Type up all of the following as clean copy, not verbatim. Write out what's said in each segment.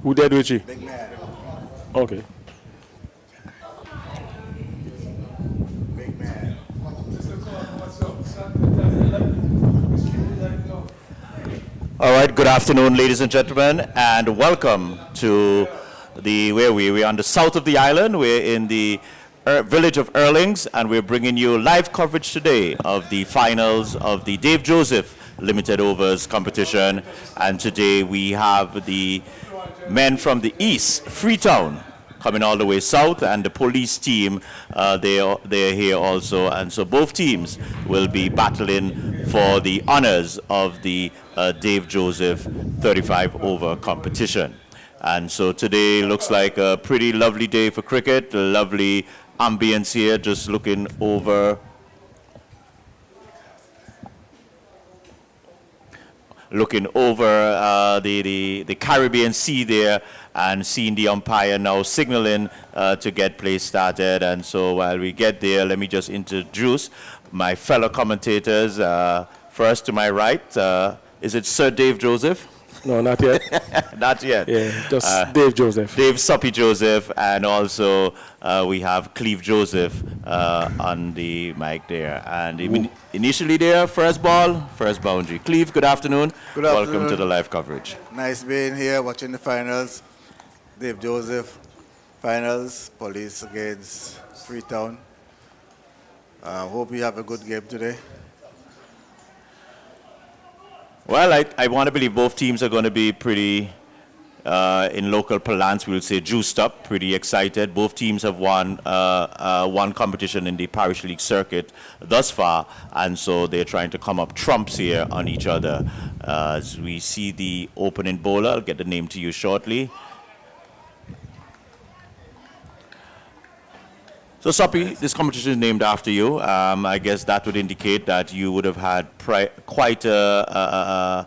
Who dead Richie? Big man. Okay. Big man. All right, good afternoon, ladies and gentlemen, and welcome to we're on the south of the island. We're in the village of Erlings, and we're bringing you live coverage today of the finals of the Dave Joseph Limited Overs competition. And today we have the men from the east, Freetown, coming all the way south, and the police team, they're here also. And so both teams will be battling for the honors of the Dave Joseph 35 over competition. And so today looks like a pretty lovely day for cricket, a lovely ambience here, just looking over the Caribbean Sea there, and seeing the umpire now signaling to get play started. And so while we get there, let me just introduce my fellow commentators. First to my right, is it Sir Dave Joseph? No, not yet. Not yet. Yeah, just Dave Joseph. Dave Suppy Joseph, and also we have Cleve Joseph on the mic there. And initially there, first ball, first boundary. Cleve, good afternoon. Good afternoon. Welcome to the live coverage. Nice being here, watching the finals. Dave Joseph, finals, police against Freetown. Hope we have a good game today. Well, I want to believe both teams are going to be pretty, in local parlance, we'll say juiced up, pretty excited. Both teams have won one competition in the Parish League circuit thus far, and so they're trying to come up trumps here on each other. As we see the opening bowler, I'll get the name to you shortly. So, Suppy, this competition is named after you. I guess that would indicate that you would have had quite a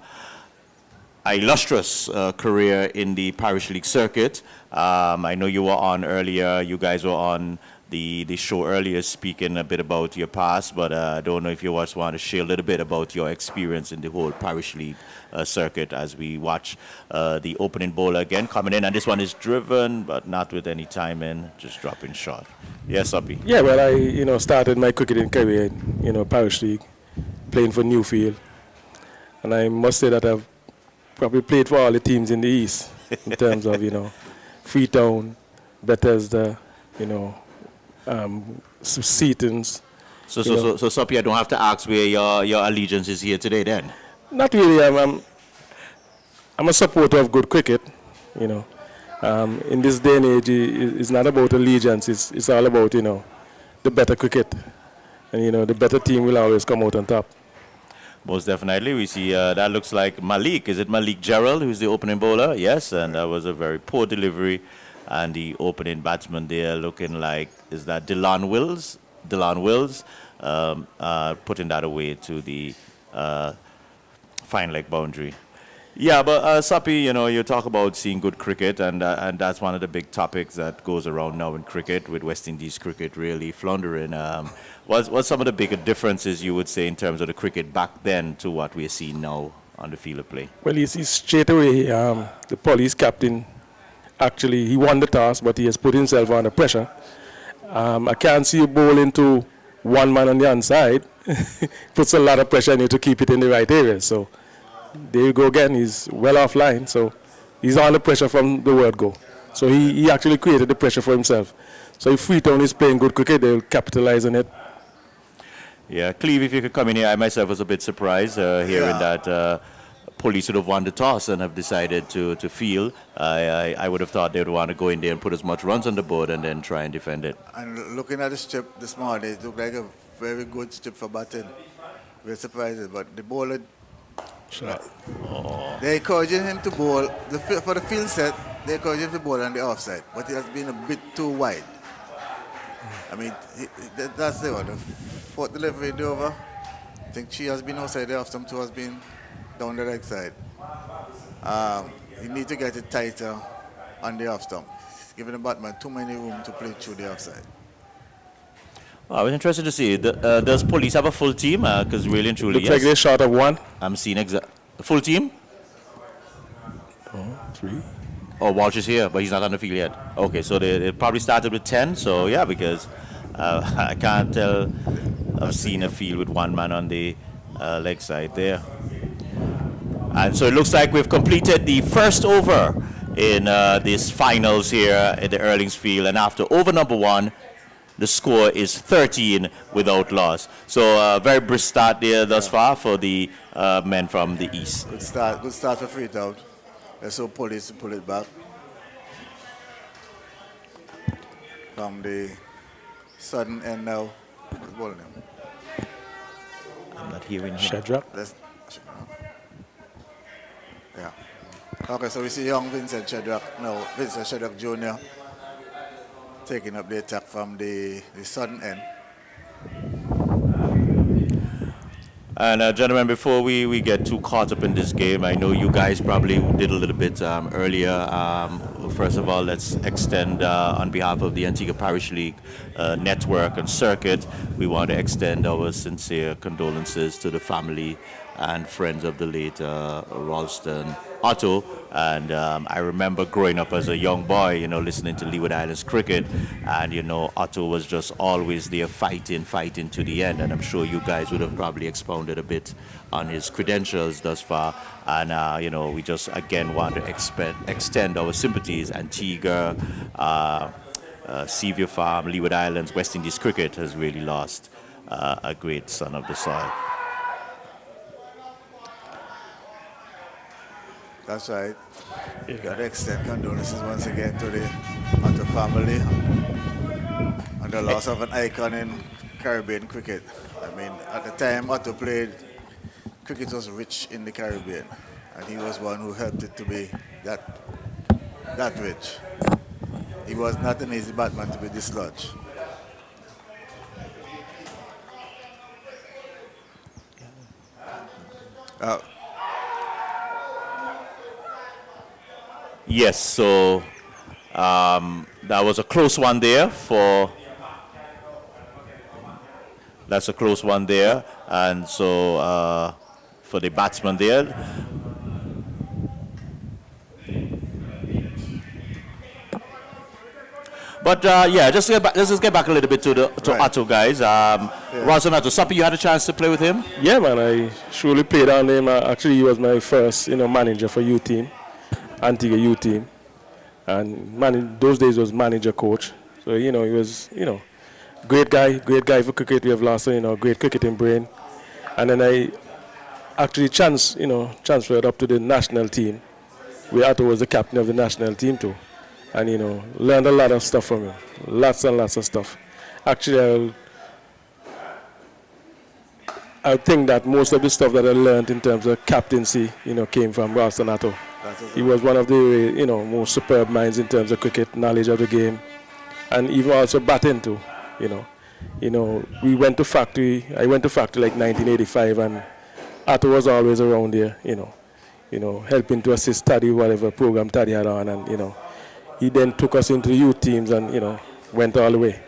illustrious career in the Parish League circuit. I know you were on earlier, you guys were on the show earlier speaking a bit about your past, but I don't know if you just want to share a little bit about your experience in the whole Parish League circuit as we watch the opening bowler again coming in. And this one is driven, but not with any time in, just dropping short. Yes, Uppy. Yeah, well, I started my cricketing career in Parish League, playing for Newfield, and I must say that I've probably played for all the teams in the East in terms of Freetown, Bethesda, Seatons. So Suppy, I don't have to ask where your allegiance is here today then? Not really. I'm a supporter of good cricket, In this day and age, it's not about allegiance. It's all about, the better cricket. And, the better team will always come out on top. Most definitely. We see that looks like Malik. Is it Malik Gerald who's the opening bowler? Yes, and that was a very poor delivery. And the opening batsman there looking like, is that Dylan Wills? Dylan Wills putting that away to the fine leg boundary. Yeah, but Suppy, you talk about seeing good cricket, and that's one of the big topics that goes around now in cricket, with West Indies cricket really floundering. What's some of the bigger differences you would say in terms of the cricket back then to what we're seeing now on the field of play? Well, you see straight away, the police captain, actually, he won the toss, but he has put himself under pressure. I can't see you bowl into one man on the inside. Puts a lot of pressure on you to keep it in the right area. So there you go again. He's well offline. So he's under pressure from the word go. So he actually created the pressure for himself. So if Freetown is playing good cricket, they'll capitalize on it. Yeah, Cleve, if you could come in here, I myself was a bit surprised hearing that police would have won the toss and have decided to field. I would have thought they would want to go in there and put as much runs on the board and then try and defend it. And looking at the strip this morning, it looked like a very good strip for batting. We're surprised, but the bowler, they're encouraging him to bowl, for the field set, they're encouraging him to bowl on the offside, but he has been a bit too wide. I mean, that's the fourth delivery in the over. I think she has been outside the off stump, two has been down the right side. You need to get it tighter on the off stump. It's giving the batsman too many room to play through the offside. Well, I was interested to see, does police have a full team? Because really and truly, Looks like they're short of one. I'm seeing the full team? 3. Oh, Walsh is here, but he's not on the field yet. Okay, so they probably started with 10. So yeah, because I can't tell. I've seen a field with one man on the leg side there. And so it looks like we've completed the first over in these finals here at the Erlings Field. And after over number 1, the score is 13 without loss. So very brisk start there thus far for the men from the East. Good start for Freetown. Let's hope Police pull it back from the sudden end now. What's ball name? I'm not hearing him. Shadrach. Yeah. Okay, so we see young Vincent Shadrach now. Vincent Shadrach Jr. taking up the attack from the sudden end. And gentlemen, before we get too caught up in this game, I know you guys probably did a little bit earlier. First of all, let's extend on behalf of the Antigua Parish League network and circuit, we want to extend our sincere condolences to the family and friends of the late Ralston Otto. And I remember growing up as a young boy, you know, listening to Leeward Islands cricket, and you know, Otto was just always there fighting to the end. And I'm sure you guys would have probably expounded a bit on his credentials thus far. And you know, we just again want to extend our sympathies. Antigua, Seaview Farm, Leeward Islands, West Indies cricket has really lost a great son of the soil. That's right. Yeah. Got to extend condolences once again to the Otto family and the loss of an icon in Caribbean cricket. I mean, at the time Otto played, cricket was rich in the Caribbean, and he was one who helped it to be that rich. He was not an easy batsman to be dislodged. Yes, so that was a close one there that's a close one there, and so for the batsman there. But yeah, let's just get back a little bit to Right. Otto, guys. Ralston Otto, Supper, you had a chance to play with him? Yeah, man, I surely played on him. Actually, he was my first, manager for youth team, Antigua youth team, and those days was manager coach. So he was, great guy for cricket. We have lost, great cricketing brain, and then I actually transferred up to the national team, where Otto was the captain of the national team too, and learned a lot of stuff from him, lots and lots of stuff. Actually, I think that most of the stuff that I learned in terms of captaincy, came from Ralston Otto. He was one of the, most superb minds in terms of cricket, knowledge of the game, and even also batting too. We went to factory. I went to factory like 1985, and Otto was always around there. Helping to assist Taddy, whatever program Taddy had on, and he then took us into the youth teams, and went all the way.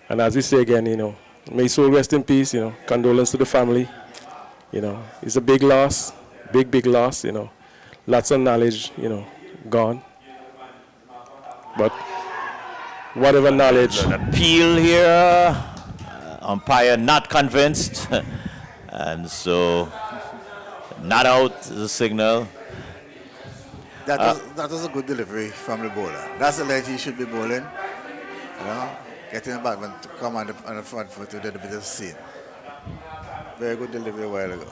And as we say again, may his soul rest in peace. Condolence to the family. It's a big loss, big loss. Lots of knowledge, gone. But whatever knowledge. An appeal here. Umpire not convinced. And so, not out is a signal. That was a good delivery from the bowler. That's the leg he should be bowling. Getting the batsman to come on the front foot to do a bit of scene. Very good delivery a while ago.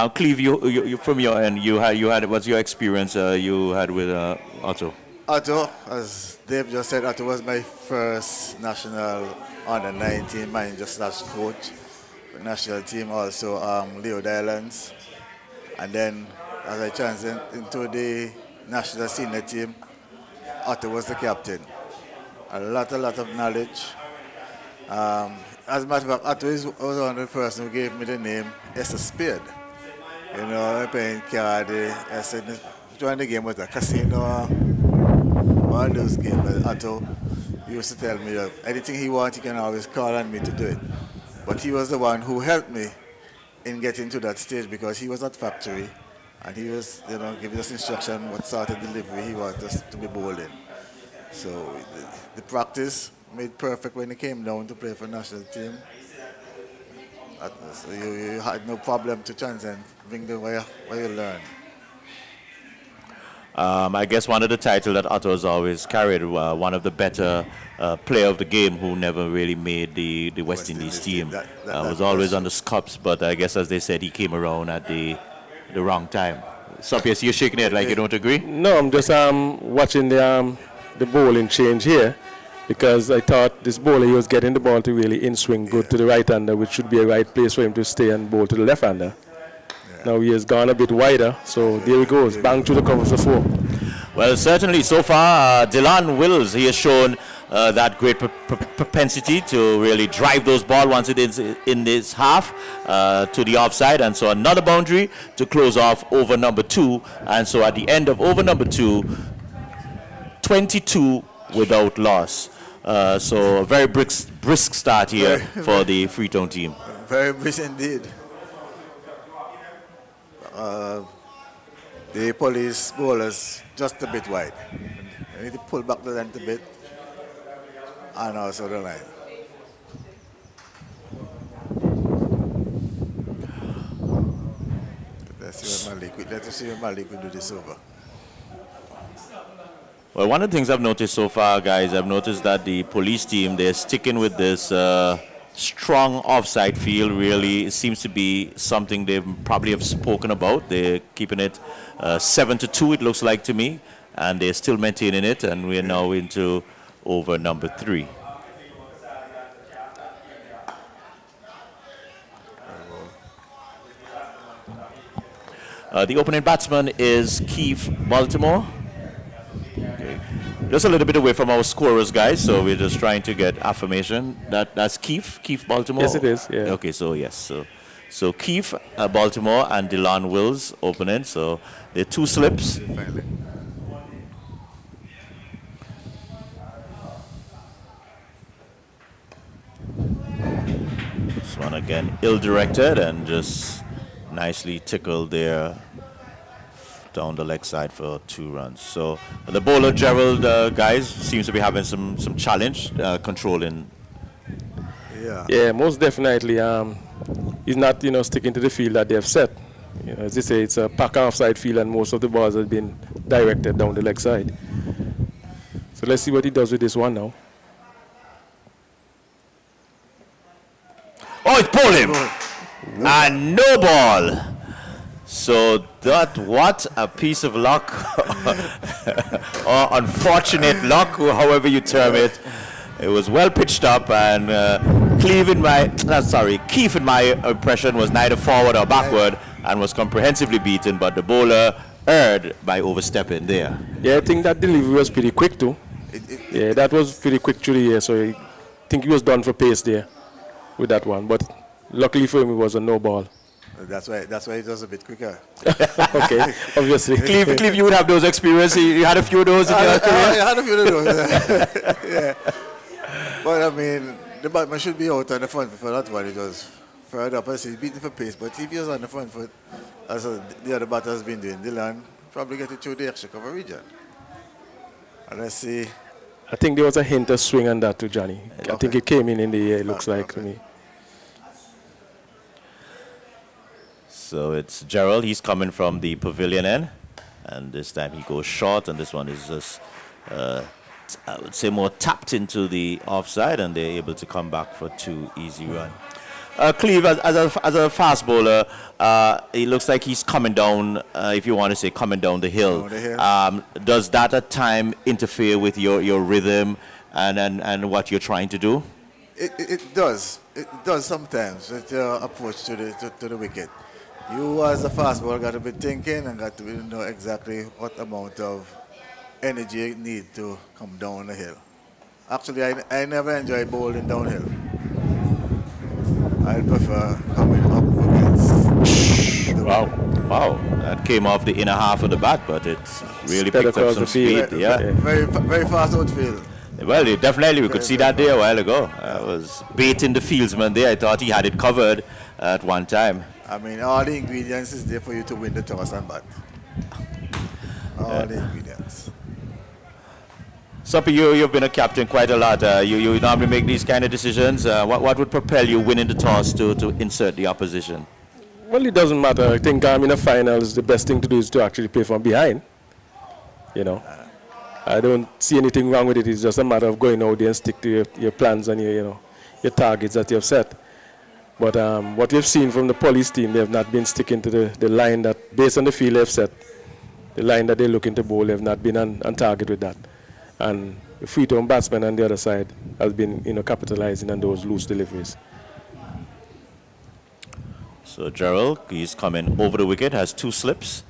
Cleve, you from your end, you had what's your experience you had with Otto? Otto, as Dave just said, Otto was my first national under-19 manager slash coach for national team, also Leeward Islands. And then as I transitioned into the national senior team, Otto was the captain. A lot of knowledge. As a matter of fact, Otto was one of the person who gave me the name Esther Spade. Playing card, I said, join the game with a casino, one of those games. But Otto used to tell me that anything he wants, he can always call on me to do it. But he was the one who helped me in getting to that stage, because he was at factory and he was, giving us instruction what sort of delivery he wanted us to be bowling. So the practice made perfect when he came down to play for national team. So you had no problem to transcend, bring the way you learn. I guess one of the titles that Otto has always carried, one of the better player of the game who never really made the West Indies team. Was always on the scups, but I guess as they said, he came around at the wrong time. So, yes, you're shaking it like you don't agree? No, I'm just watching the bowling change here, because I thought this bowler, he was getting the ball to really in-swing good to the right-hander, which should be a right place for him to stay and bowl to the left-hander. Now he has gone a bit wider, so there he goes, bang to the cover for 4. Well, certainly so far, Dylan Wills, he has shown that great propensity to really drive those balls once it is in this half to the offside, and so another boundary to close off over number 2, and so at the end of over number 2, 22 without loss. So a very brisk start here for the Freetown team. Very brisk indeed. The police bowlers just a bit wide. They need to pull back the length a bit and also the line. Let's see what Malik will do this over. Well, one of the things I've noticed so far, guys, I've noticed that the police team, they're sticking with this strong offside field. Really, it seems to be something they probably have spoken about. They're keeping it 7-2, it looks like to me, and they're still maintaining it, and we're now into over number 3. The opening batsman is Keith Baltimore. Okay. Just a little bit away from our scorers, guys, so we're just trying to get affirmation. That's Keith Baltimore? Yes, it is, yeah. Okay, so yes. So Keith Baltimore and Dylan Wills opening. So there are 2 slips. Finally. This one again ill-directed and just nicely tickled there down the leg side for 2 runs. So the bowler Gerald, guys, seems to be having some challenge controlling. Yeah, most definitely. He's not, sticking to the field that they have set. As they say, it's a pack offside field, and most of the balls have been directed down the leg side. So let's see what he does with this one now. Oh, it's pulled him! And no ball! So what a piece of luck, or unfortunate luck, however you term it. It was well pitched up, and Keith, in my impression, was neither forward or backward, and was comprehensively beaten, but the bowler erred by overstepping there. Yeah, I think that delivery was pretty quick too. Yeah, that was pretty quick through the air, so I think he was done for pace there with that one. But luckily for him, it was a no ball. That's why it was a bit quicker. Okay, obviously. Cliff, you would have those experiences. You had a few of those in your career? I had a few of those. Yeah. But I mean, the batsman should be out on the front foot for that one. It was further up. I see he's beating for pace, but if he was on the front foot, as the other batter has been doing, Dylan probably get it through the extra cover region. And let's see. I think there was a hint of swing on that too, Johnny. Okay. I think it came in the air, it looks like to me. So it's Gerald. He's coming from the pavilion end, and this time he goes short, and this one is just, I would say, more tapped into the offside, and they're able to come back for 2 easy runs. Cleve, as a fast bowler, it looks like he's coming down, if you want to say coming down the hill. Does that at time interfere with your rhythm and what you're trying to do? It does. It does sometimes with your approach to the wicket. You as a fast bowler got to be thinking and got to know exactly what amount of energy you need to come down the hill. Actually, I never enjoy bowling downhill. I prefer coming up against the Wow. That came off the inner half of the bat, but it's really picked up some speed. Yeah. Very fast outfield. Well, definitely, we could see that there a while ago. I was baiting the fieldsman there. I thought he had it covered at one time. I mean, all the ingredients is there for you to win the toss and bat. All the ingredients. Suppy, you've been a captain quite a lot. You normally make these kind of decisions. What would propel you winning the toss to insert the opposition? Well, it doesn't matter. I think in the finals, the best thing to do is to actually play from behind. You know, I don't see anything wrong with it. It's just a matter of going out there and stick to your plans and your targets that you have set. But what we've seen from the police team, they have not been sticking to the line that, based on the field they've set, the line that they're looking to bowl, they have not been on target with that. And the Freetown batsman on the other side has been, capitalizing on those loose deliveries. So Gerald, he's coming over the wicket, has 2 slips.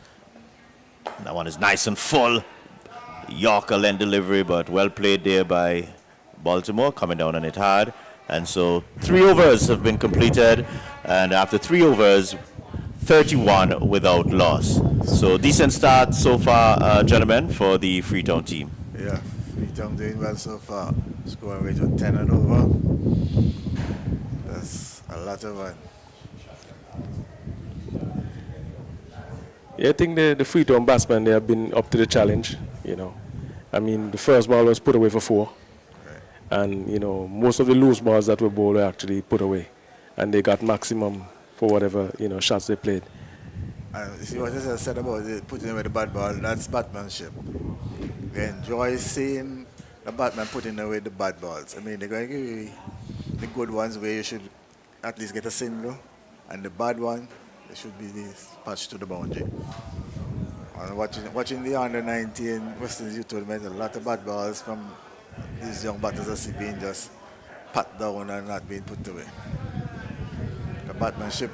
That one is nice and full. Yorker length delivery, but well played there by Baltimore, coming down on it hard. And so 3 overs have been completed, and after 3 overs, 31 without loss. So decent start so far, gentlemen, for the Freetown team. Yeah, Freetown doing well so far. Scoring rate of 10 and over. That's a lot of fun. Yeah, I think the Freetown batsmen, they have been up to the challenge, I mean, the first ball was put away for 4. And, most of the loose balls that were bowled were actually put away. And they got maximum for whatever, shots they played. And you see what I said about putting away the bad ball, that's batsmanship. We enjoy seeing the batsman putting away the bad balls. I mean, they're going to give you the good ones where you should at least get a single, and the bad one, they should be patched to the boundary. And watching the under-19 West Indies Youth Tournament, a lot of bad balls from these young batters are being just pat down and not being put away. The batsmanship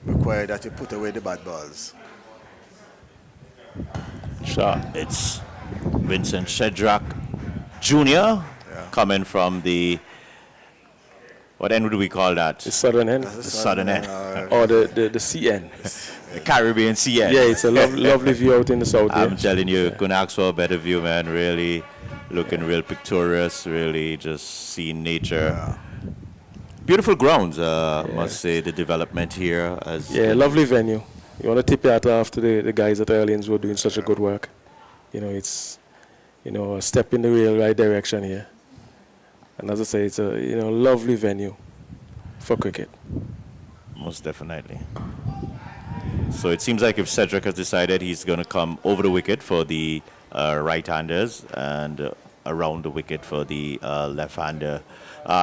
requires that you put away the bad balls. Sure. It's Vincent Shedrack Jr. Coming from the, what end do we call that? The southern end. The southern end. Or the CN. The Caribbean CN. Yeah, it's a lovely view out in the south. I'm telling you, couldn't ask for a better view, man. Really looking real picturesque, really just seeing nature. Yeah. Beautiful grounds, must say, the development here. Lovely venue. You want to tip your hat off to the guys at Erlings who are doing such a good work. It's, a step in the right direction here. And as I say, it's a, lovely venue for cricket. Most definitely. So it seems like if Cedric has decided he's going to come over the wicket for the right-handers and around the wicket for the left-hander.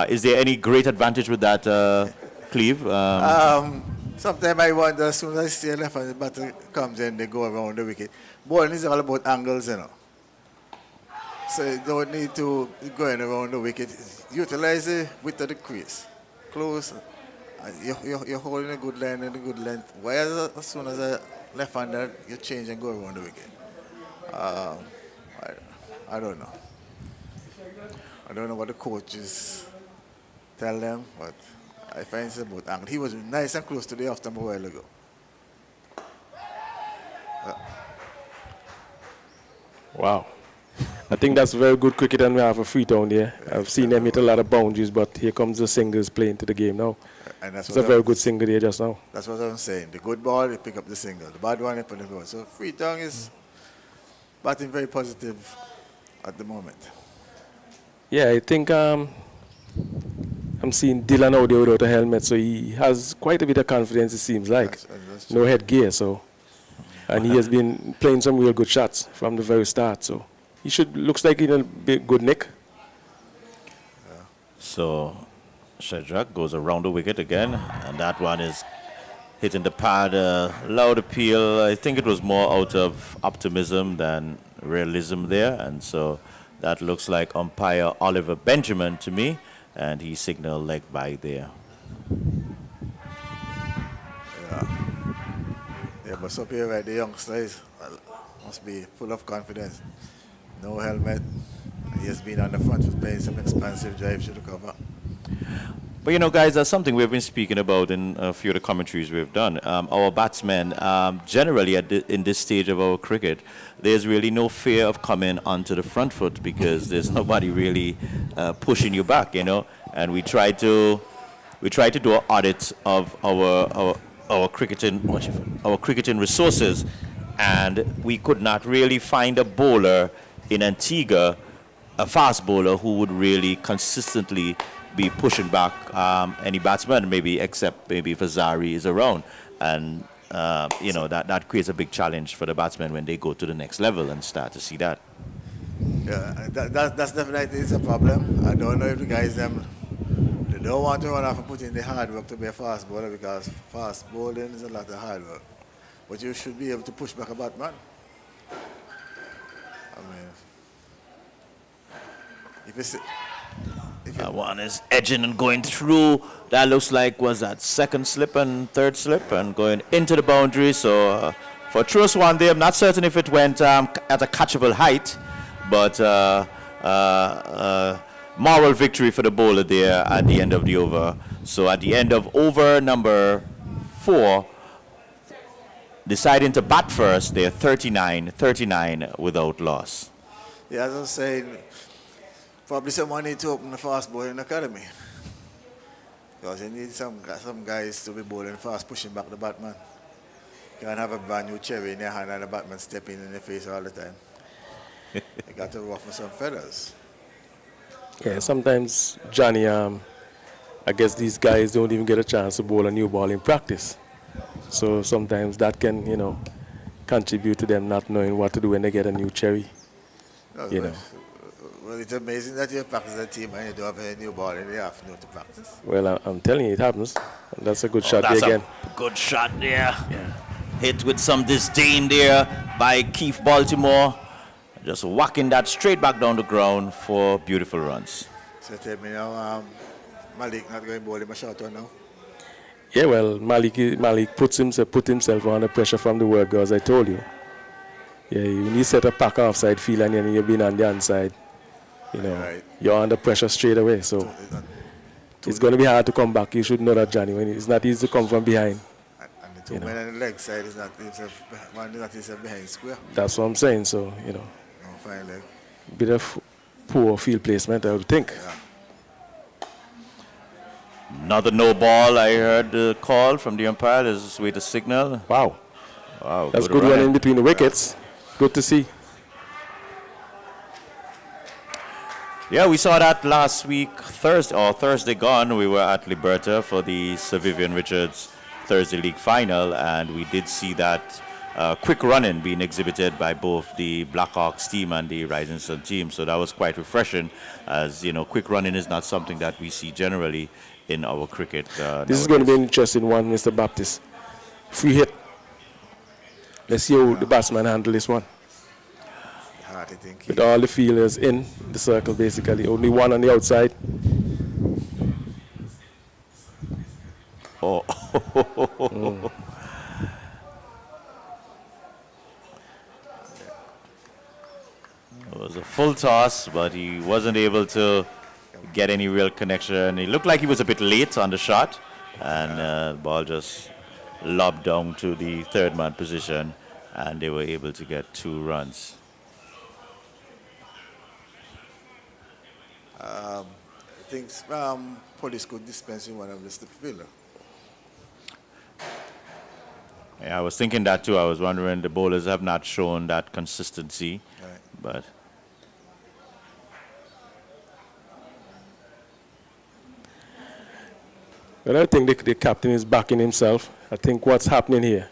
Is there any great advantage with that, Cleve? Sometimes I wonder, as soon as I see a left-handed batter comes in, they go around the wicket. Bowling is all about angles, So you don't need to go in around the wicket. Utilize the width of the crease. Close. You're holding a good line and a good length. Whereas as soon as a left-hander, you change and go around the wicket. I don't know. I don't know what the coaches tell them, but I find it's about angle. He was nice and close to the off-stump a while ago. Wow. I think that's very good cricket and we have a Freetown there. I've seen them hit a lot of boundaries, but here comes the singles playing to the game now. And that's it's a very good single there just now. That's what I'm saying. The good ball, they pick up the single. The bad one, they put the ball. So Freetown is batting very positive at the moment. Yeah, I think I'm seeing Dylan out there without a helmet, so he has quite a bit of confidence, it seems like. That's no headgear, so. And he has been playing some real good shots from the very start, so. He looks like in a good nick. So Shedrack goes around the wicket again, and that one is hitting the pad, loud appeal. I think it was more out of optimism than realism there, and so that looks like umpire Oliver Benjamin to me, and he signaled leg by there. Yeah, but up here, right, the youngsters must be full of confidence. No helmet. He has been on the front foot playing some expansive drives to the cover. But guys, that's something we've been speaking about in a few of the commentaries we've done. Our batsmen, generally in this stage of our cricket, there's really no fear of coming onto the front foot because there's nobody really pushing you back, And we try to do an audit of our cricketing resources, and we could not really find a bowler in Antigua, a fast bowler who would really consistently be pushing back any batsman, maybe except maybe if Azari is around, and that creates a big challenge for the batsmen when they go to the next level and start to see that. Yeah, that's definitely is a problem. I don't know if the guys they don't want to run off and put in the hard work to be a fast bowler, because fast bowling is a lot of hard work. But you should be able to push back a batman. I mean, if you see, That one is edging and going through. That looks like was that second slip and third slip and going into the boundary. So for true one there, I'm not certain if it went at a catchable height, but moral victory for the bowler there at the end of the over. So at the end of over number 4, deciding to bat first, they're 39 without loss. yeah, as I was saying, probably someone need to open the fast bowling academy, because you need some guys to be bowling fast, pushing back the batman. You can't have a brand new cherry in your hand and the batman stepping in your face all the time. You got to ruffle some feathers. Yeah, sometimes, Johnny, I guess these guys don't even get a chance to bowl a new ball in practice. So sometimes that can, contribute to them not knowing what to do when they get a new cherry. Well, it's amazing that you practice a team and you don't have a new ball in the afternoon to practice. Well, I'm telling you, it happens. And that's a good shot That's there again. a good shot there. Yeah. Hit with some disdain there by Keith Baltimore. Just whacking that straight back down the ground for beautiful runs. So tell me now, Malik not going to bowl him a short one now? Yeah, well, Malik put himself under pressure from the word, as I told you. Yeah, when you set a pack offside field and then you've been on the inside, Right. you're under pressure straight away. So it's going to be hard to come back. You should know that, Johnny. It's not easy to come from behind. And the two men on the leg side is not himself behind square. That's what I'm saying. So, No, fine leg. bit of poor field placement, I would think. Yeah. Another no ball. I heard the call from the umpire. There's this way to signal. Wow. Wow, That's good one in between the wickets. Good to see. Yeah, we saw that last week, Thursday gone. We were at Liberta for the Sir Vivian Richards Thursday League Final, and we did see that quick running being exhibited by both the Blackhawks team and the Rising Sun team. So that was quite refreshing, as quick running is not something that we see generally in our cricket. This is going to be an interesting one, Mr. Baptist. Free hit. Let's see how the batsman handle this one. Hard to think. With all the fielders in the circle, basically. Only one on the outside. Oh. It was a full toss, but he wasn't able to get any real connection. He looked like he was a bit late on the shot, and the ball just lobbed down to the third man position, and they were able to get 2 runs. I think police could dispense in one of the slip fielder. Yeah, I was thinking that too. I was wondering, the bowlers have not shown that consistency, Right. but But I think the captain is backing himself. I think what's happening here,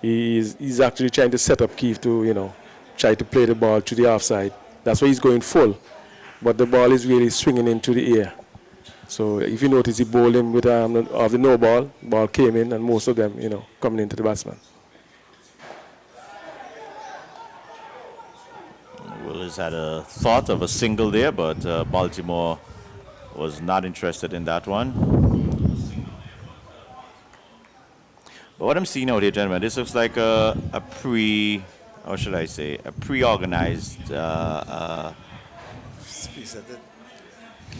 he's actually trying to set up Keith to, try to play the ball to the offside. That's why he's going full. But the ball is really swinging into the air. So if you notice, he bowled in with of the no ball. Ball came in, and most of them, coming into the batsman. Willis had a thought of a single there, but Baltimore was not interested in that one. But what I'm seeing out here, gentlemen, this looks like a pre-organized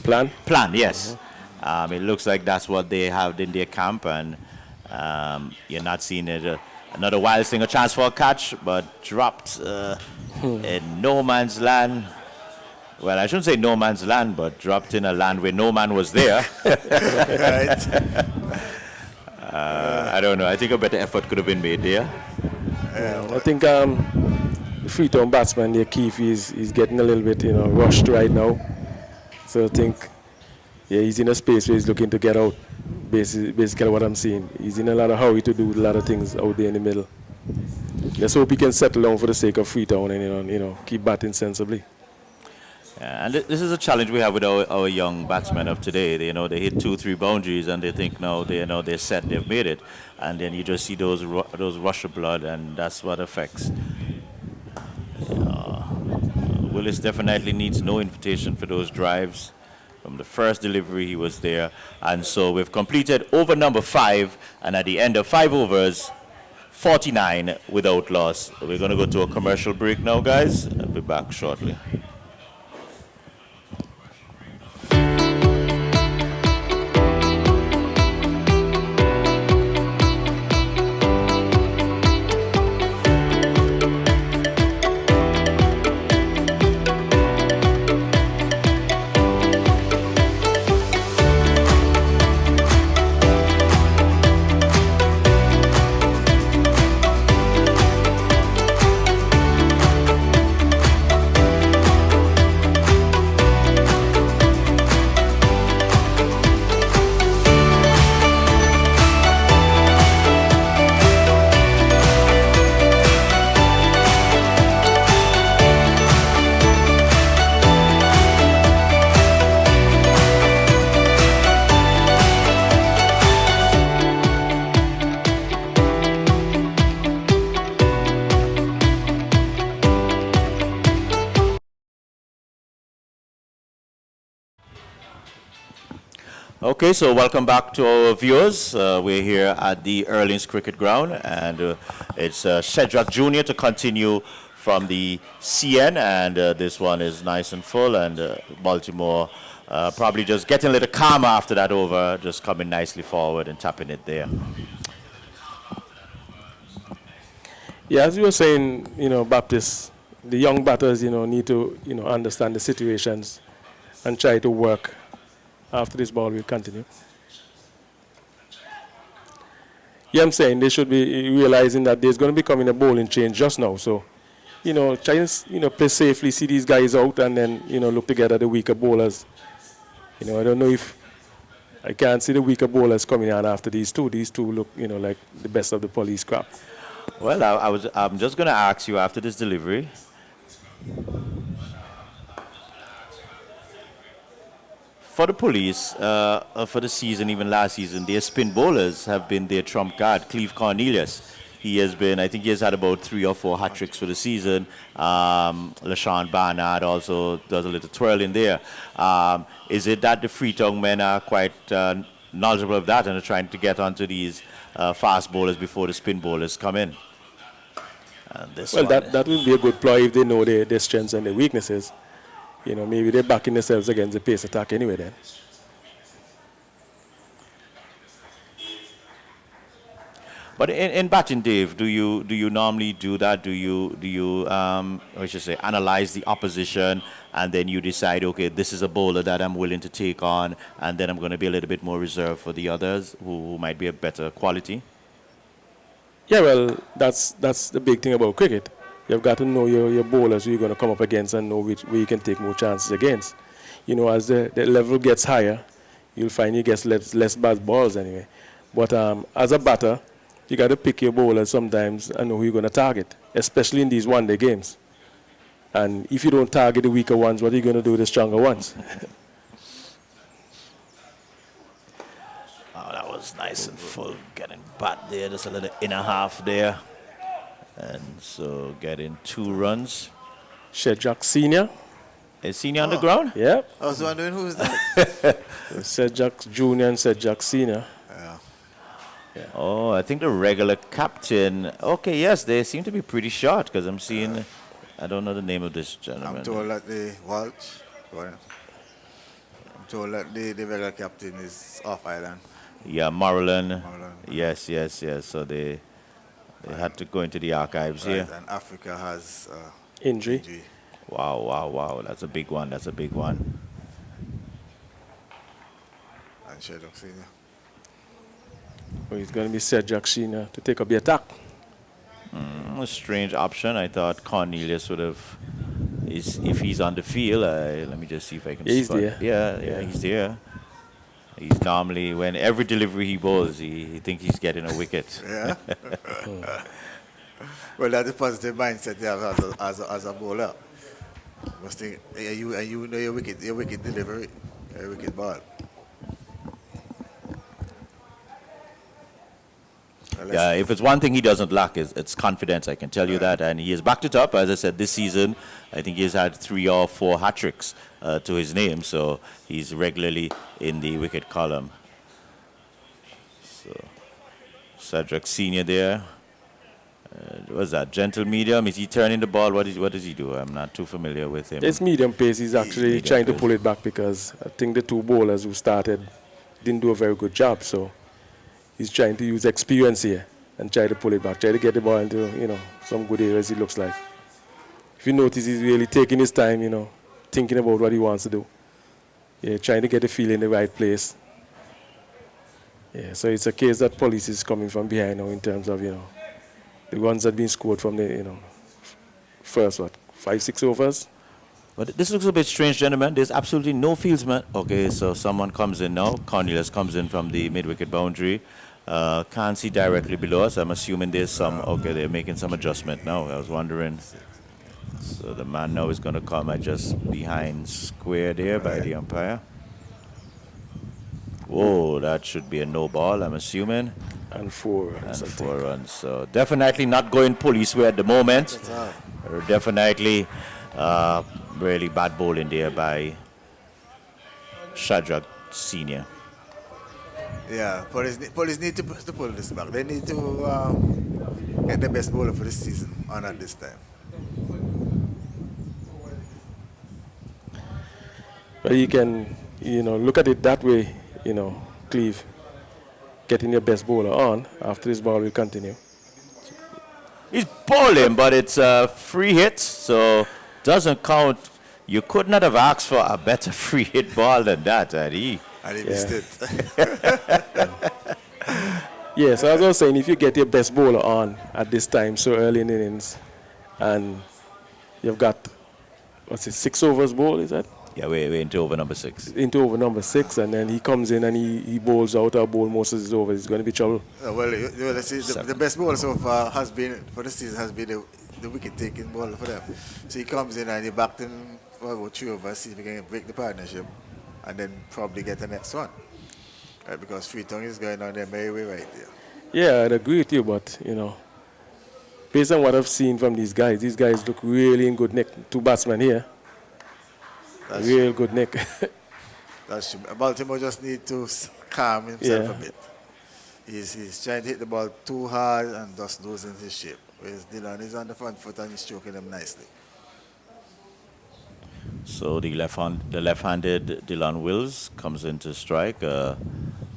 Plan? plan, yes. It looks like that's what they have in their camp, and you're not seeing it. Another wild thing, a chance for a catch, but dropped in no man's land. Well, I shouldn't say no man's land, but dropped in a land where no man was there. Right. I don't know. I think a better effort could have been made there. I think the Freetown batsman, the Keefe, is getting a little bit, rushed right now. So I think, yeah, he's in a space where he's looking to get out. Basically what I'm seeing. He's in a lot of hurry to do a lot of things out there in the middle. Let's hope he can settle down for the sake of Freetown and, keep batting sensibly. Yeah, and this is a challenge we have with our young batsmen of today. They hit 2-3 boundaries and they think now they're set, they've made it, and then you just see those rush of blood, and that's what affects. Willis definitely needs no invitation for those drives. From the first delivery, he was there, and so we've completed over number 5, and at the end of 5 overs, 49 without loss. We're going to go to a commercial break now, guys. I'll be back shortly. Okay, so welcome back to our viewers. We're here at the Erlings Cricket Ground, and it's Shedrak Jr. to continue from the CN, and this one is nice and full, and Baltimore probably just getting a little calmer after that over, just coming nicely forward and tapping it there. Yeah, as you were saying, Baptist, the young batters, need to, understand the situations and try to work. After this ball, we'll continue. Yeah, I'm saying they should be realizing that there's going to be coming a bowling change just now. So, try and, play safely, see these guys out, and then, look together at the weaker bowlers. I don't know if I can't see the weaker bowlers coming on after these two. These two look, like the best of the police crop. Well, I'm just going to ask you after this delivery. For the police, for the season, even last season, their spin bowlers have been their trump card. Cleve Cornelius, I think he has had about 3 or 4 hat-tricks for the season. LaShawn Barnard also does a little twirl in there. Is it that the Freetown men are quite knowledgeable of that and are trying to get onto these fast bowlers before the spin bowlers come in? Well, that would be a good ploy if they know their strengths and their weaknesses. Maybe they're backing themselves against the pace attack anyway then. But in batting, Dave, do you normally do that? Do you analyze the opposition, and then you decide, okay, this is a bowler that I'm willing to take on, and then I'm going to be a little bit more reserved for the others who might be a better quality? Yeah, well, that's the big thing about cricket. You've got to know your bowlers who you're going to come up against and know where you can take more chances against. As the level gets higher, you'll find you get less bad balls anyway. But as a batter, you got to pick your bowlers sometimes and know who you're going to target, especially in these one-day games. And if you don't target the weaker ones, what are you going to do with the stronger ones? Oh, that was nice and full, getting bat there, just a little inner half there. And so getting 2 runs. Shedrak Sr. Is Senior on the ground? Yeah. I was wondering who's that. Shedrak Jr. and Shedrak Sr. Yeah. Oh, I think the regular captain. Okay, yes, they seem to be pretty short because I'm seeing, I don't know the name of this gentleman. I'm told that the Walsh, I'm told that the regular captain is off island. Yeah, Maryland. Maryland. Yes. So they had to go into the archives here. And Africa has Injury. Wow. That's a big one. And Shedrak Senior. So it's going to be Cedric Senior to take up the attack. A strange option. I thought Cornelius would have. If he's on the field, let me just see if I can. Yeah, he's spot. there. Yeah, he's there. He's normally, when every delivery he bowls, he thinks he's getting a wicket. Yeah. Well, that's a positive mindset you have as a bowler. You must think, you know your wicket delivery, your wicket ball. Yeah, if it's one thing he doesn't lack, it's confidence, I can tell you that. And he has backed it up. As I said, this season, I think he's had 3 or 4 hat-tricks to his name. So he's regularly in the wicket column. So Cedric Senior there. What's that, gentle medium? Is he turning the ball? What does he do? I'm not too familiar with him. It's medium pace. He's actually Medium trying to pace. pull it back because I think the 2 bowlers who started didn't do a very good job. So he's trying to use experience here and try to pull it back, try to get the ball into, some good areas, it looks like. If you notice, he's really taking his time, thinking about what he wants to do. Yeah, trying to get the field in the right place. Yeah, so it's a case that Police is coming from behind now in terms of, the runs that have been scored from the, first, 5-6 overs. But this looks a bit strange, gentlemen. There's absolutely no fieldsman. Okay, so someone comes in now. Cornelius comes in from the mid-wicket boundary. Can't see directly below us. I'm assuming there's some, okay, they're making some adjustment now. I was wondering. So the man now is going to come at just behind square there by the umpire. Whoa, that should be a no ball, I'm assuming. And 4 runs. And 4 runs. So definitely not going Police way at the moment. Definitely really bad bowling there by Shadrach Senior. Yeah, police need to pull this back. They need to get the best bowler for this season on at this time. But you can, look at it that way, Cleve. Getting your best bowler on after this ball will continue. He's bowling, but it's a free hit, so doesn't count. You could not have asked for a better free hit ball than that, Eddie. And he missed it. Yeah, so as I was saying, if you get your best bowler on at this time, so early in the innings, and you've got, 6 overs bowl, is that? Yeah, we're into over number 6. Into over number 6, and then he comes in and he bowls out or bowl most of his overs. It's going to be trouble. Well, the best bowler so far has been, for the season, has been the wicket-taking bowler for them. So he comes in and he backed him for about 3 overs, see if he can break the partnership, and then probably get the next one. Right, because Freetown is going on their merry way right there. Yeah, I'd agree with you, but, based on what I've seen from these guys look really in good nick. 2 batsmen here. That's Real good nick. That's true. Baltimore just need to calm himself a bit. He's trying to hit the ball too hard and just losing his shape. Whereas Dylan is on the front foot and he's stroking them nicely. So the left-handed Dylan Wills comes into strike.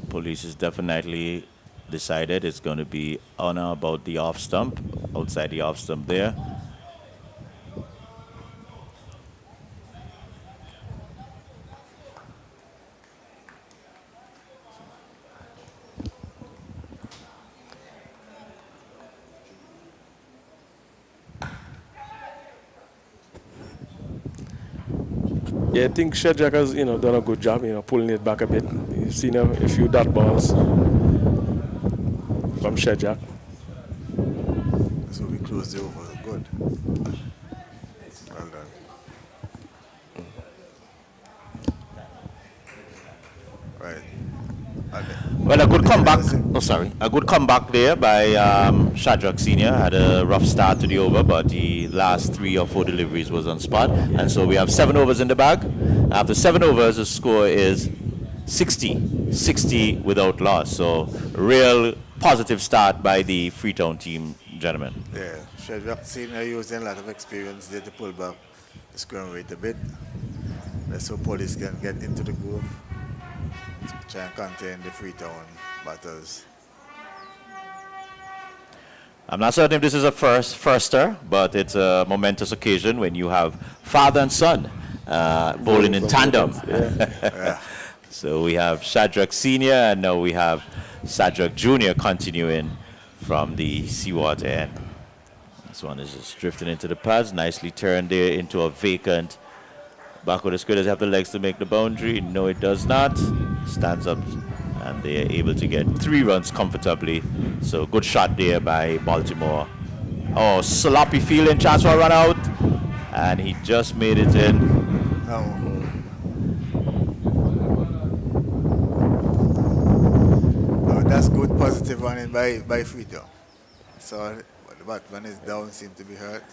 Police is definitely decided it's going to be on or about the off stump, outside the off stump there. Yeah, I think Shadrach has, done a good job, pulling it back a bit. You've seen a few dot balls from Shadrach. So we close the over. Good. Well done. Right. Well, a good comeback. Oh, sorry. A good comeback there by Shadrach Senior. Had a rough start to the over, but the last 3 or 4 deliveries was on spot. And so we have 7 overs in the bag. After 7 overs, the score is 60 without loss. So real positive start by the Freetown team, gentlemen. Yeah, Shadrach Senior using a lot of experience there to pull back the scoring rate a bit. Let's hope Police can get into the groove. Try and contain the Freetown batters. I'm not certain if this is a firster, but it's a momentous occasion when you have father and son bowling in tandem. Yeah. So we have Shadrach Senior, and now we have Sadrak Jr. continuing from the seawater end. This one is just drifting into the pads, nicely turned there into a vacant. Back with the square, does it have the legs to make the boundary? No, it does not. Stands up, and they are able to get 3 runs comfortably. So good shot there by Baltimore. Oh, sloppy fielding, chance for a run out. And he just made it in. Oh, that's good positive running by Freetown. So the batsman is down, seems to be hurt.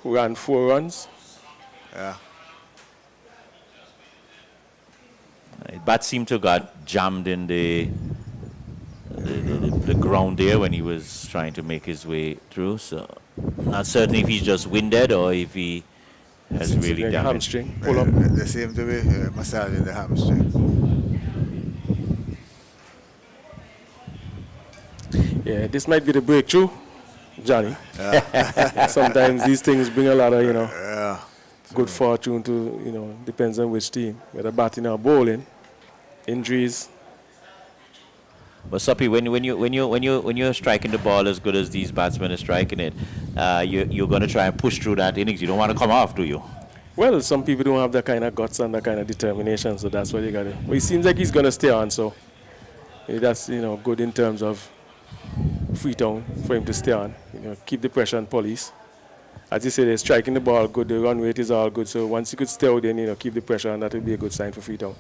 Who ran 4 runs? Yeah. Bat seemed to got jammed in the ground there when he was trying to make his way through. So not certain if he's just winded or if he has really like damaged. hamstring. Pull up. They seem to be massaging the hamstring. Yeah, this might be the breakthrough, Johnny. Sometimes these things bring a lot of, good fortune to, depends on which team, whether batting or bowling, injuries. But Soppy, when you're striking the ball as good as these batsmen are striking it, you're going to try and push through that innings. You don't want to come off, do you? Well, some people don't have that kind of guts and that kind of determination, so that's why they got it. But it seems like he's going to stay on, so that's good in terms of Freetown for him to stay on. Keep the pressure on Police. As you say, they're striking the ball good, the run rate is all good, so once he could stay out, then keep the pressure on, that would be a good sign for Freetown.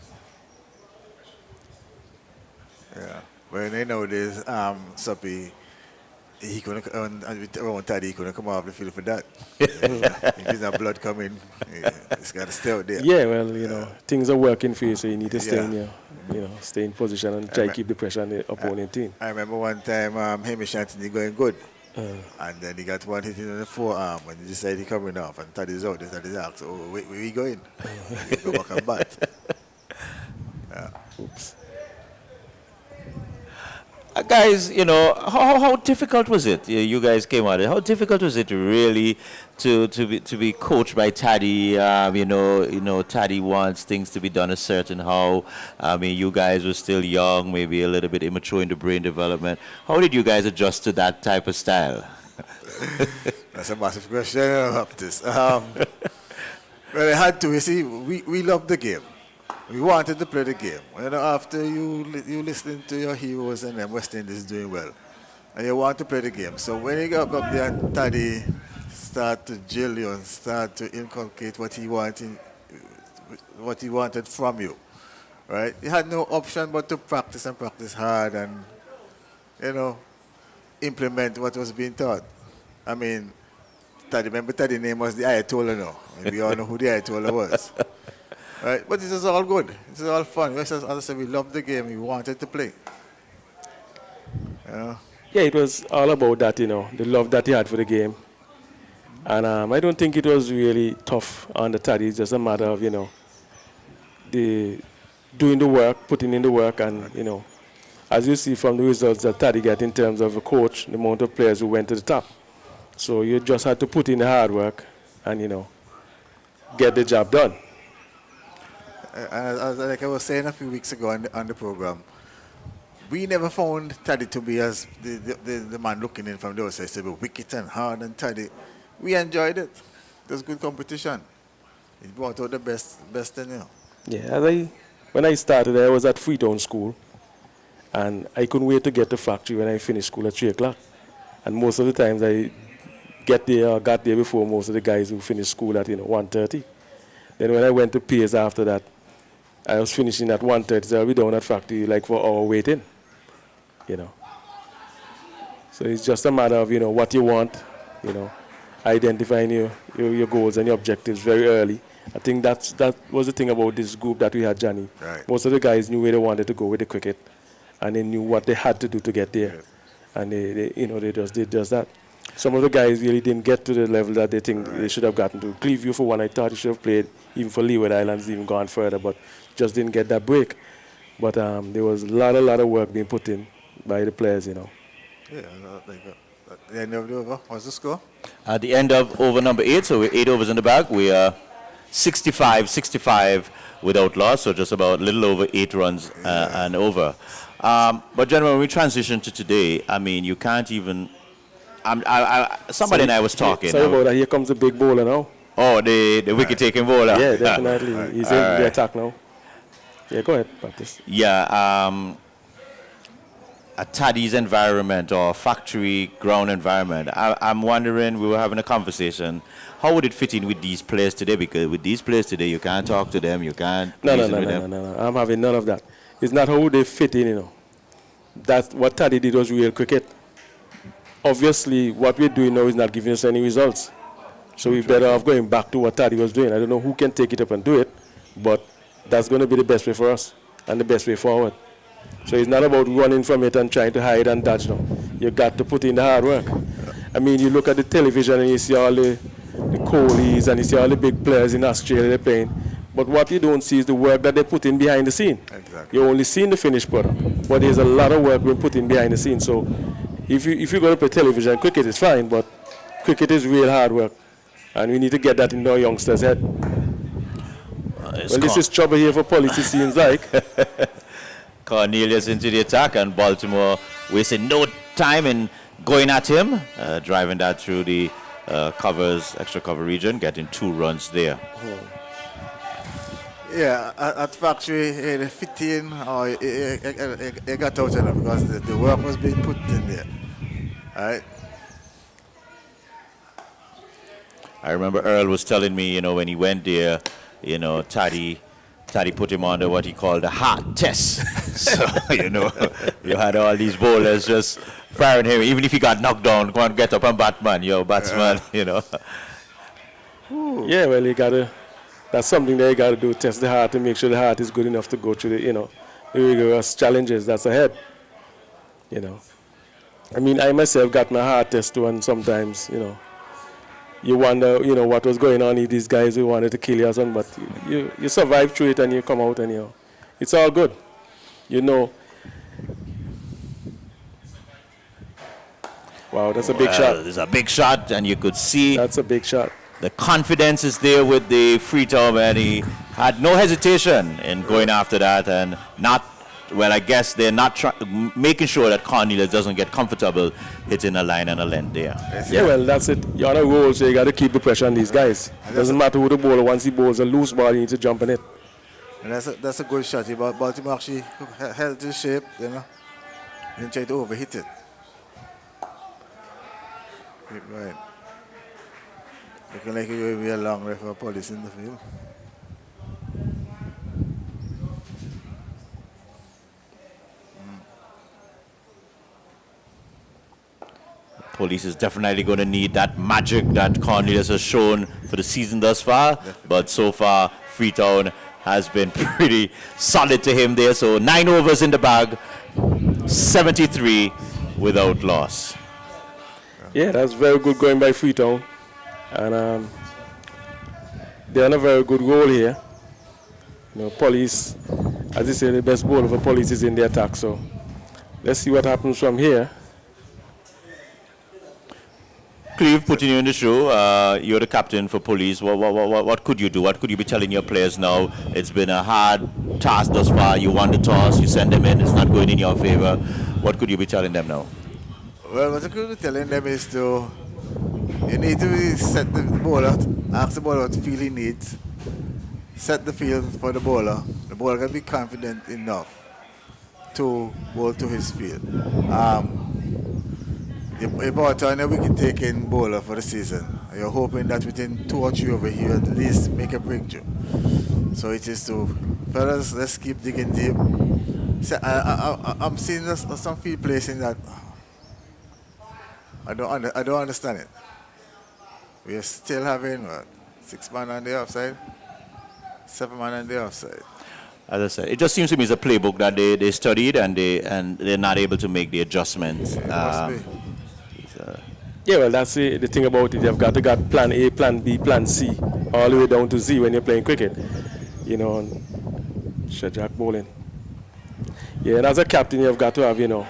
Yeah. Well, nowadays, Soppy, he couldn't, around Taddy, he couldn't come off the field for that. If there's no blood coming, he's got to stay out there. Yeah, well, things are working for you, so you need to stay in stay in position and try to keep the pressure on the opponent team. I remember one time, Hamish Anthony going good. And then he got one hit in the forearm and he decided he's coming off and Taddy's out. Taddy's asked, where we going? Go back and bat. Yeah. Oops. Guys, how difficult was it? You guys came out. How difficult was it really to be coached by Taddy? Taddy wants things to be done a certain how. I mean, you guys were still young, maybe a little bit immature in the brain development. How did you guys adjust to that type of style? That's a massive question. Well, I had to. You see, we love the game. We wanted to play the game. After you listening to your heroes and then West Indies doing well, and you want to play the game. So when you got up there and Taddy start to drill you and start to inculcate what he wanted from you, right? You had no option but to practice and practice hard and, implement what was being taught. I mean, remember Taddy's name was the Ayatollah now. We all know who the Ayatollah was. Right, but this is all good. This is all fun. As I said, we love the game. We wanted to play. Yeah, it was all about that, the love that he had for the game. And I don't think it was really tough on the Taddy. It's just a matter of, the doing the work, putting in the work, and, as you see from the results that Taddy got in terms of a coach, the amount of players who went to the top. So you just had to put in the hard work and, get the job done. Like I was saying a few weeks ago on the program, we never found Taddy to be as the man looking in from the outside, to be wicked and hard and Taddy. We enjoyed it. It was good competition. It brought out the best in you. Yeah, when I started, I was at Freetown School, and I couldn't wait to get to factory when I finished school at 3 o'clock. And most of the times I got there before most of the guys who finished school at 1:30. Then when I went to Parish after that, I was finishing at 1:30, so I'll be down at factory like for an hour waiting, So it's just a matter of, what you want, identifying your goals and your objectives very early. I think that was the thing about this group that we had, Johnny. Right. Most of the guys knew where they wanted to go with the cricket, and they knew what they had to do to get there. Yeah. And they just did just that. Some of the guys really didn't get to the level that they think they should have gotten to. Clearview, for one, I thought he should have played, even for Leeward Islands, even gone further, but just didn't get that break. But there was a lot of work being put in by the players, Yeah, at the end of the over, what's the score? At the end of over number 8, so we're 8 overs in the bag. We are 65 without loss, so just about a little over 8 runs and over. But gentlemen, when we transition to today, I mean, you can't even. Somebody and I was talking. Sorry about that. Here comes the big bowler now. Oh, the wicket-taking bowler. Yeah, definitely. He's in the attack now. Yeah, go ahead, Baptist. Yeah, a Taddy's environment or factory ground environment. I'm wondering, we were having a conversation, how would it fit in with these players today? Because with these players today, you can't talk to them, you can't reason with them. No. I'm having none of that. It's not how they fit in, you know. That's what Taddy did was real cricket. Obviously, what we're doing now is not giving us any results. So we better off going back to what Taddy was doing. I don't know who can take it up and do it, but that's going to be the best way for us and the best way forward. So it's not about running from it and trying to hide and dodge now. You got to put in the hard work. I mean, you look at the television and you see all the Kohlis and you see all the big players in Australia they're playing. But what you don't see is the work that they put in behind the scene. Exactly. You only see the finished product. But there's a lot of work being put in behind the scene. So if you're going to play television, cricket is fine, but cricket is real hard work. And we need to get that in our youngsters' head. Well, this is trouble here for police, it seems like. Cornelius into the attack, and Baltimore wasting no time in going at him, driving that through the extra cover region, getting 2 runs there. Yeah, at factory, it fit in, or it got out of them because the work was being put in there. All right? I remember Earl was telling me, you know, when he went there, you know, Taddy put him under what he called a heart test. So, you know, you had all these bowlers just firing him. Even if he got knocked down, go and get up and batsman, batsman, you know. Yeah, well, that's something that you got to do, test the heart to make sure the heart is good enough to go through the rigorous challenges that's ahead, you know. I mean, I myself got my heart test too, and sometimes, you know, you wonder, you know, what was going on with these guys who wanted to kill you or something, but you survive through it and you come out and, you know, it's all good. You know. Wow, that's a big shot. It's a big shot, and you could see. That's a big shot. The confidence is there with the Freetown, and he had no hesitation in going after that, and I guess they're not making sure that Cornelius doesn't get comfortable hitting a line and a length there. Yeah, well, that's it. You're on a roll, so you got to keep the pressure on these guys. It doesn't matter who the bowler. Once he bowls a loose ball, you need to jump in it. And that's a good shot. Baltimore actually held his shape, you know, and tried to overhit it. Right. Looking like it will be a long way for police in the field. Police is definitely going to need that magic that Cornelius has shown for the season thus far. Definitely. But so far, Freetown has been pretty solid to him there. So 9 overs in the bag, 73 without loss. Yeah, that's very good going by Freetown. And they're on a very good roll here. You know, police, as you say, the best bowler for police is in the attack. So let's see what happens from here. Cleve, putting you in the show, you're the captain for police. What could you do? What could you be telling your players now? It's been a hard task thus far. You won the toss, you send them in, it's not going in your favor. What could you be telling them now? Well, what I could be telling them is you need to set the bowler, ask the bowler what feel he needs, set the field for the bowler. The bowler can be confident enough to bowl to his field. You brought on a wicket-taking bowler for the season. You're hoping that within 2 or 3 over he will at least make a breakthrough. So it is to, fellas, let's keep digging deep. So I'm seeing some field placing that I don't understand it. We are still having, 6 man on the offside, 7 man on the offside. As I said, it just seems to me it's a playbook that they studied and they're not able to make the adjustments. Yeah, well, that's the thing about it. You've got to get plan A, plan B, plan C, all the way down to Z when you're playing cricket. You know, Shajak bowling. Yeah, and as a captain, you've got to have, you know,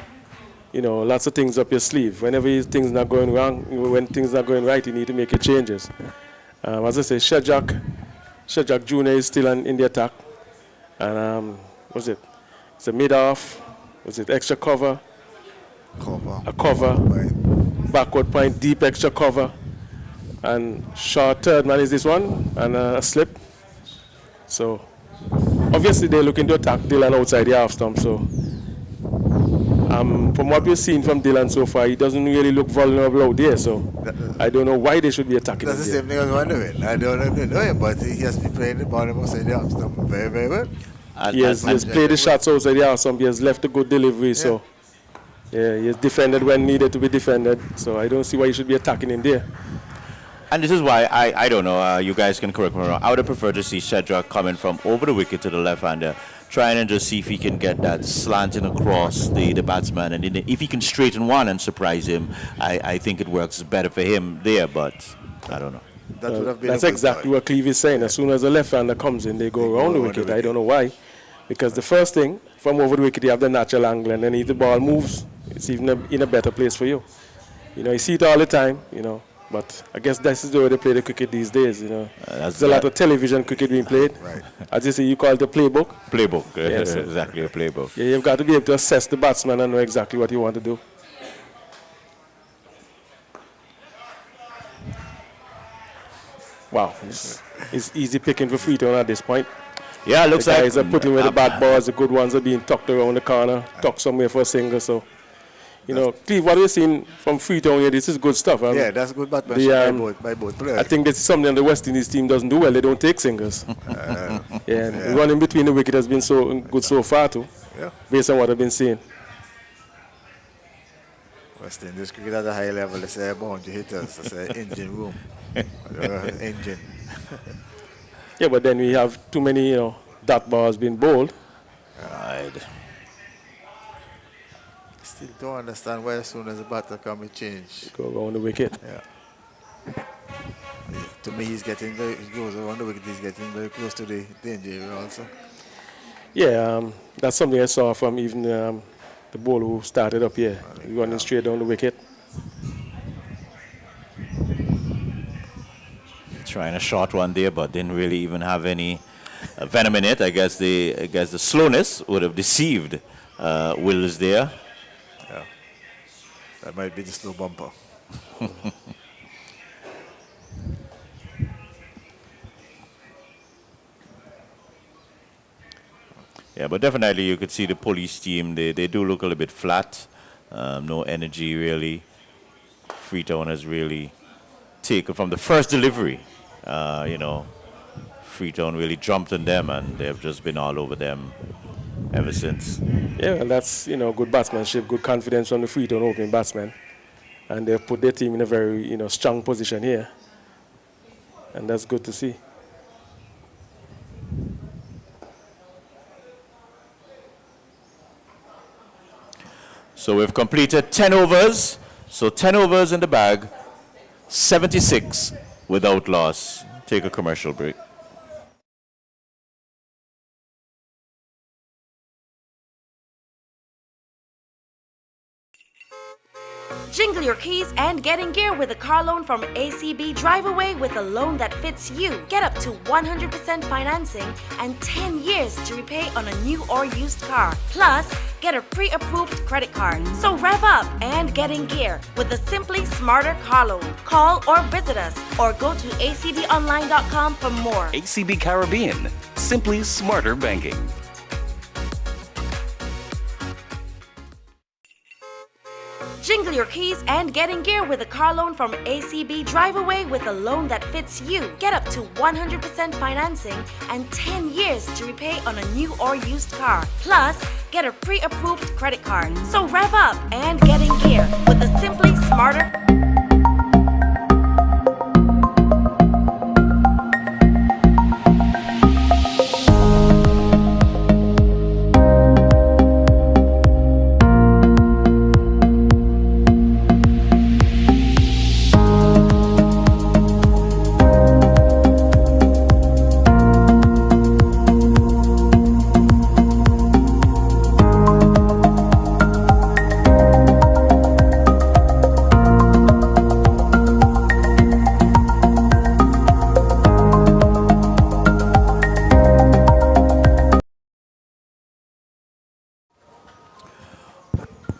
lots of things up your sleeve. Whenever things not going wrong, when things not going right, you need to make your changes. As I say, Shajak Shadrach Jr. is still in the attack. And what's it? It's a mid-off. Was it extra cover? A cover. Right. Backward point, deep extra cover. And short third man is this one. And a slip. So, obviously they're looking to attack Dylan outside the half stump. So, from what we've seen from Dylan so far, he doesn't really look vulnerable out there. So, I don't know why they should be attacking him. That's the same thing I was wondering. I don't know him, but he has been playing the ball outside the half stump very, very well. He has played the shots outside the half stump. He has left a good delivery. So, yeah, he has defended when needed to be defended. So, I don't see why you should be attacking him there. And this is why I don't know, you guys can correct me wrong. I would have preferred to see Shadrach coming from over the wicket to the left-hander, trying to just see if he can get that slanting across the batsman. And if he can straighten one and surprise him, I think it works better for him there, but I don't know. That would have been That's exactly what Cleve is saying. As soon as the left-hander comes in, they go around the wicket. I don't know why. Because the first thing, from over the wicket, you have the natural angle, and then if the ball moves, it's even in a better place for you. You know, you see it all the time, you know. But I guess this is the way they play the cricket these days, you know. There's a lot of television cricket being played. Right. As you say, you call it a playbook. Playbook, Yes, exactly, a playbook. Yeah, you've got to be able to assess the batsman and know exactly what you want to do. Wow, it's easy picking for Freetown at this point. Yeah, it looks The like guys are putting where the bad balls, the good ones are being tucked around the corner, tucked somewhere for a single. So, you know, Cleve, what we're seeing from Freetown here, this is good stuff. Yeah, that's good batmanship by both players. I think this is something the West Indies team doesn't do well. They don't take singles. And running between the wicket has been so good so far too, based on what I've been seeing. West Indies cricket at a high level, they say boundary hitters, they say engine room. Engine. Yeah, but then we have too many, you know, dot balls being bowled. Right. Still don't understand why as soon as the batter come, it change. Go around the wicket. Yeah. To me, he goes around the wicket, he's getting very close to the danger area also. Yeah, that's something I saw from even the bowler who started up here, running straight down the wicket. Trying a short one there, but didn't really even have any venom in it. I guess the slowness would have deceived Wills there. Yeah. That might be the slow bumper. Yeah, but definitely you could see the police team, they do look a little bit flat. No energy really. Freetown has really taken from the first delivery. You know, Freetown really jumped on them and they've just been all over them ever since. Yeah, and that's, you know, good batsmanship, good confidence from the Freetown opening batsmen. And they've put their team in a very, you know, strong position here. And that's good to see. So we've completed 10 overs. So 10 overs in the bag, 76 without loss. Take a commercial break. Jingle your keys and get in gear with a car loan from ACB. Drive away with a loan that fits you. Get up to 100% financing and 10 years to repay on a new or used car. Plus, get a pre-approved credit card. So rev up and get in gear with the Simply Smarter car loan. Call or visit us or go to acbonline.com for more. ACB Caribbean, simply smarter banking. Jingle your keys and get in gear with a car loan from ACB. Drive away with a loan that fits you. Get up to 100% financing and 10 years to repay on a new or used car. Plus, get a pre-approved credit card. So rev up and get in gear with the Simply Smarter.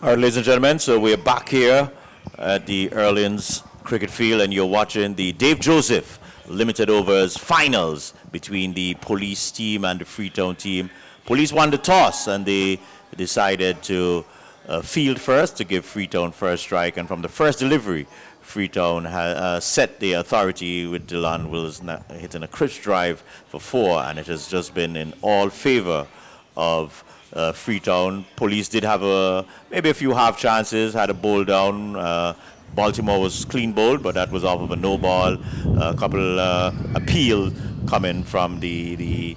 All right, ladies and gentlemen, so we're back here at the Erlins Cricket Field, and you're watching the Dave Joseph Limited Overs Finals between the Police team and the Freetown team. Police won the toss, and they decided to field first to give Freetown first strike, and from the first delivery, Freetown set the authority with Dylan Wills hitting a crisp drive for 4, and it has just been in all favor of Freetown. Police did have maybe a few half chances, had a bowl down. Baltimore was clean bowled, but that was off of a no ball. A couple appeal coming from the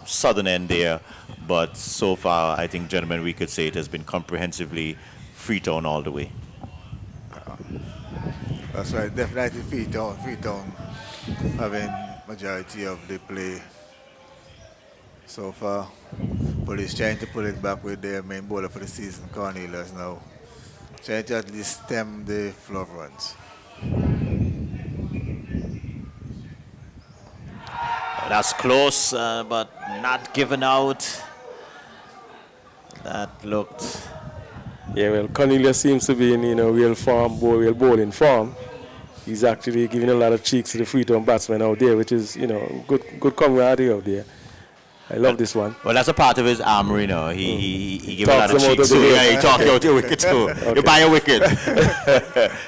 southern end there. But so far, I think, gentlemen, we could say it has been comprehensively Freetown all the way. That's right, definitely Freetown having majority of the play so far. Police trying to pull it back with their main bowler for the season, Cornelius now. Trying to at least stem the flow of runs. That's close, but not given out. That looked... Yeah, well, Cornelius seems to be in real bowling form. He's actually giving a lot of cheeks to the Freetown batsmen out there, which is, good camaraderie out there. I love this one. Well, that's a part of his armory, He gives a lot Talks of them out cheeks of the too. way. Yeah, he talks you out your wicket too. Okay. You buy a wicket.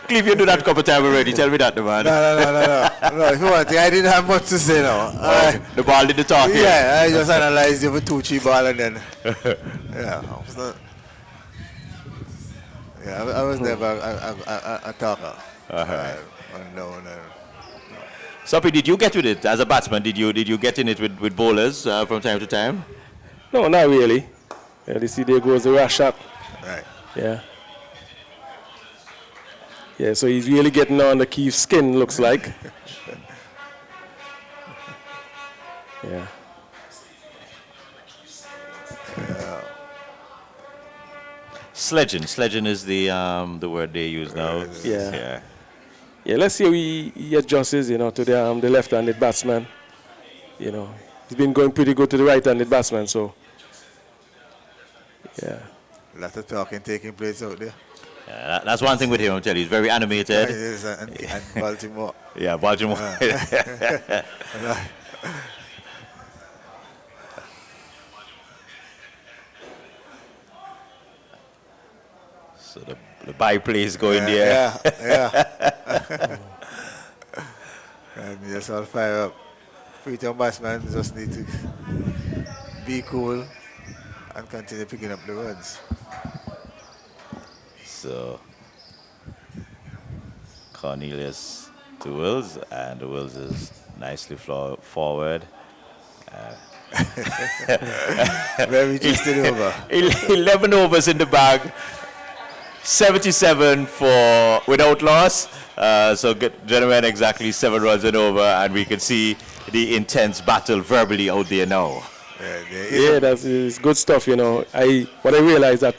Cleve, you do that a couple of times already. Tell me that, man. No, if you want to, I didn't have much to say now. The ball did the talking. Yeah, I just analyzed you for 2-3 ball and then, I was never a talker. No. Soppy, did you get with it as a batsman? Did you get in it with bowlers from time to time? No, not really. You see, there goes the rush shot. Right. Yeah. Yeah, so he's really getting on the Keith's skin, looks like. Yeah. Sledging is the word they use now. Yeah. Yeah, let's see how he adjusts, to the left-handed batsman. He's been going pretty good to the right-handed batsman, so yeah. A lot of talking taking place out there. Yeah, that's one thing with him, I'm telling you. He's very animated. It is, and Baltimore. Yeah, Baltimore. So the byplay is going there. Yeah. And just all fire up. Freetown batsmen just need to be cool and continue picking up the runs. So Cornelius to Wills, and Wills is nicely forward. Very interesting over. 11 overs in the bag. 77 without loss. So, gentlemen, exactly 7 runs and over, and we can see the intense battle verbally out there now. Yeah, it's good stuff, What I realized that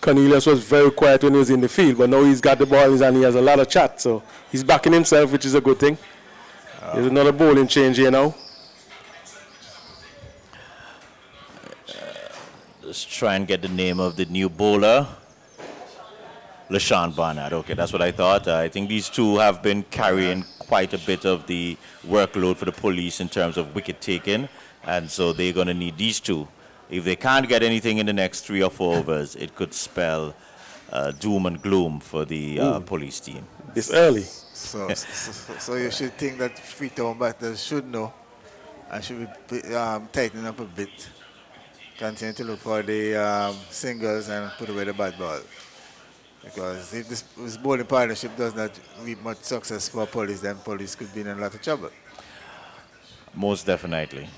Cornelius was very quiet when he was in the field, but now he's got the ball in his hand, he has a lot of chat, so he's backing himself, which is a good thing. There's another bowling change here now. Let's try and get the name of the new bowler. LaShawn Barnard. Okay, that's what I thought. I think these two have been carrying quite a bit of the workload for the Police in terms of wicket taking, and so they're going to need these two. If they can't get anything in the next 3 or 4 overs, it could spell doom and gloom for the Police team. This early. So you should think that Freetown batters should know and should be tightening up a bit. Continue to look for the singles and put away the bad ball. Because if this bowling partnership does not reap much success for Police, then Police could be in a lot of trouble. Most definitely.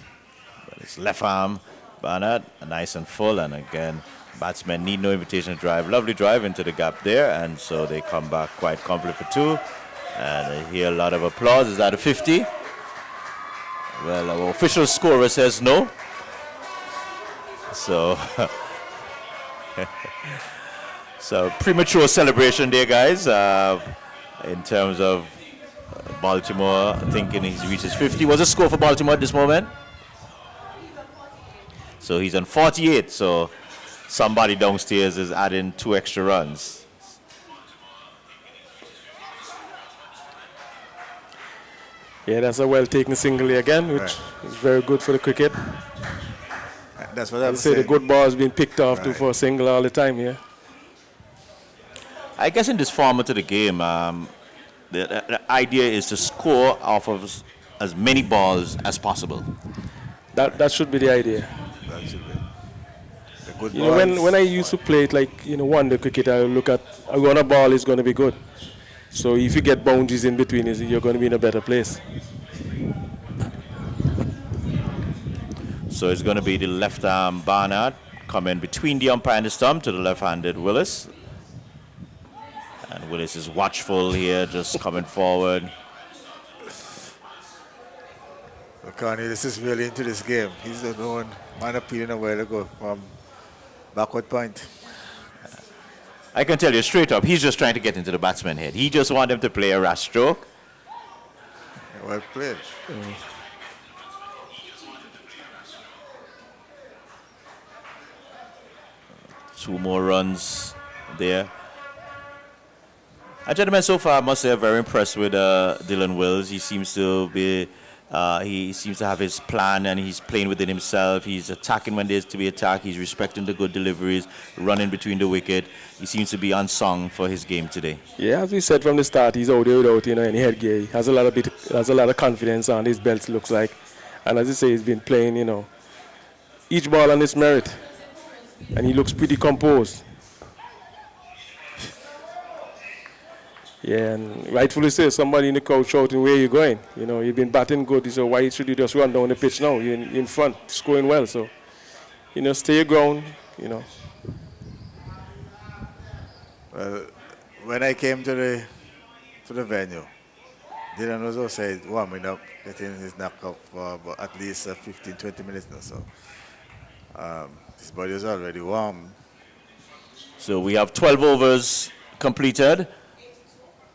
But it's left arm, Barnard, nice and full, and again, batsmen need no invitation to drive. Lovely drive into the gap there, and so they come back quite confident for 2. And I hear a lot of applause. Is that a 50? Well, our official scorer says no. So... So premature celebration there, guys, in terms of Baltimore thinking he's reached his 50. What's the score for Baltimore at this moment? So he's on 48, so somebody downstairs is adding 2 extra runs. Yeah, that's a well-taken single again, which is very good for the cricket. That's what I'm Say the saying. good ball is being picked off to for a single all the time here. I guess in this format of the game, the idea is to score off of as many balls as possible. That should be the idea. That should be. The good You know, when balls. I used to play it like, one-day cricket, I look at a runner ball is going to be good. So if you get boundaries in between, you're going to be in a better place. So it's going to be the left arm Barnard coming between the umpire and the stump to the left-handed Willis. And Willis is watchful here, just coming forward. Well, Cornelius is really into this game. He's the one man appealing where to go from backward point. I can tell you straight up, he's just trying to get into the batsman's head. He just wants them to play a rash stroke. Well played. 2 more runs there. Gentlemen, so far I must say I'm very impressed with Dylan Wills. He seems to be, he seems to have his plan and he's playing within himself. He's attacking when there's to be attacked. He's respecting the good deliveries, running between the wicket. He seems to be unsung for his game today. Yeah, as we said from the start, he's out there without any headgear. He has a lot of confidence on his belt, looks like. And as you say, he's been playing, each ball on its merit. And he looks pretty composed. Yeah, and rightfully so, somebody in the crowd shouting, where are you going? You've been batting good, so why should you just run down the pitch now? You're in front, scoring well, so, stay your ground, Well, when I came to the venue, Dylan was outside warming up, getting his knockout for about at least 15, 20 minutes now. So his body was already warm. So we have 12 overs completed.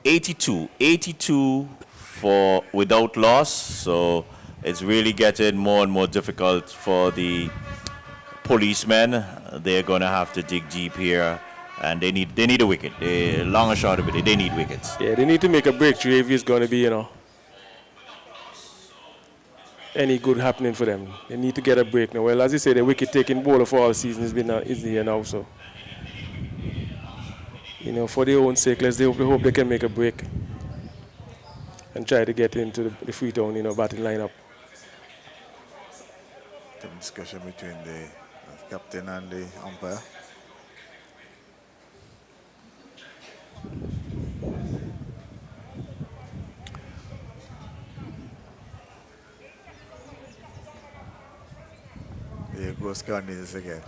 82 for without loss. So it's really getting more and more difficult for the policemen. They're going to have to dig deep here. And they need a wicket. Long and short of it, they need wickets. Yeah, they need to make a breakthrough if it's going to be, any good happening for them. They need to get a break now. Well, as you say, the wicket-taking bowler for all season is here now, so. For their own sake, let's hope they can make a break and try to get into the Freetown, batting lineup. Some discussion between the captain and the umpire. Here goes Cornelius again.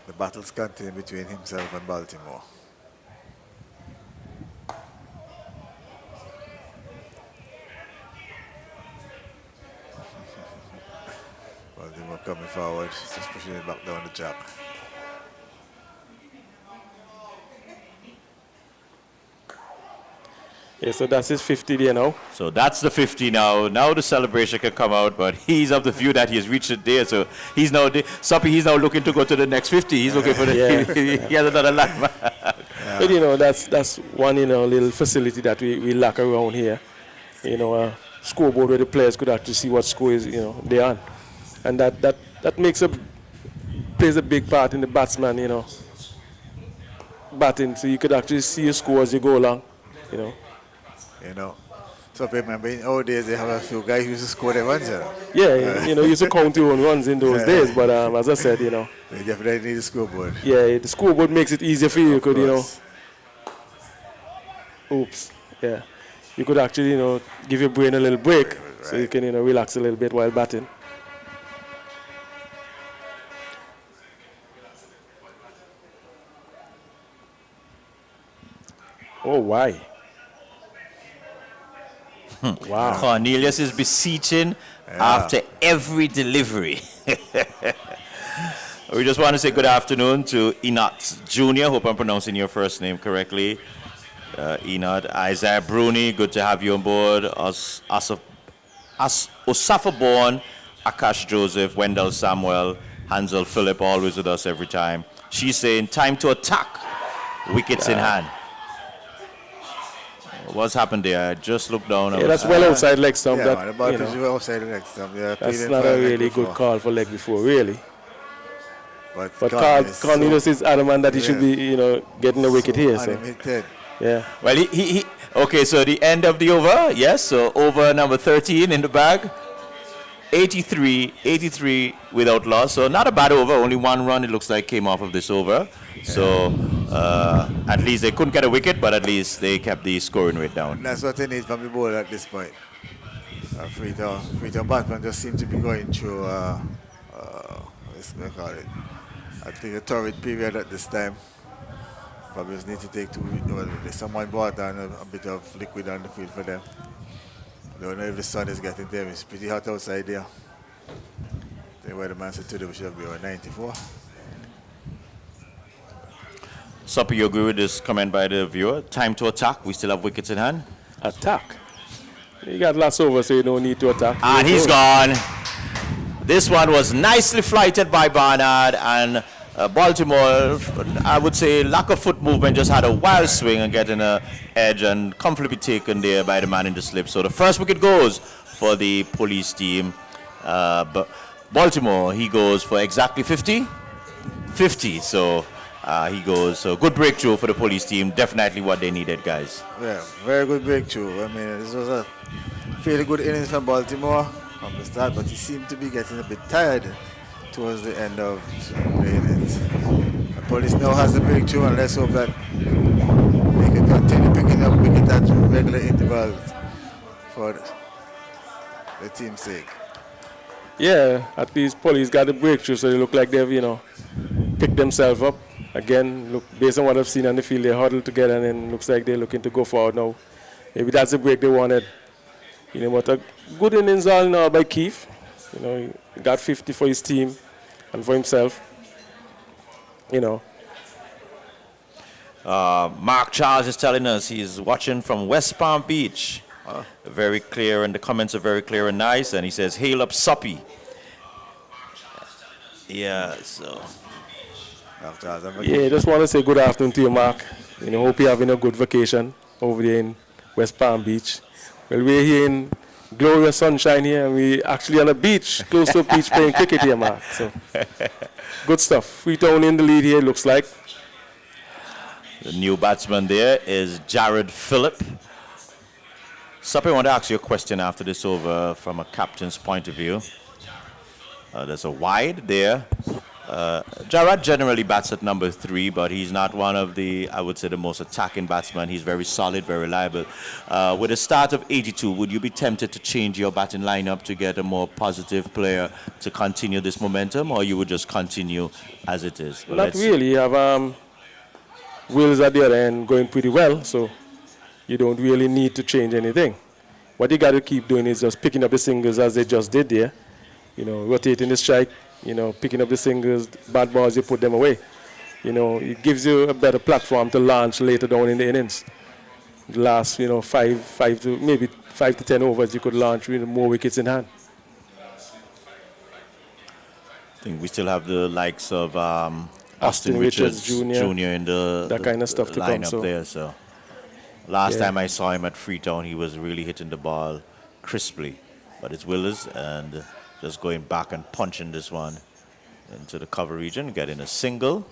The battles continue between himself and Baltimore. Baltimore coming forward, just pushing it back down the jack. Yeah, so that's his 50 there now. So that's the 50 now. Now the celebration can come out, but he's of the view that he has reached it there. So he's now looking to go to the next 50. He's looking for the he has another landmark. But that's one little facility that we lack around here. A scoreboard where the players could actually see what score is they're on, and that plays a big part in the batsman batting. So you could actually see your score as you go along. So if you remember in old days they have a few guys who used to score their runs. Yeah, you used to count your own runs in those days. But as I said, They definitely need a scoreboard. Yeah, the scoreboard makes it easier for you. You could you could actually give your brain a little break, so you can relax a little bit while batting. Oh, why? Wow. Cornelius is beseeching after every delivery. We just want to say good afternoon to Enot Jr. Hope I'm pronouncing your first name correctly. Enot. Isaiah Bruni, good to have you on board. Osafa Born, Akash Joseph, Wendell Samuel, Hansel Phillip, always with us every time. She's saying, time to attack. Wickets in hand. What's happened there? I just looked down. Yeah, that's well outside leg stump. Yeah, that, man, the ball you know, is well outside the leg stump. Yeah, that's not a really good call for leg before, really. But Cornelius is adamant that he should be, you know, getting a wicket here. So. Animated. Yeah. Well, okay, so the end of the over, yes, so over number 13 in the bag. 83 without loss, so not a bad over, only one run it looks like came off of this over. So at least they couldn't get a wicket, but at least they kept the scoring rate down. That's what they need from the bowler at this point. Freetown batsman just seem to be going through, what's we call it? I think a torrid period at this time. Probably just need to take someone brought down a bit of liquid on the field for them. Don't know if the sun is getting them. It's pretty hot outside there. I think where the man said today we should be on 94. Soppy, you agree with this comment by the viewer? Time to attack. We still have wickets in hand. Attack. You got lots over, so you don't need to attack. And he's gone. This one was nicely flighted by Barnard, and Baltimore, I would say, lack of foot movement, just had a wild swing and getting an edge and comfortably taken there by the man in the slip. So the first wicket goes for the police team. But Baltimore, he goes for exactly 50? 50, so he goes. So good breakthrough for the police team, definitely what they needed, guys. Yeah, very good breakthrough. I mean, this was a fairly good innings from Baltimore from the start, but he seemed to be getting a bit tired towards the end of the innings. The police now has the breakthrough, and let's hope that they can continue picking up wicket at regular intervals for the team's sake. Yeah, at least police got the breakthrough, so they look like they've, you know, picked themselves up. Again, look, based on what I've seen on the field, they huddled together, and then looks like they're looking to go forward now. Maybe that's the break they wanted. You know, but a good innings all now by Keith. You know, he got 50 for his team and for himself. You know. Mark Charles is telling us he's watching from West Palm Beach. Very clear, and the comments are very clear and nice. And he says, "Hail up, Soppy." Yeah, so. Yeah, just want to say good afternoon to you, Mark. You know, hope you're having a good vacation over there in West Palm Beach. Well, we're here in glorious sunshine here, and we're actually on a beach, close to a beach, playing cricket here, Mark. So, good stuff. Freetown in the lead here, looks like. The new batsman there is Jared Phillip. Soppy, I want to ask you a question after this over from a captain's point of view. There's a wide there. Jared generally bats at number 3, but he's not one of the, I would say, the most attacking batsmen. He's very solid, very reliable. With a start of 82, would you be tempted to change your batting lineup to get a more positive player to continue this momentum, or you would just continue as it is? Well, not really. You have Wills at the other end going pretty well, so you don't really need to change anything. What you got to keep doing is just picking up the singles as they just did there. You know, rotating the strike. You know, picking up the singles, bad balls, you put them away. You know, it gives you a better platform to launch later down in the innings. The last, you know, 5 to 10 overs, you could launch with more wickets in hand. I think we still have the likes of Austin Richards Jr. in the kind of stuff to come. Lineup there. So last time I saw him at Freetown, he was really hitting the ball crisply. But it's Willis and just going back and punching this one into the cover region, getting a single.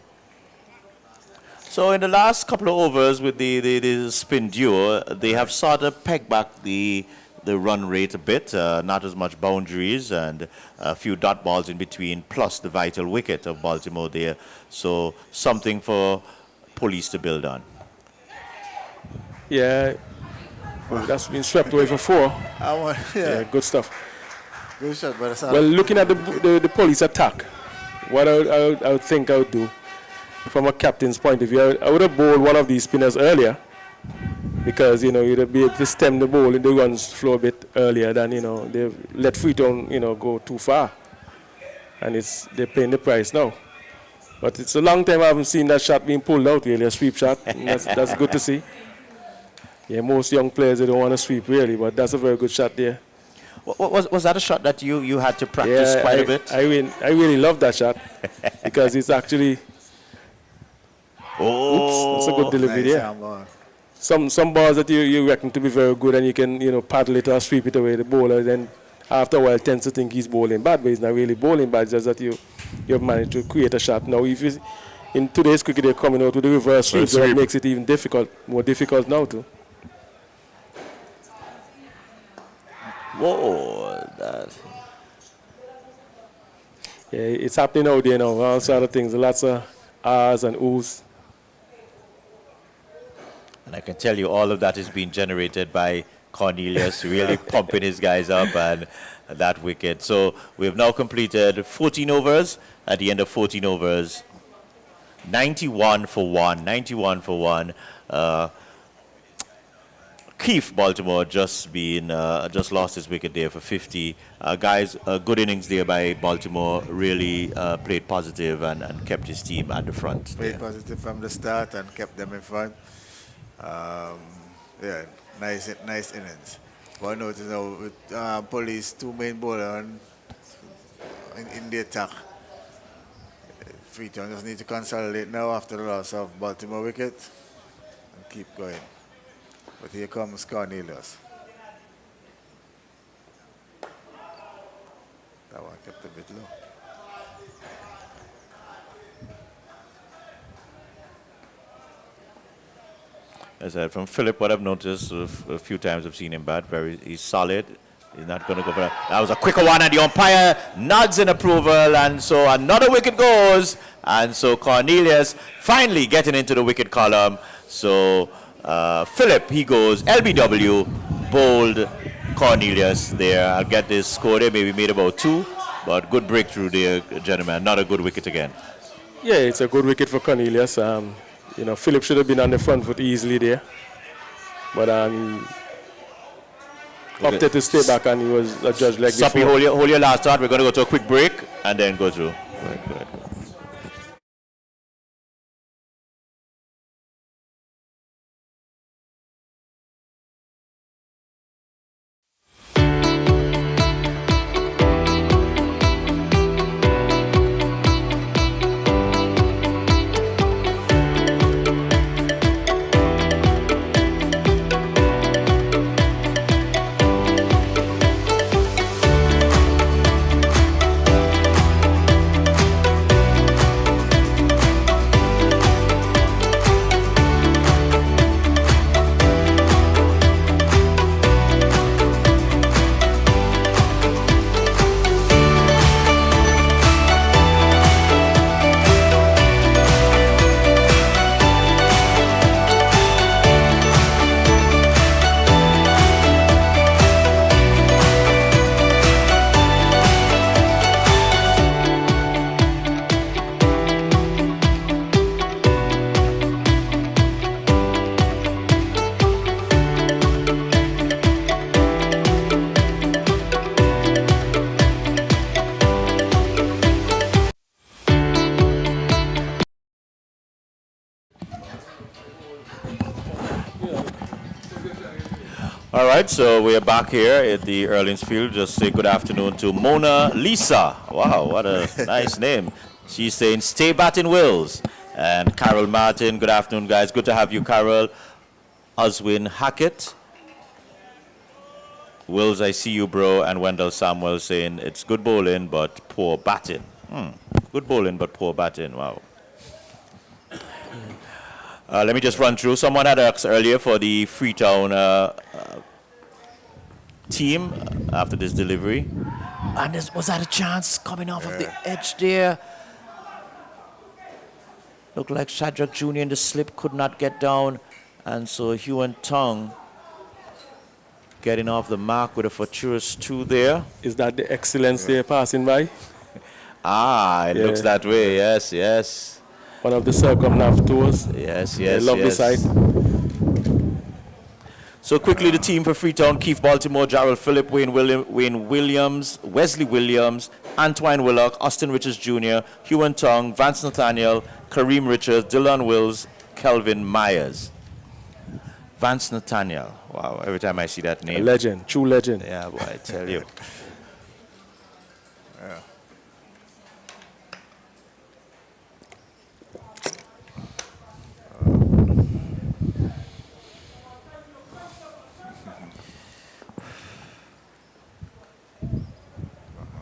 So in the last couple of overs with the spin duo, they have sort of pegged back the run rate a bit, not as much boundaries, and a few dot balls in between, plus the vital wicket of Baltimore there. So something for police to build on. Yeah, that's been swept away for 4. Yeah, good stuff. good shot, but Well, looking at the police attack, what I would think I would do from a captain's point of view, I would have bowled one of these spinners earlier, because, you know, you'd be able to stem the ball in the runs flow a bit earlier than, you know, they've let Freetown, you know, go too far. And they're paying the price now. But it's a long time I haven't seen that shot being pulled out, really, a sweep shot. And that's good to see. Yeah, most young players, they don't want to sweep, really, but that's a very good shot there. Was that a shot that you had to practice quite a bit? I really love that shot because it's actually. Oh, Oops, that's a good delivery Nice there. handball. Some balls that you reckon to be very good and you can paddle it or sweep it away the bowler, then after a while tends to think he's bowling bad, but he's not really bowling bad. It's just that you've managed to create a shot. Now if you in today's cricket they're coming out with the reverse sweep, so that makes it even more difficult now too. whoa! That. Yeah, it's happening out there now. All sort of things, lots of R's and O's. And I can tell you all of that is being generated by Cornelius really pumping his guys up and that wicket. So we've now completed 14 overs. At the end of 14 overs, 91 for one. Keith Baltimore just lost his wicket there for 50. Guys, good innings there by Baltimore. Really played positive and kept his team at the front. Played positive from the start and kept them in front. Yeah, nice innings. But I notice now with Police two main bowler in the attack. Freetown just need to consolidate now after the loss of Baltimore wicket and keep going. But here comes Cornelius. That one kept a bit low. As I said, from Philip, what I've noticed a few times I've seen him bat, he's solid. He's not going to go for that. That was a quicker one, and the umpire nods in approval, and so another wicket goes. And so Cornelius finally getting into the wicket column. So Philip, he goes LBW, bowled Cornelius there. I'll get this score there, maybe made about 2, but good breakthrough there, gentlemen. Not a good wicket again. Yeah, it's a good wicket for Cornelius. Philip should have been on the front foot easily there. But opted to stay back and he was a judge like Soppy, before. hold your last thought. We're going to go to a quick break and then go through. Right. All right, so we are back here at the Erlings Field. Just say good afternoon to Mona Lisa. Wow, what a nice name. She's saying, stay batting Wills. And Carol Martin, good afternoon, guys. Good to have you, Carol. Oswin Hackett. Wills, I see you, bro. And Wendell Samuel saying, it's good bowling, but poor batting. Good bowling, but poor batting. Wow. Let me just run through. Someone had asked earlier for the Freetown team after this delivery. And was that a chance coming off of the edge there? Looked like Shadrach Jr. in the slip could not get down. And so Hewan Tong getting off the mark with a fortuitous 2 there. Is that the excellence there passing by? It looks that way. Yes. One of the circumnav tours. Yes. Lovely sight. So quickly, the team for Freetown: Keith Baltimore, Jarrell Phillip, Wayne Williams, Wesley Williams, Antoine Willock, Austin Richards Jr., Hewan Tong, Vance Nathaniel, Kareem Richards, Dylan Wills, Kelvin Myers. Vance Nathaniel. Wow, every time I see that A name. legend, true legend. Yeah, boy, I tell you.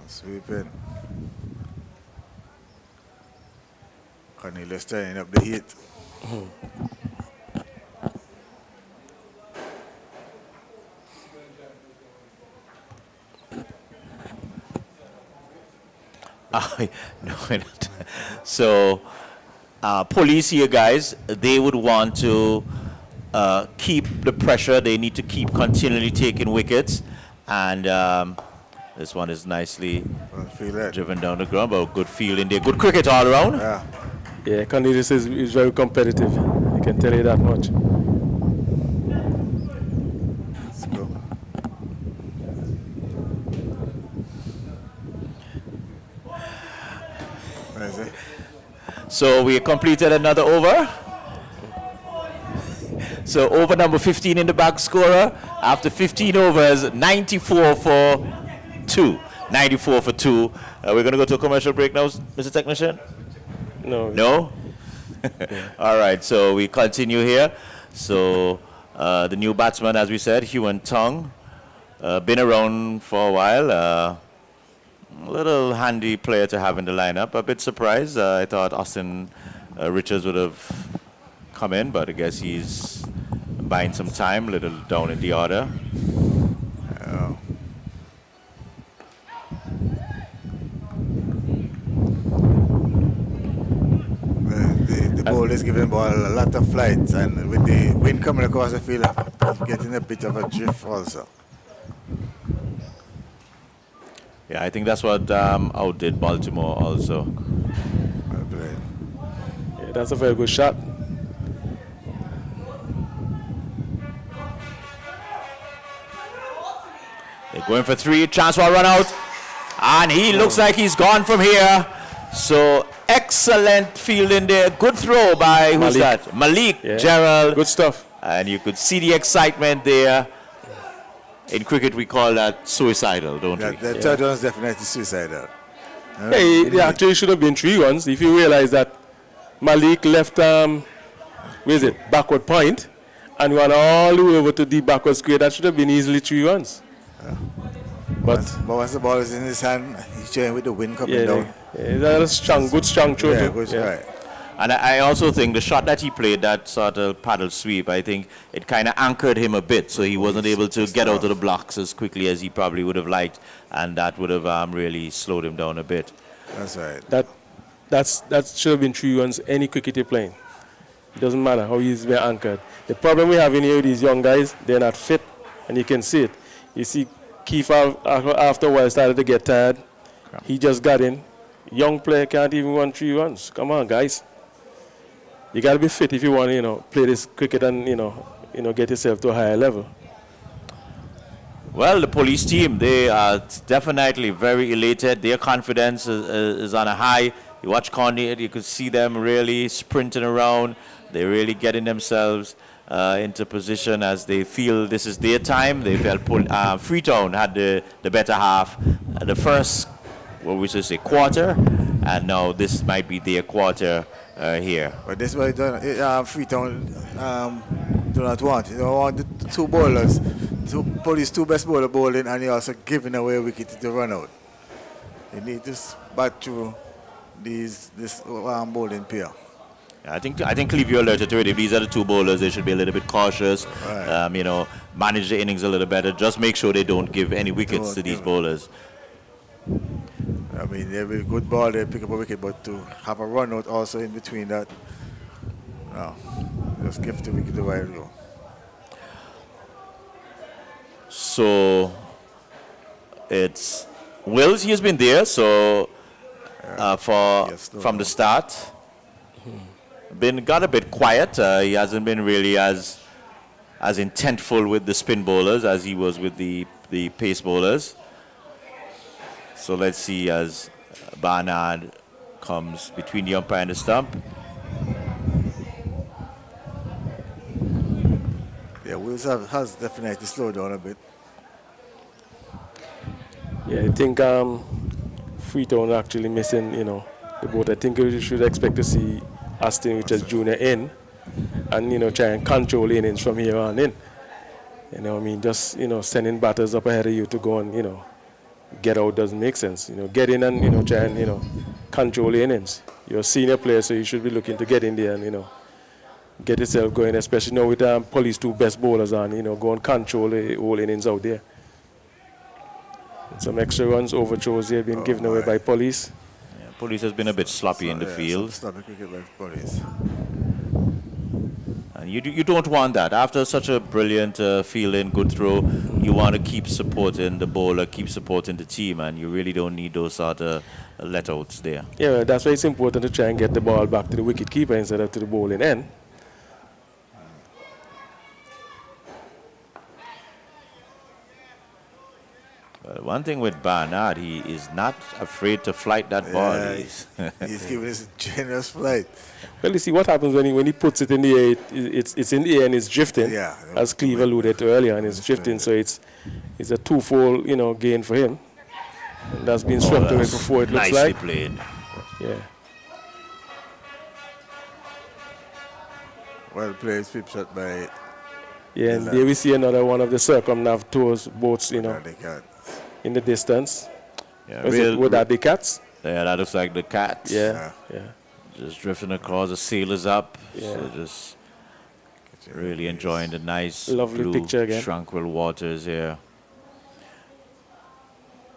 Sweeping. Cornelius turning up the heat. No, so, police here, guys, they would want to keep the pressure. They need to keep continually taking wickets. And this one is nicely Well, feel that. driven down the ground, but good fielding there. Good cricket all around. Yeah. Yeah, Cornelius is very competitive. I can tell you that much. Let's go. Where is it? So we completed another over. So over number 15 in the back scorer. After 15 overs, 94 for 2. 94 for 2. We're going to go to a commercial break now, Mr. Technician? No. No? All right, so we continue here. So the new batsman, as we said, Hewan Tong, been around for a while. A little handy player to have in the lineup. A bit surprised. I thought Austin Richards would have come in, but I guess he's buying some time, a little down in the order. The ball is giving the ball a lot of flights, and with the wind coming across the field, getting a bit of a drift also. Yeah, I think that's what outdid Baltimore also. Well played. Yeah, that's a very good shot. They're going for 3, chance for a run out. And he looks like he's gone from here. So excellent fielding there. Good throw by, who's Malik. that? Malik Yeah. Gerald. Good stuff. And you could see the excitement there. In cricket, we call that suicidal, don't we? The third one is definitely suicidal. Hey, they actually should have been 3 runs if you realize that Malik left, where is it, backward point, and ran all the way over to the backward square. That should have been easily 3 runs. But once the ball is in his hand, he's trying with the wind coming yeah, down. that's strong, good strong throw. Yeah, too. good Yeah. right. And I also think the shot that he played, that sort of paddle sweep, I think it kind of anchored him a bit, so he wasn't able to get out of the blocks as quickly as he probably would have liked, and that would have really slowed him down a bit. That's right. That should have been 3 runs any cricketer playing. It doesn't matter how he's been anchored. The problem we have in here with these young guys, they're not fit, and you can see it. You see Keith after a while started to get tired. He just got in. Young player can't even run 3 runs. Come on, guys. You got to be fit if you want to, play this cricket and, get yourself to a higher level. Well, the police team, they are definitely very elated. Their confidence is on a high. You watch Connie, you could see them really sprinting around. They're really getting themselves into position as they feel this is their time. They felt Freetown had the better half. The first, what we should say, quarter, and now this might be their quarter here. But this is what Freetown do not want. You don't want the 2 bowlers, police 2 best bowler bowling, and you're also giving away a wicket to run out. You need to bat through this bowling pair. I think Clevie alerted to it. If these are the 2 bowlers, they should be a little bit cautious. Right. Manage the innings a little better. Just make sure they don't give any wickets to these bowlers. I mean, they're a good ball, they pick up a wicket, but to have a run out also in between that, no. Just give the wicket the right go. So it's Wills. He has been there. So from the start, got a bit quiet. He hasn't been really as intentful with the spin bowlers as he was with the pace bowlers. So let's see as Barnard comes between the umpire and the stump. They Police has definitely slowed down a bit. Yeah, I think Freetown actually missing, the boat. I think we should expect to see Aston Richards Jr. in and, try and control innings from here on in. Just, sending batters up ahead of you to go and, get out doesn't make sense. Get in and, try and, control the innings. You're a senior player, so you should be looking to get in there and, get yourself going, especially now with Police 2 best bowlers on, go and control the whole innings out there. Some extra runs, overthrows here being given away by Police. Yeah, Police has been a bit sloppy in the field. Sloppy cricket by Police. And you don't want that. After such a brilliant fielding, good throw, you want to keep supporting the bowler, keep supporting the team, and you really don't need those sort of letouts there. Yeah, that's why it's important to try and get the ball back to the wicket keeper instead of to the bowling end. Well, one thing with Barnard, he is not afraid to flight that ball. Yeah, he's giving us a generous flight. Well, you see what happens when he puts it in the air. It's in the air and it's drifting. Yeah. As Cleve alluded to earlier, and it's drifting. So it's a twofold, gain for him. And that's been swept away before. It looks nicely like. played. Yeah. Well played, sweep shot by. Yeah, and there we see another one of the circumnav tours boats, They can't. in the distance. Yeah, Would that be Cats? Yeah, that looks like the Cats. Yeah. Just drifting across, the sailors up. Yeah. So just really enjoying the nice, Lovely blue, picture again. tranquil waters here.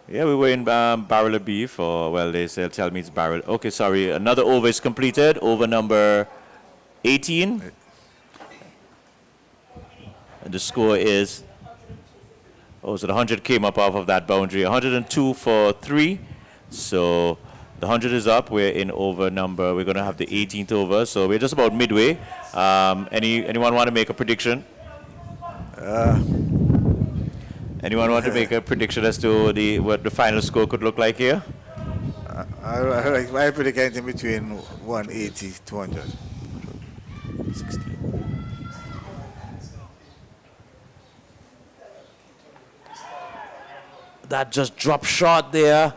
Yeah, we were in Barrel of Beef, or, well, they say, tell me it's Barrel. Okay, sorry. Another over is completed. Over number 18. And the score is, so the 100 came up off of that boundary. 102 for 3. So the 100 is up. We're in over number, we're going to have the 18th over. So we're just about midway. Anyone want to make a prediction? Anyone want to make a prediction as to what the final score could look like here? I predict anything between 180 to 200. 16. That just dropped short there.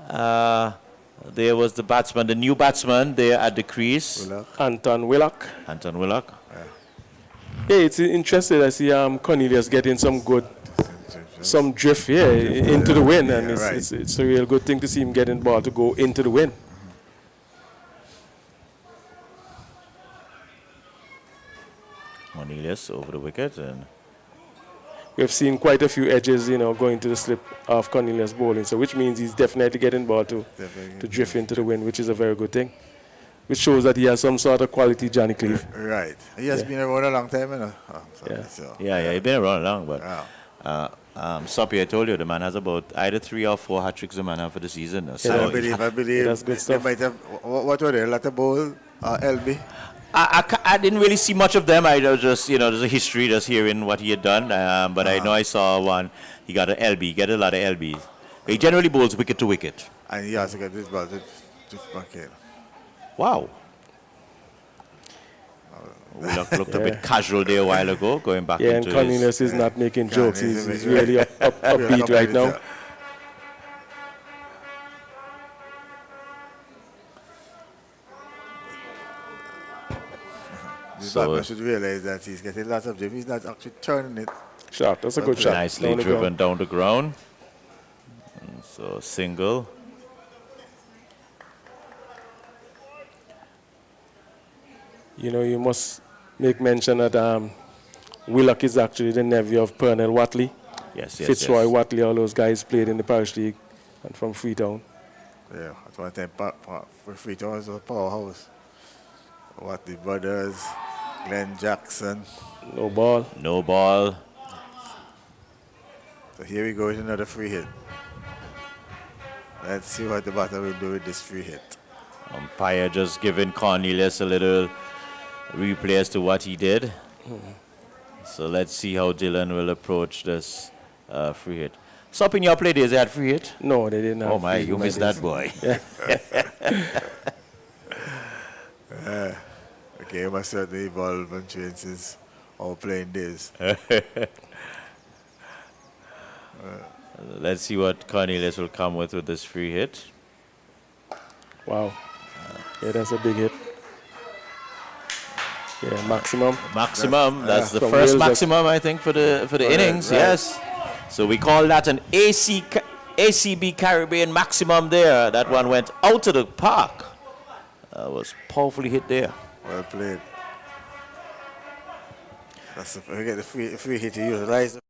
There was the batsman, the new batsman there at the crease. Anton Willock. Anton Willock. Yeah, it's interesting. I see Cornelius getting some drift here into the wind, and it's a real good thing to see him getting the ball to go into the wind. Cornelius over the wicket, and We've seen quite a few edges, going to the slip of Cornelius bowling, so which means he's definitely getting the ball to drift into the wind, which is a very good thing, which shows that he has some sort of quality, Johnny Cleve. Right. He has been around a long time, yeah, he's been around long, but Soppy, I told you, the man has about either 3 or 4 hat-tricks a man have for the season. So I believe that's good stuff. They might have, what were they, Latta Bowl, LB? I didn't really see much of them. I was just, there's a history just hearing what he had done. But I know I saw one. He got an LB. He got a lot of LBs. He generally bowls wicket to wicket. And he also got this ball to back in. Wow. We looked a bit casual there a while ago, going back Yeah, into and Cornelius is not making jokes. He's really upbeat right now. The batsman should realize that he's getting lots of drift. He's not actually turning it. Shot. That's a good shot. Nicely driven down the ground. And so single. You must make mention that Willock is actually the nephew of Pernell Watley. Yes. Fitzroy Watley, all those guys played in the Parish League and from Freetown. Yeah, at one time, Freetown was a powerhouse. Watley brothers, Glenn Jackson. No ball. No ball. So here we go with another free hit. Let's see what the batter will do with this free hit. Umpire just giving Cornelius a little replay as to what he did. So let's see how Dylan will approach this free hit. So up in your play days, they had free hit? No, they didn't have Oh my, free you missed that boy. Okay, you must certainly evolve and change since our playing days. Let's see what Cornelius will come with this free hit. Wow. Yeah, that's a big hit. Yeah, maximum. Maximum. That's the from first Wales, maximum, I think, for the innings. right. Yes. So we call that an ACB Caribbean maximum there. That one went out of the park. Was powerfully hit there. Well played. That's if we get the free hit, you utilize it.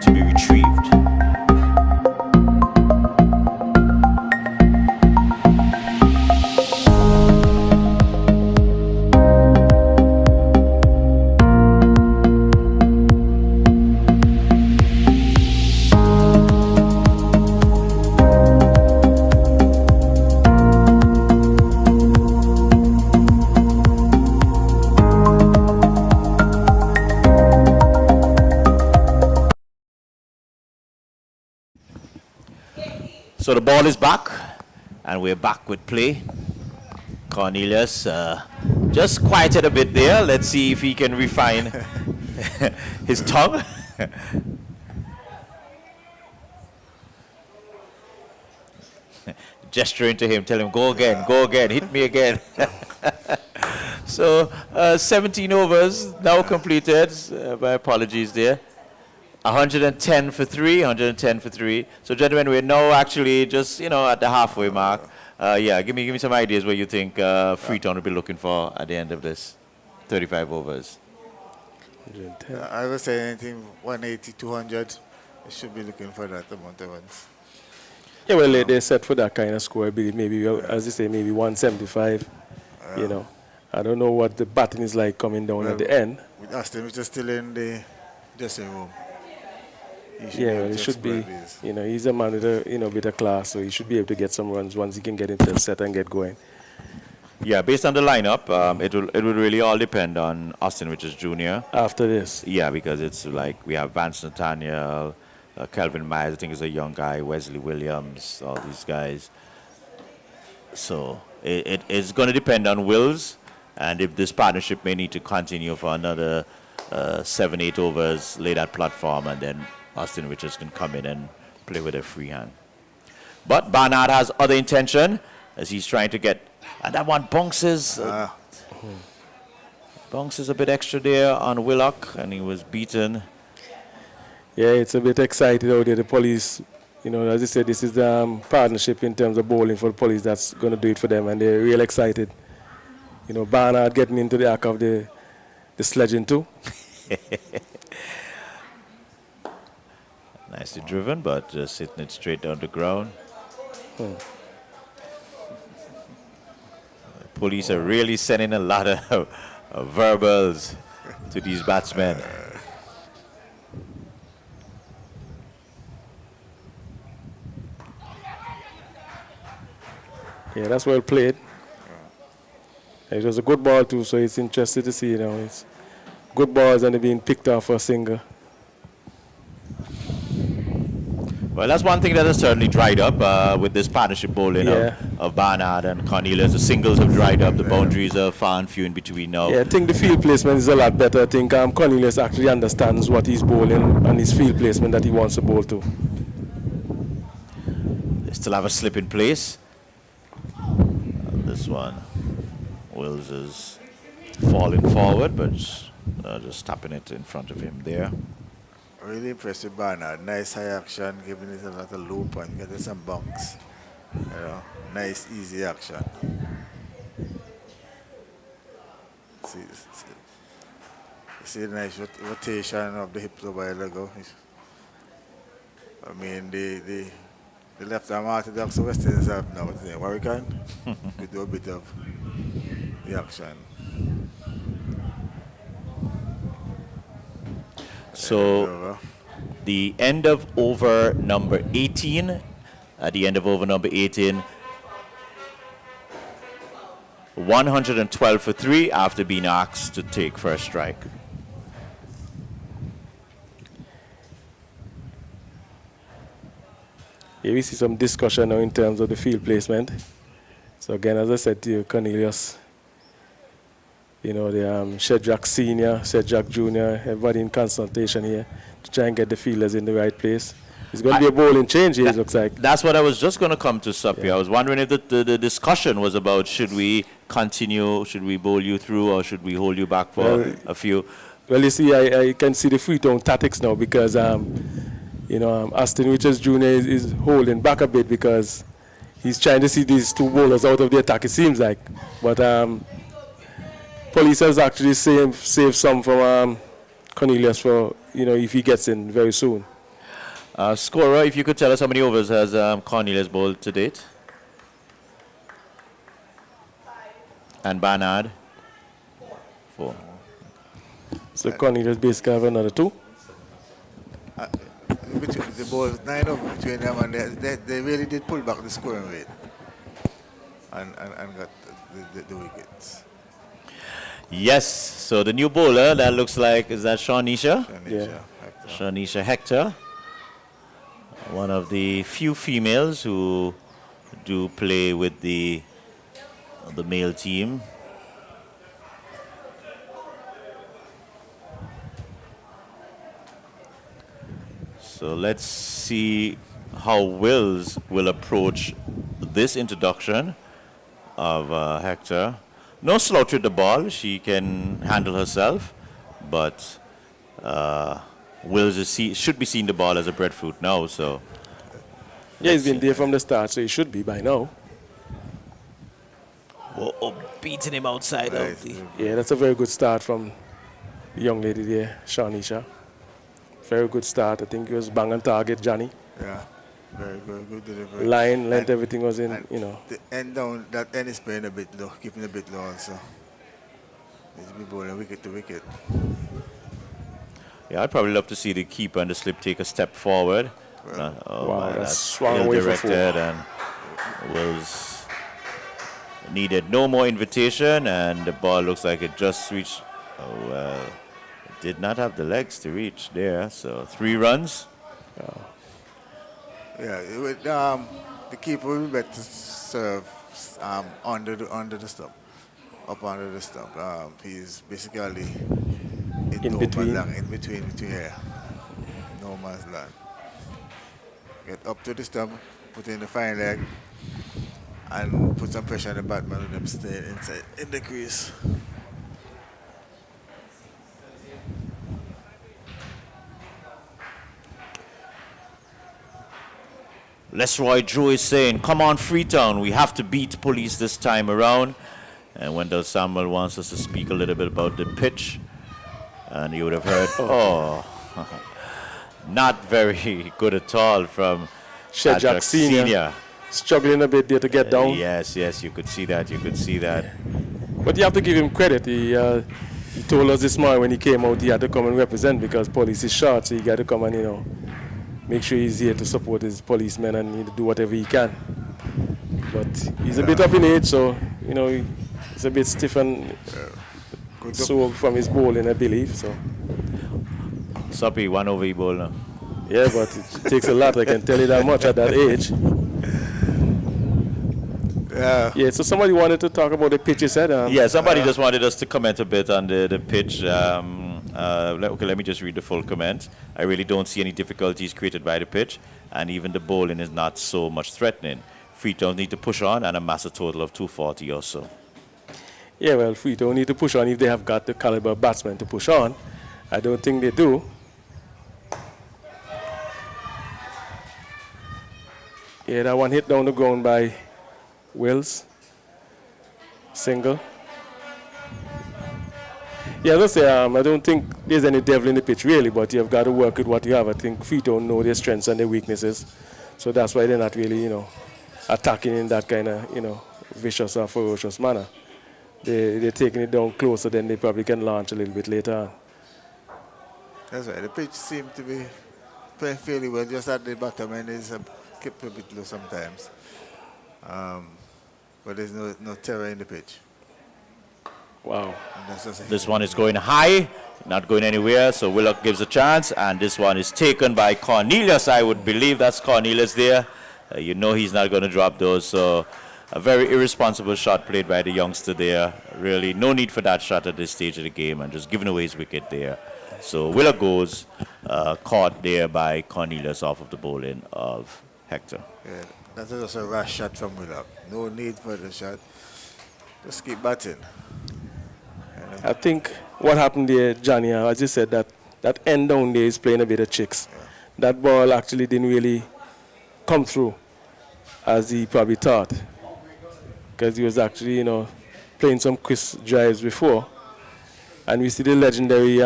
To be retrieved. So the ball is back, and we're back with play. Cornelius just quieted a bit there. Let's see if he can refine his tongue. Gesturing to him, tell him, go again, hit me again. So 17 overs now completed. My apologies there. 110 for 3, 110 for 3. So, gentlemen, we're now actually just, at the halfway mark. Yeah, give me some ideas what you think Freetown will be looking for at the end of this 35 overs. 110. I would say anything 180, 200. They should be looking for that amount of runs. Yeah, well, they're set for that kind of score. I believe maybe, as you say, maybe 175. I don't know what the batting is like coming down at the end. With Austin, which is still in the dressing room. Yeah, well, he should be, he's a man with a bit of class, so he should be able to get some runs once he can get into the set and get going. Yeah, based on the lineup, it will really all depend on Austin Richards Jr. After this. Yeah, because it's like we have Vance Nathaniel, Kelvin Myers, I think is a young guy, Wesley Williams, all these guys. So it's going to depend on Wills, and if this partnership may need to continue for another 7-8 overs, lay that platform, and then Austin Richards can come in and play with a free hand. But Barnard has other intention as he's trying to get, and that one bounces. Bounces a bit extra there on Willock, and he was beaten. Yeah, it's a bit excited out there. The police, as I said, this is the partnership in terms of bowling for the police that's going to do it for them, and they're real excited. Barnard getting into the act of the sledging too. Nicely driven, but just hitting it straight down the ground. Police are really sending a lot of verbals to these batsmen. Yeah, that's well played. It was a good ball too, so it's interesting to see, it's good balls and they're being picked off for a single. Well, that's one thing that has certainly dried up with this partnership bowling of Barnard and Cornelius. The singles have dried up, the boundaries are far and few in between now. Yeah, I think the field placement is a lot better. I think Cornelius actually understands what he's bowling and his field placement that he wants to bowl to. They still have a slip in place. This one, Wills is falling forward, but just tapping it in front of him there. Really impressed with Barnard. Nice high action, giving it a lot of loop and getting some bunks. Nice, easy action. See the nice rotation of the hips a while ago. I mean, the left arm orthodox West Indies have now. What's his name? Warrican? We do a bit of the action. So the end of over number 18, at the end of over number 18, 112 for 3 after being asked to take first strike. Here we see some discussion now in terms of the field placement. So again, as I said to you, Cornelius, you know, the Shadrach Senior, Shadrach Junior, everybody in consultation here to try and get the fielders in the right place. It's going to be a bowling change here, it looks like. That's what I was just going to come to, Sapi. I was wondering if the discussion was about should we continue, should we bowl you through, or should we hold you back for a few. Well, you see, I can see the Freetown tactics now because, you know, Aston Richards Jr. is holding back a bit because he's trying to see these two bowlers out of the attack, it seems like. But Police has actually saved some from Cornelius for, you know, if he gets in very soon. Scorer, if you could tell us how many overs has Cornelius bowled to date? And Barnard? 4. So Cornelius basically have another 2. The ball was 9 over between them, and they really did pull back the scoring rate and got the wickets. Yes, so the new bowler, that looks like, is that Shawnisha? Yeah. Shawnisha Hector. One of the few females who do play with the male team. So let's see how Wills will approach this introduction of Hector. No slouch with the ball, she can handle herself, but Wills should be seeing the ball as a breadfruit now, so. Yeah, he's been there from the start, so he should be by now. Oh, beating him outside of the... Yeah, that's a very good start from the young lady there, Shawnisha. Very good start. I think it was bang on target, Johnny. Yeah, very good delivery. Line, length, everything was in, you know. The end down, that end is playing a bit low, keeping a bit low also. Needs to be bowling wicket to wicket. Yeah, I'd probably love to see the keeper and the slip take a step forward. Wow, that's swung ill away for 4. directed and was needed no more invitation, and the ball looks like it just reached. Oh well, it did not have the legs to reach there. So 3 runs. Yeah, the keeper will be better to serve under the stump, up under the stump. He's basically In between. in between here. No man's land. Get up to the stump, put in the fine leg, and put some pressure on the batman with them staying inside in the crease. Lesroy Drew is saying, come on Freetown, we have to beat Police this time around. And Wendell Samuel wants us to speak a little bit about the pitch. And you would have heard, not very good at all from Shadrach Senior. Struggling a bit there to get down. Yes, you could see that, But you have to give him credit. He told us this morning when he came out, he had to come and represent because police is short, so he got to come and, you know, make sure he's here to support his policemen and he'll do whatever he can. But he's a bit up in age, so, you know, he's a bit stiff and so from his bowling, I believe. So. Soppy, 1 over he bowl now. Yeah, but it takes a lot, I can tell you that much at that age. Yeah, so somebody wanted to talk about the pitch, you said? Yeah, somebody just wanted us to comment a bit on the pitch. Okay, let me just read the full comment. I really don't see any difficulties created by the pitch, and even the bowling is not so much threatening. Freetown need to push on and amass a total of 240 or so. Yeah, well, Freetown need to push on if they have got the caliber batsmen to push on. I don't think they do. Yeah, that one hit down the ground by Wills. Single. Yeah, as I say, I don't think there's any devil in the pitch really, but you've got to work with what you have. I think Freetown know their strengths and their weaknesses. So that's why they're not really, you know, attacking in that kind of, you know, vicious or ferocious manner. They're taking it down closer, then they probably can launch a little bit later on. That's right. The pitch seemed to be playing fairly well, just at the bottom, and it's kept a bit low sometimes. But there's no terror in the pitch. Wow. This one is going high, not going anywhere, so Willock gives a chance, and this one is taken by Cornelius. I would believe that's Cornelius there. You know he's not going to drop those, so a very irresponsible shot played by the youngster there. Really, no need for that shot at this stage of the game, and just giving away his wicket there. So Willer goes, caught there by Cornelius off of the bowling of Hector. Yeah, that was just a rash shot from Willa. No need for the shot. Just keep batting. I think what happened there, Johnny, as you said, that end down there is playing a bit of tricks. Yeah. That ball actually didn't really come through as he probably thought, because he was actually, playing some crisp drives before. And we see the legendary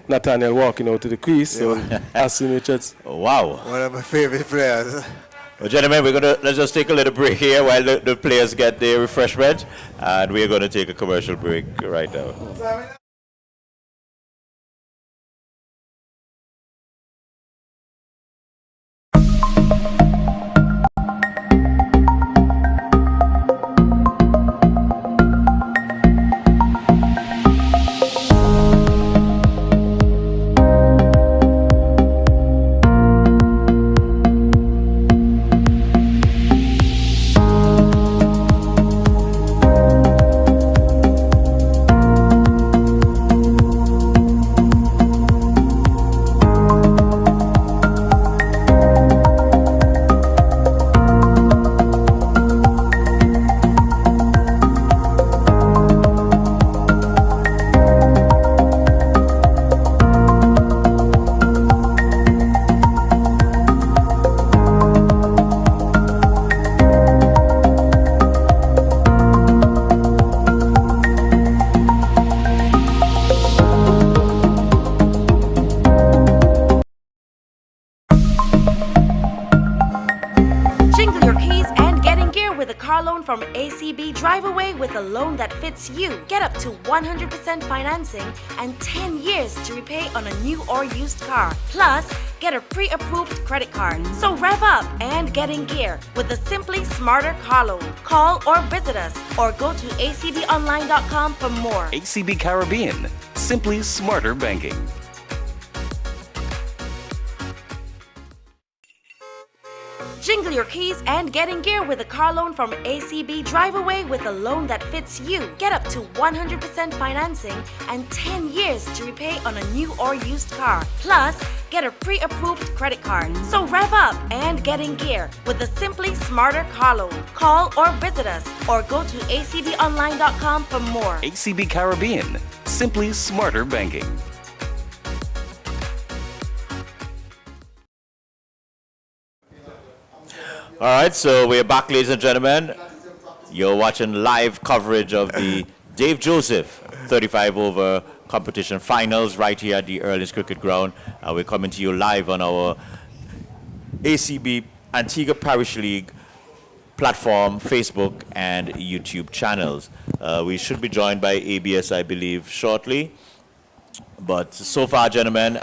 Nathaniel walking out to the crease, so Aston Richards. Oh, wow. One of my favorite players. Well, gentlemen, let's just take a little break here while the players get their refreshment, and we're going to take a commercial break right now. Jingle your keys and get in gear with a car loan from ACB. Drive away with a loan that fits you. Get up to 100% financing and 10 years to repay on a new or used car. Plus, get a pre-approved credit card. So rev up and get in gear with a Simply Smarter car loan. Call or visit us or go to acbonline.com for more. ACB Caribbean, simply smarter banking. Jingle your keys and get in gear with a car loan from ACB. Drive away with a loan that fits you. Get up to 100% financing and 10 years to repay on a new or used car. Plus, get a pre-approved credit card. So rev up and get in gear with a Simply Smarter car loan. Call or visit us or go to acbonline.com for more. ACB Caribbean, simply smarter banking. All right, so we're back, ladies and gentlemen. You're watching live coverage of the Dave Joseph 35-over competition finals right here at the Erlings Cricket Ground. We're coming to you live on our ACB Antigua Parish League platform, Facebook, and YouTube channels. We should be joined by ABS, I believe, shortly. But so far, gentlemen,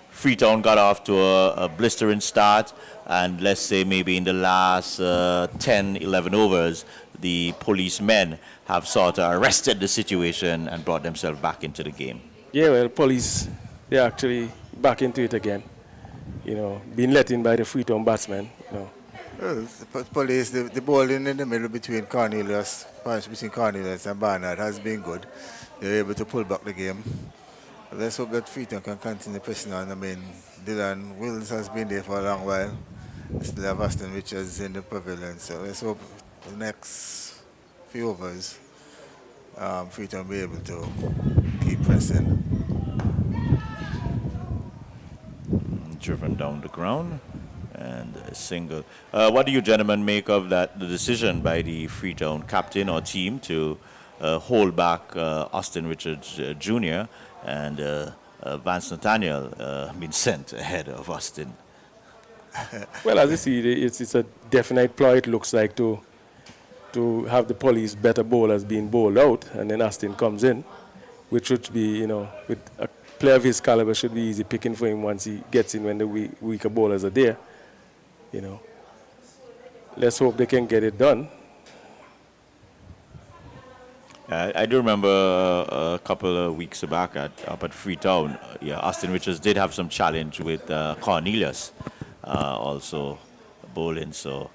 Freetown got off to a blistering start. And let's say maybe in the last 10, 11 overs, the policemen have sort of arrested the situation and brought themselves back into the game. Yeah, well, police, they're actually back into it again. Being let in by the Freetown batsmen. Well, the police, the bowling in the middle between Cornelius and Barnard has been good. They're able to pull back the game. Let's hope that Freetown can continue pressing on. I mean, Dylan Wills has been there for a long while. We still have Aston Richards in the pavilion. So let's hope the next few overs, Freetown will be able to keep pressing. Driven down the ground and a single. What do you gentlemen make of the decision by the Freetown captain or team to hold back Austin Richards Jr. and Vance Nathaniel being sent ahead of Austin? Well, as you see, it's a definite ploy, it looks like, to have the police better bowlers being bowled out, and then Austin comes in, which should be, with a player of his caliber, should be easy picking for him once he gets in when the weaker bowlers are there. Let's hope they can get it done. I do remember a couple of weeks back up at Freetown, Austin Richards did have some challenge with Cornelius also bowling. So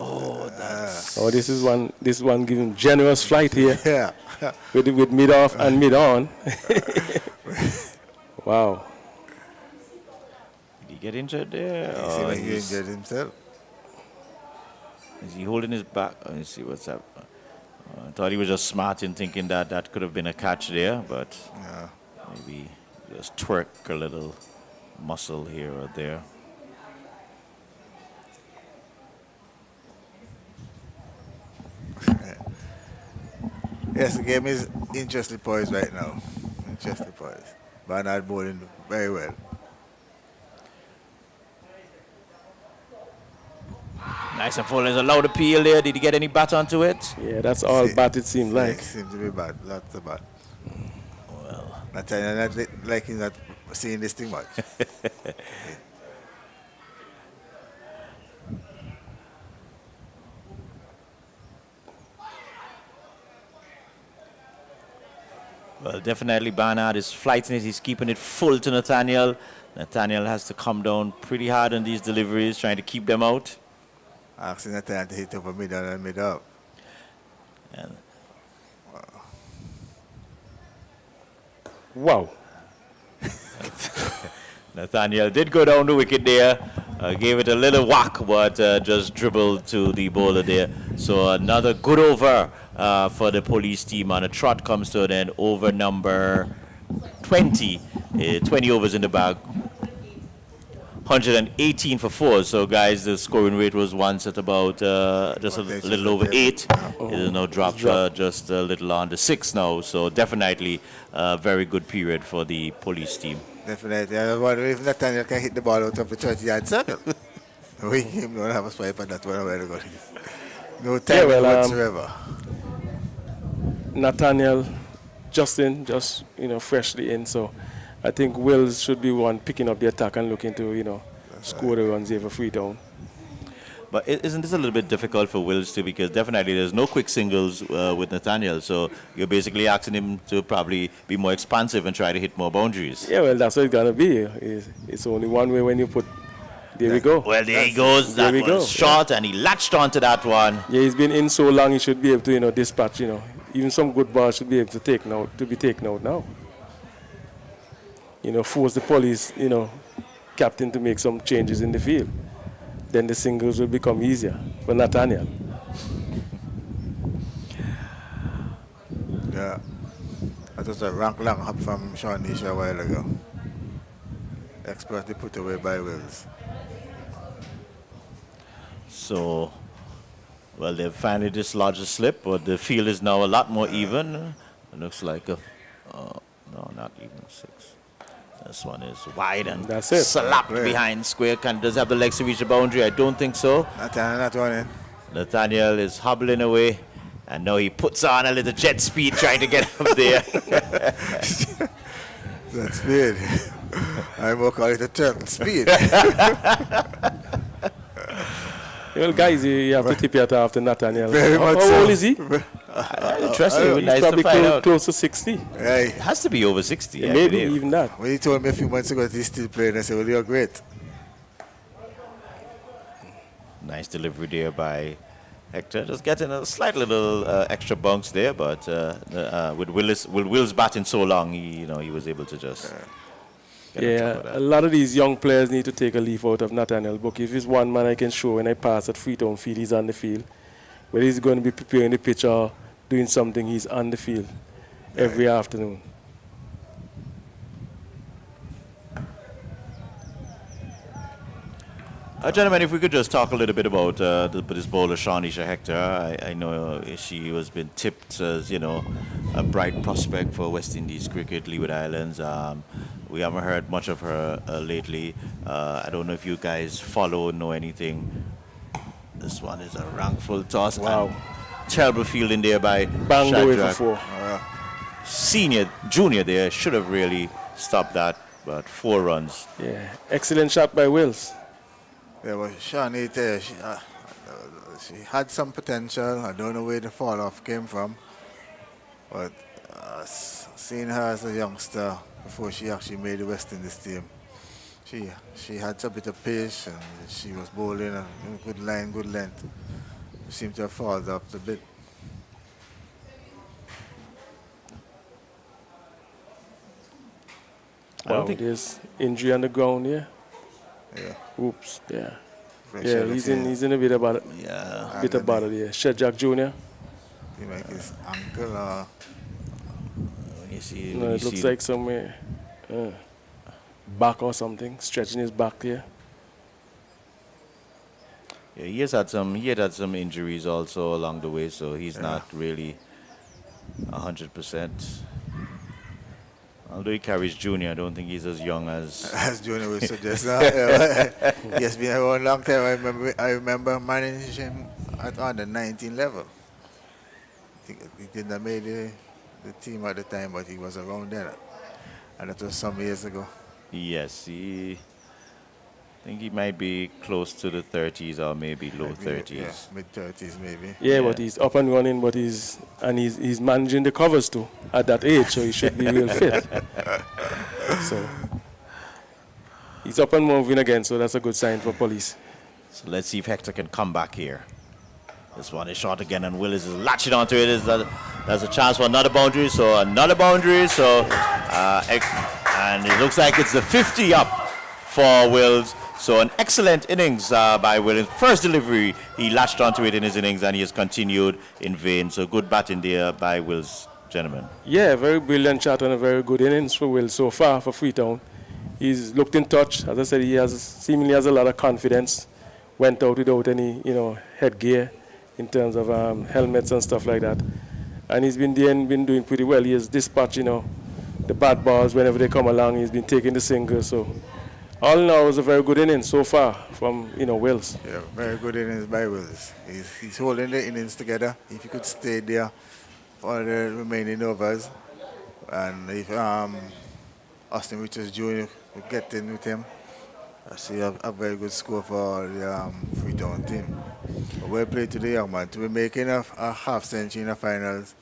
Oh, that's... Oh, this is one giving generous flight here Yeah. with mid off and mid on. Wow. Did he get injured there? He Or seemed like he he's- injured himself. Is he holding his back? Let me see what's up. I thought he was just smart in thinking that that could have been a catch there, but Yeah. maybe just twerk a little muscle here or there. Yes, the game is interestingly poised right now. Interestingly poised. Barnard bowling very well. Nice and full. There's a loud appeal there. Did he get any bat onto it? Yeah, that's all bat it seemed like. Seems to be bad. Lots of bad. Well, Nathaniel not liking that, seeing this thing much. Well, definitely Barnard is flighting it. He's keeping it full to Nathaniel. Nathaniel has to come down pretty hard on these deliveries, trying to keep them out. Asking Nathaniel to hit over mid on and mid up. And Wow. Nathaniel did go down the wicket there, gave it a little whack, but just dribbled to the bowler there. So another good over for the police team, and a trot comes to an end. Over number 20, 20 overs in the bag. 118 for 4. So, guys, the scoring rate was once at about just a little over 8. It is now dropped just a little under 6 now. So, definitely a very good period for the police team. Definitely. I wonder if Nathaniel can hit the ball out of the 30-yard circle. We him don't have a swipe on that one where to go. No time whatsoever. Nathaniel, Justin, just freshly in. So I think Wills should be one picking up the attack and looking to score the runs here for Freetown. But isn't this a little bit difficult for Wills too? Because definitely there's no quick singles with Nathaniel. So you're basically asking him to probably be more expansive and try to hit more boundaries. Yeah, well, that's what it's gonna be. It's only one way when you put. There we go. Well, there he goes. There That we go. was short, and he latched onto that one. Yeah, he's been in so long. He should be able to dispatch. Even some good balls should be able to be taken out now. Force the police captain to make some changes in the field. Then the singles will become easier for Nathaniel. Yeah. That was a rank long hop from Sean Nisha a while ago. Expertly put away by Wills. So, well, they've finally dislodged a slip, but the field is now a lot more even. It looks like no, not even 6. This one is wide and That's it. slapped Right. behind square. Does have the legs to reach the boundary? I don't think so. Nathaniel not running. Nathaniel is hobbling away, and now he puts on a little jet speed trying to get up there. That's speed. I'm more call it a turtle speed. Well, guys, you have to tip your hat off to Nathaniel. Very How much so. old is he? Interesting. It would be He's nice to probably find out. close to 60. Hey, It has to be over 60. I Maybe believe. even that. when he told me a few months ago that he's still playing, I said, well, you're great. Nice delivery there by Hector. Just getting a slight little extra bunks there, but with Wills batting so long, he was able to just get on top of Yeah, that. a lot of these young players need to take a leaf out of Nathaniel Book. If he's one man I can show when I pass at Freetown field, he's on the field. Whether he's going to be preparing the pitch or doing something, he's on the field every afternoon. Gentlemen, if we could just talk a little bit about this bowler, Shawnisha Hector. I know she has been tipped as, a bright prospect for West Indies cricket, Leeward Islands. We haven't heard much of her lately. I don't know if you guys follow, know anything. This one is a wrongful toss. Wow. And terrible fielding there by Bang away for Shadrach. 4. Junior there should have really stopped that, but 4 runs. Yeah, excellent shot by Wills. Yeah, well, Shawnee, she had some potential. I don't know where the fall off came from. But seeing her as a youngster before she actually made the West Indies team, she had a bit of pace and she was bowling a good line, good length. Seemed to have fallen off a bit. Wow, there's injury on the ground here. Yeah. Oops, yeah. Pressure Yeah, he's looking- in a bit of battle. Yeah. Bit of battle, yeah. Shedjack Jr. He like his ankle or When you see, No, it looks like somewhere back or something, stretching his back here. yeah, he had had some injuries also along the way, so he's not really 100%. Although he carries junior, I don't think he's as young as. as Junior would suggest. He has been around a long time. I remember managing him at under 19 level. I think he didn't make the team at the time, but he was around there. And that was some years ago. Yes, I think he might be close to the 30s or maybe low 30s. Yeah, mid-30s maybe. Yeah, Yeah. but he's up and running, but he's managing the covers too at that age, so he should be real fit. So he's up and moving again, so that's a good sign for Police. So let's see if Hector can come back here. This one is shot again, and Willis is latching onto it. There's a chance for another boundary, and it looks like it's the 50 up for Wills. So an excellent innings by Willis. First delivery, he latched onto it in his innings, and he has continued in vain. So good batting there by Wills, gentlemen. Yeah, very brilliant shot and a very good innings for Will so far for Freetown. He's looked in touch. As I said, he seemingly has a lot of confidence. Went out without any, headgear in terms of helmets and stuff like that. And he's been there and been doing pretty well. He has dispatched, the bad balls whenever they come along. He's been taking the singles. So all in all, it was a very good innings so far from, Wills. Yeah, very good innings by Wills. He's holding the innings together. If he could stay there for the remaining overs, and if Austin Richards Jr. would get in with him, I see a very good score for the Freetown team. Well played today, young man. To be making a half century in the finals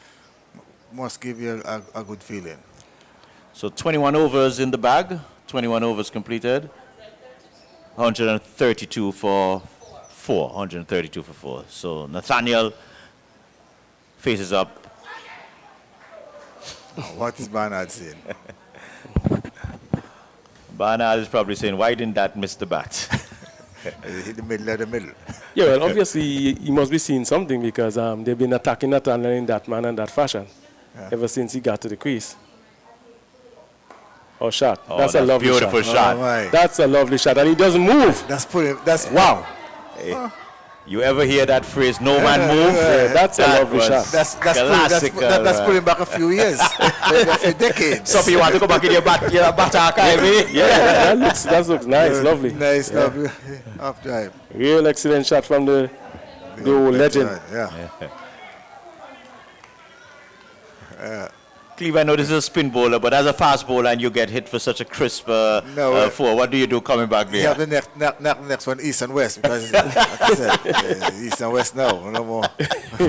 must give you a good feeling. So 21 overs in the bag, 21 overs completed, 132 for 4. So Nathaniel faces up. What is Barnard saying? Barnard is probably saying, why didn't that miss the bat? Hit the middle of the middle. Yeah, well, obviously, he must be seeing something because they've been attacking Nathaniel in that manner and that fashion ever since he got to the crease. Oh, shot. Oh, that's a lovely beautiful shot. Oh, my. That's a lovely shot, and he doesn't move. Wow. You ever hear that phrase, no man move? Yeah, that's a That lovely was shot. That's pulling back a few years, a few decades. So if you want to go back in your bat archive, eh? Yeah, that looks nice, lovely. Nice, lovely. Off drive. Real excellent shot from the old legend. Yeah. Cleve, I know this is a spin bowler, but as a fast bowler and you get hit for such a crisp four, what do you do coming back You there? have the next one, East and West, because like I said, East and West now, no more. So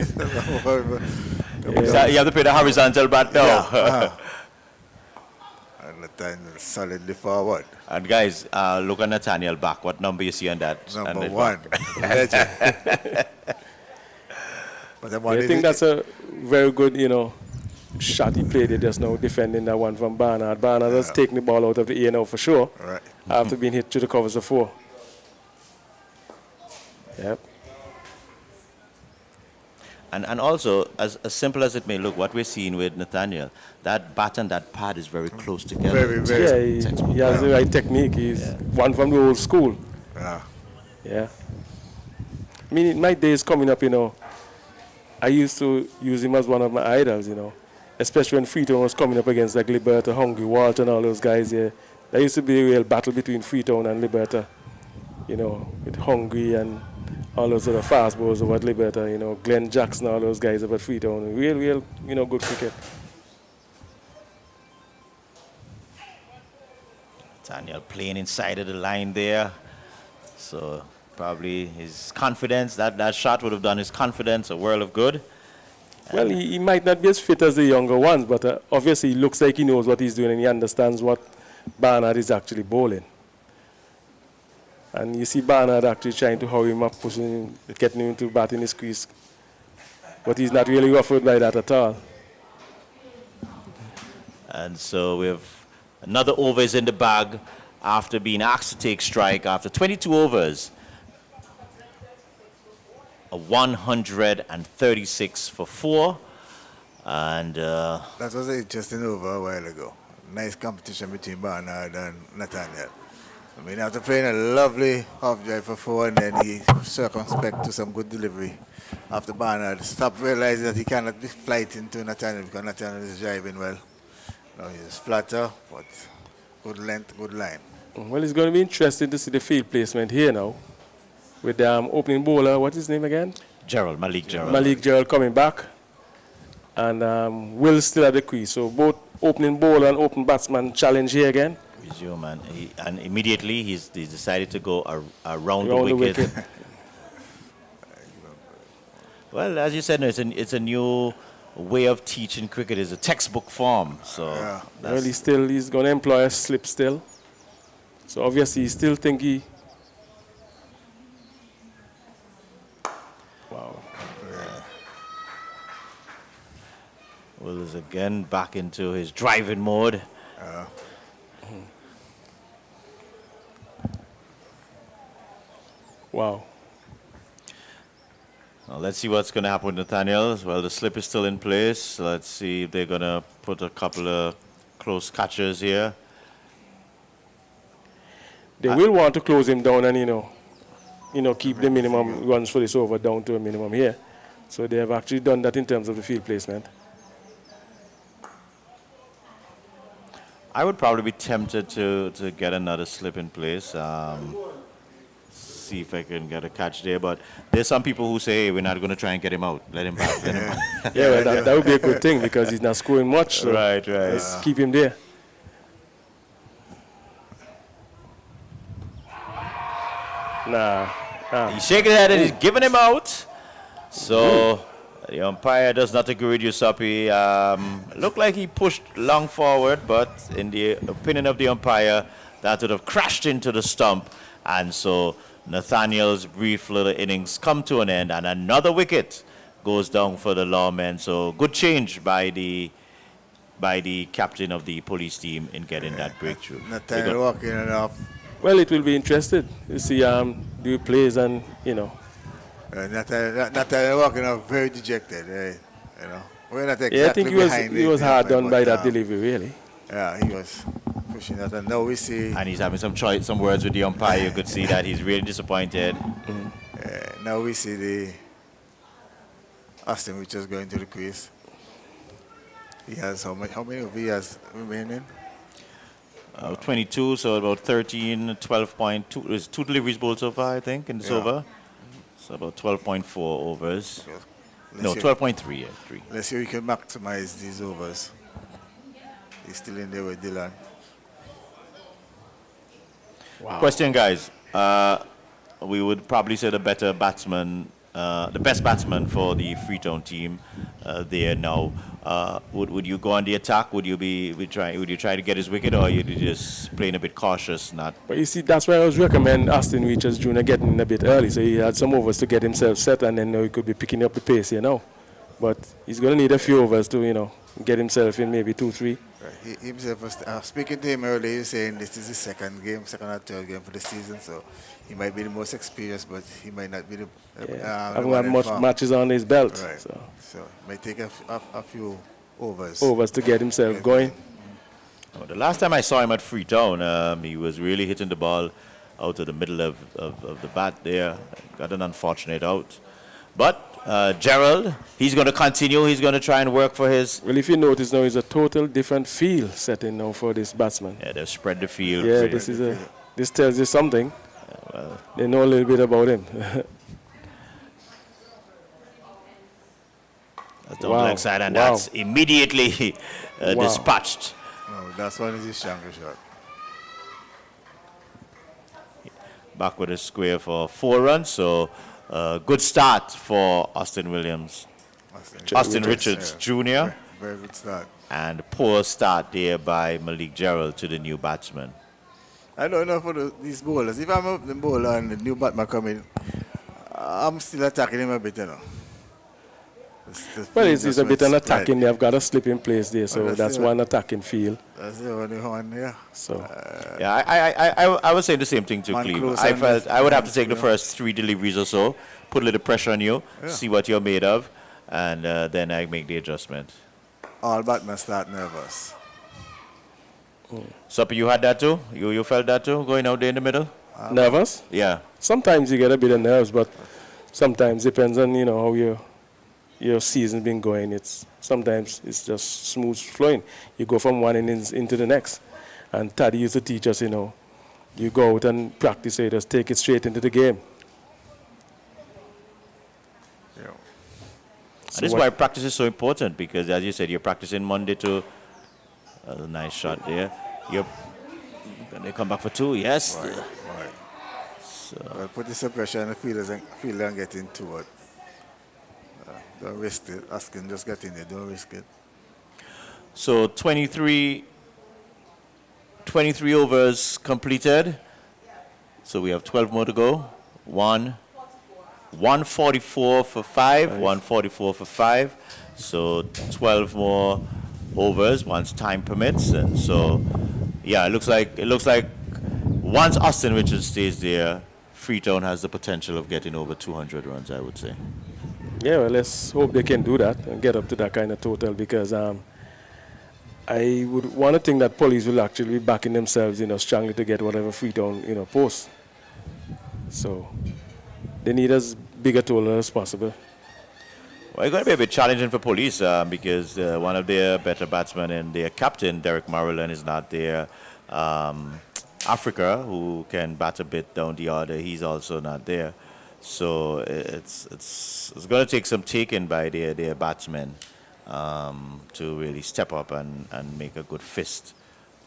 you have to play the horizontal bat now. Yeah. And the time solidly forward. And guys, look at Nathaniel back. What number you see on that? Number on one. Legend. But I think that's a very good, shot he played it just now, defending that one from Barnard. Barnard has taken the ball out of the air now for sure, Right. after being hit to the covers of 4. Yep. And also, as simple as it may look, what we're seeing with Nathaniel, that bat and that pad is very close together. Very. Yeah, he has the right technique. He's one from the old school. Yeah. Yeah. I mean, in my days coming up, I used to use him as one of my idols, especially when Freetown was coming up against like Liberta, Hungry, Walter, and all those guys here. There used to be a real battle between Freetown and Liberta, with Hungry and all those other fast bowlers over at Liberta, Glenn Jackson, all those guys over at Freetown. Real, good cricket. Nathaniel playing inside of the line there. So probably his confidence, that shot would have done his confidence a world of good. Well, he might not be as fit as the younger ones, but obviously he looks like he knows what he's doing and he understands what Barnard is actually bowling. And you see Barnard actually trying to hurry him up, pushing him, getting him into batting his crease. But he's not really ruffled by that at all. And so we have another over is in the bag after being asked to take strike after 22 overs. A 136 for 4. And That was an interesting over a while ago. Nice competition between Barnard and Nathaniel. I mean, after playing a lovely half drive for 4, and then he circumspect to some good delivery. After Barnard stopped realizing that he cannot be flighting to Nathaniel because Nathaniel is driving well. Now he's flatter, but good length, good line. Well, it's going to be interesting to see the field placement here now. With the opening bowler, what's his name again? Malik Gerald. Malik Gerald coming back. And Will still at the crease. So both opening bowler and open batsman challenge here again. Resume, and immediately he's decided to go around the wicket. Well, as you said, it's a new way of teaching cricket. It's a textbook form. So Yeah. Well, he's going to employ a slip still. So obviously he still think he... Wow. Will is again back into his driving mode. Wow. Now let's see what's going to happen with Nathaniel. Well, the slip is still in place. Let's see if they're going to put a couple of close catches here. They will want to close him down and, keep the minimum runs for this over down to a minimum here. So they have actually done that in terms of the field placement. I would probably be tempted to get another slip in place. See if I can get a catch there. But there's some people who say, hey, we're not going to try and get him out. Let him back. Let him back. Yeah, well, that would be a good thing because he's not scoring much. So Right. let's keep him there. Nah. He's shaking his head and he's giving him out. So the umpire does not agree with Yusapi. Looked like he pushed long forward, but in the opinion of the umpire, that would have crashed into the stump. And so Nathaniel's brief little innings come to an end, and another wicket goes down for the lawmen. So good change by the captain of the police team in getting that breakthrough. Nathaniel walking it off. Well, it will be interesting to see do plays and, Nathaniel walking off very dejected. We're not exactly Yeah, I think he was hard done by that delivery. delivery, really. Yeah, he was pushing that. And now we see, And he's having some words with the umpire. You could see that he's really disappointed. now we see the Austin which is going to the crease. He has how many of he has remaining? 22, so about 13, 12.2. There's 2 deliveries bowled so far, I think, in this over. So about 12.4 overs. No, 12.3, yeah, 3. Let's see if we can maximize these overs. He's still in there with Dylan. Wow. Question, guys. We would probably say the better batsman, the best batsman for the Freetown team there now. Would you go on the attack? Would you try to get his wicket, or you just playing a bit cautious? Not. But you see, that's why I was recommend Austin Reaches Jr. getting in a bit early, so he had some overs to get himself set, and then he could be picking up the pace, But he's going to need a few overs to, get himself in maybe 2-3. He himself was speaking to him earlier. He was saying this is his second or third game for the season, so he might be the most experienced, but he might not be the. Haven't had much matches on his belt, Right. so it might take a few overs. overs to get himself going. Oh, the last time I saw him at Freetown, he was really hitting the ball out of the middle of the bat there. Got an unfortunate out. But Gerald, he's going to continue. He's going to try and work for his. Well, if you notice now, it's a total different field setting now for this batsman. Yeah, they've spread the field. Yeah, this tells you something. They know a little bit about him. That's on the leg side, and that's immediately dispatched. No, that's one is his stronger shot. Back with a square for 4 runs, so good start for Austin Williams. Austin Richards Jr. Very good start. And poor start there by Malik Gerald to the new batsman. I don't know for these bowlers. If I'm up the bowler and the new batsman coming, I'm still attacking him a bit, you know. Well, it's a bit an right. attacking. They've got a slip in place there, so Well, that's it. one attacking field. That's the only one, yeah. So Yeah, I was saying the same thing to Man Cleve. close I and felt I would have to hands, take the yeah. first 3 deliveries or so, put a little pressure on you, see what you're made of, and then I make the adjustment. All batsmen start nervous. Supper, you had that too? You felt that too, going out there in the middle? nervous. Yeah. Sometimes you get a bit of nerves, but sometimes depends on how your season been going. Sometimes it's just smooth flowing. You go from one innings into the next, and Taddy used to teach us, you go out and practice, so you just take it straight into the game. Yeah. And this is why practice is so important, because as you said, you're practicing Monday to a nice shot there. And they come back for 2, yes. Right. Well, put the pressure on the fielder and get into it. Don't risk it. Asking, just get in there. Don't risk it. So 23 overs completed. So we have 12 more to go. 144 for 5, 144 for 5. So 12 more overs once time permits. And so, yeah, it looks like once Austin Richards stays there, Freetown has the potential of getting over 200 runs, I would say. Yeah, well, let's hope they can do that and get up to that kind of total, because I would want to think that Police will actually be backing themselves, strongly to get whatever Freetown, posts. So they need as big a total as possible. Well, it's going to be a bit challenging for Police because one of their better batsmen and their captain, Derek Maryland, is not there. Africa, who can bat a bit down the order, he's also not there. So it's going to take some taking by their batsmen to really step up and make a good fist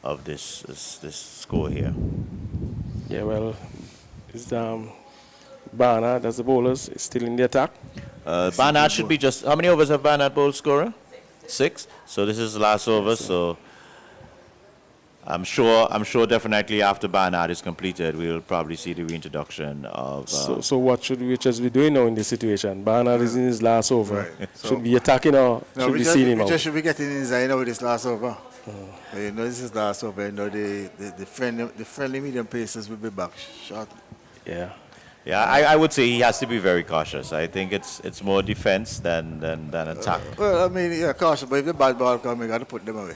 of this score here. Yeah, well, it's Barnard, that's the bowlers, is still in the attack. Barnard should be just, how many overs have Barnard bowled, scorer? 6. So this is the last over, so I'm sure definitely after Barnard is completed, we'll probably see the reintroduction of... So what should Richards be doing now in this situation? Barnard is in his last over. Right. Should be attacking or should be seeing him out? We just should be getting inside with this last over. This is last over. The friendly medium paces will be back shortly. Yeah. Yeah, I would say he has to be very cautious. I think it's more defense than attack. Well, I mean, yeah, cautious, but if the bad ball come, you got to put them away.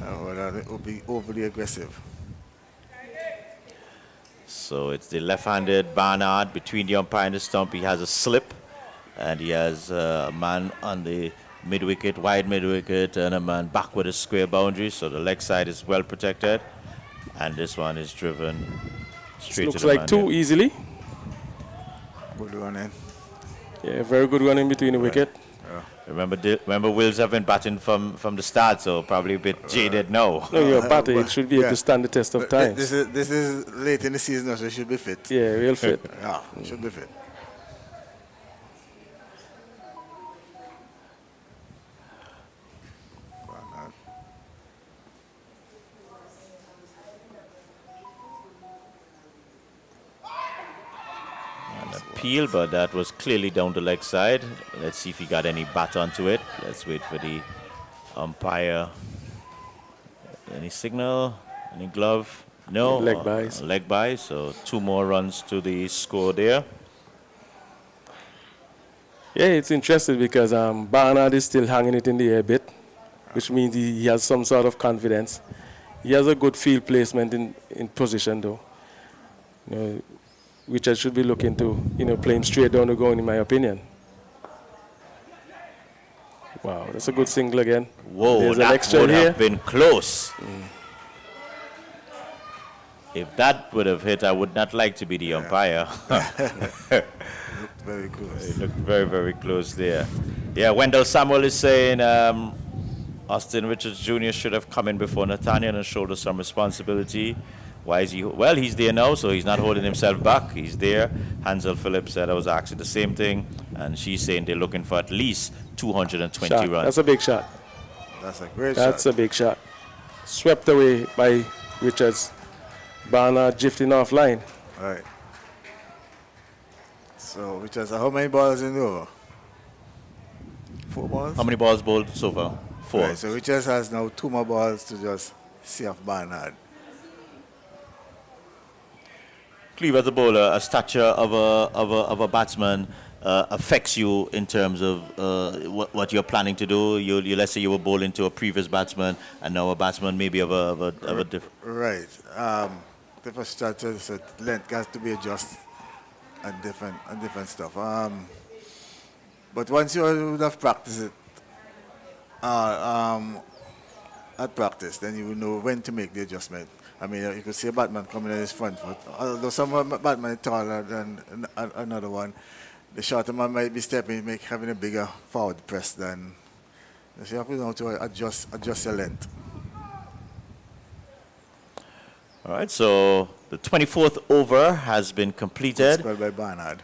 It will be overly aggressive. So it's the left-handed Barnard between the umpire and the stump. He has a slip, and he has a man on the mid-wicket, wide mid-wicket, and a man back with a square boundary. So the leg side is well protected, and this one is driven straight Looks to the like man 2 there. easily. Good running. Yeah, very good one in between the wicket. Remember, Wills have been batting from the start, so probably a bit jaded now. No, your batter, it should be able Yeah. to stand the test of But time. This is late in the season, so it should be fit. Yeah, real fit. Yeah, should be fit. Appeal, but that was clearly down the leg side. Let's see if he got any bat onto it. Let's wait for the umpire. Any signal? Any glove? No. Leg buys. Leg by. So 2 more runs to the score there. Yeah, it's interesting because Barnard is still hanging it in the air a bit, which means he has some sort of confidence. He has a good field placement in position, though. Richard should be looking to, play him straight down the ground, in my opinion. Wow, that's a good single again. Whoa, There's an that extra would here. have been close. If that would have hit, I would not like to be the umpire. Very close. It looked very, very close there. Yeah, Wendell Samuel is saying Austin Richards Jr. should have come in before Nathaniel and shoulder some responsibility. Why is he? Well, he's there now, so he's not holding himself back. He's there. Hansel Phillips said I was asking the same thing, and she's saying they're looking for at least 220 Shot. runs. That's a big shot. That's a great That's shot. a big shot. Swept away by Richards. Barnard drifting offline. Right. So, which is how many balls in the over? 4 balls? How many balls bowled so far? 4. Right, so Richards has now 2 more balls to just see off Barnard. Cleve, as a bowler, a stature of a batsman affects you in terms of what you're planning to do. You let's say you were bowling to a previous batsman, and now a batsman maybe of a different. Right. Different stature, so length has to be adjusted and different stuff. But once you would have practiced it at practice, then you will know when to make the adjustment. I mean, you could see a batsman coming on his front foot. Although some batsmen are taller than another one, the shorter man might be having a bigger forward press than. So you have to know to adjust your length. All right, so the 24th over has been completed. Spelled by Barnard.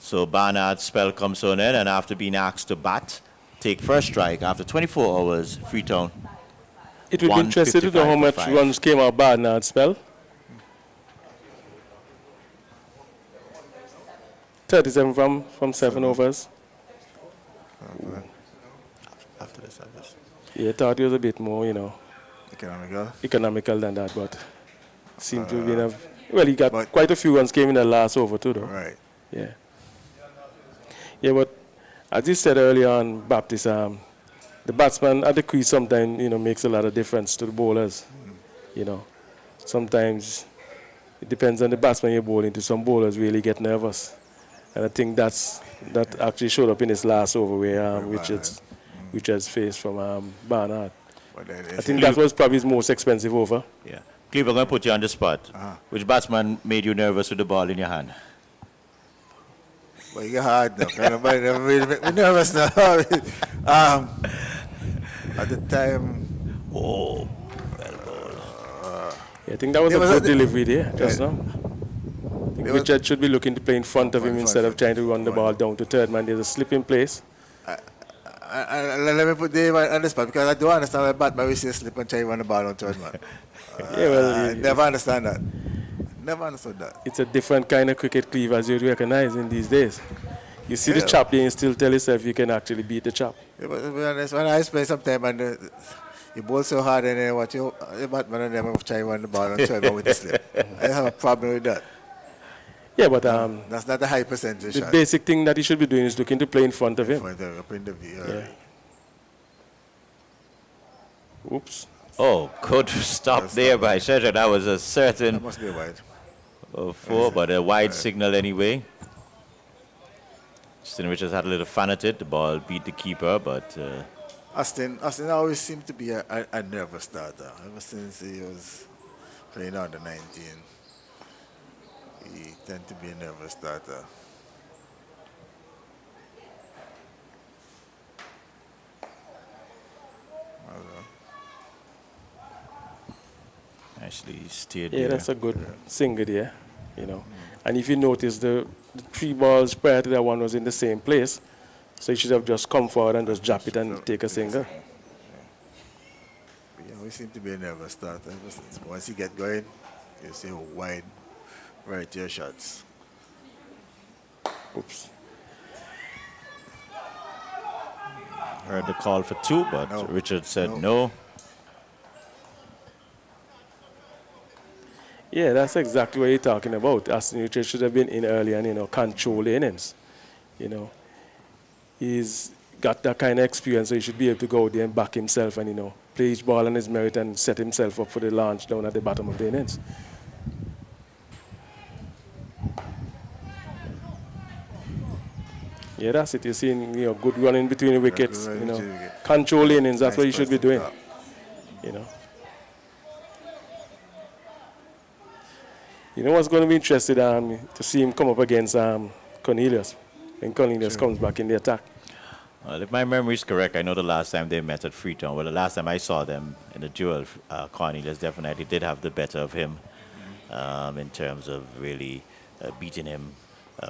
So Barnard's spell comes to an end, and after being asked to bat, take first strike after 24 hours, Freetown. It would be interesting to know how much runs came out Barnard's spell. 37 from 7 overs. After the service. Yeah, I thought it was a bit more, Economical. than that, but seemed to have been well, he got quite a few runs came in the last over too, though. Right. Yeah. Yeah, but as you said earlier on, Baptist, the batsman at the crease sometimes, makes a lot of difference to the bowlers. Sometimes it depends on the batsman you're bowling to. Some bowlers really get nervous. And I think that actually showed up in his last over where Richards faced from Barnard. I think that was probably his most expensive over. Yeah. Cleve, I'm going to put you on the spot. Which batsman made you nervous with the ball in your hand? Well, you're hard now. Nobody never really make me nervous now. At the time. Oh, I think that was a good delivery there, just now. I think Richard should be looking to play in front of him instead of trying to run the ball down to third man. There's a slip in place. Let me put Dave on the spot because I don't understand why Batman we say slip and try to run the ball on third man. I never understand that. Never understood that. It's a different kind of cricket, Cleve, as you recognize in these days. You see the chap there and still tell yourself you can actually beat the chap. Yeah, but to be honest, when I play sometime and you bowl so hard and then watch you, the Batman and them try to run the ball on third man with the slip. I have a problem with that. Yeah, but that's not a high percentage the shot. basic thing that he should be doing is looking to play in front of him. Up in the view, Yeah. Oops. Oh, good stop there by Shedra. That was a certain. That must be a wide. 4, but a wide signal anyway. Justin Richards had a little fan at it. The ball beat the keeper, but. Austin always seemed to be a nervous starter. Ever since he was playing under 19, he tended to be a nervous starter. Actually steered Yeah, there. that's a good single there, And if you notice, the 3 balls prior to that one was in the same place, so you should have just come forward and just drop it and take a single. Yeah, we seem to be a nervous starter. Once you get going, you see wide variety of shots. Oops. Heard the call for 2, but No. Richard said no. Yeah, that's exactly what you're talking about. Austin Richards should have been in early and, control the innings. He's got that kind of experience, so he should be able to go there and back himself and, play each ball on his merit and set himself up for the launch down at the bottom of the innings. Yeah, that's it. You're seeing, good running between the wickets, control the innings. That's what he should be doing, what's going to be interesting to see him come up against Cornelius when Cornelius comes back in the attack. Well, if my memory is correct, I know the last time they met at Freetown. Well, the last time I saw them in the duel, Cornelius definitely did have the better of him in terms of really beating him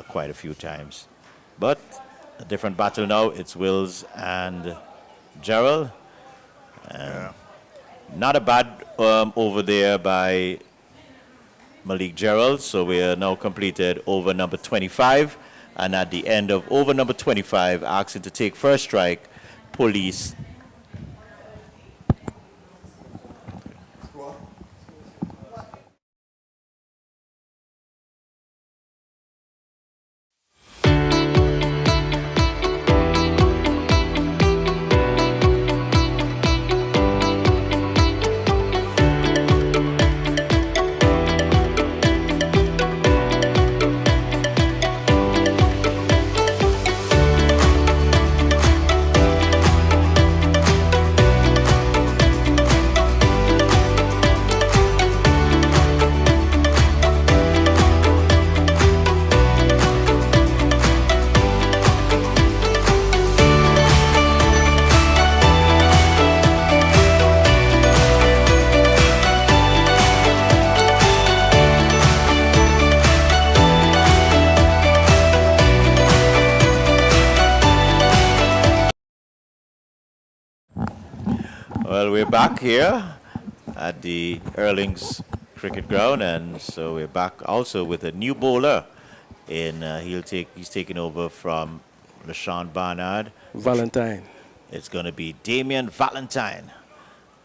quite a few times. But a different battle now. It's Wills and Gerald. Not a bad over there by Malik Gerald. So we are now completed over number 25. And at the end of over number 25, asking to take first strike, Police. Well, we're back here at the Erlings Cricket Ground, and so we're back also with a new bowler. He's taking over from LaShawn Barnard. Valentine. It's going to be Damian Valentine.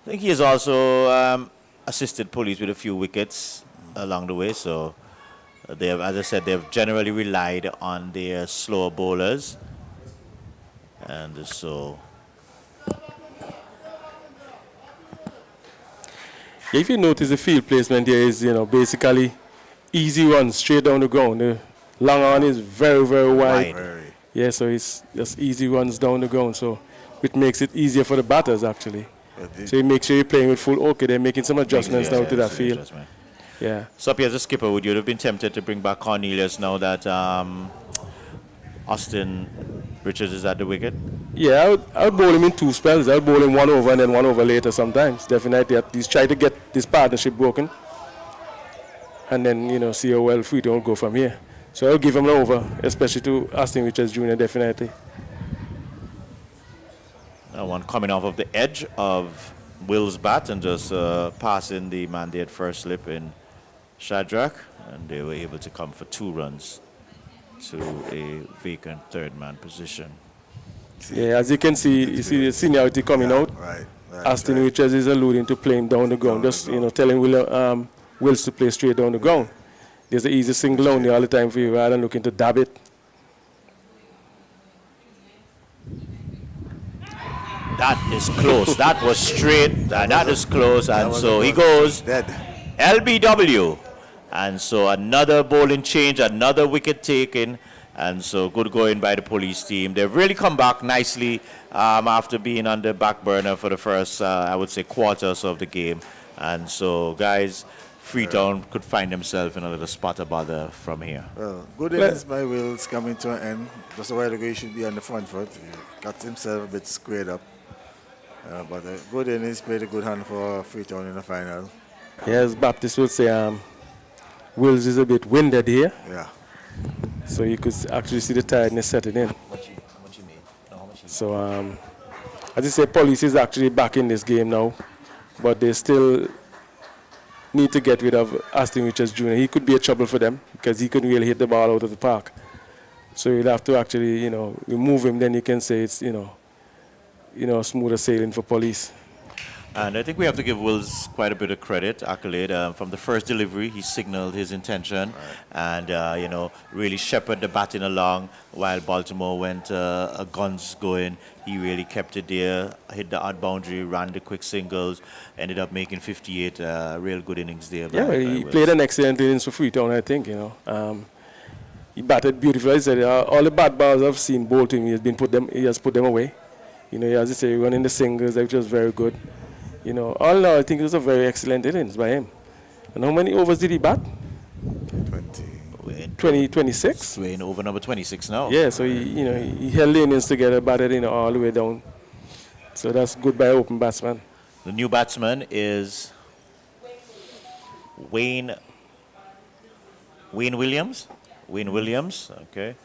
I think he has also assisted Police with a few wickets along the way. So they have, as I said, they've generally relied on their slower bowlers, and so. If you notice the field placement here is, basically easy runs straight down the ground. The long on is very, very wide. Yeah, so it's just easy runs down the ground. So it makes it easier for the batters, actually. So you make sure you're playing with full okay. They're making some adjustments down to that field. Yeah. So up here as a skipper, would you have been tempted to bring back Cornelius now that Austin Richards is at the wicket? Yeah, I would bowl him in two spells. I would bowl him one over and then one over later sometimes. Definitely at least try to get this partnership broken. And then, see how well Freetown will go from here. So I'll give him an over, especially to Austin Richards Jr., definitely. Now one coming off of the edge of Will's bat and just passing the man they had first slip in Shadrach. And they were able to come for 2 runs to a vacant third-man position. Yeah, as you can see, you see the seniority coming out. Right. Austin Richards is alluding to playing down the ground, just telling Wills to play straight down the ground. There's an easy single down there all the time for you rather than looking to dab it. That is close. That was straight. That is close. And so he goes Dead. LBW. And so another bowling change, another wicket taken. And so good going by the Police team. They've really come back nicely after being on the back burner for the first, I would say, quarters of the game. And so, guys, Freetown could find themselves in a little spot of bother from here. Well, good innings by Wills coming to an end. Just a while ago, he should be on the front foot. He got himself a bit squared up. But good innings, played a good hand for Freetown in the final. Yes, Baptist would say Wills is a bit winded here. Yeah. So you could actually see the tiredness setting in. So, as I say, Police is actually back in this game now, but they still need to get rid of Austin Richards Jr. He could be a trouble for them because he couldn't really hit the ball out of the park. So you'd have to actually, remove him. Then you can say it's, smoother sailing for Police. And I think we have to give Wills quite a bit of credit, accolade. From the first delivery, he signaled his intention and, really shepherded the batting along while Baltimore went guns going. He really kept it there, hit the odd boundary, ran the quick singles, ended up making 58 real good innings there. Yeah, he played an excellent innings for Freetown, I think, He batted beautifully. I said all the bad balls I've seen bowled to him, he has put them away. As I say, running the singles, which was very good. All in all, I think it was a very excellent innings by him. And how many overs did he bat? 26? We're in over number 26 now. Yeah, so he held the innings together, batted all the way down. So that's good by open batsman. The new batsman is Wayne Williams. Wayne Williams, okay.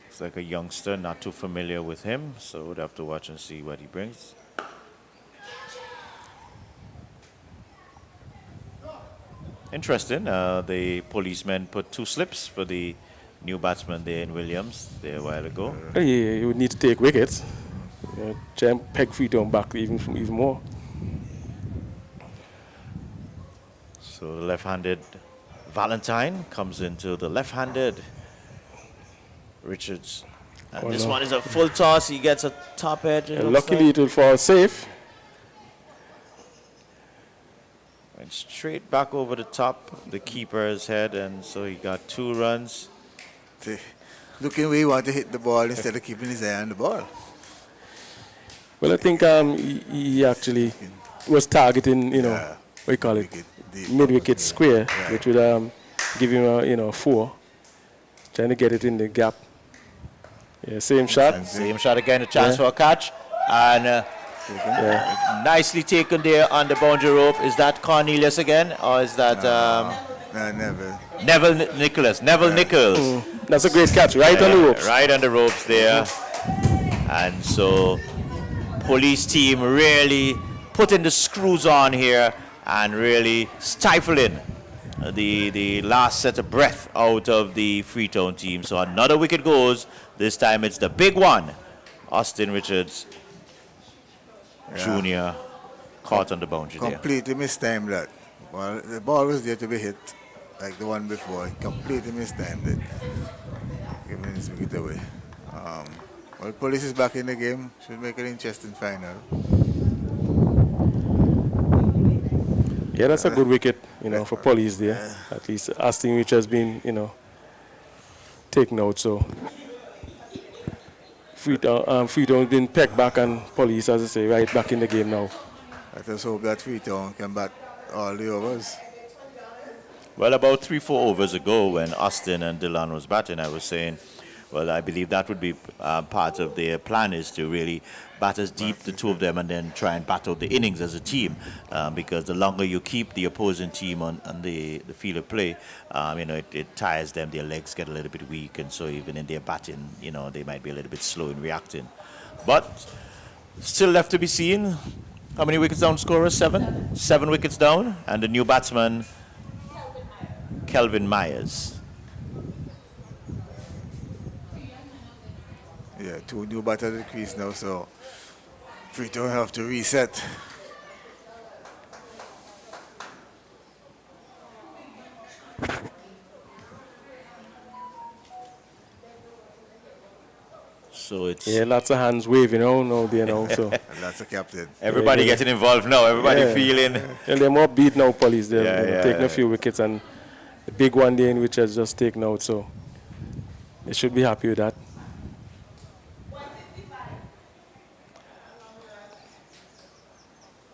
Looks like a youngster, not too familiar with him, so we'll have to watch and see what he brings. Interesting. The policemen put 2 slips for the new batsman there in Williams there a while ago. You would need to take wickets. Try and peg Freetown back even more. So the left-handed Valentine comes into the left-handed Richards. And this one is a full toss. He gets a top edge. Luckily, it will fall safe. Went straight back over the top of the keeper's head, and so he got 2 runs. See, looking where he want to hit the ball instead of keeping his eye on the ball. Well, I think he actually was targeting, what you call it, mid-wicket square, which would give him a 4. Trying to get it in the gap. Yeah, same shot. Same shot again, a chance for a catch. And nicely taken there on the boundary rope. Is that Cornelius again, or is that Neville. Neville Nichols? That's a great catch, right on the ropes. Right on the ropes there. And so police team really putting the screws on here and really stifling the last set of breath out of the Freetown team. So another wicket goes. This time it's the big one. Austin Richards Jr. caught on the boundary there. Completely mistimed that. Well, the ball was there to be hit, like the one before. He completely mistimed it. Giving his wicket away. Well, police is back in the game. Should make an interesting final. Yeah, that's a good wicket, for police there. At least Austin Richards has been, taken out. So Freetown's been pegged back, and police, as I say, right back in the game now. Let us hope that Freetown can bat all the overs. Well, about 3-4 overs ago when Austin and Dylan was batting, I was saying, well, I believe that would be part of their plan, is to really bat as deep, the two of them, and then try and bat out the innings as a team. Because the longer you keep the opposing team on the field of play, it tires them, their legs get a little bit weak, and so even in their batting, they might be a little bit slow in reacting. But still left to be seen. How many wickets down, scorer? 7? 7 wickets down, and the new batsman, Kelvin Myers. Yeah, 2 new batters at the crease now, so Freetown have to reset. So it's lots of hands waving out there now. So And that's the captain. everybody getting involved now. Everybody feeling. and they're more beat now, police. They're taking yeah. a few wickets, and the big one there in which has just taken out. So they should be happy with that.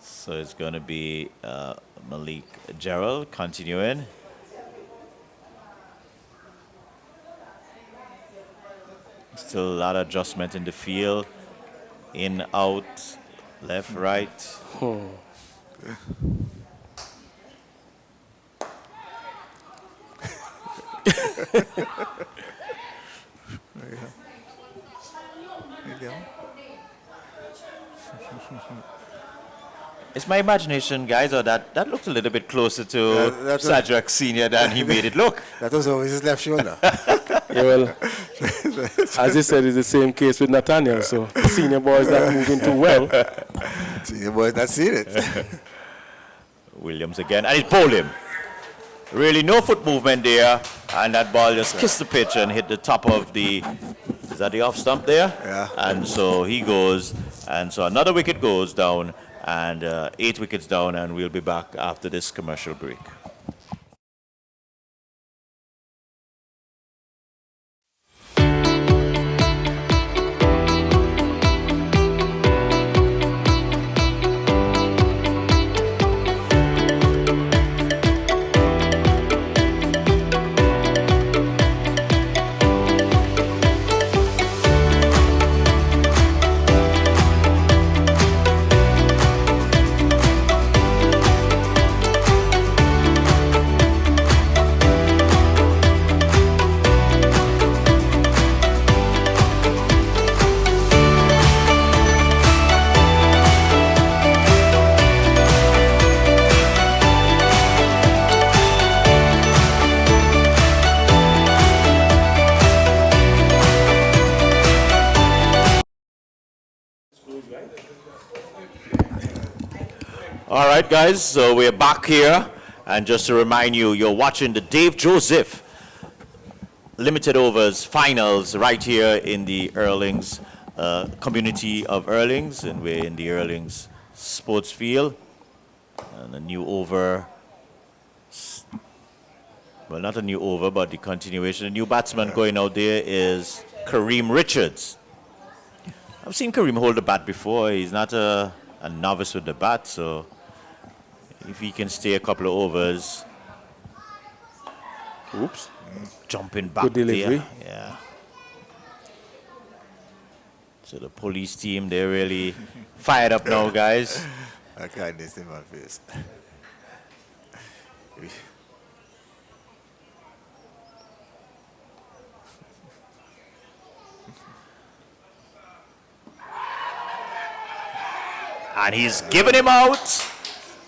So it's going to be Malik Gerald continuing. Still a lot of adjustment in the field. In, out, left, right. It's my imagination, guys, or that looked a little bit closer to Sajak Sr. than he made it look. That was always his left shoulder. Yeah, well, as you said, it's the same case with Nathaniel. So the senior boys not moving too well. Senior boys not seen it. Williams again, and he pulled him. Really no foot movement there, and that ball just kissed the pitch and hit the top of the, is that the off stump there? Yeah. And so he goes, and so another wicket goes down, and 8 wickets down, and we'll be back after this commercial break. All right, guys, so we're back here. And just to remind you, you're watching the Dave Joseph Limited Overs Finals right here in the Erlings community of Erlings. And we're in the Erlings sports field. And a new over, well, not a new over, but the continuation. The new batsman going out there is Kareem Richards. I've seen Kareem hold the bat before. He's not a novice with the bat, so if he can stay a couple of overs. Oops. Jumping back Good delivery. there. Yeah. So the police team, they're really fired up now, guys. I can't see my face. And he's giving him out.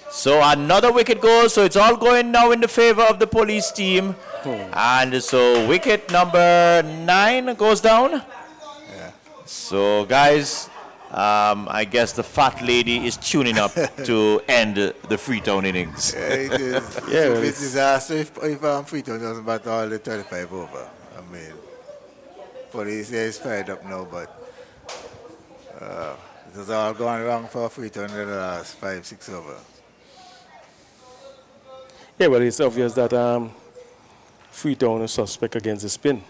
So another wicket goes. So it's all going now in the favor of the police team. And so wicket number 9 goes down. Yeah. So guys, I guess the fat lady is tuning up to end the Freetown innings. Yeah, it is. Yeah, It's a bit disaster if Freetown doesn't bat all the 35 over. I mean, police is fired up now, but it has all gone wrong for Freetown in the last 5-6 over. Yeah, well, it's obvious that Freetown is suspect against the spin.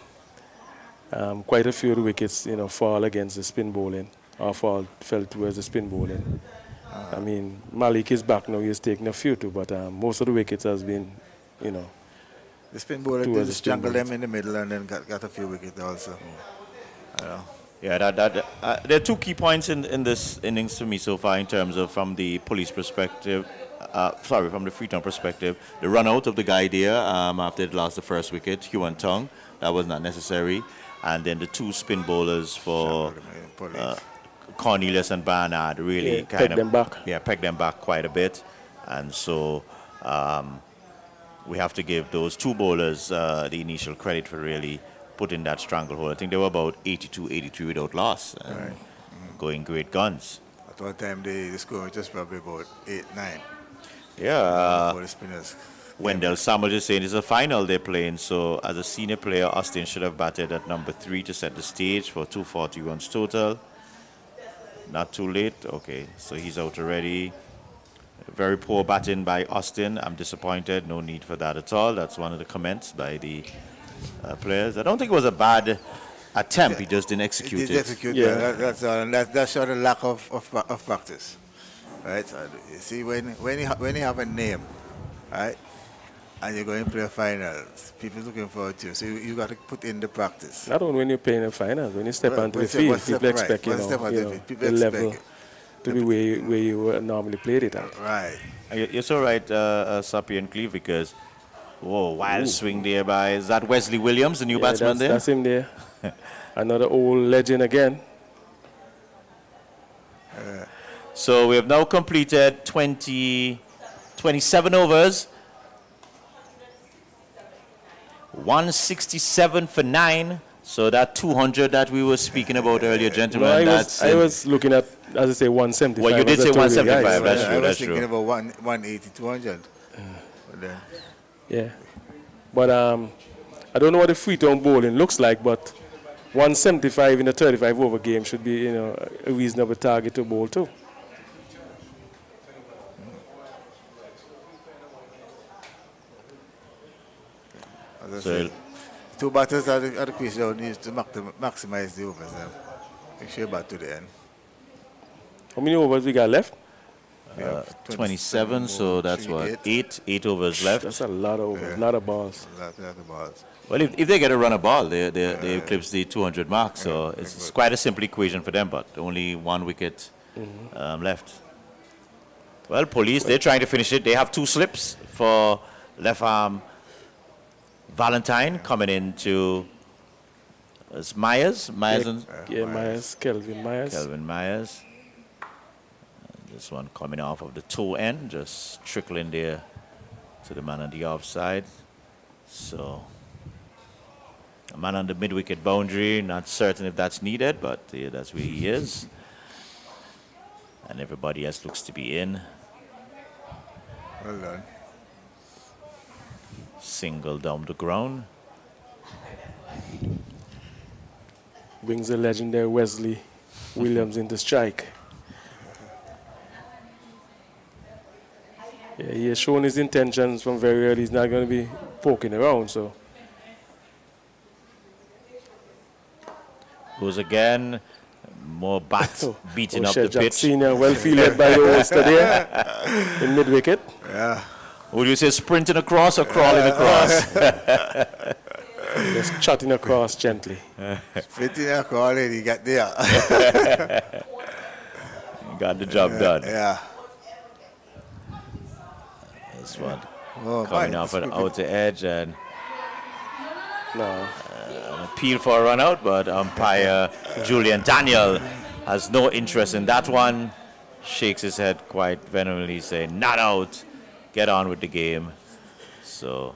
Quite a few of the wickets, fall against the spin bowling, or fell towards the spin bowling. I mean, Malik is back now. He's taking a few too, but most of the wickets has been, The spin bowler towards did the spin strangle bowlers. them in the middle and then got a few wickets also. Yeah, there are 2 key points in this innings to me so far in terms of from the police perspective. From the Freetown perspective, the run out of the guy there after they lost the first wicket, Hugh and Tong, that was not necessary. And then the 2 spin bowlers for Cornelius and Barnard really pegged them back. Yeah, pegged them back quite a bit. And so we have to give those 2 bowlers the initial credit for really putting that stranglehold. I think they were about 82, 83 without loss. And going great guns. At one time, the score was just probably about 8-9 Yeah. for the spinners. Wendell Samuel is saying it's a final they're playing, so as a senior player, Austin should have batted at number 3 to set the stage for 240 runs total. Not too late. Okay, so he's out already. Very poor batting by Austin. I'm disappointed. No need for that at all. That's one of the comments by the players. I don't think it was a bad attempt. He just didn't execute He it. execute Yeah. That's all, and that showed a lack of practice, right? So you see, when you have a name, right, and you're going to play a final, people looking forward to you. So you got to put in the practice. not only when you're playing a final, when you step Well, onto the one step- field, one step people right, expect one step onto the field, people the expect level it. to be where you normally played it at. Right. You're so right, Sapi and Cleve, because wild swing there by, is that Wesley Williams, the new batsman there? That's him there. Another old legend again. So we have now completed 27 overs. 167 for 9. So that 200 that we were speaking about earlier, gentlemen, I was looking at, as I say, 175. Well, you did as I say told you 175, guys. that's I true, was that's thinking true. about 180, 200. But then, Yeah. But I don't know what the Freetown bowling looks like, but 175 in a 35 over game should be, a reasonable target to bowl to. as I So- said, 2 batters at the crease now needs to maximize the overs. Make sure you bat to the end. How many overs we got left? We have 27, so that's what, 8 overs left. That's a lot of overs, lot of balls. That's the balls. Well, if they get a run a ball, they eclipse the 200 mark. So it's quite a simple equation for them, but only 1 wicket left. Well, police, they're trying to finish it. They have 2 slips for left arm Valentine coming into Myers. Myers. Kelvin Myers. Kelvin Myers. And this one coming off of the toe end, just trickling there to the man on the offside. So a man on the mid-wicket boundary, not certain if that's needed, but that's where he is. And everybody else looks to be in. Well done. Single down the ground. Brings the legendary Wesley Williams into strike. Yeah, he has shown his intentions from very early. He's not going to be poking around, so. Goes again. More bats beating up the Jack pitch. Senior, well fielded by the Ulster there in mid-wicket. Yeah. Would you say sprinting across or crawling across? Just chatting across gently. Fitting a call he got there. Got the job done. Yeah. This one Oh, coming fine. off an outer edge and No. an appeal for a run out, but umpire Julian Daniel has no interest in that one. Shakes his head quite vehemently, saying, "Not out. Get on with the game." So,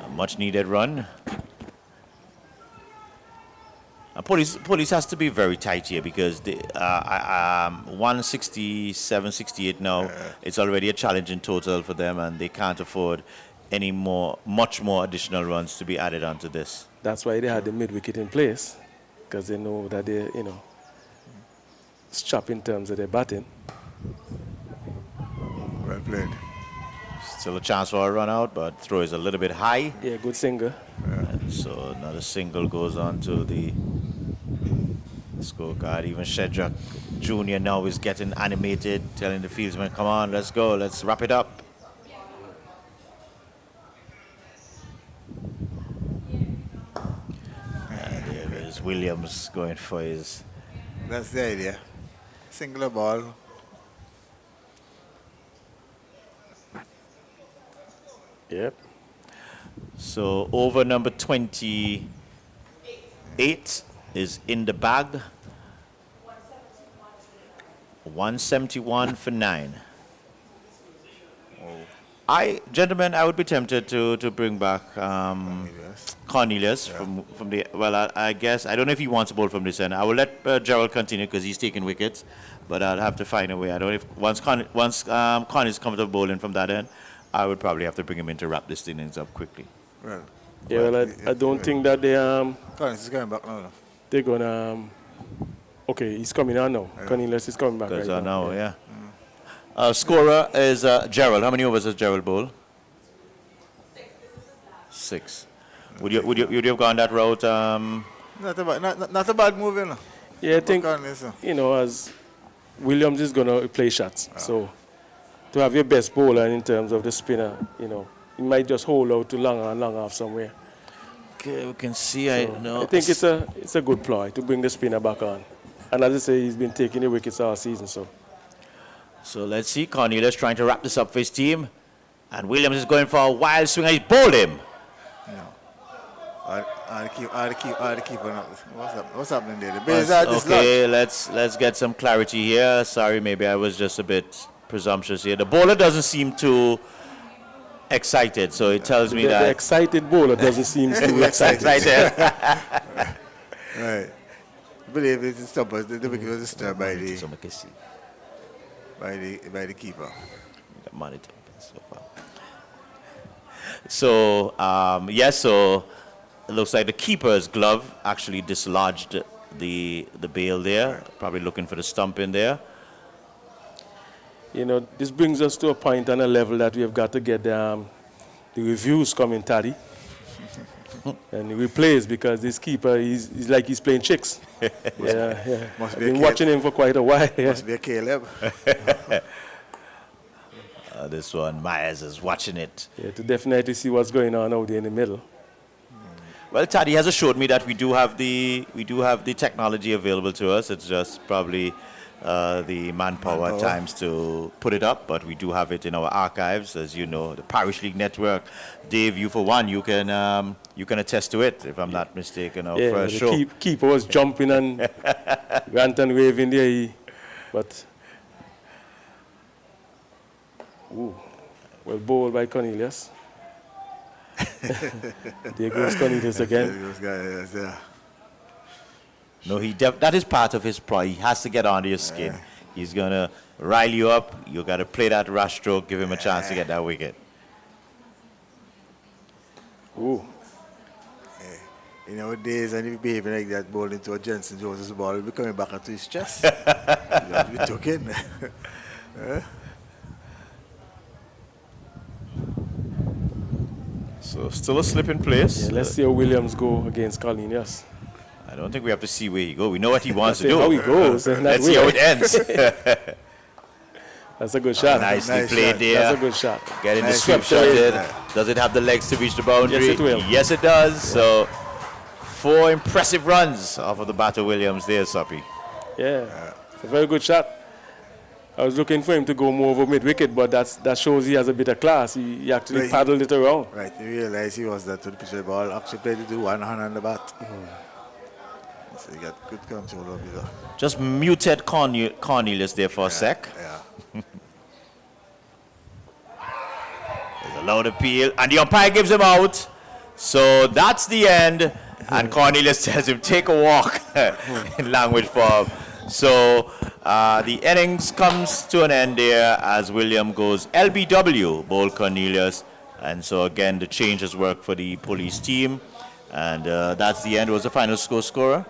a much needed run. Police has to be very tight here because the 167, 68 now. It's already a challenge in total for them, and they can't afford much more additional runs to be added onto this. That's why they had the mid-wicket in place, because they know that they're, strapped in terms of their batting. Well played. Still a chance for a run out, but throw is a little bit high. Yeah, good singer. So another single goes on to the scorecard. Even Shedrack Jr. now is getting animated, telling the fieldsman, "Come on, let's go, let's wrap it up." And there is Williams going for his. That's the idea. Singular ball. Yep. So over number 28 is in the bag. 171 for 9. Gentlemen, I would be tempted to bring back Cornelius from the. Well, I guess I don't know if he wants a ball from this end. I will let Gerald continue because he's taking wickets, but I'll have to find a way. I don't know if once Cornelius comes to bowling from that end, I would probably have to bring him in to wrap this innings up quickly. Well, Yeah, well, I don't think that Collins is going back now. they're gonna. Okay, he's coming on now. Cornelius is coming back right Because now. now, yeah. Scorer is Gerald. How many overs has Gerald bowled? 6. Would you have gone that route? Not a bad move, you know. Yeah, I think, Cornelius, as Williams is going to play shots. So to have your best bowler in terms of the spinner, he might just hold out to long and long off somewhere. Okay, we can see. So I know. I think it's a good ploy to bring the spinner back on. And as I say, he's been taking the wickets all season. So let's see. Cornelius trying to wrap this up for his team, and Williams is going for a wild swing. And he's bowled him. I keep on. What's happening there? The base are Okay, let's get some clarity here. Sorry, maybe I was just a bit presumptuous here. The bowler doesn't seem too excited, so it tells me The that excited bowler doesn't seem too excited. Right. I believe it's stopped. The wicket was disturbed by the keeper. monitor so far. So yes, so it looks like the keeper's glove actually dislodged the bail there. Probably looking for the stump in there. This brings us to a point and a level that we have got to get the reviews coming, Taddy. And he replays because this keeper, he's like he's playing chicks. Yeah. I've been watching him for quite a while. Yeah. Must be a Caleb. This one, Myers is watching it. Yeah, to definitely see what's going on out there in the middle. Well, Taddy has assured me that we do have the technology available to us. It's just probably the manpower at times to put it up, but we do have it in our archives, as you know, the Parish League Network. Dave, you for one, you can attest to it, if I'm not mistaken. Our first show. The keeper was jumping and rant and waving there, but well bowled by Cornelius. There goes Cornelius again. No, that is part of his pride. He has to get under your skin. He's going to rile you up. You got to play that rush stroke, give him a chance to get that wicket. Ooh. In our days, and if you behave like that, ball into a Jensen Joseph's ball, will be coming back into his chest. You have to be token. So still a slip in place. Yeah, let's see how Williams go against Cornelius. I don't think we have to see where he goes. We know what he wants to That's do. how he goes. Let's see how it ends. That's a good shot. Nicely Nice played shot. there. That's a good shot. Getting Nice the sweep shot. shot in. Yeah. Does it have the legs to reach the boundary? Yes, it will. Yes, it does. Yeah. So 4 impressive runs off of the batter Williams there, Soppy. Yeah. It's a very good shot. I was looking for him to go more over mid-wicket, but that shows he has a bit of class. He actually Right. paddled it around. Right, he realized he was that to the pitch of the ball. Actually played it with one hand on the bat. So he got good control of it. Just muted Cornelius there for a sec. Yeah. There's a loud appeal, and the umpire gives him out. So that's the end, and Cornelius tells him, take a walk in language form. So the innings comes to an end there as William goes LBW, bowled Cornelius. And so again, the change has worked for the police team. And that's the end. What was the final scorer?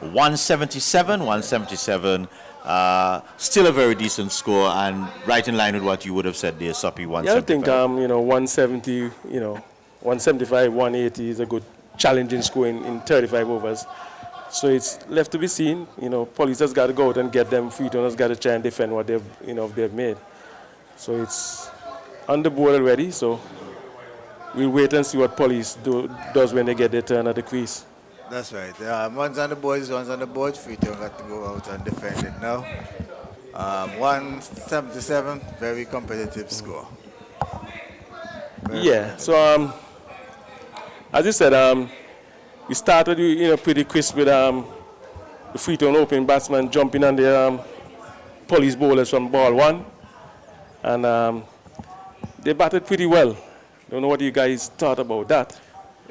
177. Still a very decent score and right in line with what you would have said there, Soppy. 175. Yeah, I think 170, 175, 180 is a good challenging score in 35 overs. So it's left to be seen. Police has got to go out and get them. Freetown has got to try and defend what they've made. So it's on the board already. So we'll wait and see what police does when they get their turn at the crease. That's right. One's on the board, one's on the board. Freetown got to go out and defend it now. 177, very competitive score. Yeah. So as you said, we started pretty crisp with the Freetown opening batsman jumping on the police bowlers from ball one, and they batted pretty well. Don't know what you guys thought about that.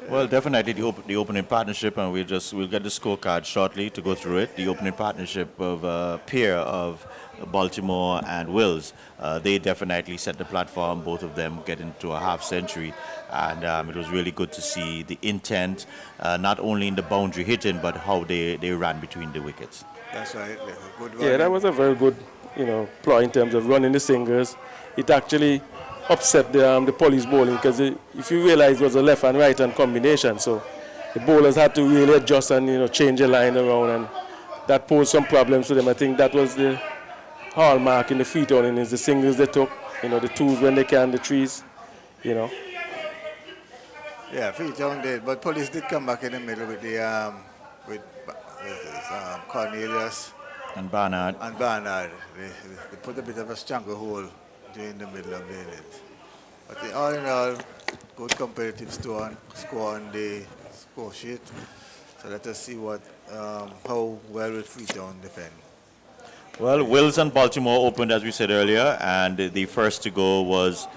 Well, definitely the opening partnership, and we'll get the scorecard shortly to go through it. The opening partnership of a pair of Baltimore and Wills, they definitely set the platform, both of them getting to a half century. And it was really good to see the intent, not only in the boundary hitting, but how they ran between the wickets. That's right. Good Yeah, run. that was a very good, ploy in terms of running the singles. It actually upset the police bowling because if you realize it was a left and right hand combination, so the bowlers had to really adjust and change the line around, and that posed some problems to them. I think that was the hallmark in the Freetown innings, the singles they took, the twos when they can, the threes, Yeah, Freetown did, but police did come back in the middle with the Cornelius And Barnard. and Barnard. They put a bit of a stronger hole during the middle of the innings. But all in all, good competitive score on the score sheet. So let us see how well will Freetown defend. Well, Wills and Baltimore opened, as we said earlier, and the first to go was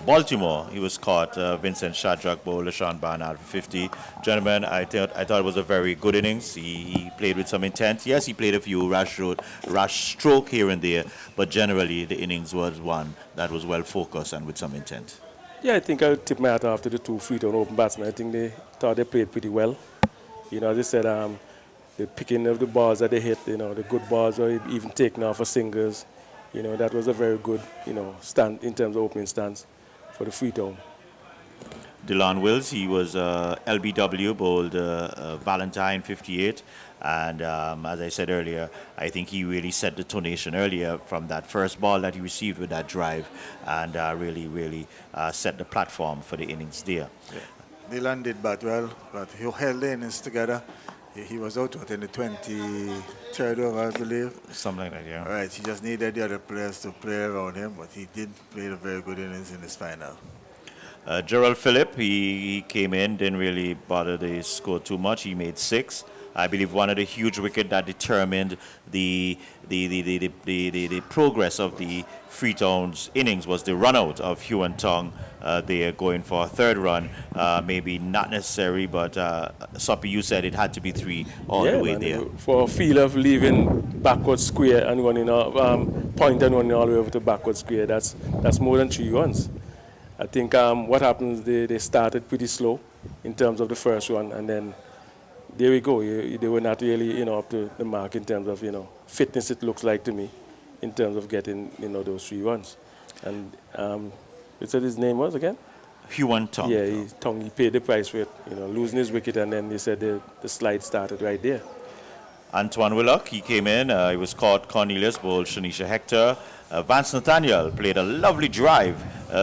Baltimore. He was caught. Vincent Shadrack bowled Sean Barnard for 50. Gentlemen, I thought it was a very good innings. He played with some intent. Yes, he played a few rush stroke here and there, but generally the innings was one that was well focused and with some intent. Yeah, I think I would tip my hat off to the two Freetown open batsmen. I think they thought they played pretty well. As I said, the picking of the balls that they hit, the good balls or even taking off for singles, that was a very good, stand in terms of opening stance for the Freetown. Dylan Wills, he was LBW, bowled Valentine 58. And as I said earlier, I think he really set the tonation earlier from that first ball that he received with that drive, and really set the platform for the innings there. Yeah. Dylan did bat well, but he held the innings together. He was out in the 23rd over, I believe. Something like that, yeah. All right, he just needed the other players to play around him, but he did play a very good innings in his final. Gerald Phillip, he came in, didn't really bother the score too much. He made 6. I believe one of the huge wickets that determined the progress of the Freetown's innings was the run out of Hugh and Tong. They are going for a third run, maybe not necessary, but Soppy, you said it had to be 3 all the way man, there. For a feel of leaving backward square and running point and running all the way over to backward square, that's more than 3 runs. I think what happens, they started pretty slow in terms of the first run, and then there we go. They were not really, up to the mark in terms of, fitness, it looks like to me, in terms of getting, those 3 runs. And what said his name was again? Hugh and Tong. Yeah, he paid the price for it, losing his wicket, and then they said the slide started right there. Antoine Willock, he came in. He was caught. Cornelius bowled Shanisha Hector. Vance Nathaniel played a lovely drive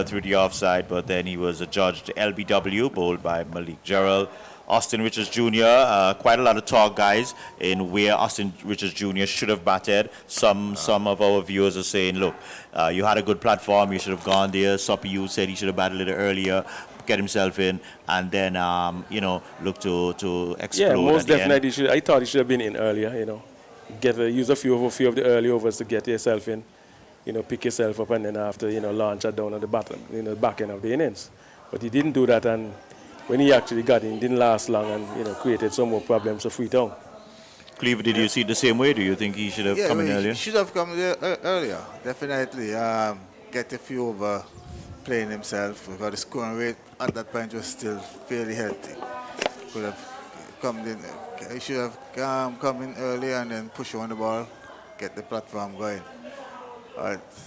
through the offside, but then he was adjudged LBW, bowled by Malik Gerald. Austin Richards Jr., quite a lot of talk, guys, in where Austin Richards Jr. should have batted. Some of our viewers are saying, look, you had a good platform, you should have gone there. Soppy, you said he should have batted a little earlier, get himself in, and then, look to explode. Yeah, most at the end. definitely. I thought he should have been in earlier, use a few of the early overs to get yourself in, pick yourself up, and then after, launch it down at the bottom, back end of the innings. But he didn't do that, and when he actually got in, it didn't last long, and created some more problems for Freetown. Cleve, did you see it the same way? Do you think he should have come in earlier? He should have come there earlier, definitely. Get a few over playing himself, because the scoring rate at that point was still fairly healthy. Could have come in. He should have come in earlier and then push on the ball, get the platform going.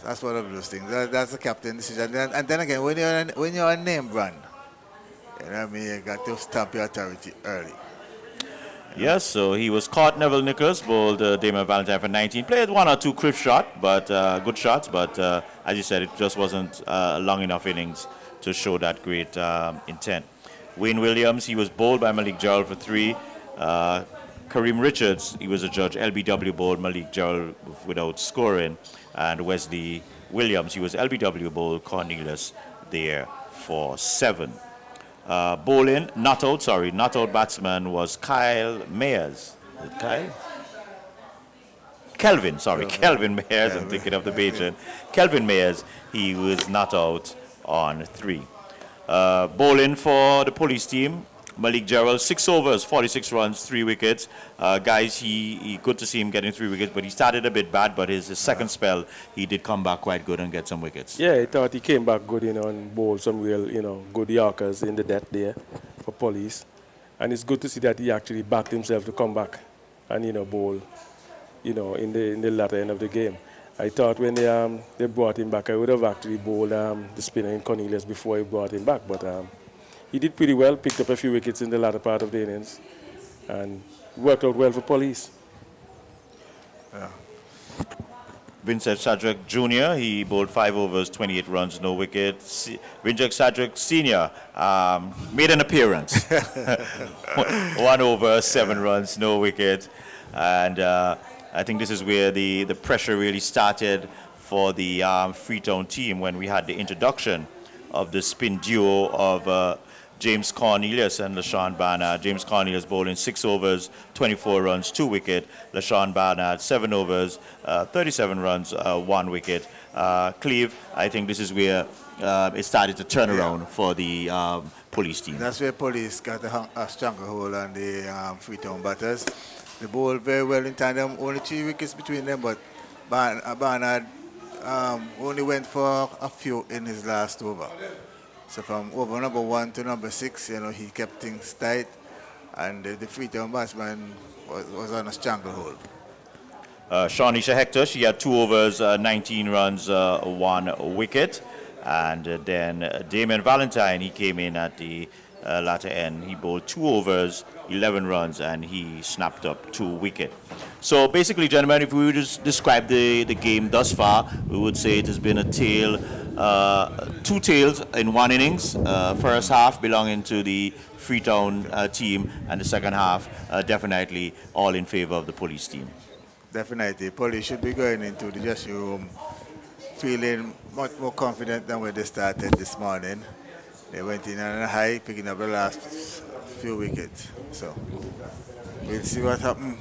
That's one of those things. That's the captain's decision. And then again, when you're a name brand, you got to stamp your authority early. Yes, so he was caught. Neville Nicholas bowled Damon Valentine for 19. Played 1 or 2 cliff shot, but good shots. But as you said, it just wasn't long enough innings to show that great intent. Wayne Williams, he was bowled by Malik Gerald for 3. Kareem Richards, he was a judge. LBW bowled Malik Gerald without scoring. And Wesley Williams, he was LBW bowled Cornelius there for 7. Bowling, not out batsman was Kyle Mayers. Is it Kyle? Kelvin Mayers, I'm thinking of the Bajan. Kelvin Mayers, he was not out on 3. Bowling for the police team, Malik Gerald, 6 overs, 46 runs, 3 wickets. Guys, he good to see him getting 3 wickets, but he started a bit bad, but his second spell, he did come back quite good and get some wickets. Yeah, I thought he came back good, and bowled some real, good Yorkers in the death there for police. And it's good to see that he actually backed himself to come back and, bowl, in the latter end of the game. I thought when they brought him back, I would have actually bowled the spinner in Cornelius before he brought him back, but he did pretty well, picked up a few wickets in the latter part of the innings, and worked out well for police. Yeah. Vincent Sadrick Jr., he bowled 5 overs, 28 runs, no wicket. Vincent Sadrick Sr. Made an appearance. 1 over, 7 runs, no wicket. And I think this is where the pressure really started for the Freetown team when we had the introduction of the spin duo of James Cornelius and LaShawn Barnard. James Cornelius bowling 6 overs, 24 runs, 2 wicket. LaShawn Barnard 7 overs, 37 runs, 1 wicket. Cleve, I think this is where it started to turn around for the police team. That's where police got a stronger hold on the Freetown batters. They bowled very well in tandem, only 3 wickets between them, but Barnard only went for a few in his last over. So from over number 1 to number 6, he kept things tight, and the Freetown batsman was on a stranglehold. Shanisha Hector, she had 2 overs, 19 runs, 1 wicket. And then Damon Valentine, he came in at the latter end. He bowled 2 overs, 11 runs, and he snapped up 2 wickets. So basically, gentlemen, if we were to describe the game thus far, we would say it has been a tale, 2 tails in 1 innings. First half belonging to the Freetown team, and the second half definitely all in favor of the police team. Definitely. Police should be going into the dressing room feeling much more confident than when they started this morning. They went in on a high, picking up the last few wickets. So we'll see what happens.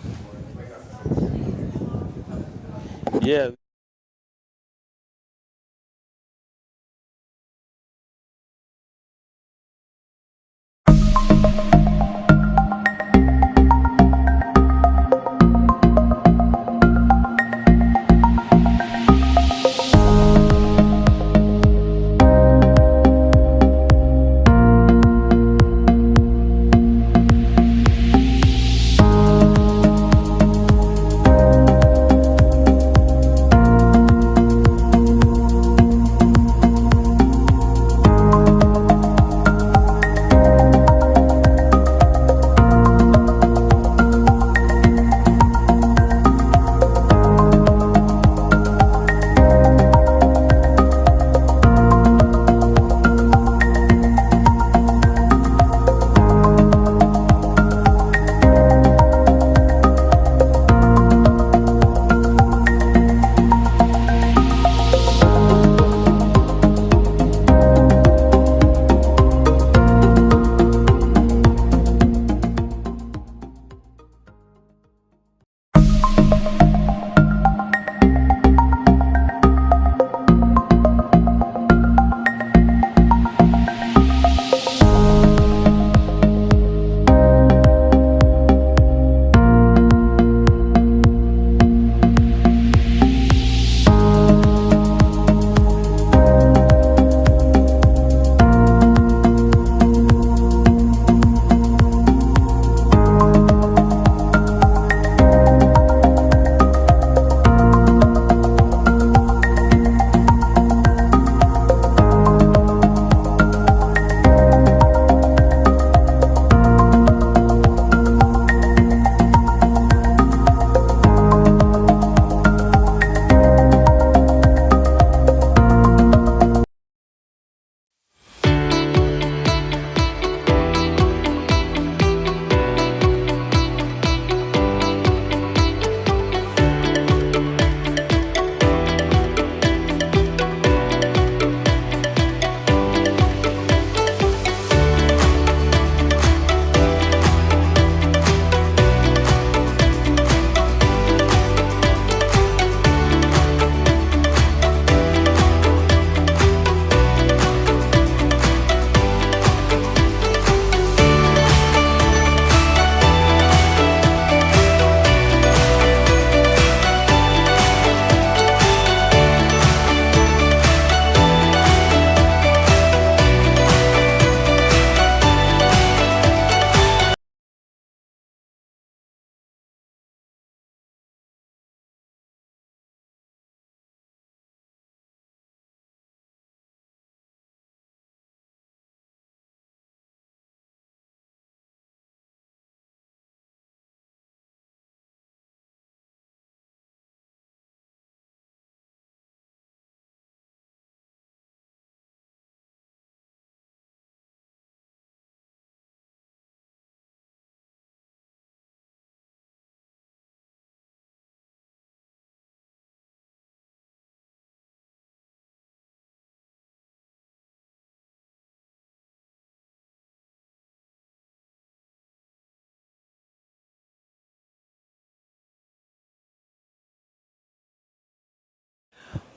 Yeah.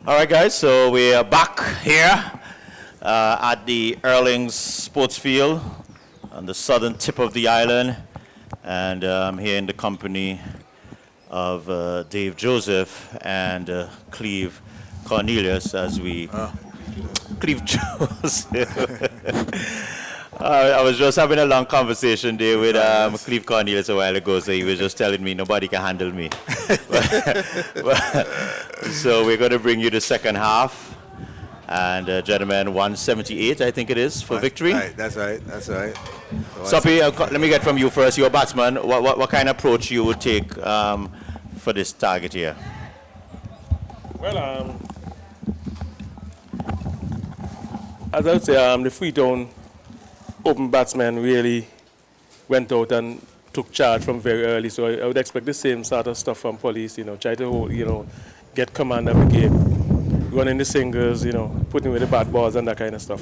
All right, guys, so we are back here at the Erlings Sports Field on the southern tip of the island. And I'm here in the company of Dave Joseph and Cleve Cornelius as we... Cleve Joseph. I was just having a long conversation there with Cleve Cornelius a while ago, so he was just telling me nobody can handle me. So we're going to bring you the second half. And gentlemen, 178, I think it is, for victory. Right, that's right. Soppy, let me get from you first. You're a batsman. What kind of approach you would take for this target here? Well, as I would say, the Freetown open batsmen really went out and took charge from very early. So I would expect the same sort of stuff from Police. Try to get command of the game, running the singles, putting with the bad balls and that kind of stuff.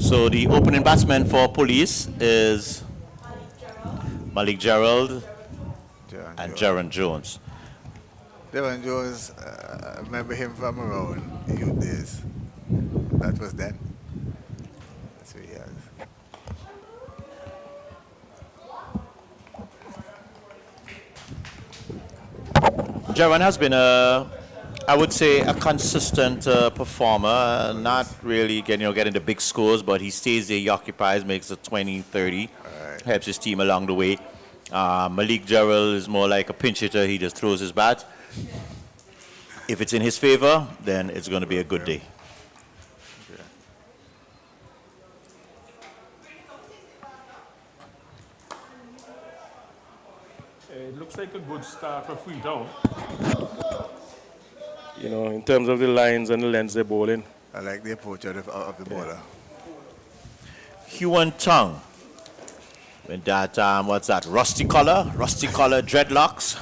So the opening batsman for Police is Malik Gerald and Jaron Jones. Jaron Jones, I remember him from around youth days. That was then. That's 3 years. Jaron has been I would say a consistent performer, not really getting the big scores, but he stays there, he occupies, makes a 20, 30, helps his team along the way. Malik Gerald is more like a pinch hitter, he just throws his bat. If it's in his favor, then it's going to be a good day. It looks like a good start for Freetown. You know, in terms of the lines and the lengths they're bowling. I like the approach of the bowler. Huan Tongue. With that, what's that, rusty color dreadlocks.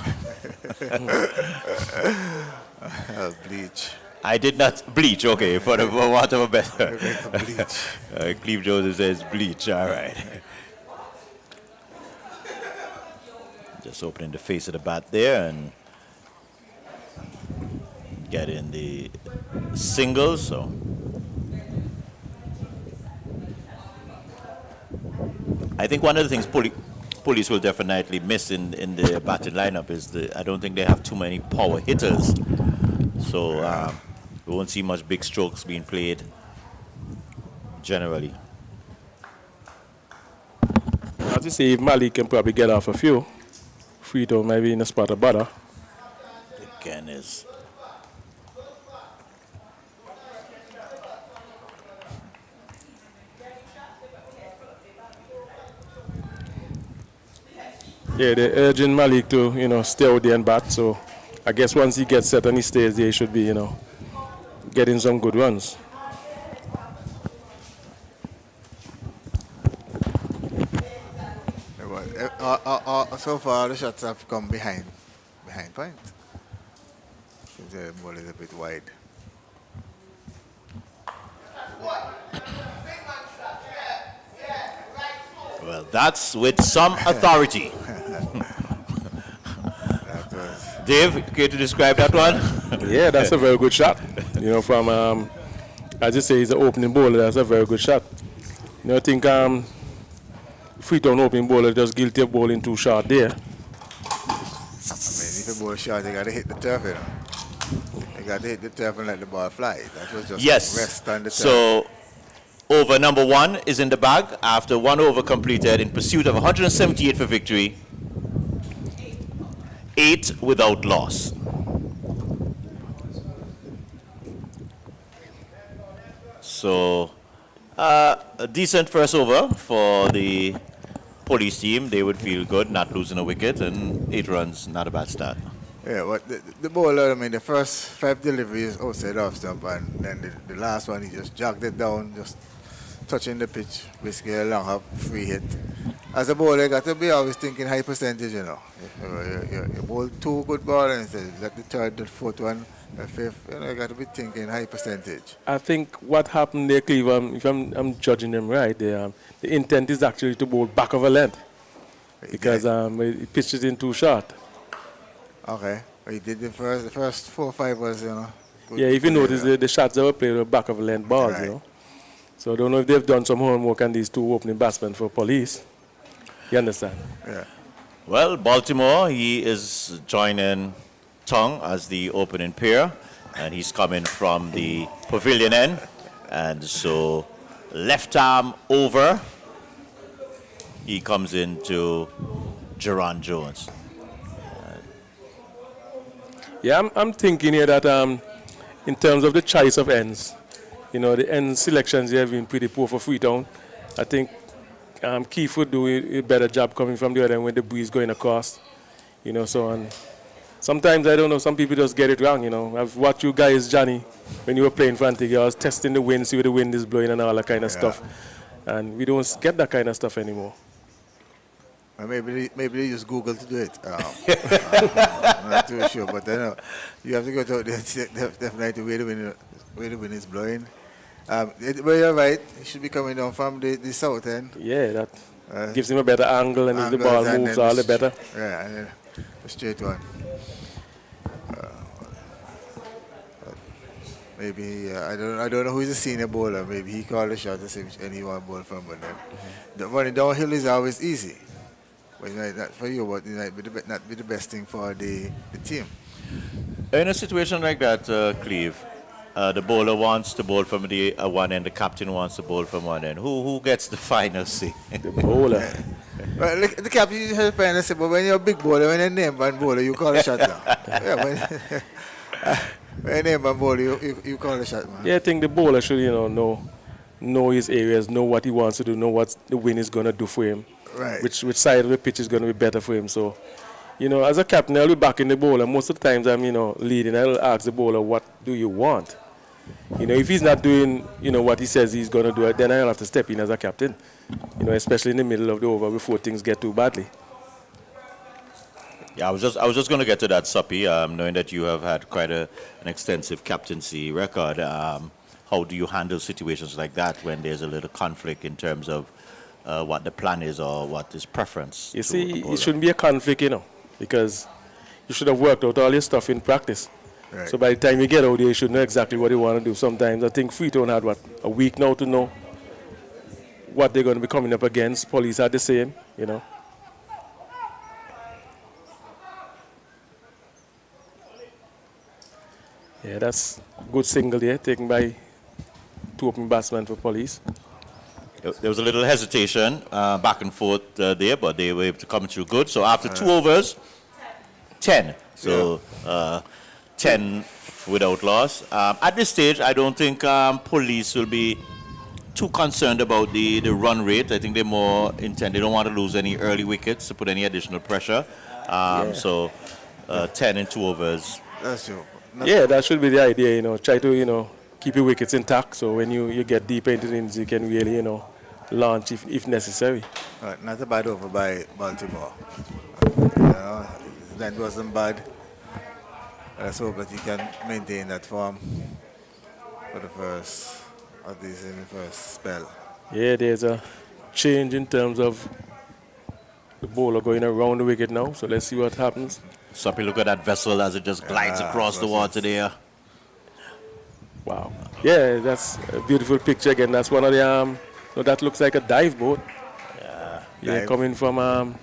Bleach. I did not bleach, okay, for want of a better. Bleach. Cleve Joseph says bleach, all right. Just opening the face of the bat there and getting the singles, so. I think one of the things Police will definitely miss in the batting lineup is I don't think they have too many power hitters. So we won't see much big strokes being played generally. As you say, if Malik can probably get off a few, Freetown might be in a spot of butter. Again is. Yeah, they're urging Malik to, stay out there and bat. So I guess once he gets set and he stays there, he should be, getting some good runs. So far, the shots have come behind point. Seems the ball is a bit wide. Well, that's with some authority. Dave, care to describe that one? Yeah, that's a very good shot. From, as you say, he's an opening bowler. That's a very good shot. I think Freetown opening bowler just guilty of bowling too short there. I mean, if a ball short, they got to hit the turf, They got to hit the turf and let the ball fly. That was just rest on the turf. So, over number 1 is in the bag after 1 over completed in pursuit of 178 for victory. 8 without loss. So, a decent first over for the Police team. They would feel good not losing a wicket, and 8 runs, not a bad start. Yeah, but the bowler, I mean, the first 5 deliveries outside off stump, and then the last one, he just jogged it down, just touching the pitch, basically a long hop, free hit. As a bowler, you got to be always thinking high percentage, You bowl 2 good balls, and instead let the third, the fourth one, the fifth, you got to be thinking high percentage. I think what happened there, Cleve, if I'm judging them right, the intent is actually to bowl back of a length because he pitched it in too short. Okay, he did the first 4 or 5 was, good, yeah, if you notice, the shots that were played were back of a length balls, Right. So I don't know if they've done some homework on these 2 opening batsmen for Police. You understand? Yeah. Well, Baltimore, he is joining Tongue as the opening pair, and he's coming from the pavilion end. And so, left arm over, he comes into Jaron Jones. Yeah, I'm thinking here that in terms of the choice of ends, the end selections here have been pretty poor for Freetown. I think Keith would do a better job coming from the other end with the breeze going across. Sometimes, I don't know, some people just get it wrong, I've watched you guys, Johnny, when you were playing Frantic, I was testing the wind, see where the wind is blowing and all that kind of stuff. And we don't get that kind of stuff anymore. Or maybe they use Google to do it. I'm not too sure, but you have to go to the definitely where the wind is blowing, But you're right. He should be coming down from the south end. Yeah, that gives him a better angle, and if the ball Angles and moves, then all the better. Yeah, and then the straight one. Maybe I don't know who is the senior bowler. Maybe he called the shot to see which end he want ball from. But then the running downhill is always easy. But it might not for you, but it might be not be the best thing for the team. In a situation like that, Cleve, the bowler wants to bowl from the one end, the captain wants to bowl from one end. Who gets the final say? The bowler. Well, the captain usually help and say, but when you're a big bowler, when you're name one bowler, you call a shot down. Yeah, when you're name one bowler, you call a shot, man. Yeah, I think the bowler should, know his areas, know what he wants to do, know what the wind is going to do for him. Right. Which side of the pitch is going to be better for him. So, as a captain, I'll be backing the bowler. Most of the times I'm, leading, I'll ask the bowler, what do you want? If he's not doing, what he says he's going to do, then I'll have to step in as a captain. Especially in the middle of the over before things get too badly. Yeah, I was just going to get to that, Suppy, knowing that you have had quite an extensive captaincy record. How do you handle situations like that when there's a little conflict in terms of what the plan is or what is preference? You see, it shouldn't be a conflict, because you should have worked out all your stuff in practice. Right. So by the time you get out there, you should know exactly what you want to do. Sometimes I think Freetown had, a week now to know what they're going to be coming up against. Police had the same, Yeah, that's a good single there, taken by two opening batsmen for Police. There was a little hesitation back and forth there, but they were able to come through good. So after 2 overs, 10. So 10 without loss. At this stage, I don't think Police will be too concerned about the run rate. I think they're more intent. They don't want to lose any early wickets to put any additional pressure. So 10 in 2 overs. That's true. Yeah, that should be the idea, try to, keep your wickets intact, so when you get deeper into the innings, you can really, launch if necessary. Right, not a bad over by Baltimore. That wasn't bad. Let's hope that he can maintain that form for the first spell. Yeah, there's a change in terms of the bowler going around the wicket now, so let's see what happens. Suppy, look at that vessel as it just glides across the water there. Wow. Yeah, that's a beautiful picture again. That's one of the, that looks like a dive boat. Yeah, coming from, what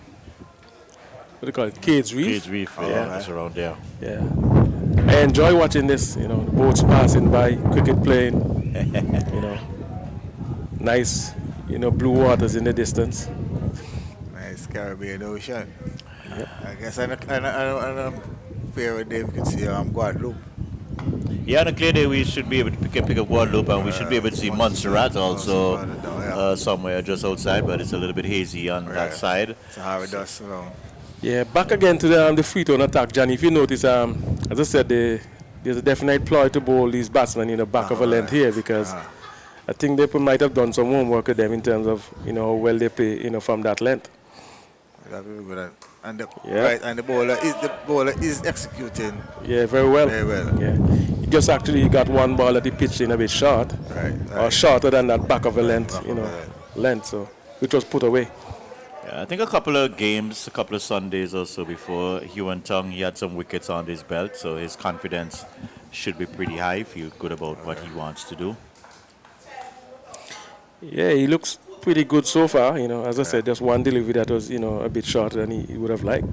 do you call it, Cades Reef? Cades Reef, yeah, it's around there. Yeah. I enjoy watching this, the boats passing by, cricket playing, nice, blue waters in the distance. Nice Caribbean Ocean. Yep. I guess I'm fair with Dave could see Guadeloupe. Yeah, on a clear day we should be able to pick up Guadeloupe, and we should be able to see Montserrat also somewhere just outside, but it's a little bit hazy on that side. Sahara dust around. Yeah, back again to the Freetown attack, Johnny. If you notice, as I said, there's a definite ploy to bowl these batsmen in the back of a length here, because I think they might have done some homework with them in terms of how well they play from that length. That will be good. And the bowler is executing. Yeah, very well. Very well. Yeah, he got one ball that he pitched in a bit short, or shorter than that back of a length, length, so which was put away. Yeah, I think a couple of Sundays or so before Hugh and Tongue, he had some wickets on his belt, so his confidence should be pretty high. Feel good about what he wants to do. Yeah, he looks pretty good so far. As I said, just one delivery that was, a bit shorter than he would have liked.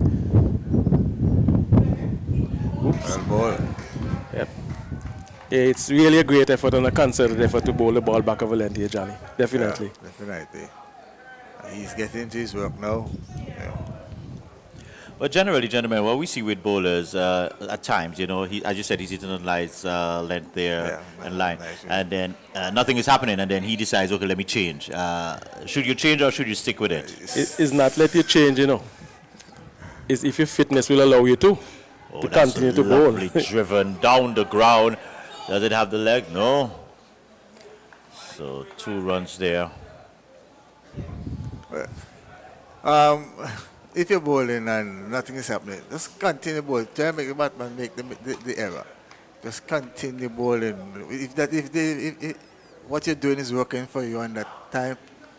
Oops. Well ball. Yep. Yeah, it's really a great effort and a concerted effort to bowl the ball back of a length here, Johnny. Definitely. Yeah, definitely. He's getting into his work now. Yeah. But generally, gentlemen, what we see with bowlers at times, as you said, he's hitting a nice length there and line, and then nothing is happening, and then he decides, okay, let me change. Should you change or should you stick with it? It's not let you change, It's if your fitness will allow you to continue to bowl. Driven down the ground. Does it have the leg? No. So 2 runs there. If you're bowling and nothing is happening, just continue bowling. Try to make the batsman make the error. Just continue bowling. what you're doing is working for you on that time,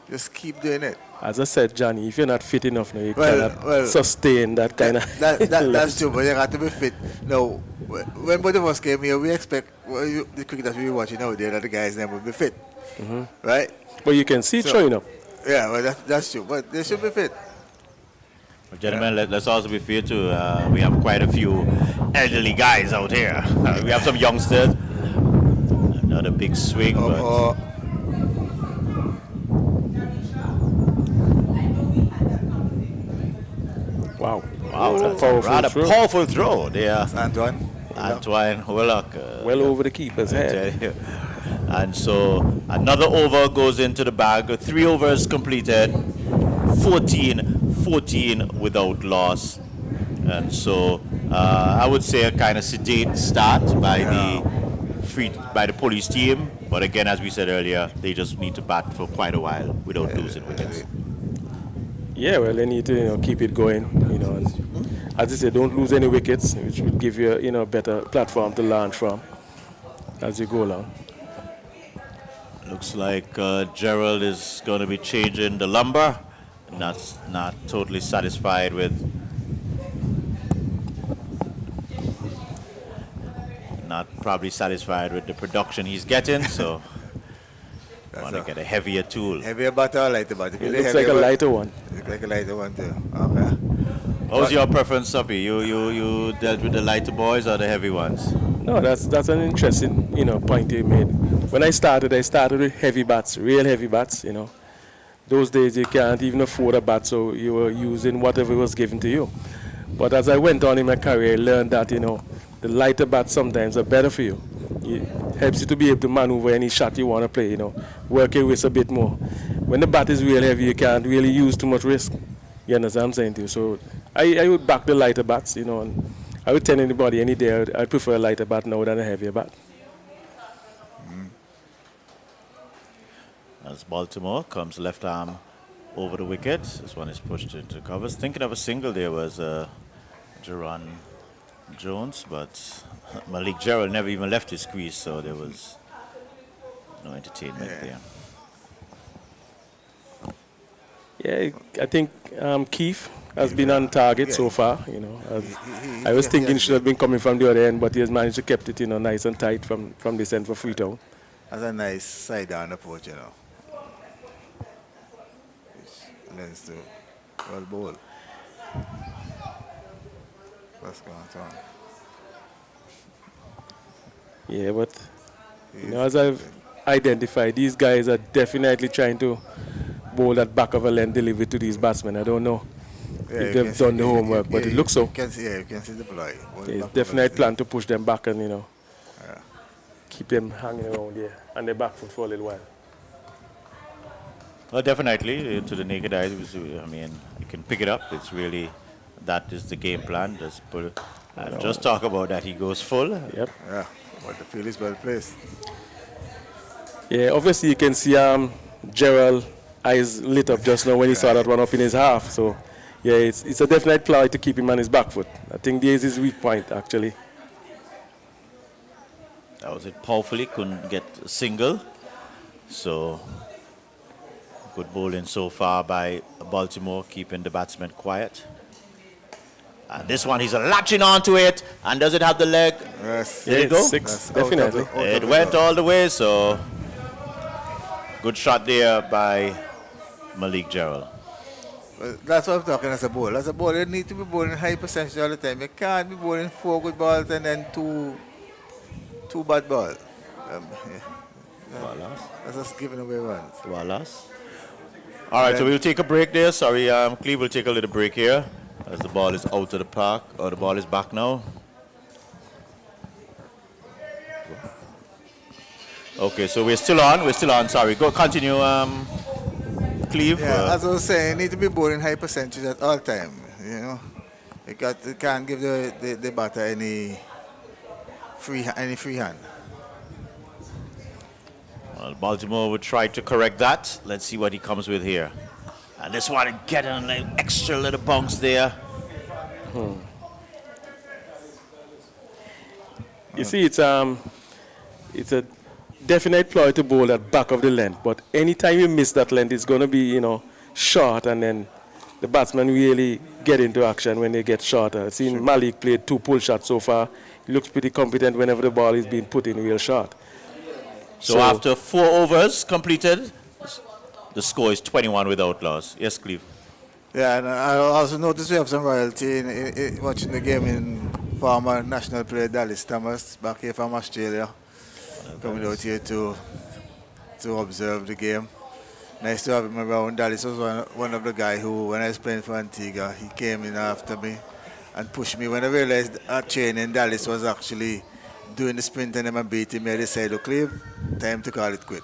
just keep doing it. As I said, Johnny, if you're not fit enough now, you Well, cannot sustain that kind of. That's true, but you got to be fit. Now, when both of us came here, we expect the cricket that we were watching out there that the guys then will be fit, right? But you can see it showing up. Yeah, well, that's true, but they should be fit. Well, gentlemen, let's also be fair too. We have quite a few elderly guys out here. We have some youngsters. Not a big swing, but Wow. wow, That's that's a a powerful rather throw. powerful throw there. Antoine? Antoine Willock. Well over the keeper's I head. tell you. And so another over goes into the bag. 3 overs completed. 14 without loss. And so I would say a kind of sedate start by the police team. But again, as we said earlier, they just need to bat for quite a while without losing wickets. Yeah, well, they need to keep it going. And as I said, don't lose any wickets, which would give you a better platform to learn from as you go along. Looks like Gerald is going to be changing the lumber. Not totally satisfied with. Not probably satisfied with the production he's getting, so want to get a heavier tool. Heavier bat or lighter bat? It looks like a lighter one. Looks like a lighter one too. Okay. How's your preference, Suppy? You dealt with the lighter boys or the heavy ones? No, that's an interesting point you made. When I started with heavy bats, real heavy bats. Those days you can't even afford a bat, so you were using whatever was given to you. But as I went on in my career, I learned that the lighter bats sometimes are better for you. It helps you to be able to maneuver any shot you want to play. Work your wrist a bit more. When the bat is real heavy, you can't really use too much risk. You understand what I'm saying to you? So I would back the lighter bats, and I would tell anybody any day I'd prefer a lighter bat now than a heavier bat. As Baltimore comes left arm over the wicket. This one is pushed into covers. Thinking of a single there was Jerron Jones, but Malik Gerald never even left his crease, so there was no entertainment there. Yeah, I think Keith has been on target so far. I was thinking should have been coming from the other end, but he has managed to keep it nice and tight from this end for Freetown. That's a nice side down approach, Lens to well bowl. What's going on? Yeah, but as I've identified, these guys are definitely trying to bowl that back of a length delivery to these batsmen. I don't know if they've done the homework, but it looks so. You can see the ploy. There's definitely plan to push them back and keep them hanging around there and their back foot for a little while. Well, definitely, to the naked eye, you can pick it up. It's really, that is the game plan. Just talk about that, he goes full. Yep. Yeah, but the field is well placed. Yeah, obviously you can see Gerald eyes lit up just now when he saw that one up in his half. So, yeah, it's a definite ploy to keep him on his back foot. I think there is his weak point, actually. That was it powerfully, couldn't get a single. So, good bowling so far by Baltimore, keeping the batsmen quiet. And this one, he's latching onto it. And does it have the leg? Yes. There you go. 6, definitely. It went all the way, so good shot there by Malik Gerald. Well, that's what I'm talking as a bowler. As a bowler, you need to be bowling high percentage all the time. You can't be bowling 4 good balls and then two bad balls. That's just giving away runs. Wallace. All right, so we'll take a break there. Sorry, Cleve will take a little break here as the ball is out of the park, or the ball is back now. Okay, so we're still on. Sorry, go continue, Cleve. Yeah, as I was saying, you need to be bowling high percentage at all time. You can't give the batter any free hand. Well, Baltimore would try to correct that. Let's see what he comes with here. And this one getting an extra little bounce there. You see, it's a definite ploy to bowl at back of the length, but anytime you miss that length, it's going to be, short, and then the batsmen really get into action when they get shorter. I've seen Malik played 2 pull shots so far. He looks pretty competent whenever the ball is being put in real short. So after 4 overs completed, the score is 21 without loss. Yes, Cleve. Yeah, and I also noticed we have some royalty in watching the game in former national player Dallas Thomas, back here from Australia, coming out here to observe the game. Nice to have him around. Dallas was one of the guys who, when I was playing for Antigua, he came in after me and pushed me. When I realized at training Dallas was actually doing the sprint and I'm beating me, I decided, look, Cleve, time to call it quit.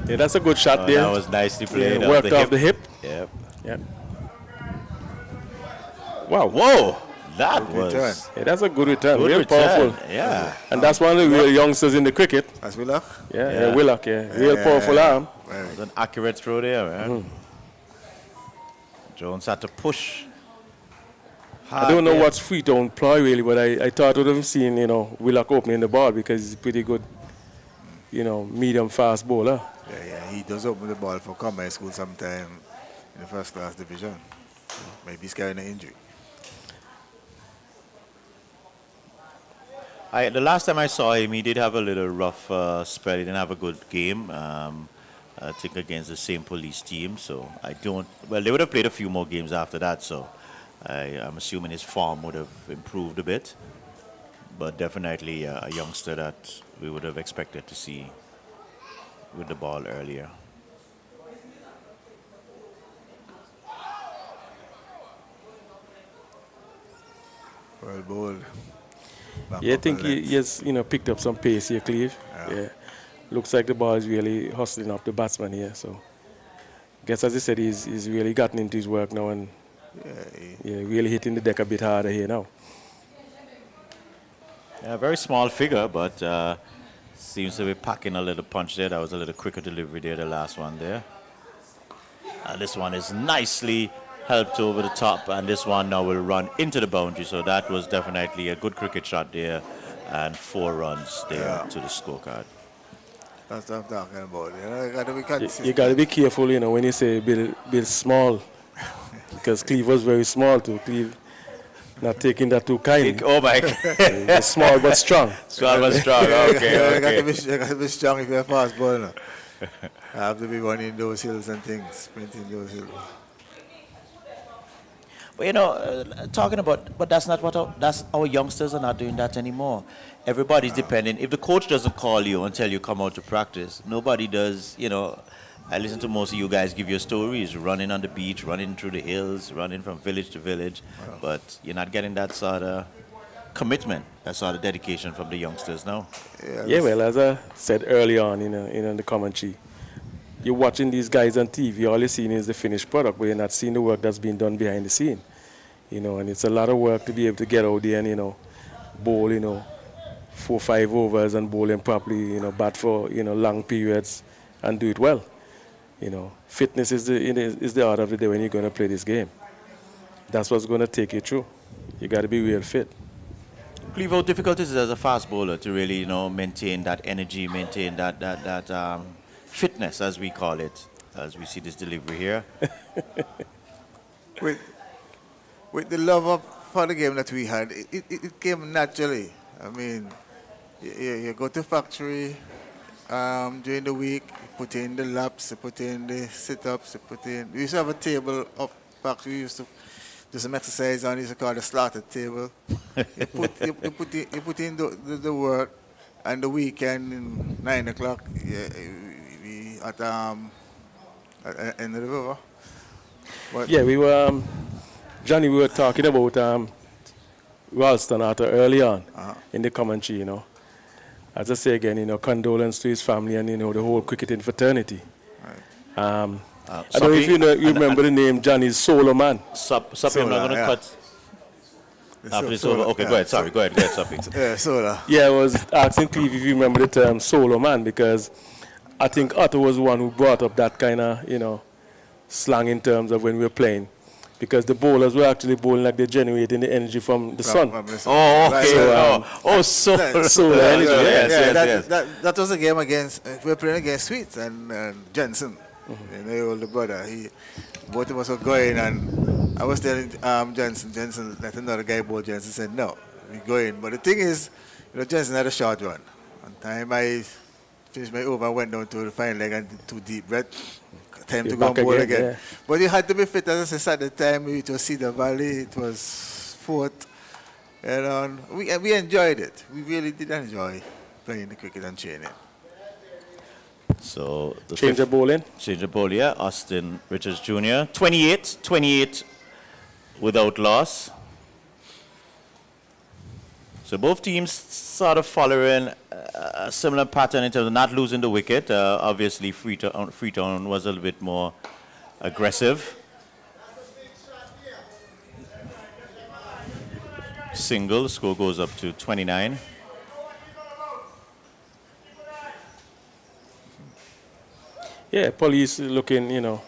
Yeah, that's a good shot there. That was nicely played. Yeah, worked off the hip. Yep. Yeah. Wow. Whoa! That was return. Yeah, that's a good return. good Real return. powerful. Yeah. And that's one of the real youngsters in the cricket. That's Willock. Yeah, Willock, yeah. Real powerful arm. It was an accurate throw there, man. Jones had to push. I don't know what's Freetown ploy really, but I thought of him seeing, Willock opening the ball because he's a pretty good, medium fast bowler. Yeah, he does open the ball for Combine School sometime in the first class division. Maybe he's carrying an injury. The last time I saw him, he did have a little rough spell. He didn't have a good game. I think against the same police team. So they would have played a few more games after that. So I'm assuming his form would have improved a bit. But definitely a youngster that we would have expected to see with the ball earlier. Well bowled. Yeah, I think he has, picked up some pace here, Cleve. Yeah. Looks like the ball is really hustling up the batsman here. So, guess as I said, he's really gotten into his work now and really hitting the deck a bit harder here now. Yeah, very small figure, but seems to be packing a little punch there. That was a little quicker delivery there, the last one there. This one is nicely helped over the top, and this one now will run into the boundary. So that was definitely a good cricket shot there, and 4 runs there to the scorecard. That's what I'm talking about. You got to be consistent. You got to be careful, when you say build small, because Cleve was very small too. Cleve not taking that too kindly. Oh my God. Small but strong. Small but strong. Okay. You got to be strong if you're a fast bowler. I have to be running those hills and things, sprinting those hills. But talking about, but that's not what that's our youngsters are not doing that anymore. Everybody's dependent. If the coach doesn't call you and tell you come out to practice, nobody does. I listen to most of you guys give your stories, running on the beach, running through the hills, running from village to village, but you're not getting that sort of commitment, that sort of dedication from the youngsters now. Yeah, well, as I said early on in the commentary, you're watching these guys on TV, all you're seeing is the finished product, but you're not seeing the work that's being done behind the scene. And it's a lot of work to be able to get out there and, bowl, 4 or 5 overs and bowl them properly, bat for, long periods and do it well. Fitness is the art of the day when you're going to play this game. That's what's going to take you through. You got to be real fit. Cleve, how difficult is it as a fast bowler to really, maintain that energy, maintain that fitness, as we call it, as we see this delivery here? With the love for the game that we had, it came naturally. I mean, you go to factory during the week, you put in the laps, you put in the sit-ups, we used to have a table up factory, we used to do some exercise on, used to call the slaughter table. you put in the work, and the weekend, 9 o'clock, we at end of the river. But we were, Johnny, we were talking about Ralston Arthur early on in the commentary, As I say again, condolence to his family and, the whole cricketing fraternity. Right. I don't know if you remember the name Johnny Solomon. Suppy, I'm not going to cut. After it's over. Okay, go ahead. Sorry, go ahead, Suppy. Sola. Yeah, I was asking Cleve if you remember the term Solomon, because I think Otto was the one who brought up that kind of, slang in terms of when we were playing. because the bowlers were actually bowling like they're generating the energy from the sun. From the sun. Oh, okay. Right, so, Solar energy. that was a game against, we were playing against Sweet and Jensen, you know, your older brother. Both of us were going, and I was telling Jensen, let another guy bowl. Jensen said, no, we go in. But the thing is, you know, Jensen had a short run. One time I finished my over, went down to the final leg and did 2 deep breaths. Time to go and bowl again. Yeah. But you had to be fit, as I said, at the time. It was Cedar Valley, it was fourth. You know, we enjoyed it. We really did enjoy playing the cricket and training. So the Change of bowling. Change of ball, yeah. Austin Richards Jr. 28 without loss. So both teams sort of following a similar pattern in terms of not losing the wicket. Obviously, Freetown was a little bit more aggressive. Single, score goes up to 29. Yeah, police looking, you know,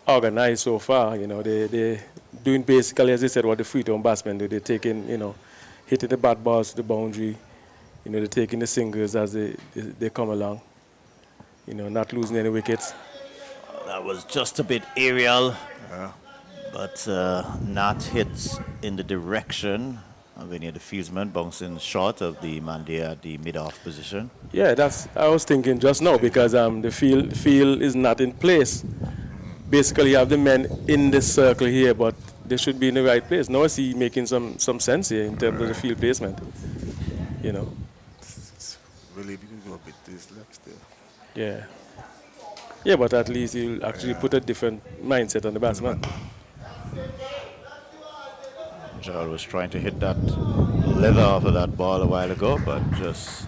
organized so far. You know, they doing basically, as I said, what the Freetown batsmen do. They're taking, you know, hitting the bat balls to the boundary. You know, they're taking the singles as they come along. You know, not losing any wickets. That was just a bit aerial, but not hit in the direction of any of the fieldsmen, bouncing short of the man there at the mid-off position. Yeah, I was thinking just now, because the field is not in place. Basically, you have the men in the circle here, but they should be in the right place. Now I see making some sense here in terms of the field placement. You know. It's really, we can go a bit to his left still. Yeah. Yeah, but at least you'll actually put a different mindset on the batsman. Gerald was trying to hit that leather off of that ball a while ago, but just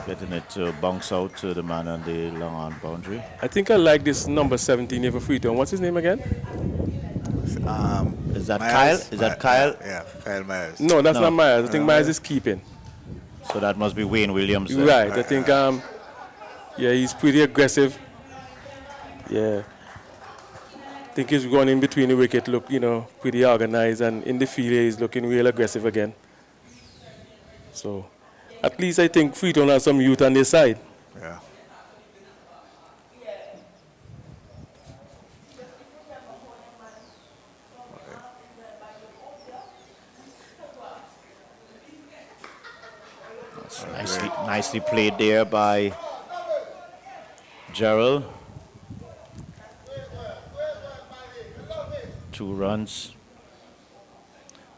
getting it to bounce out to the man on the long on boundary. I think I like this number 17 here for Freetown. What's his name again? Is that Myers? Kyle? Is that Kyle? Yeah, Kyle Myers. No, that's No. not Myers. I think Myers is keeping. So that must be Wayne Williams. then. Right. I think yeah, he's pretty aggressive. Yeah. I think he's going in between the wicket, look, you know, pretty organized, and in the field he's looking real aggressive again. So at least I think Freetown has some youth on their side. Yeah. Nicely played there by Gerald. 2 runs.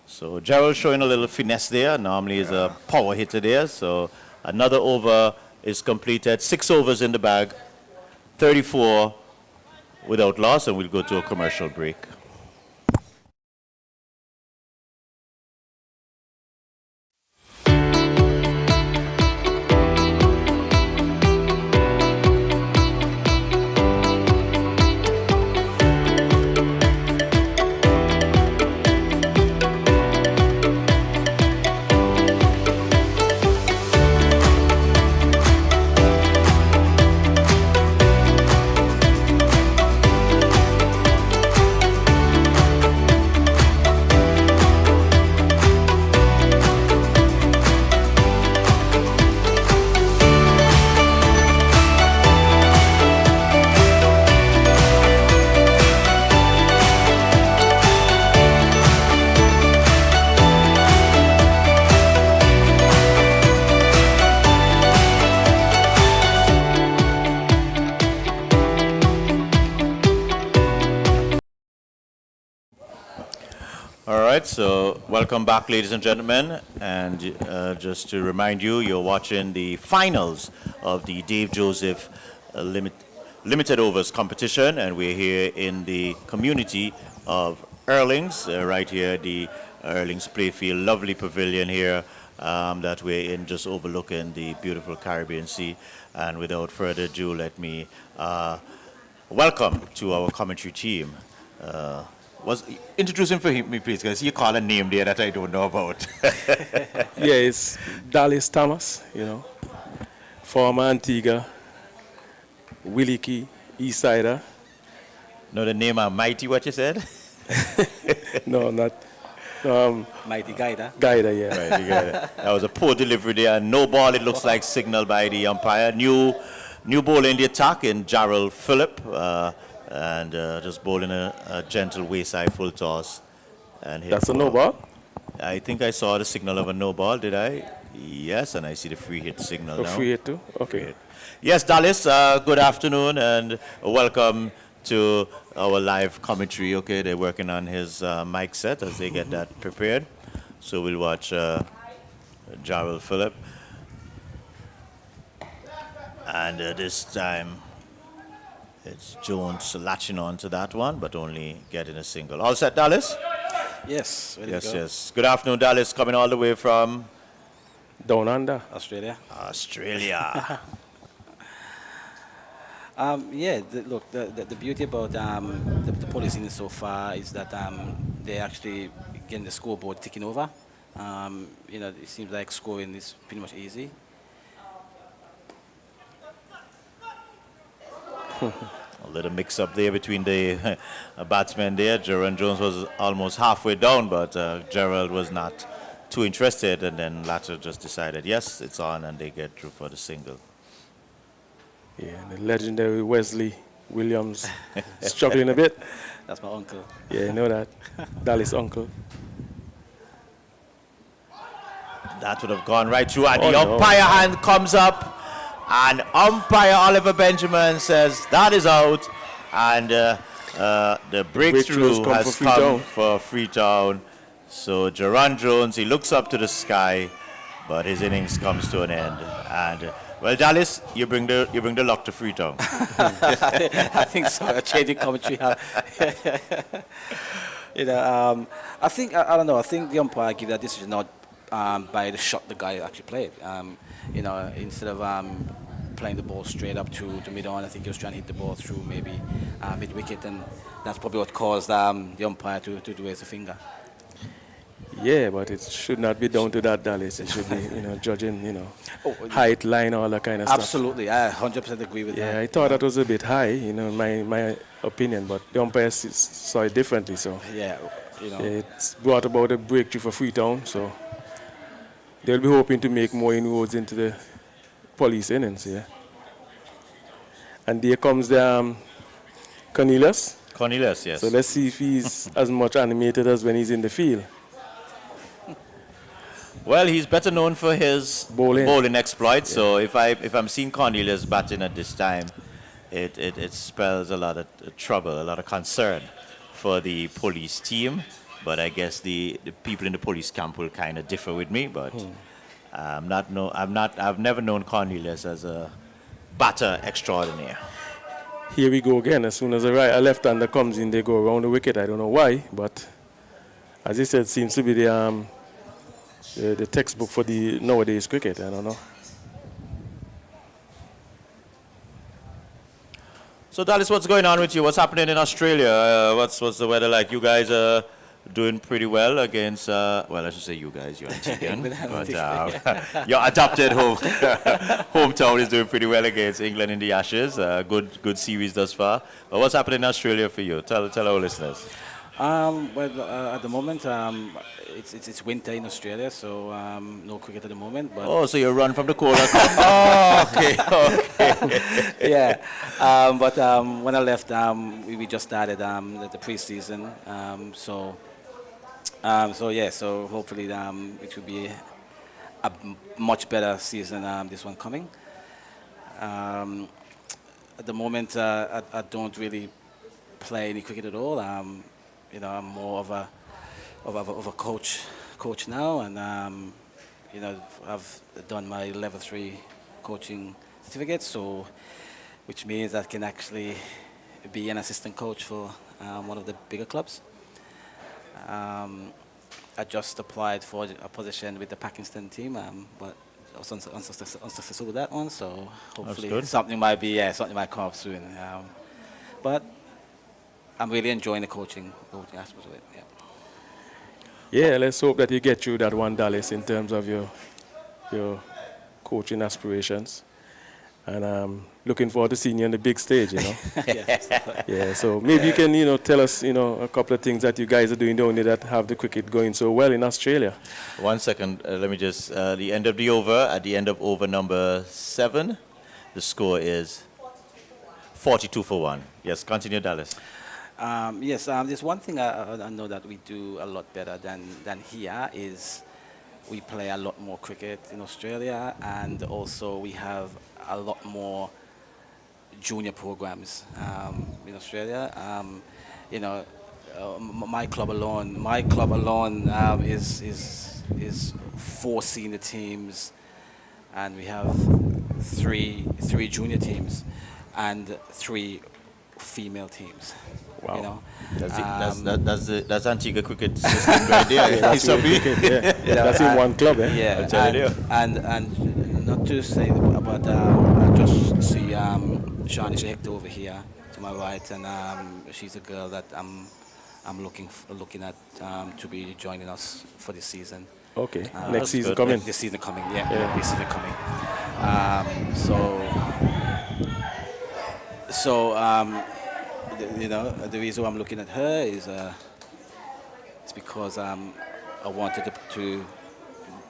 So Gerald showing a little finesse there. Normally is a power hitter there. So another over is completed. 6 overs in the bag. 34 without loss, and we'll go to a commercial break. All right, so welcome back, ladies and gentlemen. And just to remind you, you're watching the finals of the Dave Joseph Limited Overs competition, and we're here in the community of Erlings, right here at the Erlings Playfield. Lovely pavilion here that we're in, just overlooking the beautiful Caribbean Sea. And without further ado, let me welcome to our commentary team. Introduce him for me, please, because you call a name there that I don't know about. Yeah, it's Dallas Thomas, you know, former Antigua, Willie Key, East Sider. No, the name are Mighty, what you said? No, not Mighty Guider. Guider, yeah. Right, you got it. That was a poor delivery there. No ball, it looks like, signaled by the umpire. New ball in the attack in Jarrell Phillip. And just bowling a gentle wayside full toss. And hit That's a for- no ball? I think I saw the signal of a no ball, did I? Yes, and I see the free hit signal A now. free hit too? Okay. Free hit. Yes, Dallas, good afternoon and welcome to our live commentary. Okay, they're working on his mic set as they get that prepared. So we'll watch Jarrell Phillip. And this time it's Jones latching on to that one, but only getting a single. All set, Dallas? Yes, ready to Yes, go. yes. Good afternoon, Dallas, coming all the way from Down under. Australia. Australia. Yeah, look, the beauty about the police scene so far is that they're actually getting the scoreboard ticking over. You know, it seems like scoring is pretty much easy. A little mix up there between the batsmen there. Gerard Jones was almost halfway down, but Gerald was not too interested, and then latter just decided, yes, it's on, and they get through for the single. Yeah, the legendary Wesley Williams struggling a bit. That's my uncle. Yeah, you know that. Dallas' uncle. That would have gone right through, and Oh, the no. umpire hand comes up, and umpire Oliver Benjamin says that is out, and the breakthrough come has for come Freetown. for Freetown. So Gerard Jones, he looks up to the sky, but his innings comes to an end. And well, Dallas, you bring the luck to Freetown. I think so. A changing commentary. You know, I think I don't know. I think the umpire gave that decision not by the shot the guy actually played. You know, instead of playing the ball straight up to mid-on, I think he was trying to hit the ball through maybe mid-wicket, and that's probably what caused the umpire to raise the finger. Yeah, but it should not be down to that, Dallas. It should be, judging, height, line, all that kind of stuff. Absolutely, I 100% agree with that. Yeah, I thought that was a bit high, in my opinion, but the umpires saw it differently. So Yeah, you know. it's brought about a breakthrough for Freetown. So they'll be hoping to make more inroads into the police innings, yeah. And there comes the Cornelius. Cornelius, yes. So let's see if he's as much animated as when he's in the field. Well, he's better known for his Bowling. exploits. So if I'm seeing Cornelius batting at this time, it spells a lot of trouble, a lot of concern for the police team. But I guess the people in the police camp will kind of differ with me. But I've never known Cornelius as a batter extraordinaire. Here we go again. As soon as a left-hander comes in, they go around the wicket. I don't know why, but as I said, seems to be the textbook for the nowadays cricket. I don't know. So Dallas, what's going on with you? What's happening in Australia? What's the weather like? You guys are doing pretty well against, well, I should say you guys, you're Antiguan, but your adopted hometown is doing pretty well against England in the Ashes. Good series thus far. But what's happening in Australia for you? Tell our listeners. At the moment, it's winter in Australia, so no cricket at the moment. But Oh, so you run from the cold. Oh, okay. yeah, but when I left, we just started the preseason. So hopefully it will be a much better season this one coming. At the moment, I don't really play any cricket at all. I'm more of a coach now, and I've done my level 3 coaching certificate, so which means I can actually be an assistant coach for one of the bigger clubs. I just applied for a position with the Pakistan team, but I was unsuccessful with that one. So hopefully good. something might come up soon. But I'm really enjoying the coaching aspect of it. Yeah. Yeah, let's hope that you get through that one, Dallas, in terms of your coaching aspirations. And looking forward to seeing you on the big stage, you know. Yeah, so maybe you can, you know, tell us, you know, a couple of things that you guys are doing down there that have the cricket going so well in Australia. 1 second, let me just, the end of the over, at the end of over number 7, the score is 42-1. Yes, continue, Dallas. Yes, there's one thing I know that we do a lot better than here is we play a lot more cricket in Australia, and also we have a lot more junior programs in Australia. You know, my club alone is 4 senior teams, and we have three junior teams and 3 female teams. Wow. You know, That's Antigua cricket system right there. That's really cricket, yeah. That's in one club, eh? Yeah, and not to say, but I just see Shani Hector over here to my right, and she's a girl that I'm looking at to be joining us for this season. Okay, next season coming. This season coming, Yeah. This season coming. You know, the reason why I'm looking at her is it's because I wanted to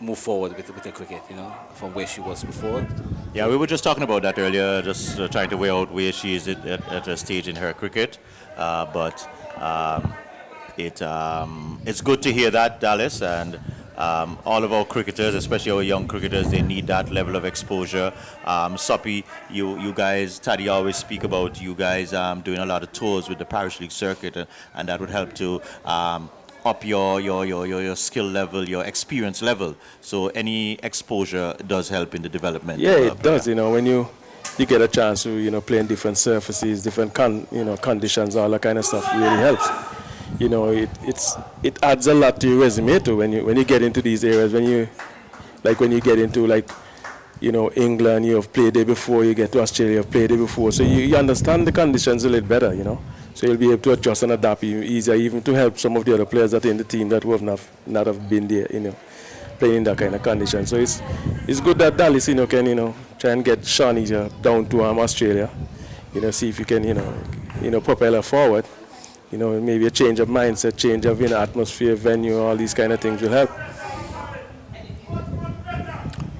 move forward with the cricket, you know, from where she was before. Yeah, we were just talking about that earlier, just trying to weigh out where she is at a stage in her cricket. But it's good to hear that, Dallas, and all of our cricketers, especially our young cricketers, they need that level of exposure. Soppy, you guys, Taddy always speak about you guys doing a lot of tours with the Parish League circuit, and that would help to up your skill level, your experience level. So any exposure does help in the development. Yeah, it does. You know, when you get a chance to, you know, play in different surfaces, different conditions, all that kind of stuff really helps. You know, it adds a lot to your resume too when you get into these areas. When you get into, like, you know, England, you have played there before. You get to Australia, you've played there before. So you understand the conditions a little better, you know. So you'll be able to adjust and adapt easier, even to help some of the other players that are in the team that who have not have been there, you know, playing in that kind of condition. So it's good that Dallas, you know, can, you know, try and get Shawnee down to Australia, you know, see if you can, you know, propel her forward. You know, maybe a change of mindset, change of, you know, atmosphere, venue, all these kind of things will help.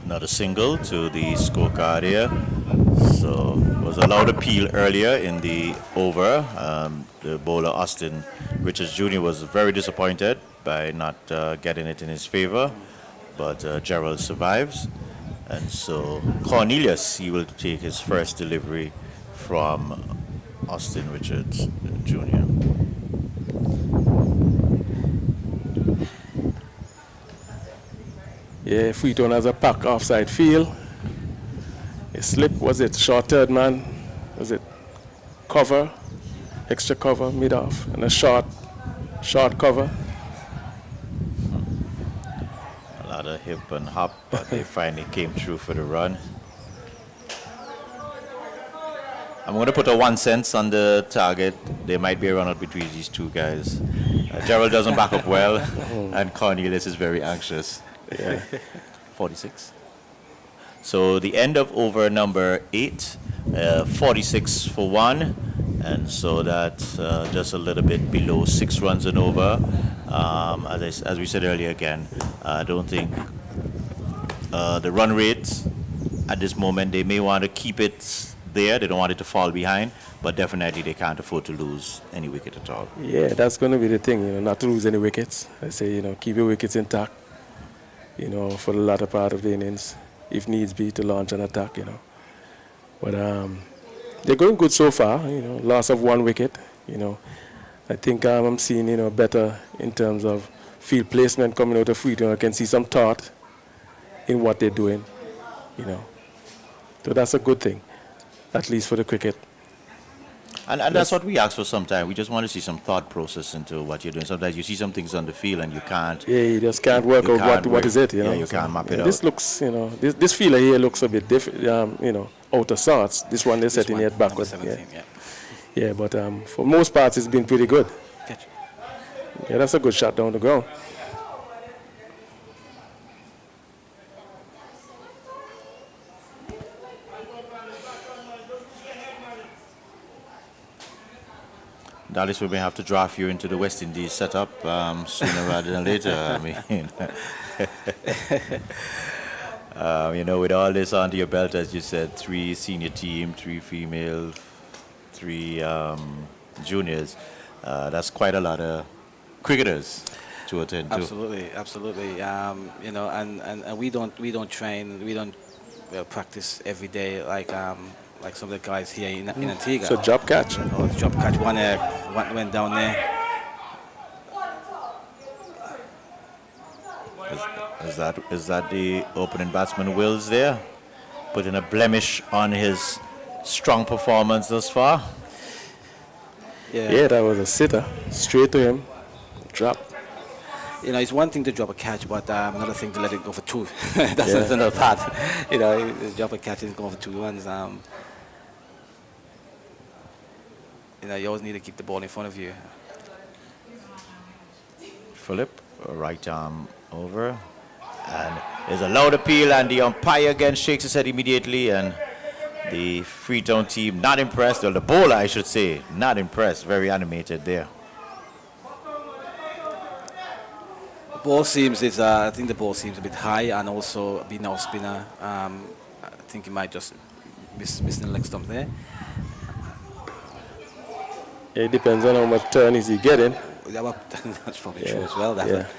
Another single to the scorecard here. So was a loud appeal earlier in the over. The bowler Austin Richards Jr. was very disappointed by not getting it in his favor, but Gerald survives. And so Cornelius, he will take his first delivery from Austin Richards Jr. Yeah, Freetown has a pack offside field. A slip, was it short third man? Was it cover, extra cover, mid off, and a short cover? A lot of hip and hop, but they finally came through for the run. I'm going to put a 1 cent on the target. There might be a run out between these two guys. Gerald doesn't back up well, and Cornelius is very anxious. Yeah. 46. So the end of over number 8, 46 for 1, and so that's just a little bit below 6 runs and over. As we said earlier, again, I don't think the run rate at this moment, they may want to keep it there. They don't want it to fall behind, but definitely they can't afford to lose any wicket at all. Yeah, that's going to be the thing, you know, not to lose any wickets. I say, you know, keep your wickets intact, you know, for the latter part of the innings, if needs be, to launch an attack, you know. But they're going good so far, you know, loss of 1 wicket, you know. I think I'm seeing, you know, better in terms of field placement coming out of Freetown. I can see some thought in what they're doing, you know. So that's a good thing, at least for the cricket. And that's what we ask for sometimes. We just want to see some thought process into what you're doing. Sometimes you see some things on the field and you can't. Yeah, you just can't work out what is it, you know. Yeah, you can't map it out. This looks, you know, this fielder here looks a bit different, you know, out of sorts. This one they're setting it backwards. Yeah, but for most parts it's been pretty good. Catch. Yeah, that's a good shot down the ground. Dallas, we may have to draft you into the West Indies setup sooner rather than later. I mean, you know, with all this under your belt, as you said, 3 senior team, 3 female, 3 juniors. That's quite a lot of cricketers to attend to. Absolutely, absolutely. You know, and we don't train, we don't practice every day like some of the guys here in Antigua. So job catch. Oh, drop catch. One went down there. Is that the opening batsman Wills there? Putting a blemish on his strong performance thus far. Yeah, that was a sitter. Straight to him. Drop. You know, it's one thing to drop a catch, but another thing to let it go for 2. That's another part. You know, drop a catch and go for 2 runs. You know, you always need to keep the ball in front of you. Philip, right arm over. And there's a loud appeal, and the umpire again shakes his head immediately, and the Freetown team not impressed, or the bowler I should say, not impressed, very animated there. The ball seems, I think the ball seems a bit high, and also being off spinner, I think he might just miss the leg stump there. It depends on how much turn is he getting. Yeah, well, that's probably true as well. That's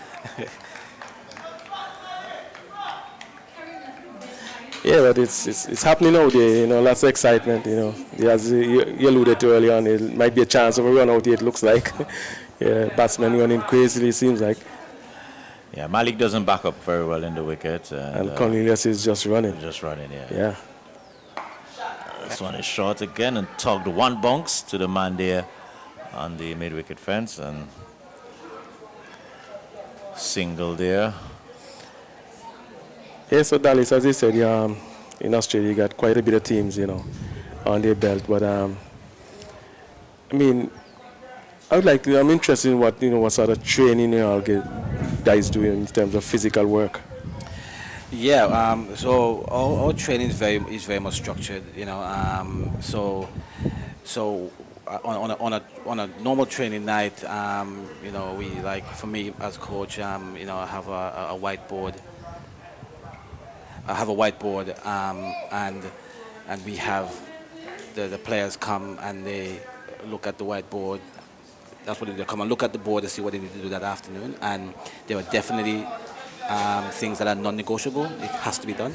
Yeah, but it's happening out there, you know, lots of excitement, you know. As you alluded to earlier on, it might be a chance of a run out here, it looks like. Yeah, batsmen running crazily, it seems like. Yeah, Malik doesn't back up very well in the wicket. And Cornelius is just running. Just running, yeah. Yeah. This one is short again and tugged 1 bounce to the man there on the mid-wicket fence, and single there. Yeah, so Dallas, as I said, in Australia you got quite a bit of teams, you know, on their belt. But I mean, I'm interested in what sort of training guys do in terms of physical work. Yeah, so our training is very much structured, you know. On a normal training night, you know, we, like, for me as a coach, you know, I have a whiteboard. And we have the players come and they look at the whiteboard. That's what they come and look at the board and see what they need to do that afternoon. And there are definitely things that are non-negotiable. It has to be done.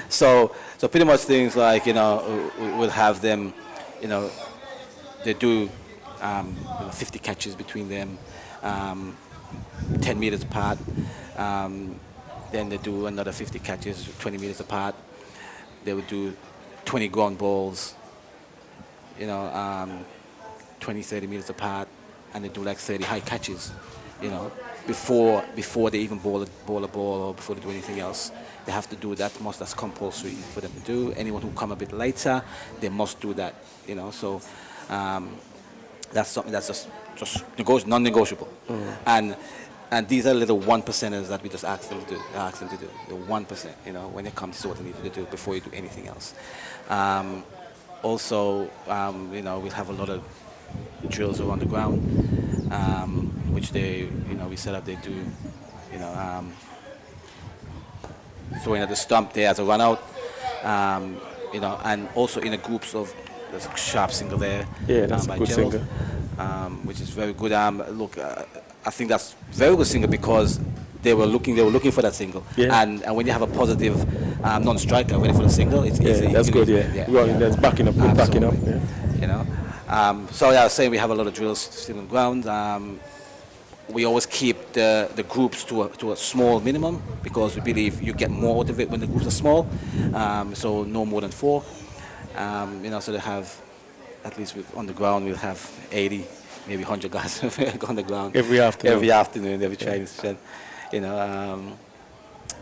So pretty much things like, you know, we'll have them, you know, they do 50 catches between them, 10 meters apart. Then they do another 50 catches 20 meters apart. They would do 20 ground balls, you know, 20, 30 meters apart, and they do like 30 high catches, you know, before they even bowl a ball or before they do anything else. They have to do that. That's compulsory for them to do. Anyone who come a bit later, they must do that, you know. So that's something that's just non-negotiable. And these are little 1%ers that we just ask them to do. The 1%, you know, when it comes to what they need to do before you do anything else. Also, you know, we'll have a lot of drills around the ground, which they, you know, we set up. They do, you know, throwing at the stump there as a run out, you know, and also in the groups of, there's a sharp single there. Yeah, that's a good Gerald, single. Which is very good. Look, I think that's very good single because they were looking for that single. Yeah. And when you have a positive non-striker ready for the single, it's easy. That's good. Yeah. That's backing up. Good backing up. Yeah. You know. So yeah, I was saying we have a lot of drills still on the ground. We always keep the groups to a small minimum because we believe you get more out of it when the groups are small. So no more than 4. You know, so they have, at least on the ground, we'll have 80, maybe 100 guys on the ground. Every afternoon, every training session. You know,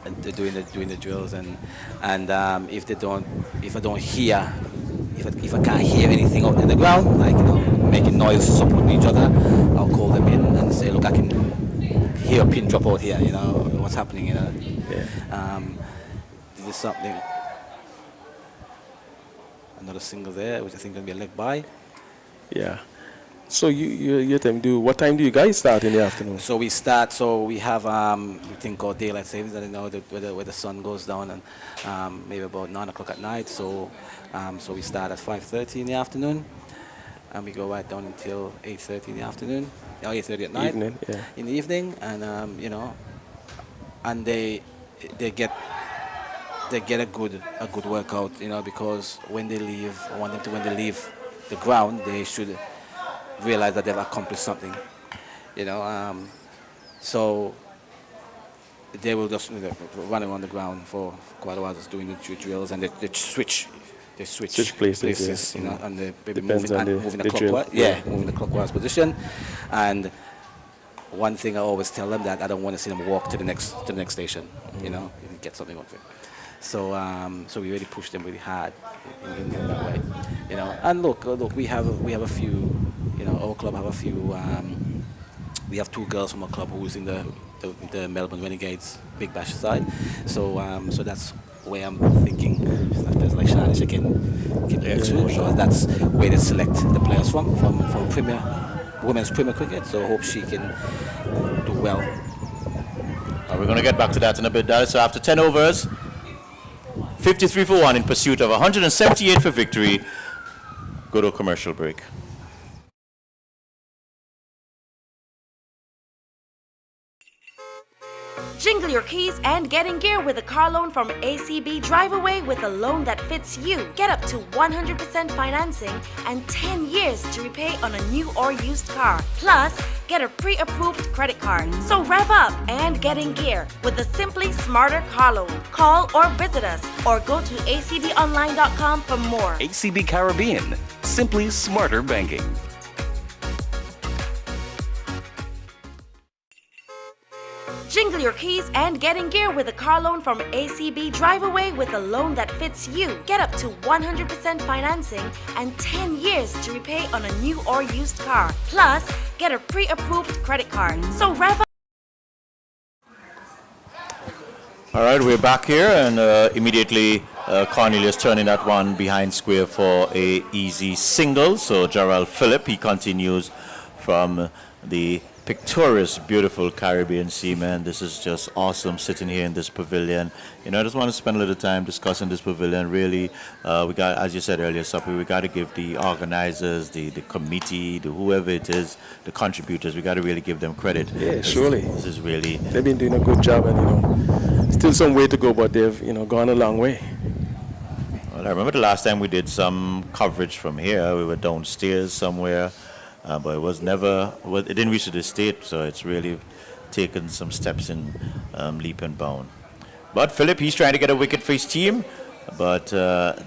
and they're doing the drills, and if I can't hear anything out in the ground, like, you know, making noise, supporting each other, I'll call them in and say, look, I can hear a pin drop out here. You know, what's happening? You know, this is something. Another single there, which I think is going to be a leg by. Yeah. So your time what time do you guys start in the afternoon? So we have we thing called daylight savings, and where the sun goes down, and maybe about 9 o'clock at night. So we start at 5:30 in the afternoon, and we go right down until 8:30 in the afternoon, or 8:30 at night. Evening, yeah. In the evening, and and they get a good workout, because when they leave, I want them to, when they leave the ground, they should realize that they've accomplished something, so they will just run around the ground for quite a while, just doing the drills, and they switch places, yeah. And they maybe Depends on moving the drill. clockwise, moving the clockwise position. And one thing I always tell them, that I don't want to see them walk to the next station, you get something out of it. So we really push them really hard in that way, And look, we have a few, our club have a few. We have 2 girls from our club who's in the Melbourne Renegades Big Bash side. So that's where I'm thinking there's like Shanish can because that's where they select the players from women's Premier Cricket. So I hope she can do well. We're going to get back to that in a bit, Dallas. So after 10 overs, 53 for 1 in pursuit of 178 for victory. Go to a commercial break. Jingle your keys and get in gear with a car loan from ACB. Drive away with a loan that fits you. Get up to 100% financing and 10 years to repay on a new or used car. Plus, get a pre-approved credit card. So rev up and get in gear with the Simply Smarter car loan. Call or visit us or go to acbonline.com for more. ACB Caribbean, simply smarter banking. Jingle your keys and get in gear with a car loan from ACB. Drive away with a loan that fits you. Get up to 100% financing and 10 years to repay on a new or used car. Plus, get a pre-approved credit card. So rev up. All right, we're back here, and immediately Cornelius turning that one behind square for a easy single. So Gerald Phillip, he continues from the picturesque, beautiful Caribbean Sea, man. This is just awesome sitting here in this pavilion. I just want to spend a little time discussing this pavilion. Really, we got, as you said earlier, Suppy, we got to give the organizers, the committee, whoever it is, the contributors, we got to really give them credit. Yeah, surely. This is really... They've been doing a good job, and, still some way to go, but they've, gone a long way. Well, I remember the last time we did some coverage from here. We were downstairs somewhere. But it didn't reach to the state, so it's really taken some steps in leap and bound. But Philip, he's trying to get a wicket for his team, but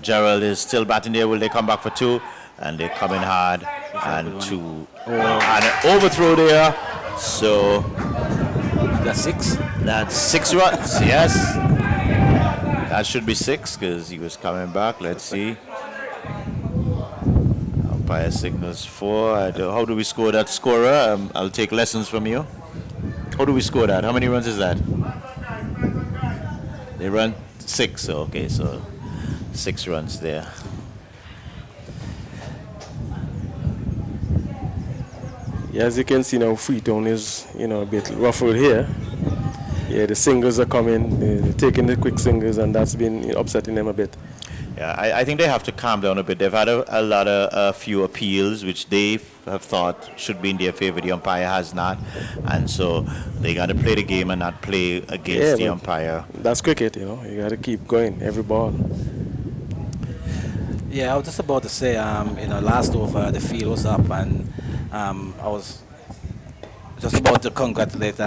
Gerald is still batting there. Will they come back for 2? And they're coming hard, and 2. And an overthrow there, so... That's 6? That's 6 runs, yes. That should be 6, because he was coming back. Let's see. Umpire signals 4. How do we score that, scorer? I'll take lessons from you. How do we score that? How many runs is that? They run 6. Okay, so 6 runs there. Yeah, as you can see now, Freetown is, a bit ruffled here. Yeah, the singles are coming, they're taking the quick singles, and that's been upsetting them a bit. Yeah, I think they have to calm down a bit. They've had a few appeals which they have thought should be in their favor. The umpire has not, and so they got to play the game and not play against the umpire. That's cricket, you got to keep going every ball. Yeah, I was just about to say, last over the field was up, and I was just about to congratulate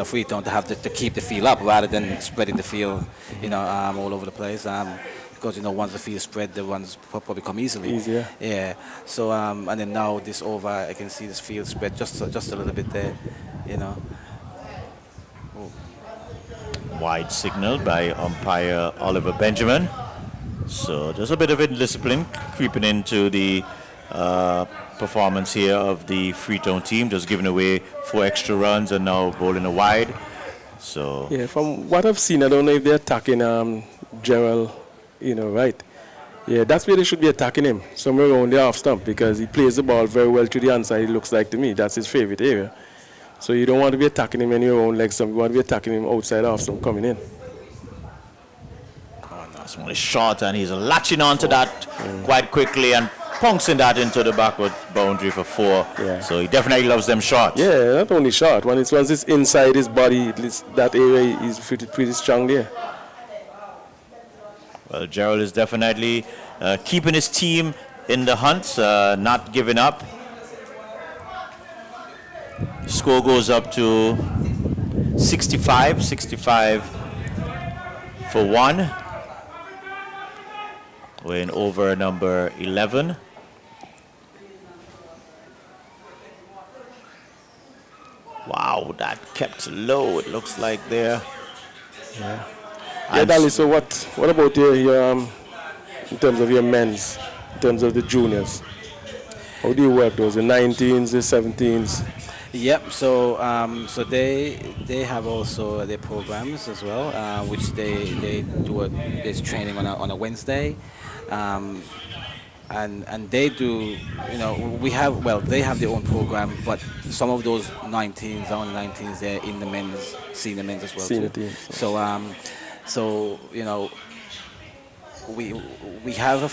Freetown to have to keep the field up rather than spreading the field, all over the place. Because once the field spread, the runs probably come easily. Easier. Yeah. So and then now this over, I can see this field spread just a little bit there, Wide signal by umpire Oliver Benjamin. So there's a bit of indiscipline creeping into the performance here of the Freetown team, just giving away 4 extra runs and now bowling a wide. So yeah, from what I've seen, I don't know if they're attacking Gerald, right. Yeah, that's where they should be attacking him, somewhere around the half stump, because he plays the ball very well to the inside, it looks like to me. That's his favorite area. So you don't want to be attacking him in your own leg stump. You want to be attacking him outside half stump coming in. Oh, that's only short, and he's latching onto that quite quickly and punching that into the backward boundary for 4. Yeah. So he definitely loves them shots. Yeah, not only short. Once it's inside his body, at least that area is pretty strong there. Well, Gerald is definitely keeping his team in the hunt, not giving up. Score goes up to 65 for 1. We're in over number 11. Wow, that kept low, it looks like there. Yeah, Dali, so what about your in terms of your men's, in terms of the juniors? How do you work those, the 19s, the 17s? Yep. So so they have also their programs as well, which they do this training on a Wednesday, and they do, you know, they have their own program, but some of those 19s, only 19s, they're in the senior men's as well. Senior too. teams. So you know, we have a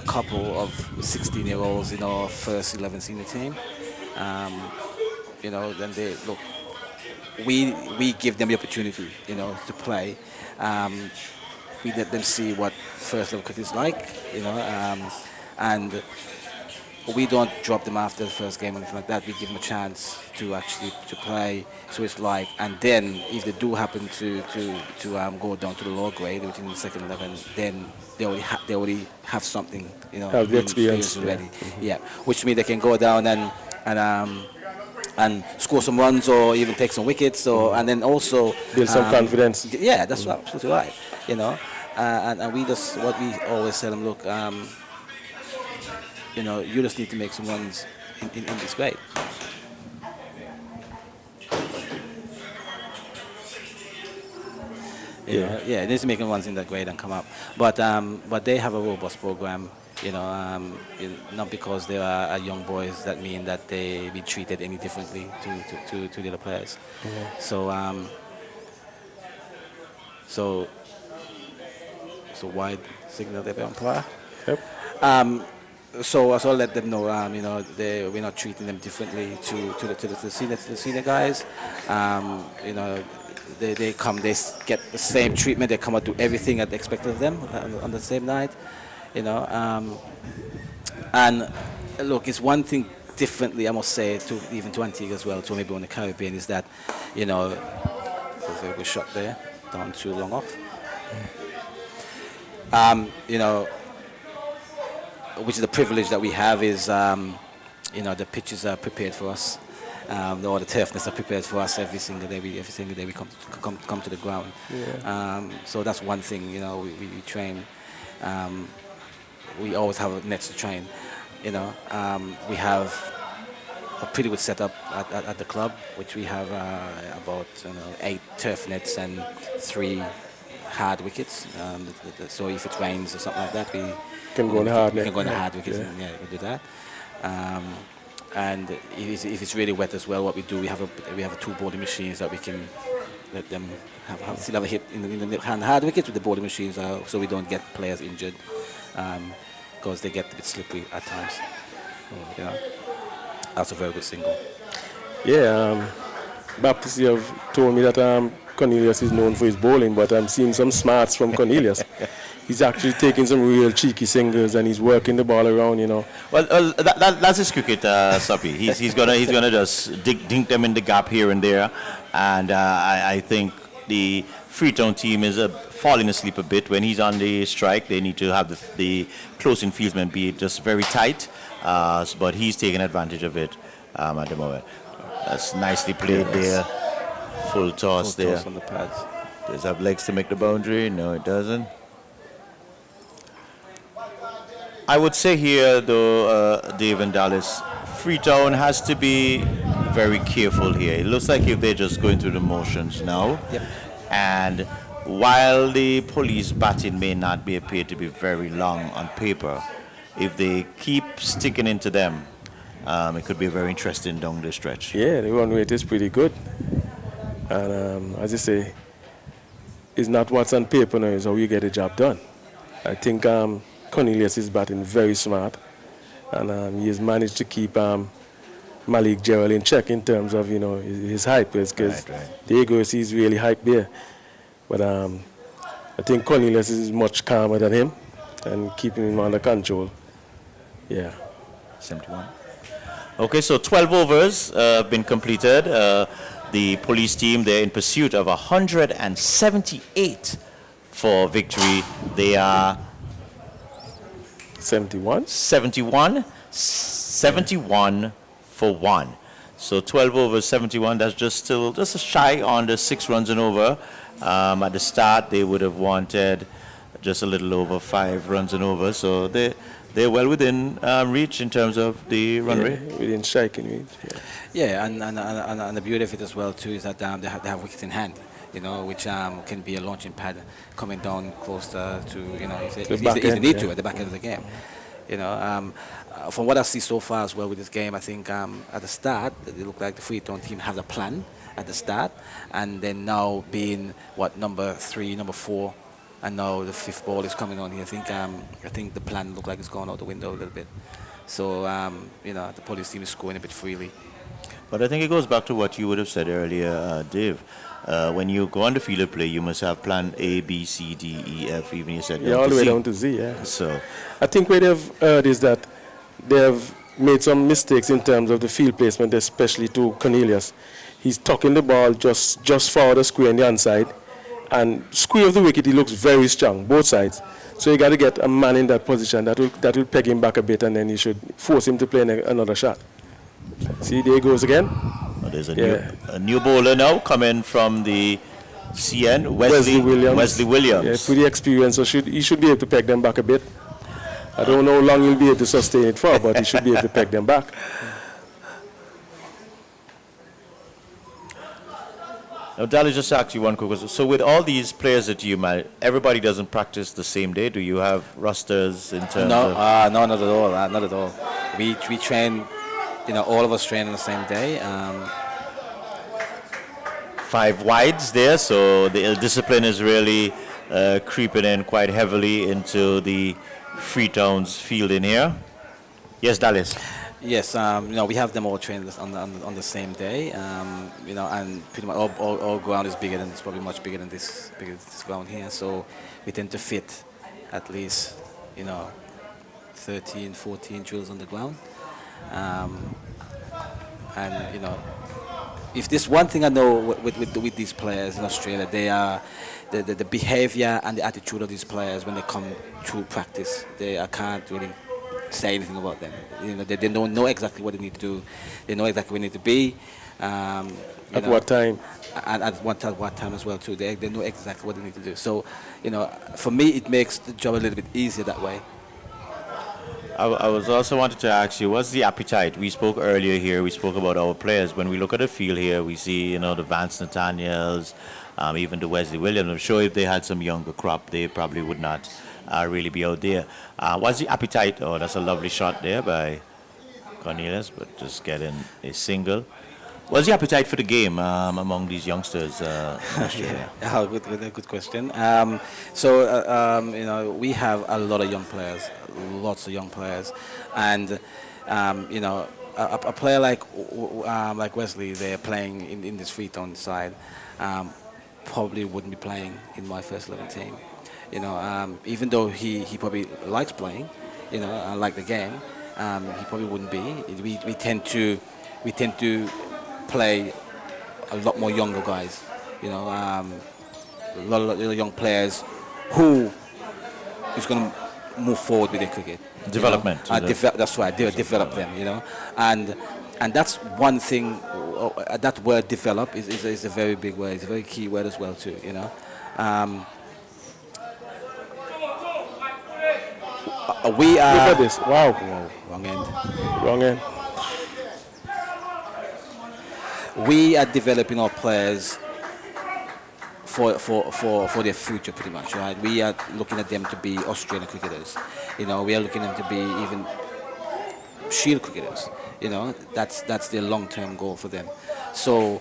couple of 16-year-olds in our first 11 senior team. You know, then we give them the opportunity, you know, to play. We let them see what first level cricket is like, you know, and we don't drop them after the first game or anything like that. We give them a chance to actually to play. So it's like, and then if they do happen to go down to the lower grade, which in the second 11, then they already have something, you know, have the experience already. Yeah, which means they can go down and score some runs or even take some wickets, and then also build some confidence. Yeah, that's absolutely right. You know, and we just what we always tell them, look, you know, you just need to make some runs in this grade. Yeah, they need to make runs in that grade and come up. But they have a robust program. You know, not because they are young boys that mean that they be treated any differently to the other players. Yeah. So wide signal there, umpire. Yep. So I'll let them know. You know, we're not treating them differently to the senior guys. You know, they come, they get the same treatment. They come out, do everything that they expect of them on the same night. You know, and look, it's one thing differently, I must say, to Antigua as well, to maybe on the Caribbean, is that, you know, there's a very good shot there, down too long off. You know, which is the privilege that we have is, you know, the pitches are prepared for us, or the turfness are prepared for us every single day. We come to the ground. Yeah. So that's one thing, you know, we train. We always have nets to train, you know. We have a pretty good setup at the club, which we have about 8 turf nets and 3 hard wickets. So if it rains or something like that, we can go on the hard net. We can go on the hard wickets. Yeah, we can do that. And if it's really wet as well, what we do, we have 2 boarding machines that we can let them still have a hit in the hard wickets with the boarding machines, so we don't get players injured. Because they get a bit slippery at times. You know, that's a very good single. Yeah, Baptiste, you have told me that Cornelius is known for his bowling, but I'm seeing some smarts from Cornelius. He's actually taking some real cheeky singles and he's working the ball around, you know. Well, that's his cricket, Suppy. He's gonna just dink them in the gap here and there, and I think the Freetown team is falling asleep a bit when he's on the strike. They need to have the closing fieldsmen be just very tight, but he's taking advantage of it at the moment. That's nicely played there. Full toss there. Toss on the pads. Does it have legs to make the boundary? No, it doesn't. I would say here, though, Dave and Dallas, Freetown has to be very careful here. It looks like if they're just going through the motions now. Yep. And while the police batting may not be appear to be very long on paper, if they keep sticking into them, it could be very interesting down the stretch. Yeah, the run rate is pretty good. And as you say, it's not what's on paper now, it's how you get the job done. I think Cornelius is batting very smart, and he has managed to keep Malik Gerald in check in terms of his hype, because Diego is really hype there. But I think Cornelius is much calmer than him and keeping him under control. Yeah. 71. Okay, so 12 overs have been completed. The police team, they're in pursuit of 178 for victory. They are 71? 71 for 1. So 12 overs, 71, that's just a shy on the 6 runs and over. At the start, they would have wanted just a little over 5 runs and over. So they're well within reach in terms of the run rate. Within striking reach. Yeah, and the beauty of it as well too is that they have wickets in hand, which can be a launching pad coming down closer to if they need to at the back end of the game. From what I see so far as well with this game, I think at the start it looked like the Freetown team has a plan at the start, and then now being number 3, number 4. And now the 5th ball is coming on here. I think the plan looked like it's gone out the window a little bit. So the police team is scoring a bit freely. But I think it goes back to what you would have said earlier, Dave. When you go on the field of play, you must have plan A, B, C, D, E, F, even you said all the way down to Z. Yeah. So I think what they've heard is that they have made some mistakes in terms of the field placement, especially to Cornelius. He's tucking the ball just forward the square on the inside. And square of the wicket, he looks very strong, both sides. So you got to get a man in that position that will peg him back a bit, and then you should force him to play another shot. See, there he goes again. Oh, there's a new bowler now coming from the CN, Wesley Williams. Yeah, pretty experienced, so he should be able to peg them back a bit. I don't know how long he'll be able to sustain it for, but he should be able to peg them back. Now, Dali, just ask you one quick question. So with all these players that you might, everybody doesn't practice the same day? Do you have rosters in terms of... No, not at all. Not at all. We train, all of us train on the same day. 5 wides there, so the discipline is really creeping in quite heavily into the Freetown's field in here. Yes, Dallas. Yes, we have them all trained on the same day, and pretty much all ground is bigger than, it's probably much bigger than this ground here, so we tend to fit at least, 13, 14 drills on the ground. And, if there's one thing I know with these players in Australia, they are the behavior and the attitude of these players when they come to practice. I can't really say anything about them. They don't know exactly what they need to do. They know exactly where they need to be. At what time? And at what time as well too. They know exactly what they need to do. So, for me, it makes the job a little bit easier that way. I was also wanted to ask you, what's the appetite? We spoke earlier here, we spoke about our players. When we look at the field here, we see, the Vance Nathaniels, even the Wesley Williams. I'm sure if they had some younger crop, they probably would not really be out there. What's the appetite? Oh, that's a lovely shot there by Cornelius, but just getting a single. What's the appetite for the game among these youngsters in Australia? Yeah, good question. We have a lot of young players, lots of young players, and a player like Wesley, they're playing in this Freetown side, probably wouldn't be playing in my first 11 team. Even though he probably likes playing, like the game, he probably wouldn't be. We tend to play a lot more younger guys, a lot of young players who is going to move forward with their cricket. Development. That's right. Develop them, and that's one thing. That word "develop" is a very big word. It's a very key word as well too. We are. Look at this! Wow. Wrong end. We are developing our players for their future, pretty much, right? We are looking at them to be Australian cricketers. You know, we are looking at them to be even Shield cricketers. You know, that's their long-term goal for them. So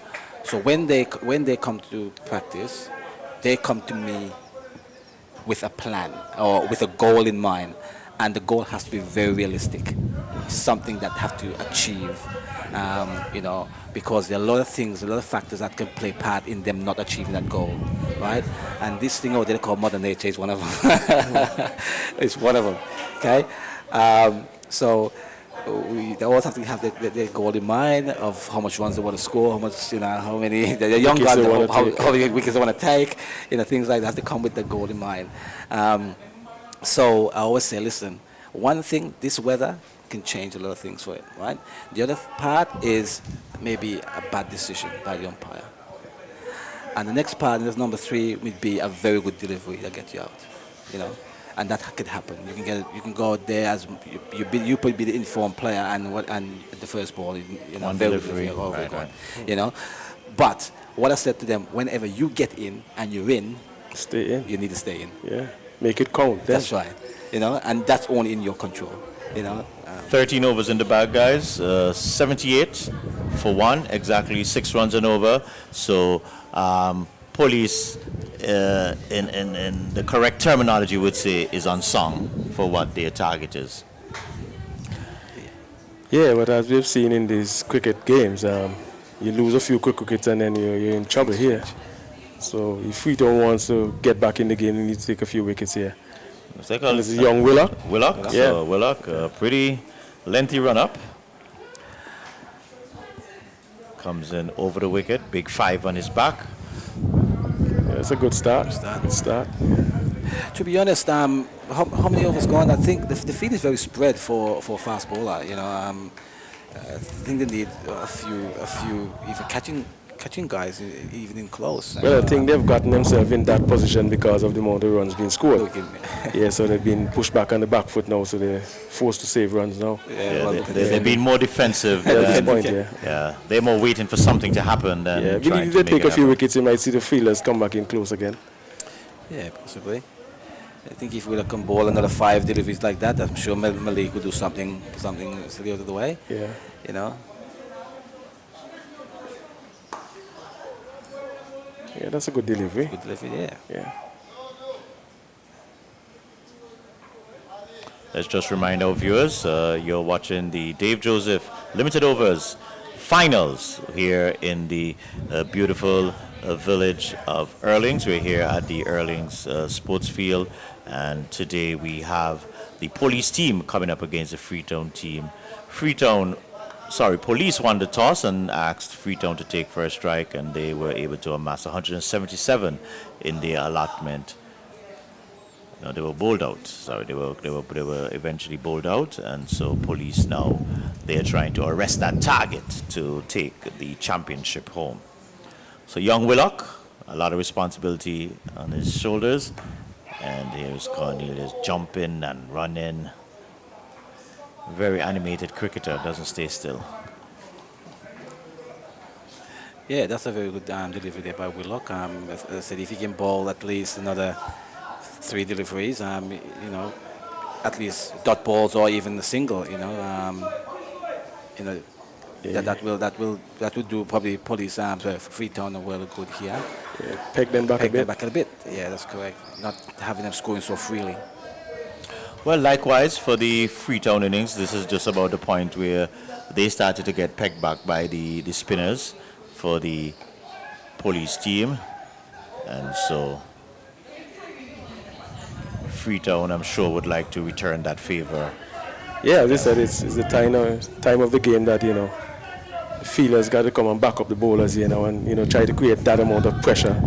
when they come to practice, they come to me with a plan or with a goal in mind, and the goal has to be very realistic, something that have to achieve, you know, because there are a lot of things, a lot of factors that can play part in them not achieving that goal, right? And this thing over there called Mother Nature is one of them. It's one of them, okay? So they always have to have their goal in mind of how much runs they want to score, how much, you know, how many, the young guys, how many wickets they want to take, you know, things like that. They come with the goal in mind. So I always say, listen, one thing, this weather can change a lot of things for it, right? The other part is maybe a bad decision by the umpire. And the next part, is number 3, would be a very good delivery that gets you out, you know. And that could happen. You can go out there as you could be the informed player, and the first ball, you know, very delivery, right. You know. But what I said to them, whenever you get in and you're in, Stay in. you need to stay in. Yeah. Make it count. Then. That's right. You know, and that's only in your control. You know. 13 overs in the bag, guys. 78 for 1, exactly 6 runs and over. So Police, in the correct terminology, would say is unsung for what their target is. Yeah, but as we've seen in these cricket games, you lose a few quick wickets and then you're in trouble here. So if Freetown wants to get back in the game, you need to take a few wickets here. This is young Willock. Willock, yeah. So Willock, pretty lengthy run up. Comes in over the wicket, big 5 on his back. Yeah, it's a good start. Good start. To be honest, how many overs gone? I think the field is very spread for a fast bowler. You know, I think they need a few even catching guys even in close. Well, I think they've gotten themselves in that position because of the amount of runs being scored. Yeah, so they've been pushed back on the back foot now, so they're forced to save runs now. Yeah, well, they've been more defensive. At this point, yeah. Yeah, they're more waiting for something to happen than yeah, trying if to they make take a few happen. wickets, you might see the fielders come back in close again. Yeah, possibly. I think if we can bowl another 5 deliveries like that, I'm sure Malik would do something silly out of the way. Yeah. You know. Yeah, that's a good delivery. Good delivery, yeah. Yeah. Let's just remind our viewers, you're watching the Dave Joseph Limited Overs Finals here in the beautiful village of Erlings. We're here at the Erlings Sports Field, and today we have the police team coming up against the Freetown team. Police won the toss and asked Freetown to take first strike, and they were able to amass 177 in their allotment. No, they were bowled out. Sorry, they were eventually bowled out, and so Police now they're trying to arrest that target to take the championship home. So young Willock, a lot of responsibility on his shoulders, and here's Cornelius jumping and running. Very animated cricketer, doesn't stay still. Yeah, that's a very good delivery there by Willock. As I said, if he can bowl at least another 3 deliveries, you know, at least dot balls or even a single, you know, yeah. that will do probably Police Freetown a well good here. Yeah, peg them back a bit. Yeah, that's correct. Not having them scoring so freely. Well, likewise for the Freetown innings, this is just about the point where they started to get pegged back by the spinners for the Police team, and so Freetown, I'm sure, would like to return that favor. Yeah, as I said, it's the time of the game that, you know, the fielders got to come and back up the bowlers, you know, and, you know, try to create that amount of pressure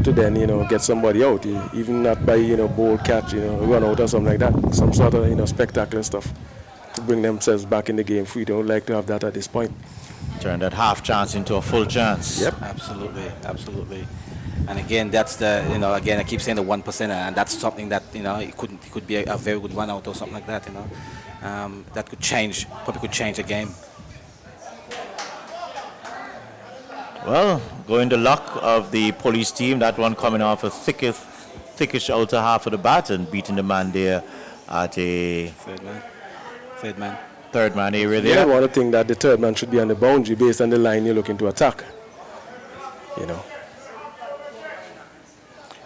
to then, you know, get somebody out, even not by, you know, bowl catch, you know, run out or something like that, some sort of, you know, spectacular stuff to bring themselves back in the game. Freetown would like to have that at this point. Turn that half chance into a full chance. Yep. Absolutely. And again, that's the, you know, again, I keep saying the 1%, and that's something that, you know, it could be a very good run out or something like that, you know. That could change, probably could change the game. Well, going the luck of the police team, that one coming off a thickish outer half of the bat and beating the man there at a Third man. third man area Yeah, there. one of the things that the third man should be on the boundary based on the line you're looking to attack. You know.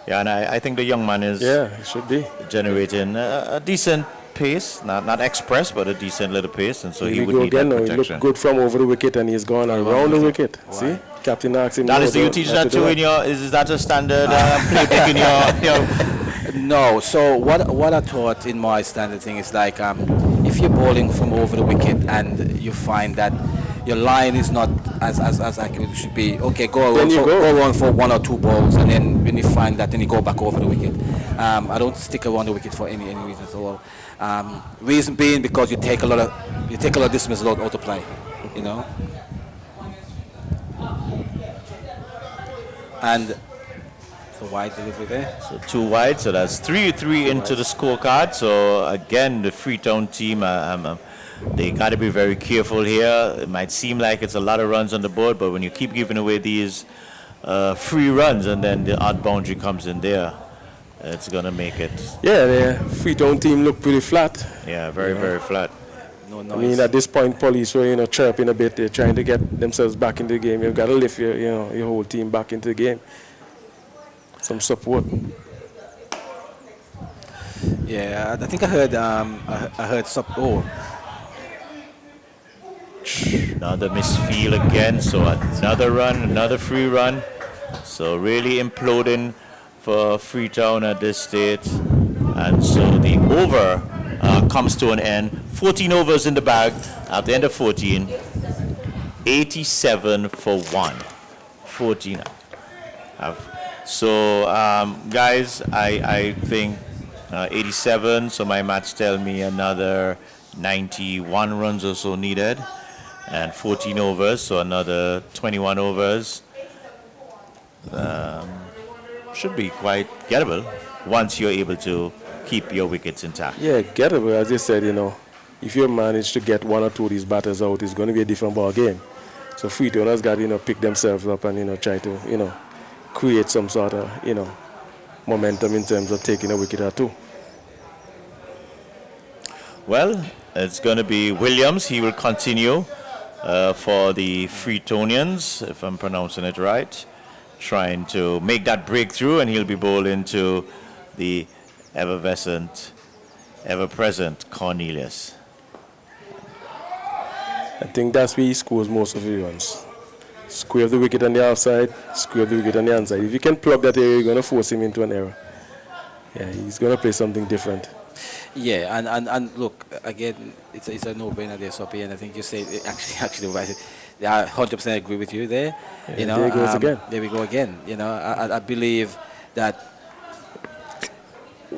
Yeah, and I think the young man is Yeah, it should be. generating a decent pace, not express, but a decent little pace, and so he Here we would go need that again now. He protection. looked good from over the wicket and he's gone around the wicket. See? Captain asked him. That no, is, do you don't- teach not that to do too in your, is that a standard playbook in your No, so what I taught in my standard thing is like if you're bowling from over the wicket and you find that your line is not as accurate as it should be, okay, go on for one or two balls, and then when you find that, then you go back over the wicket. I don't stick around the wicket for any reason at all. Reason being because you take a lot of distance out of play, you know. And so wide delivery there. So 2 wide, so that's 3-3 into the scorecard. So again, the Freetown team, they got to be very careful here. It might seem like it's a lot of runs on the board, but when you keep giving away these free runs and then the odd boundary comes in there, it's going to make it. Yeah, the Freetown team looked pretty flat. Yeah, very flat. No I noise. mean, at this point, police were, chirping a bit. They're trying to get themselves back into the game. You've got to lift your whole team back into the game. Some support. Yeah, I think I heard Another misfield again, so another run, another free run. So really imploding for Freetown at this stage. And so the over comes to an end. 14 overs in the bag at the end of 14. 87 for 1. 14 up. So, guys, I think 87, so my maths tell me another 91 runs or so needed, and 14 overs, so another 21 overs. Should be quite gettable once you're able to keep your wickets intact. Yeah, gettable. As you said, if you manage to get one or two of these batters out, it's going to be a different ball game. So Freetown has got to, pick themselves up and, try to, create some sort of, momentum in terms of taking a wicket or two. Well, it's going to be Williams. He will continue for the Freetonians, if I'm pronouncing it right, trying to make that breakthrough, and he'll be bowling to the effervescent, ever-present Cornelius. I think that's where he scores most of his runs. Square the wicket on the outside, square the wicket on the inside. If you can plug that area, you're going to force him into an error. Yeah, he's going to play something different. Yeah, and look, again, it's a no-brainer there, Soppy, and I think you say actually right. I 100% agree with you there. Yeah, there he goes again. There we go again. I believe that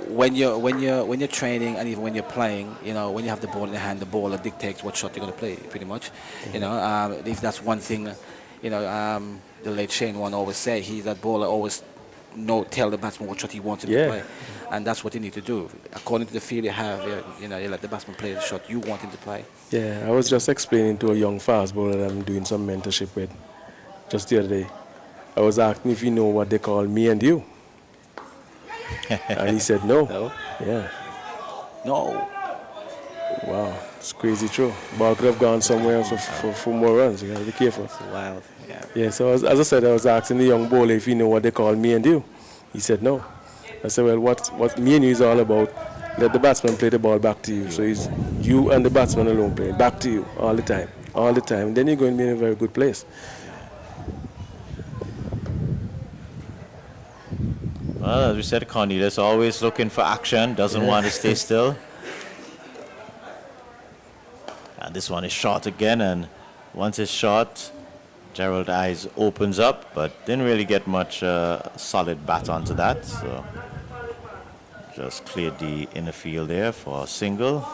when you're training and even when you're playing, when you have the ball in the hand, the baller dictates what shot you're going to play, pretty much. If that's one thing, the late Shane one always say, that bowler always tell the batsman what shot he wants him to play, and that's what you need to do. According to the field you have, you let the batsman play the shot you want him to play. Yeah, I was just explaining to a young fast bowler that I'm doing some mentorship with just the other day. I was asking if you know what they call me and you. And he said no. No? Yeah. No. Wow, it's crazy true. Ball could have gone somewhere else for more runs. You got to be careful. It's wild. Yeah. Yeah, so as I said, I was asking the young bowler if he knew what they call me and you. He said no. I said, well, what me and you is all about, let the batsman play the ball back to you. So it's you and the batsman alone playing back to you all the time. And then you're going to be in a very good place. Well, as we said, Cornelius always looking for action, doesn't want to stay still. And this one is short again, and once it's short, Gerald Eyes opens up, but didn't really get much solid bat onto that. So just cleared the inner field there for a single.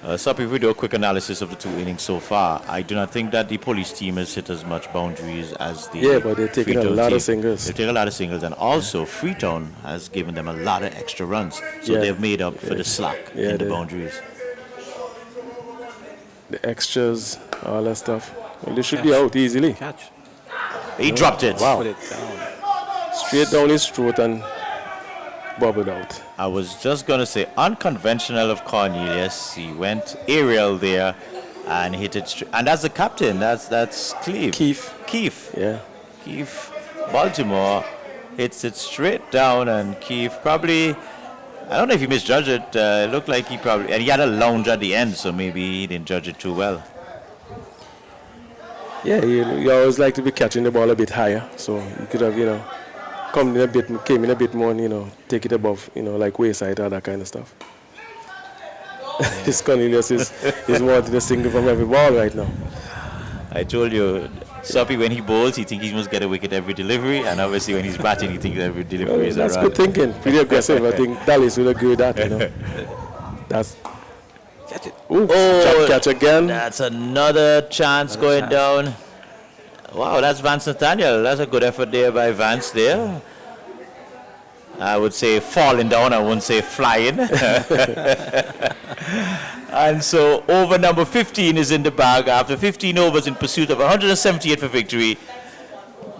So if we do a quick analysis of the two innings so far, I do not think that the police team has hit as much boundaries as the Yeah, but they're taking a Freetown lot team. of singles. They've taken a lot of singles, and also Freetown has given them a lot of extra runs. So Yeah. they've made up for the slack Yeah, in the they- boundaries. The extras, all that stuff. Well, they should be out easily. Catch. He dropped it. Wow. Put it down. Straight down his throat and bobbled out. I was just going to say, unconventional of Cornelius. He went aerial there and hit it straight. And that's the captain. That's Cleve. Keith. Yeah. Keith, Baltimore, hits it straight down, and Keith probably, I don't know if he misjudged it. It looked like he probably, and he had a lounge at the end, so maybe he didn't judge it too well. Yeah, you always like to be catching the ball a bit higher, so you could have, came in a bit more, and, take it above, like wayside, all that kind of stuff. This Cornelius is wanting a single from every ball right now. I told you, Soppy, when he bowls, he thinks he must get a wicket every delivery, and obviously when he's batting, he thinks every delivery is a That's run. good thinking, pretty aggressive. I think Dallas would agree with that, That's, Catch it. ooh, Oh, catch again. That's another chance going down. Wow, that's Vance Nathaniel. That's a good effort there by Vance there. I would say falling down, I wouldn't say flying. And so over number 15 is in the bag after 15 overs in pursuit of 178 for victory.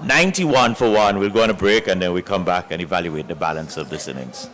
91 for one. We'll go on a break and then we come back and evaluate the balance of this innings.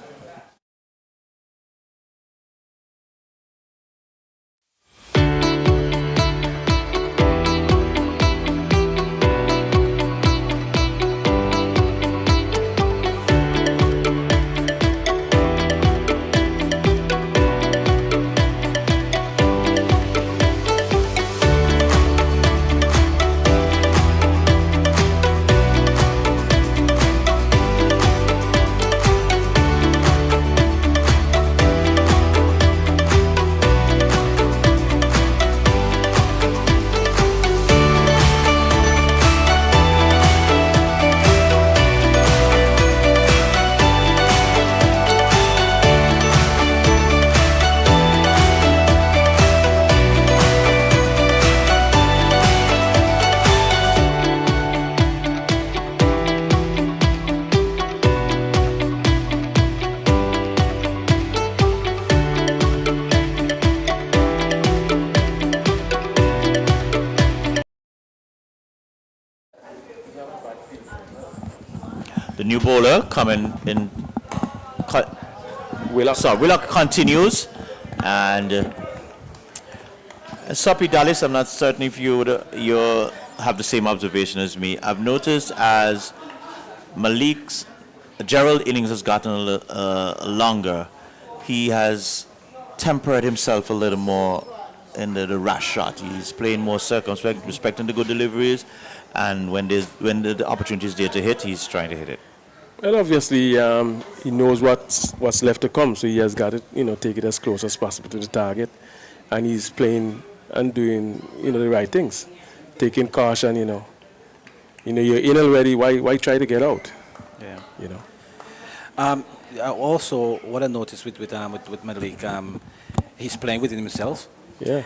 The new bowler coming in. Willock continues, and Soppy Dallas, I'm not certain if you have the same observation as me. I've noticed as Malik's Gerald innings has gotten a little longer, he has tempered himself a little more in the rash shot. He's playing more circumspect, respecting the good deliveries, and when the opportunity is there to hit, he's trying to hit it. Well, obviously, he knows what's left to come, so he has got to, take it as close as possible to the target, and he's playing and doing, the right things, taking caution. You're in already. Why try to get out? Yeah. Also, what I noticed with Malik, he's playing within himself. Yeah.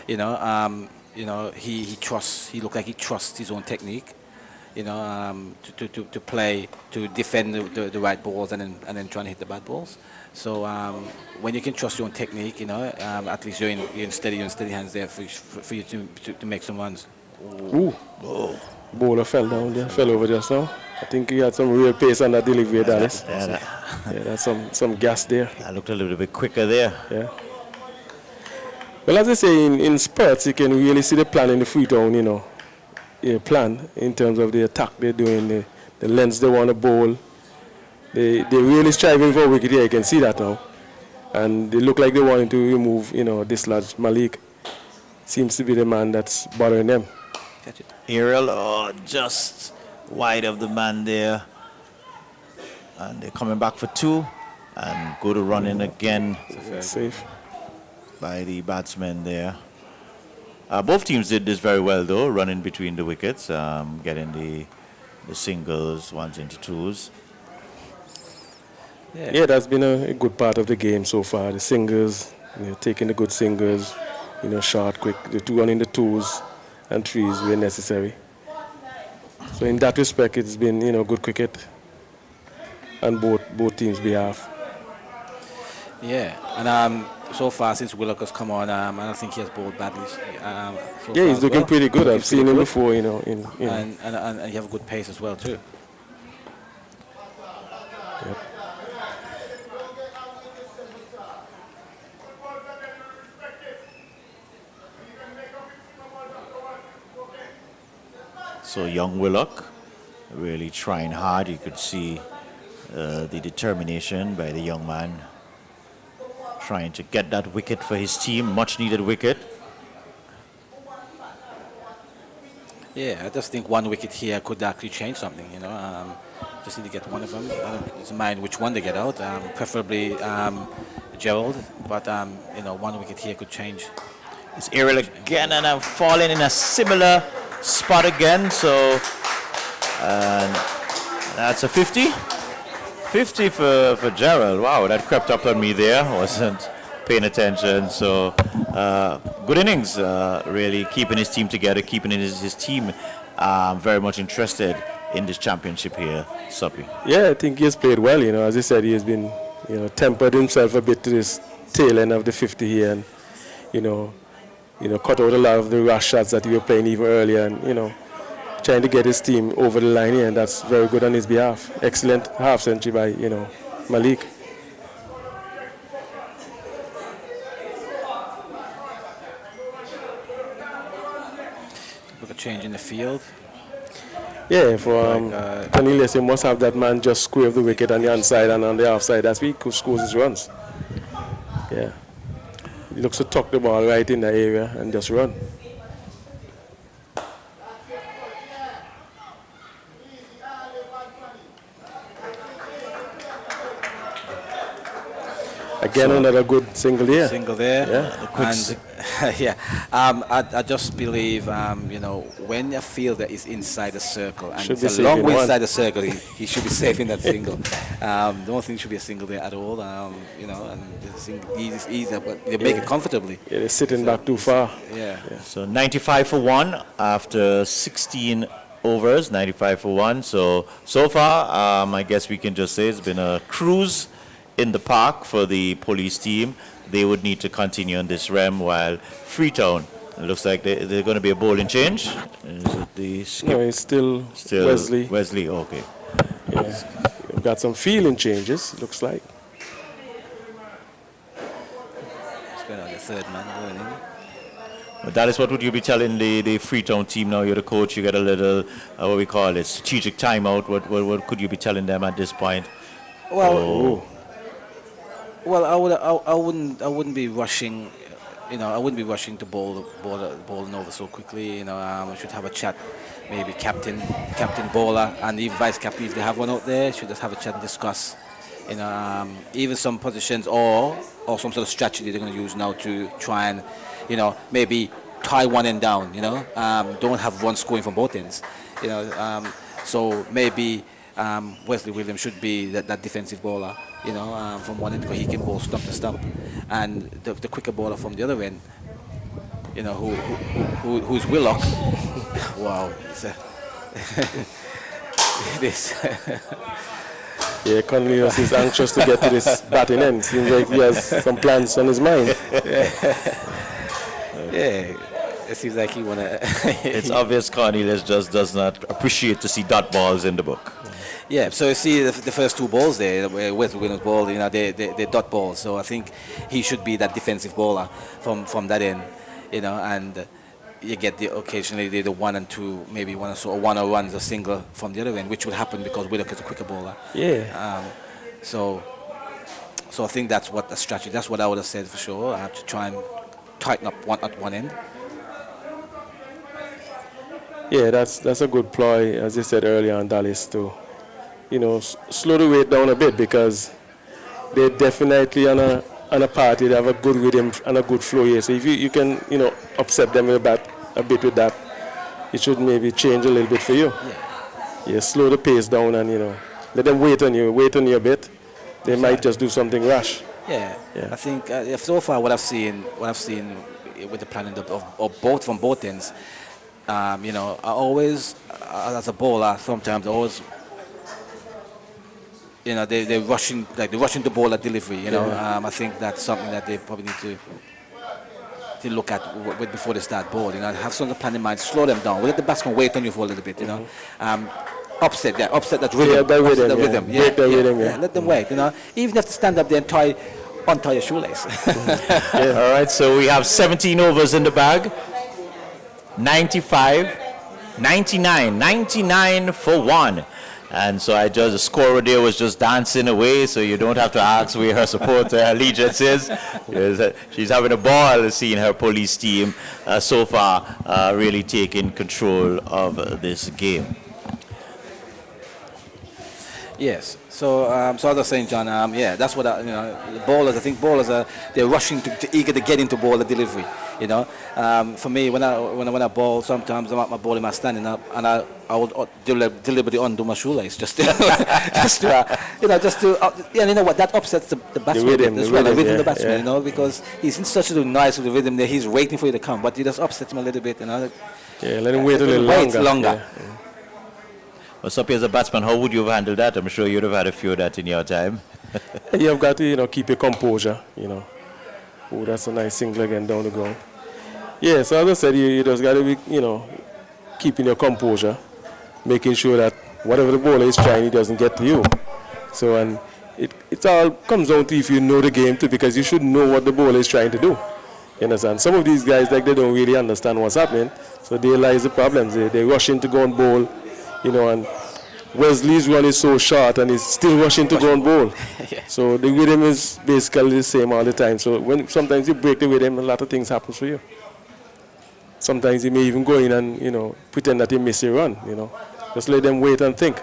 He trusts. He looked like he trusts his own technique. To play, to defend the right balls and then trying to hit the bad balls. So when you can trust your own technique, at least you're in steady hands there for you to make some runs. Ooh. Bowler fell down there, fell over just now. I think he had some real pace on that delivery, Dallas. Yeah, that's some gas there. I looked a little bit quicker there. Yeah. Well, as I say, in spurts, you can really see the plan in the Freetown, plan in terms of the attack they're doing, the lengths they want to bowl. They're really striving for a wicket here. You can see that now. And they look like they wanted to remove, dislodge Malik. Seems to be the man that's bothering them. Catch it. Aerial, just wide of the man there. And they're coming back for two. And go to run in again Safe. by the batsmen there. Both teams did this very well, though, running between the wickets, getting the singles, ones into twos. Yeah, that's been a good part of the game so far. The singles, taking the good singles, short, quick. The two running the twos and threes where necessary. So in that respect, it's been, good cricket on both teams' behalf. Yeah, and so far since Willock has come on, I don't think he has bowled badly. Yeah, he's looking pretty good. I've seen him before, And you have a good pace as well too. Yep. So young Willock really trying hard. You could see the determination by the young man trying to get that wicket for his team, much needed wicket. Yeah, I just think one wicket here could actually change something, just need to get one of them. I don't mind which one they get out, preferably Gerald, but, one wicket here could change. It's aerial again, and I'm falling in a similar spot again, so that's a 50. 50 for Gerald. Wow, that crept up on me there. Wasn't paying attention. So good innings, really keeping his team together, keeping his team very much interested in this championship here, Soppy. Yeah, I think he has played well. As I said, he has been, tempered himself a bit to this tail end of the 50 here, and cut out a lot of the rush shots that he was playing even earlier, and trying to get his team over the line here, and that's very good on his behalf. Excellent half century by Malik. Look at change in the field. Yeah, for Cornelius, he must have that man just square the wicket on the inside and on the outside. That's where he scores his runs. Yeah. He looks to tuck the ball right in the area and just run. Again, another good single there. Single there. Yeah. And I just believe, when a fielder is inside the circle and it's a long way inside the circle, he should be safe in that single. Don't think it should be a single there at all. And he's easy, but they make it comfortably. Yeah, they're sitting back too far. Yeah. So 95 for 1 after 16 overs, 95 for 1. So far, I guess we can just say it's been a cruise in the park for the police team. They would need to continue on this rem, while Freetown, it looks like they're going to be a bowling change. Is it the skip? No, it's still Wesley. Wesley, okay. Yeah. We've got some feeling changes, looks like. It's going on the third man going in. But that is what would you be telling the Freetown team now? You're the coach, you get a little, what we call it, strategic timeout. What could you be telling them at this point? Well, I wouldn't be rushing. I wouldn't be rushing to bowl over so quickly. I should have a chat, maybe captain bowler, and even vice captain if they have one out there. Should just have a chat and discuss. Even some positions or some sort of strategy they're going to use now to try and, maybe tie one end down. Don't have one scoring from both ends. So maybe Wesley Williams should be that defensive bowler. From one end, because he can bowl stump to stump, and the quicker bowler from the other end, who's Willock. Wow, this. Yeah, Cornelius is anxious to get to this batting end. Seems like he has some plans on his mind. Yeah, it seems like he wanna. It's obvious Cornelius just does not appreciate to see dot balls in the book. Yeah, so you see the first two balls there, Wesley Williams ball, they're dot balls. So I think he should be that defensive bowler from that end, and you get occasionally the 1 and 2, maybe one or runs a single from the other end, which will happen because Willock is a quicker bowler. Yeah. So I think that's what the strategy. That's what I would have said for sure. I have to try and tighten up at one end. Yeah, that's a good ploy, as you said earlier on, Dallas, to slow the weight down a bit, because they're definitely on a party. They have a good rhythm and a good flow here. So if you can upset them a bit with that, it should maybe change a little bit for you. Yeah, slow the pace down and let them wait on you a bit. They might just do something rash. Yeah. I think so far what I've seen with the planning of both from both ends. You know, I always, as a bowler, sometimes I always, you know, they're rushing the ball at delivery. You know, I think that's something that they probably need to look at before they start ball. You know, have some of the plan in mind, slow them down, let the batsman wait on you for a little bit. You know, upset that rhythm, rhythm, break the rhythm. Yeah. Let them wait. You know, even if you have to stand up there and untie your shoelace. All right, so we have 17 overs in the bag. 95, 99 for 1. And so the scorer there was just dancing away, so you don't have to ask where her support allegiance is. She's having a ball seeing her police team so far really taking control of this game. Yes. So, so as I was saying, John, yeah, that's what you know. The bowlers, I think bowlers they're rushing to eager to get into bowler delivery. You know, for me, when I bowl, sometimes I'm at my bowling, I'm standing up, and I would deliberately undo my shoelace just to, yeah, you know what, that upsets the batsman as well, the rhythm of the batsman, you know, because he's in such a nice with the rhythm there, he's waiting for you to come, but you just upset him a little bit, you know. Yeah, let him wait a little longer. Yeah. Well, Soppy, as a batsman, how would you have handled that? I'm sure you'd have had a few of that in your time. You have got to, you know, keep your composure, you know. Oh, that's a nice single again down the ground. Yeah, so as I said, you just got to be, you know, keeping your composure, making sure that whatever the bowler is trying, it doesn't get to you. So, and it all comes down to if you know the game too, because you should know what the bowler is trying to do. You understand? Some of these guys, like, they don't really understand what's happening, so there lies the problems. They rush in to go and bowl, you know, and Wesley's run is so short and he's still rushing to go and bowl. Yeah. So the rhythm is basically the same all the time. So when sometimes you break the rhythm, a lot of things happen for you. Sometimes you may even go in and, you know, pretend that you miss a run, you know. Just let them wait and think.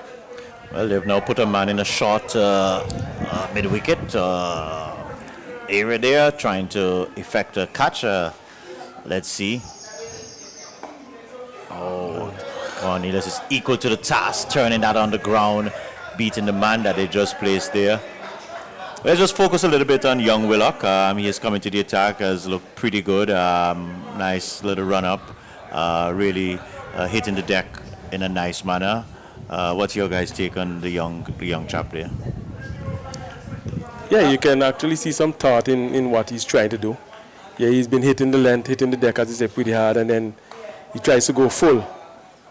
Well, they've now put a man in a short mid-wicket area there, trying to effect a catch. Let's see. Oh, Cornelius is equal to the task, turning that on the ground, beating the man that they just placed there. Let's just focus a little bit on young Willock. He is coming to the attack, has looked pretty good. Nice little run-up, really hitting the deck in a nice manner. What's your guys' take on the young chap there? Yeah, you can actually see some thought in what he's trying to do. Yeah, he's been hitting the length, hitting the deck, as he said, pretty hard, and then he tries to go full.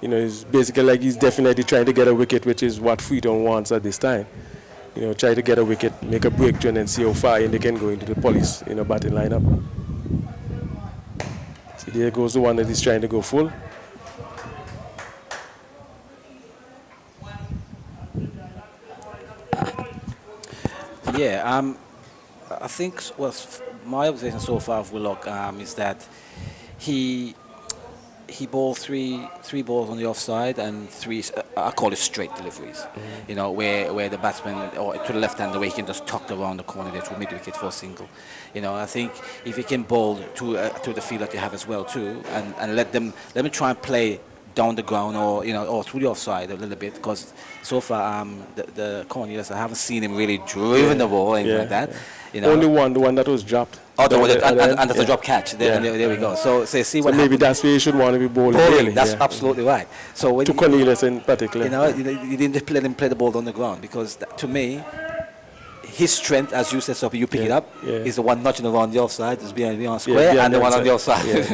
You know, it's basically like he's definitely trying to get a wicket, which is what Freetown wants at this time. You know, try to get a wicket, make a breakthrough, and then see how far they can go into the Police, you know, batting lineup. See, there goes the one that is trying to go full. Yeah, I think my observation so far of Willock is that he bowled three balls on the offside and three, I call it straight deliveries. You know, where the batsman, or to the left hand, the way he can just tuck around the corner there to mid-wicket for a single. You know, I think if he can bowl to the field that you have as well too, and let them try and play down the ground, or you know, or through the offside a little bit, because so far the Cornelius, I haven't seen him really driven the ball or anything like that. You know, only the one that was dropped. Oh, and that's a drop catch. There we go. So see what. So maybe that's where you should want to be bowling. Really, that's absolutely right. So when to Cornelius in particular, you know, you didn't let him play the ball on the ground, because to me, his strength, as you said, so you pick it up, is the one notching around the offside, is beyond square, and the one on the offside.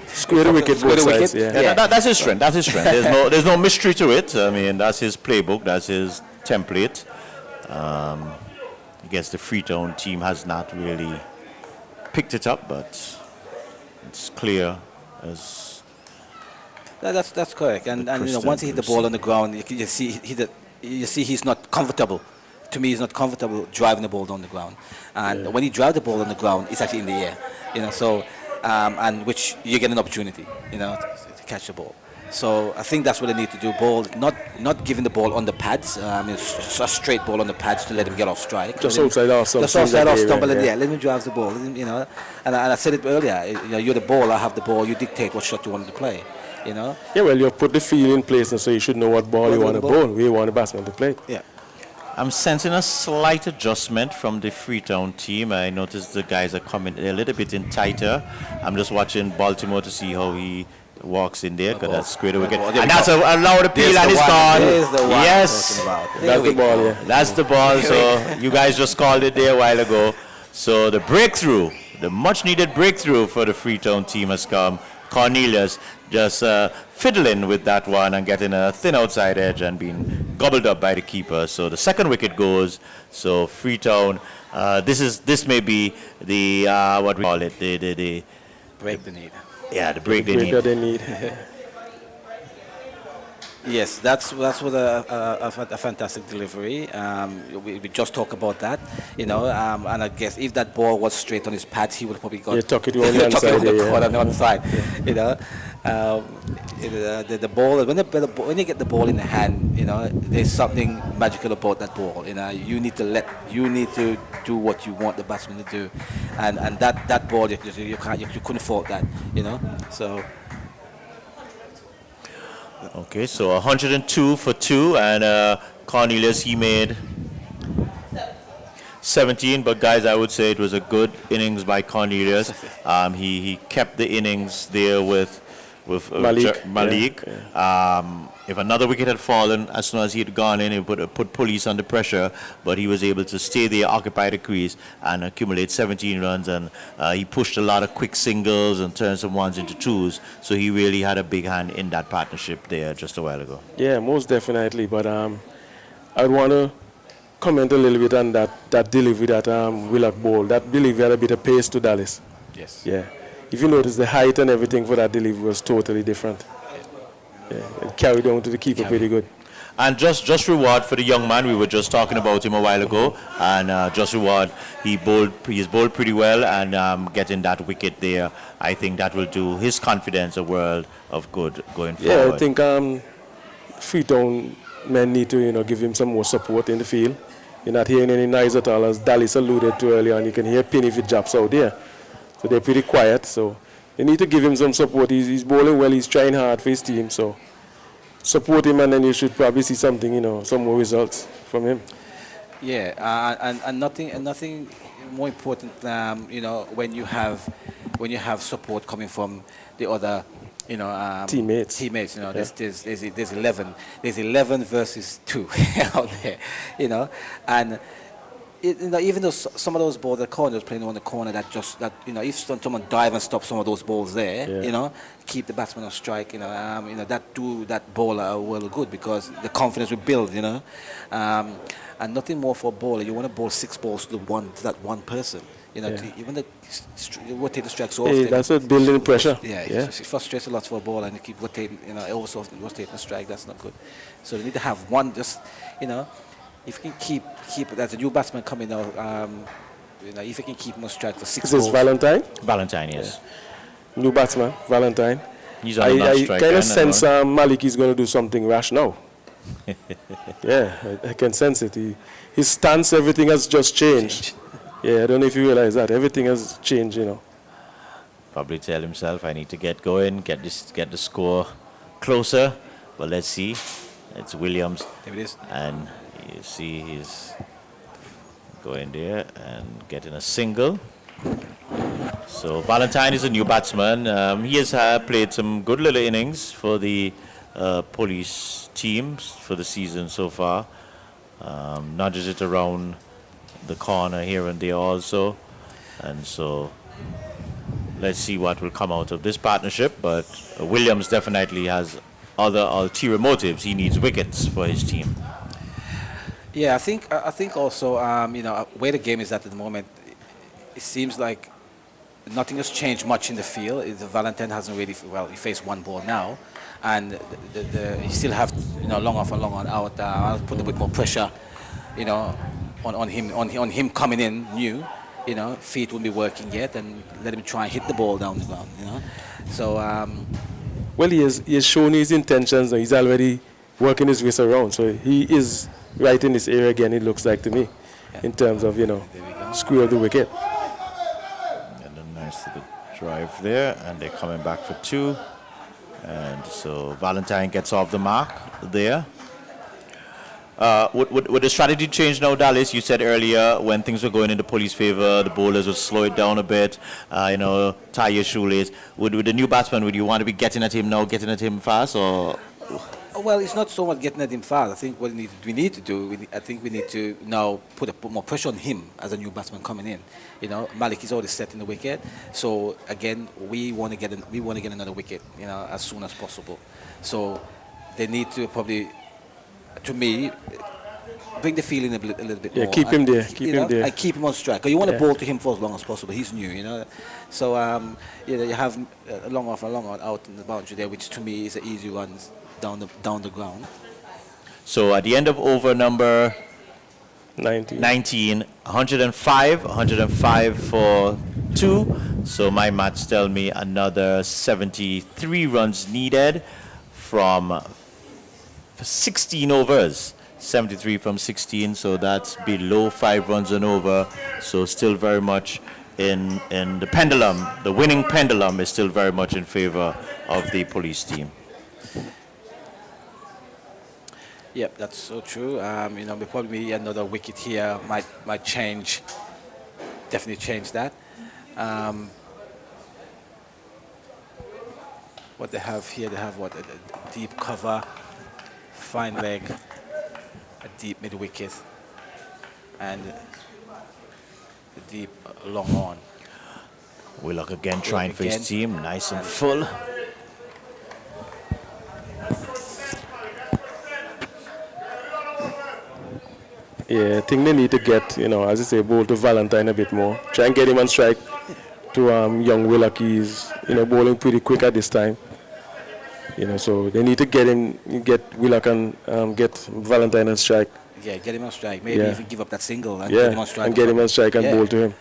Square the wicket, both sides. That's his strength. That's his strength. There's no mystery to it. I mean, that's his playbook. That's his template. I guess the Freetown team has not really picked it up, but it's clear as. That's correct. And you know, once he hit the ball on the ground, you see he's not comfortable. To me, he's not comfortable driving the ball down the ground. And when he drives the ball on the ground, it's actually in the air. You know, so and which you get an opportunity, you know, to catch the ball. So I think that's what they need to do. Ball, not giving the ball on the pads. It's a straight ball on the pads to let him get off strike. Just outside off, stumble in the air. Let him drive the ball. You know, and I said it earlier. You know, you're the ball. I have the ball. You dictate what shot you want to play. You know. Yeah, well, you put the field in place, and so you should know what ball you want to bowl. Where you want the batsman to play. Yeah. I'm sensing a slight adjustment from the Freetown team. I noticed the guys are coming a little bit in tighter. I'm just watching Baltimore to see how he walks in there, because that's great wicket. And that's a loud appeal, and it's gone. There's the one I'm Yes, talking about. That's the ball, yeah. that's the ball. So you guys just called it there a while ago. So the breakthrough, the much-needed breakthrough for the Freetown team has come. Cornelius just fiddling with that one and getting a thin outside edge and being gobbled up by the keeper. So the second wicket goes. So Freetown, this may be the what we call it, the Break the need. yeah, the break they Breaker need. they need. Yes, that's what a fantastic delivery. We just talked about that, and I guess if that ball was straight on his pad, he would probably got tuck it on the tuck it inside, on the yeah. corner on the other side. The ball when you get the ball in the hand, there's something magical about that ball. You need to do what you want the batsman to do, and that ball you couldn't fault that, so. Okay, so 102 for 2, and Cornelius, he made 17, but guys, I would say it was a good innings by Cornelius. He kept the innings there with Malik. If another wicket had fallen, as soon as he had gone in, it would put Police under pressure, but he was able to stay there, occupy the crease, and accumulate 17 runs, and he pushed a lot of quick singles and turned some ones into twos, so he really had a big hand in that partnership there just a while ago. Yeah, most definitely. But I'd want to comment a little bit on that delivery that Willock bowled. That delivery had a bit of pace to Dallas. Yes. Yeah. If you notice, the height and everything for that delivery was totally different. Yeah, it carried on to the keeper pretty good. And just reward for the young man, we were just talking about him a while ago, and just reward, he's bowled pretty well, and getting that wicket there, I think that will do his confidence a world of good going forward. Yeah, I think Freetown men need to give him some more support in the field. You're not hearing any noise at all, as Dallas alluded to earlier, and you can hear pin if it drops out there. So they're pretty quiet, so they need to give him some support. He's bowling well, he's trying hard for his team, so support him, and then you should probably see something, some more results from him. Yeah, and nothing more important, when you have support coming from the other, Teammates. There's 11 versus 2 out there, and. Even though some of those balls, the corners playing on the corner, if someone dive and stop some of those balls there, keep the batsman on strike, that bowler well good, because the confidence will build, and nothing more for a bowler. You want to bowl 6 balls to that one person, even the rotate the strikes off. Hey, that's what building pressure. It frustrates a lot for a bowler, and you keep rotating, also rotating the strike. That's not good. So they need to have one, if you can keep it as a new batsman coming out, if you can keep him on strike for 6 Is this balls. Valentine? Valentine, yes. New batsman, Valentine. He's on a I non-strike kind end of sense Malik is going to do something rash now. Yeah, I can sense it. His stance, everything has just changed. Yeah, I don't know if you realize that. Everything has changed, Probably tell himself, I need to get going, get the score closer. But let's see. It's Williams. There it is. And you see he's going there and getting a single. So Valentine is a new batsman. He has played some good little innings for the Police teams for the season so far. Nudges it around the corner here and there also. And so let's see what will come out of this partnership. But Williams definitely has other ulterior motives. He needs wickets for his team. Yeah, I think also, where the game is at the moment, it seems like nothing has changed much in the field. The Valentine hasn't really, he faced 1 ball now, and he still have, long off and long on out. I'll put a bit more pressure, on him coming in new. Feet won't be working yet, and let him try and hit the ball down the ground. So. Well, he has shown his intentions. He's already working his ways around, so he is right in this area again, it looks like to me, in terms of, screw of the wicket. And a nice little drive there, and they're coming back for 2. And so Valentine gets off the mark there. Would the strategy change now, Dallas? You said earlier when things were going in the police favor, the bowlers would slow it down a bit, tie your shoelace. Would the new batsman, would you want to be getting at him now, getting at him fast, or? Well, it's not so much getting at him fast. I think what we need to do, I think we need to now put more pressure on him as a new batsman coming in. Malik is already set in the wicket, so again, we want to get another wicket, as soon as possible. So they need to probably, to me, bring the feeling a little bit more. Keep him there. Keep him there. And keep him on strike. 'Cause you want to bowl to him for as long as possible. He's new, So you have a long off, out in the boundary there, which to me is an easy run down the ground. So at the end of over number 19, 105 for 2. So my maths tell me another 73 runs needed from 16 overs. 73 from 16, so that's below 5 runs and over. So still very much in the pendulum. The winning pendulum is still very much in favor of the police team. Yep, that's so true. Probably another wicket here might change, definitely change that. What they have here, they have a deep cover, fine leg, a deep mid wicket, and a deep long on. Willock again trying for his team, nice and full. Yeah, I think they need to get, as I say, bowl to Valentine a bit more. Try and get him on strike to young Willock. He's, bowling pretty quick at this time. So they need to get Willock and get Valentine on strike. Yeah, get him on strike. Maybe even give up that single and get him on strike. And get him on strike and bowl to him.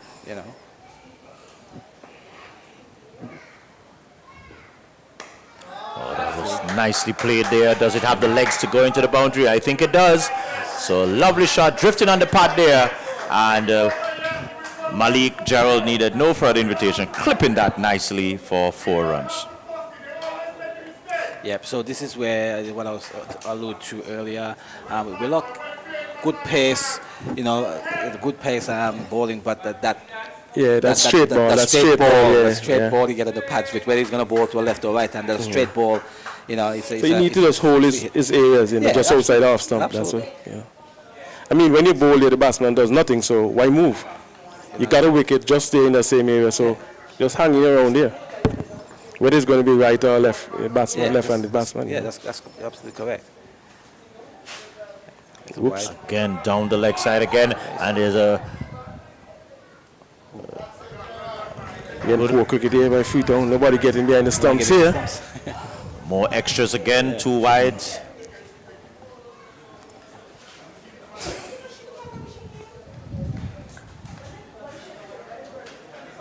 Oh, that was nicely played there. Does it have the legs to go into the boundary? I think it does. So lovely shot, drifting on the pad there. And Malik Gerald needed no further invitation, clipping that nicely for 4 runs. Yep, so this is where what I was alluded to earlier. Willock, good pace, good pace bowling, but that straight ball, that straight ball, yeah. you get at the pads with whether he's going to bowl to a left or right, and the straight ball, so you need to just hold his areas, just outside off stump. Absolutely. That's what, I mean, when you bowl there, the batsman does nothing, so why move? You got a wicket, just stay in the same area, so just hanging around there. Whether it's going to be right or left, batsman, left-handed batsman. Yeah, that's absolutely correct. Oops. Again, down the leg side again, and there's a... Again, poor cricket here by Freetown. Nobody getting behind the stumps here. More extras again, 2 wide.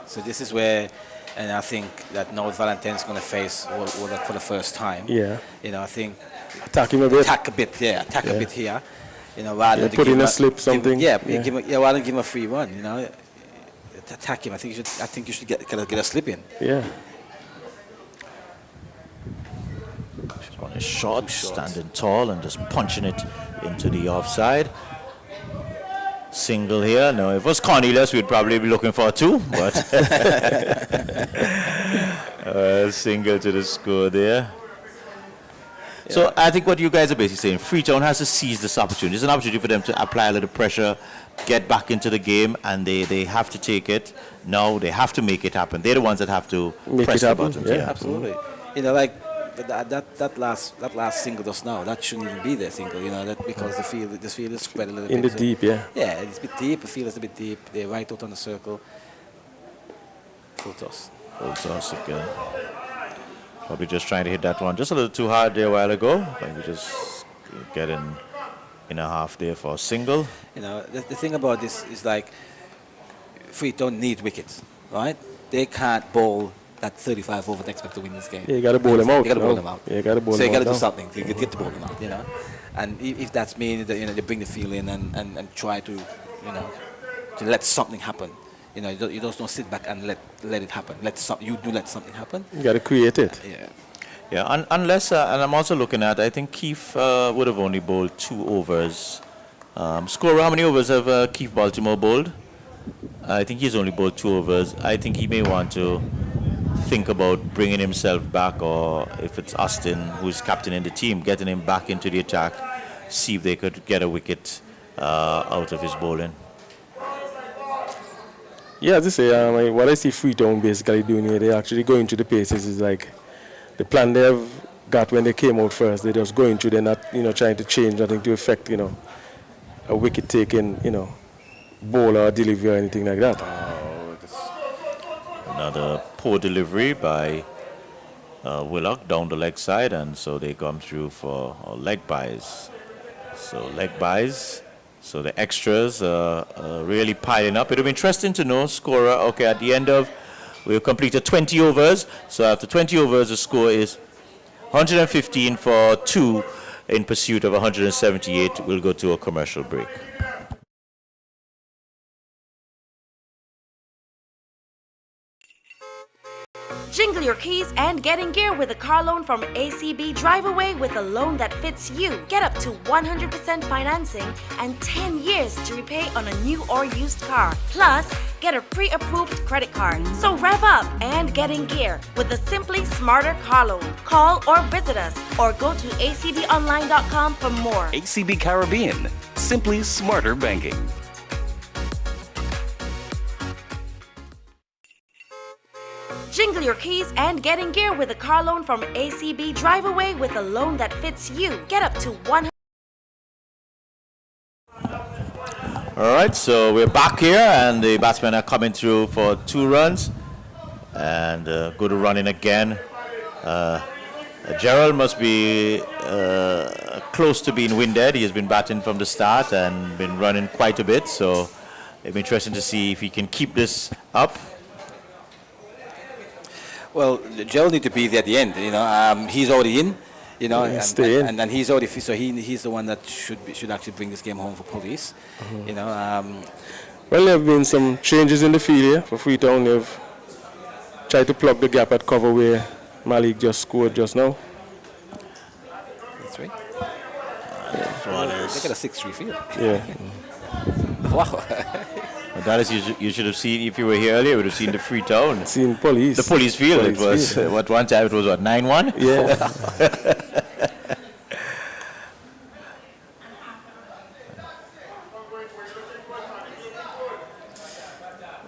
So this is where, and I think that now Valentine's going to face Willock for the first time. Yeah. I think attack him a bit. Attack a bit here. Rather than put in a slip something. Rather than give him a free run. Attack him. I think you should get a slip in. Yeah. Just one is short, standing tall and just punching it into the offside. Single here. No, if it was Cornelius, we'd probably be looking for 2, but single to the score there. Yeah. So I think what you guys are basically saying, Freetown has to seize this opportunity. It's an opportunity for them to apply a little pressure, get back into the game, and they have to take it. Now they have to make it happen. They're the ones that have to press the button. Yeah, absolutely. Like that last single just now, that shouldn't even be their single, because the field is spread a little bit. In the deep, yeah. Yeah, it's a bit deep. The field is a bit deep. They're right out on the circle. Full toss. Full toss again. Probably just trying to hit that one just a little too hard there a while ago. Maybe just get in a half there for a single. The thing about this is like Freetown need wickets, right? They can't bowl that 35 over to expect to win this game. Yeah, you got to bowl them out. You got to bowl them out. Yeah, you got to bowl so them out. So you got to do something to get to bowl them out, And if that's meaning that they bring the field in and try to to let something happen. You just don't sit back and let it happen. Let something happen. You got to create it. Yeah. Yeah, unless, and I'm also looking at, I think Keith would have only bowled 2 overs. Scorer, how many overs have Keith Baltimore bowled? I think he's only bowled 2 overs. I think he may want to think about bringing himself back, or if it's Austin, who's captain in the team, getting him back into the attack, see if they could get a wicket out of his bowling. Yeah, as I say, what I see Freetown basically doing here, they're actually going through the paces. Is like the plan they've got when they came out first. They're just going through. They're not, trying to change nothing to affect, a wicket taking, bowler or delivery or anything like that. Another poor delivery by Willock down the leg side, and so they come through for leg buys. So leg buys. So the extras are really piling up. It'll be interesting to know, scorer, okay, at the end of, we've completed 20 overs. So after 20 overs, the score is 115 for 2 in pursuit of 178. We'll go to a commercial break. Jingle your keys and get in gear with a car loan from ACB. Drive away with a loan that fits you. Get up to 100% financing and 10 years to repay on a new or used car. Plus, get a pre-approved credit card. So rev up and get in gear with the Simply Smarter car loan. Call or visit us or go to acbonline.com for more. ACB Caribbean, simply smarter banking. Jingle your keys and get in gear with a car loan from ACB. Drive away with a loan that fits you. Get up to 100. All right, so we're back here, and the batsmen are coming through for 2 runs. And good running again. Gerald must be close to being winded. He has been batting from the start and been running quite a bit. So it'll be interesting to see if he can keep this up. Well, Gerald need to be there at the end. He's already in. And then he's already, so he's the one that should actually bring this game home for Police. Well, there have been some changes in the field here for Freetown. They've tried to plug the gap at cover where Malik just scored just now. That's right. Look at a 6-3 field. Yeah. Wow. That is, you should have seen, if you were here earlier, you would have seen the Freetown. Seen Police. The Police field. Police it was, field. what, one time it was, what, 9-1? Yeah.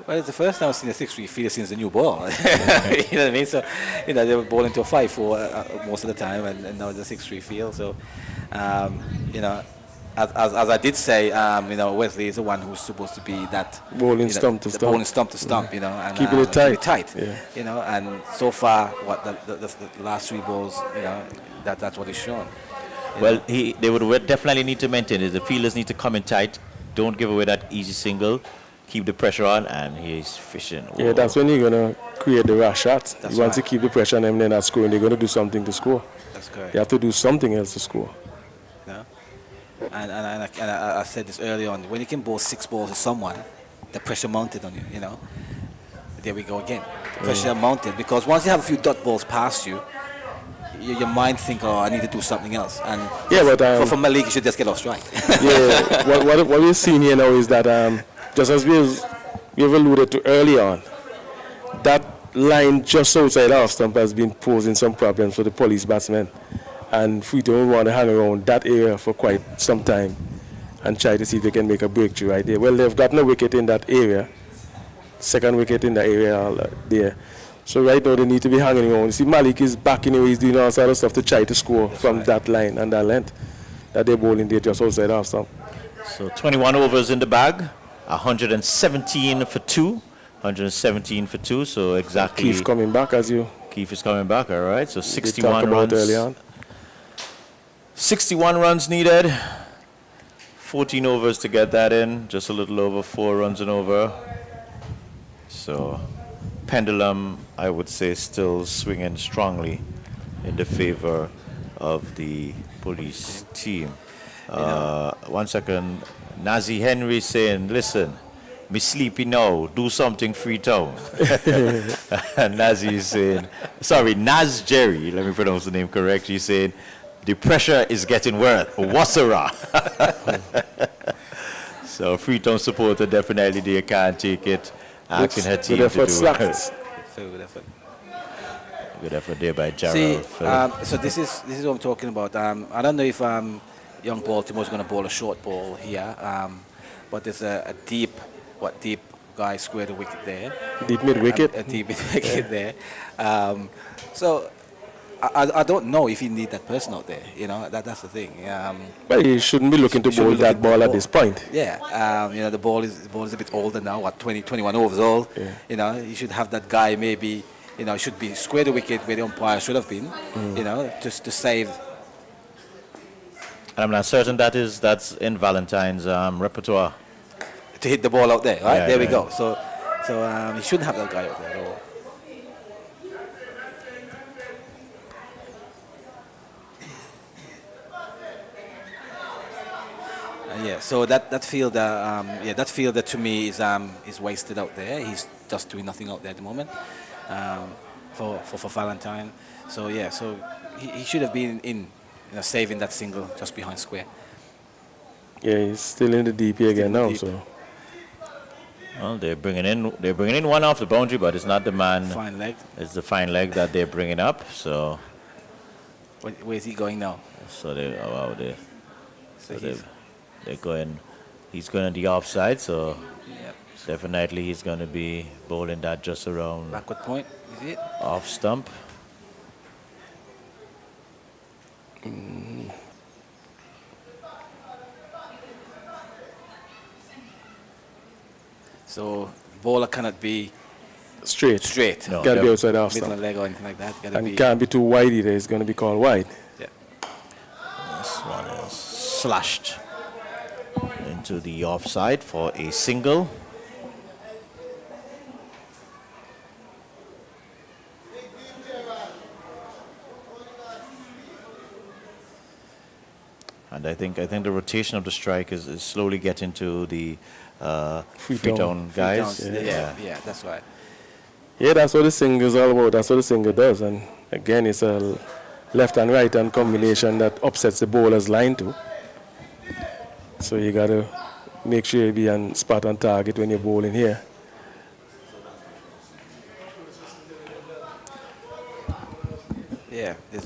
Well, it's the first time I've seen a 6-3 field since the new ball. You know what I mean? So, they were bowling to a 5-4 most of the time, and now it's a 6-3 field. So, as I did say, Wesley is the one who's supposed to be that bowling stump to stump. Bowling stump to stump, and keeping it tight. Keep it tight. Yeah. And so far, the last 3 balls, that's what he's shown. Well, they would definitely need to maintain it. The fielders need to come in tight. Don't give away that easy single. Keep the pressure on, and he's fishing. Yeah, that's when you're going to create the rash shots. That's You want right. to keep the pressure on them, they're not scoring. They're going to do something to score. That's correct. They have to do something else to score. And I said this early on, when you can bowl 6 balls to someone, the pressure mounted on you, There we go again. The pressure mounted, because once you have a few dot balls past you, your mind think, I need to do something else. And for Malik, you should just get off strike. Yeah, what we're seeing here now is that just as we've alluded to early on, that line just outside our stump has been posing some problems for the Police batsmen. And Freetown want to hang around that area for quite some time and try to see if they can make a breakthrough right there. Well, they've gotten a wicket in that area, second wicket in the area there. So right now they need to be hanging around. You see, Malik is back in the way, he's doing all sort of stuff to try to score from that line and that length that they're bowling there just outside our stump. So 21 overs in the bag, 117 for 2. 117 for 2, so exactly. Keith coming back as you. Keith is coming back, all right. So 61 talked about runs. Early on. 61 runs needed. 14 overs to get that in. Just a little over 4 runs and over. So pendulum, I would say, still swinging strongly in the favor of the Police team. 1 second. Nazi Henry saying, listen, me sleepy now, do something Freetown. And Nazi is saying, sorry, Naz Jerry, let me pronounce the name correct, he's saying, the pressure is getting worse. Wassera. So Freetown supporter definitely they can't take it, asking her team to do it. Good effort there by Gerald. See, so this is what I'm talking about. I don't know if young Baltimore's going to bowl a short ball here, but there's a deep guy square the wicket there. Deep mid wicket. A deep mid wicket there. So I don't know if you need that person out there. You know, that's the thing. But he shouldn't be looking to bowl that ball at this point. Yeah, you know, the ball is a bit older now. What, 21 overs old? Yeah. You know, you should have that guy maybe. You know, should be square the wicket where the umpire should have been. You know, just to save. I'm not certain that's in Valentine's repertoire. To hit the ball out there, right? Yeah, there we go. So he shouldn't have that guy out there at all. Yeah, so that fielder to me is wasted out there. He's just doing nothing out there at the moment for Valentine. So yeah, so he should have been in, saving that single just behind square. Yeah, he's still in the DP again now. So. Well, they're bringing in one off the boundary, but it's not the man. Fine leg. It's the fine leg that they're bringing up. So. Where's he going now? So they're going. He's going to the offside, so definitely he's going to be bowling that just around. Backward point, is it? Off stump. So bowler cannot be straight. No, Can't be outside off middle stump. leg or anything like that. And can't be too wide either. It's going to be called wide. Yeah. This one is slashed into the offside for a single. And I think the rotation of the strike is slowly getting to the Freetown guys. Yeah, that's right. Yeah, that's what the single is all about. That's what the single does. And again, it's a left and right hand combination that upsets the bowler's line too. So you got to make sure you be on spot on target when you're bowling here. Yeah, there's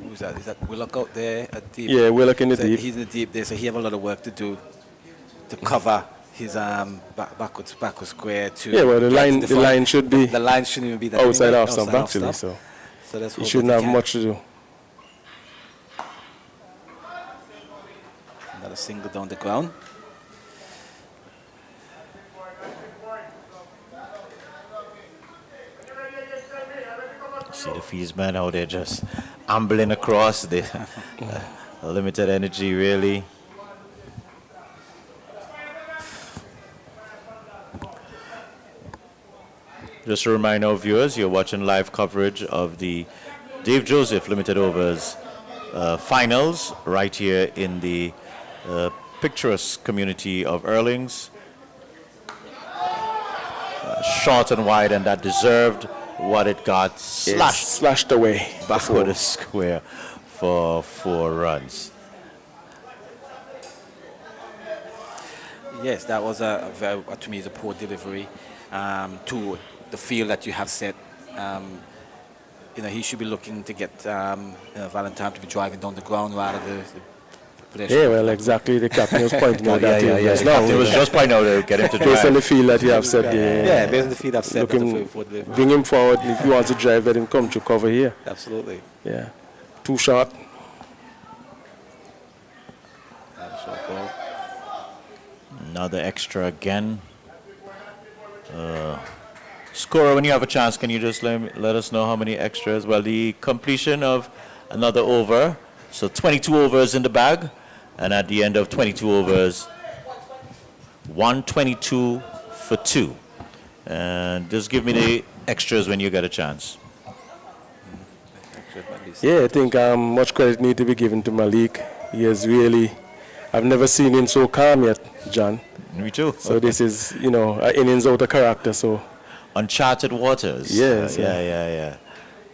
who's that? Is that Willock out there at deep? Yeah, Willock in the deep. He's in the deep there, so he have a lot of work to do to cover his backwards square to. Yeah, well, the line should be. The line shouldn't even be that outside anyway, off stump actually, so that's he shouldn't have much to do. Another single down the ground. See the fieldsmen out there just ambling across the limited energy, really. Just to remind our viewers, you're watching live coverage of the Dave Joseph Limited Overs finals right here in the picturesque community of Erlings. Short and wide, and that deserved what it got. Slashed away. Backward a square for 4 runs. Yes, that was to me, is a poor delivery to the field that you have set. He should be looking to get Valentine to be driving down the ground rather than the Yeah, well, exactly. The captain was pointing out that The captain was just pointing out to get him to drive. Based on the field that you have set there. Yeah, based on the field I've set. Bring him forward. If he wants to drive, let him come to cover here. Absolutely. Yeah. Too short. Another extra again. Scorer, when you have a chance, can you just let us know how many extras? Well, the completion of another over. So 22 overs in the bag. And at the end of 22 overs, 122 for 2. And just give me the extras when you get a chance. Yeah, I think much credit need to be given to Malik. He has really, I've never seen him so calm yet, John. Me too. So this is, innings out of character. So Uncharted waters. Yes, Yeah.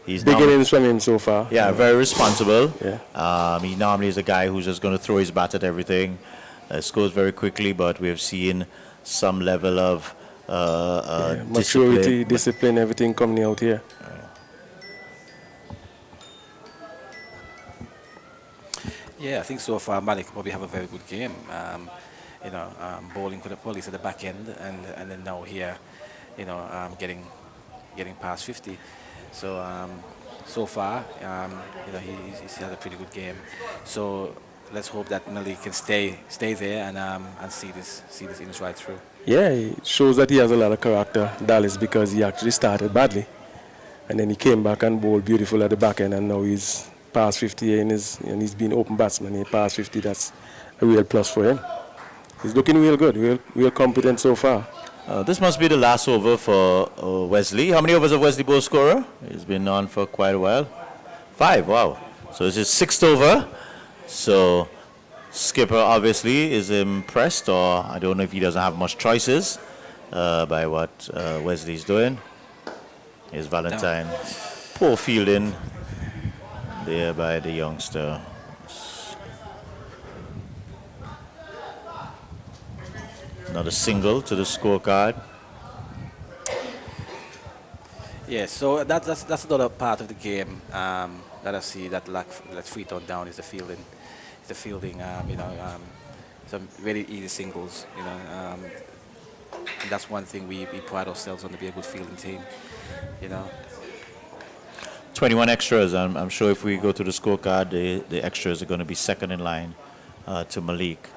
He's big normal- innings from him so far. Yeah, very responsible. Yeah. He normally is a guy who's just going to throw his bat at everything. Scores very quickly, but we have seen some level of Maturity, discipline, everything coming out here. Yeah, I think so far Malik probably have a very good game. Bowling for the Police at the back end, and then now here, getting past 50. So so far, he's had a pretty good game. So let's hope that Malik can stay there and see this innings right through. Yeah, it shows that he has a lot of character, Dallas, because he actually started badly. And then he came back and bowled beautiful at the back end, and now he's past 50 and he's been open batsman. He past 50, that's a real plus for him. He's looking real good, real competent so far. This must be the last over for Wesley. How many overs have Wesley bowled scorer? He's been on for quite a while. 5, wow. So this is 6th over. So skipper obviously is impressed, or I don't know if he doesn't have much choices by what Wesley's doing. Here's Valentine. Poor fielding there by the youngster. Another single to the scorecard. Yeah, so that's another part of the game that I see that lets Freetown down is the fielding. Some very easy singles. And that's one thing we pride ourselves on, to be a good fielding team. 21 extras. I'm sure if we go to the scorecard, the extras are going to be second in line to Malik.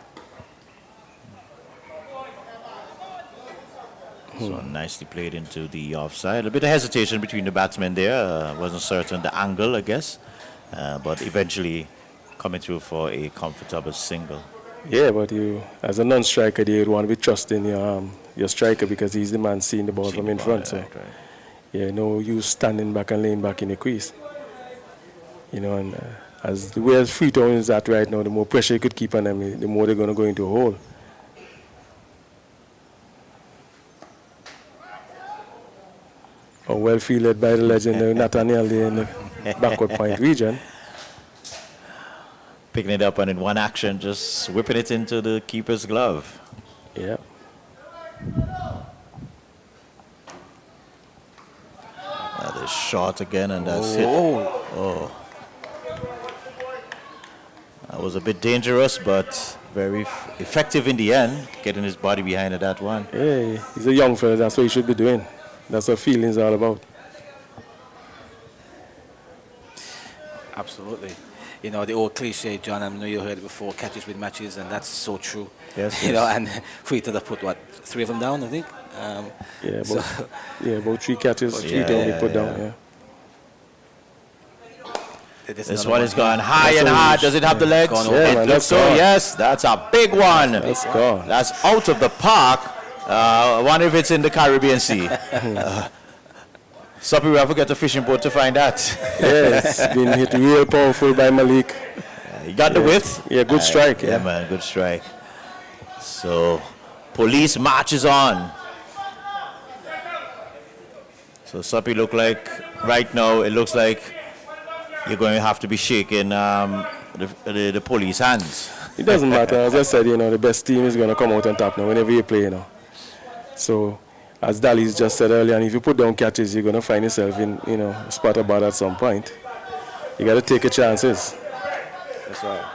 So nicely played into the offside. A bit of hesitation between the batsmen there. Wasn't certain the angle, I guess. But eventually coming through for a comfortable single. Yeah, but you, as a non-striker, you'd want to be trusting your striker, because he's the man seeing the ball from in front. So, yeah, no use standing back and laying back in the crease. And as the way Freetown is at right now, the more pressure you could keep on them, the more they're going to go into a hole. Well fielded by the legend Nathaniel there in the backward point region. Picking it up and in one action, just whipping it into the keeper's glove. Yeah. That is short again, and that's hit. Oh. That was a bit dangerous, but very effective in the end, getting his body behind it, that one. Yeah, he's a young fella, that's what he should be doing. That's what feeling's all about. Absolutely. The old cliche, John, I know you heard it before, catches with matches, and that's so true. Yes. And Freetown have put, 3 of them down, I think? About 3 catches, 3 down we put down, yeah. This one is going high and hard. Does it have the legs? Yeah, man, that's gone. Yes, that's a big one. That's gone. That's out of the park. I wonder if it's in the Caribbean Sea. Some people have to get a fishing boat to find that. Yeah, it's been hit real powerful by Malik. He got the width. Yeah, good strike. Yeah, man, good strike. So, Police marches on. So, Suppi look like, right now, it looks like you're going to have to be shaking the Police hands. It doesn't matter. As I said, the best team is going to come out on top now whenever you play, So, as Dallas just said earlier, and if you put down catches, you're going to find yourself in, a spot about at some point. You got to take your chances. That's right.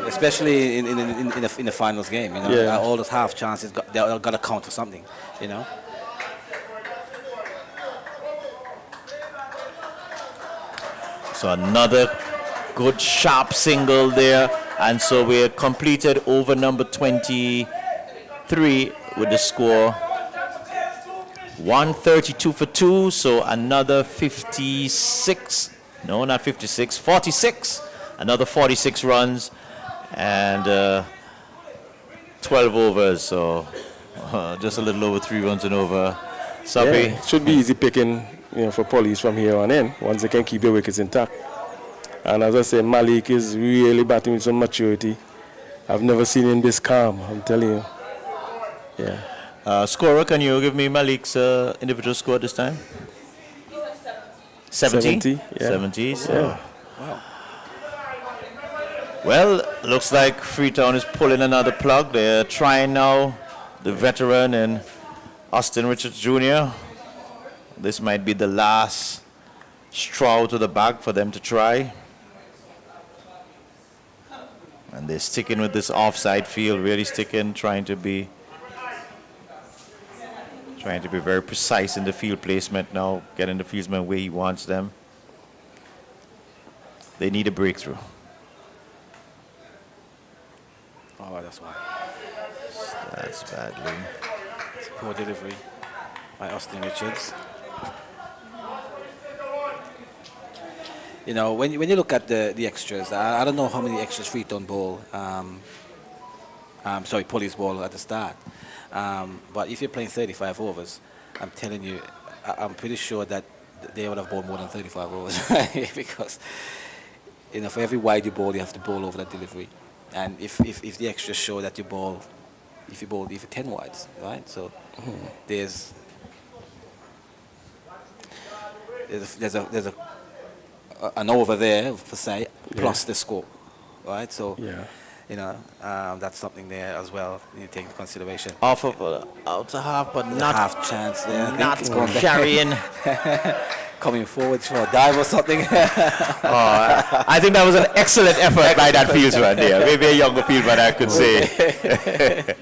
Especially in the finals game, all those half chances, they're got to count for something, So another good sharp single there, and so we're completed over number 23 with the score 132 for 2, so another 56, no, not 56, 46, another 46 runs, and 12 overs, so just a little over 3 runs and over. Suppi. Yeah, it should be easy picking, for Police from here on in, once they can keep their wickets intact. And as I say, Malik is really batting with some maturity. I've never seen him this calm, I'm telling you. Yeah. Scorer, can you give me Malik's individual score this time? 70? 70, yeah. 70, so. Yeah. Well, looks like Freetown is pulling another plug. They're trying now, the veteran and Austin Richards Jr. This might be the last straw to the bag for them to try. And they're sticking with this offside field, really sticking, trying to be very precise in the field placement now, getting the fieldsman where he wants them. They need a breakthrough. Oh, that's why. That's badly. It's a poor delivery by Austin Richards. You know, when you look at the extras, I don't know how many extras Freetown bowl, Police bowl at the start. But if you're playing 35 overs, I'm telling you, I'm pretty sure that they would have bowled more than 35 overs. Because, you know, for every wide you bowl, you have to bowl over that delivery. And if the extras show that you bowl, if you bowl even 10 wides, right? So there's an over there, per se, plus the score, right? So, you know, that's something there as well you take into consideration. Off of out a half, but not half chance there. not carrying. Coming forward for a dive or something. I think that was an excellent effort by that fieldsman there. Maybe a younger fieldsman, I could say.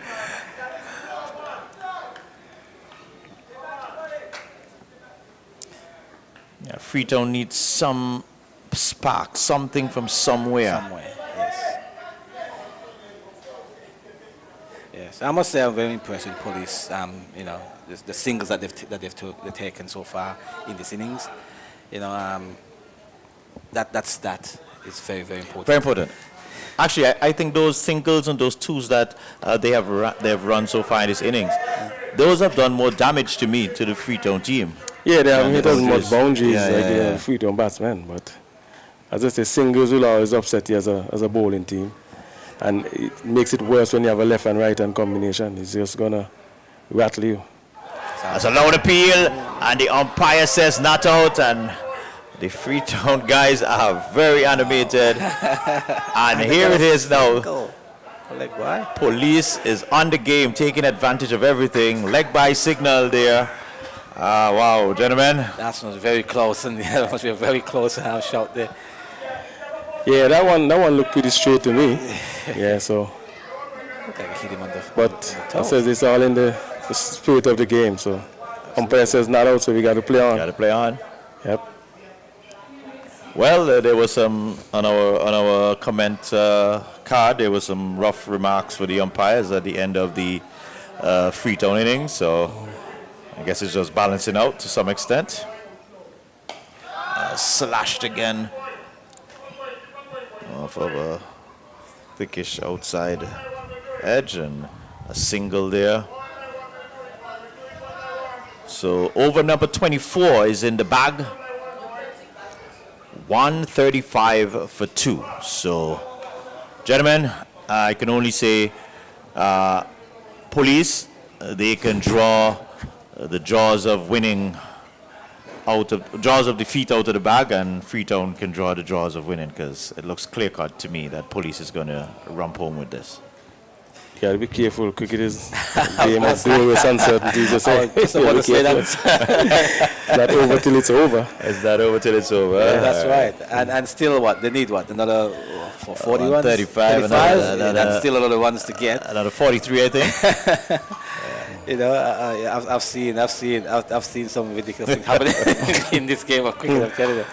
Yeah, Freetown needs some spark, something from somewhere. Somewhere, yes. Yes, I must say I'm very impressed with Police. You know, the singles that they've taken so far in this innings. You know, that stat is very, very important. Very important. Actually, I think those singles and those twos that they have run so far in this innings, those have done more damage to me, to the Freetown team. Yeah, they have hit as much boundaries Yeah, like yeah. the Freetown batsmen, but as I say, singles will always upset you as a bowling team. And it makes it worse when you have a left and right hand combination. It's just gonna rattle you. That's a loud appeal, and the umpire says not out, and the Freetown guys are very animated. And here it is now. Leg by. Police is on the game, taking advantage of everything. Leg by signal there. Wow, gentlemen. That was very close, and that must be a very close shot there. Yeah, that one looked pretty straight to me. Yeah, so. Okay, hit him on the. But I says it's all in the spirit of the game. So umpire says not out, so we got to play on. Got to play on. Yep. Well, there was some on our comment card. There was some rough remarks for the umpires at the end of the Freetown innings. So I guess it's just balancing out to some extent. Slashed again off of a thickish outside edge, and a single there. So over number 24 is in the bag. 135 for 2. So, gentlemen, I can only say Police, they can draw the jaws of winning jaws of defeat out of the bag, and Freetown can draw the jaws of winning, because it looks clear cut to me that Police is going to rump home with this. You got to be careful. Cricket is a game of glorious uncertainties. Just say, not over till it's over. It's not over till it's over. Yeah, that's right. And still what? They need what? Another 41? 35. And still a lot of ones to get. Another 43, I think. You know, I've seen some ridiculous things happening in this game of cricket. I'm telling you.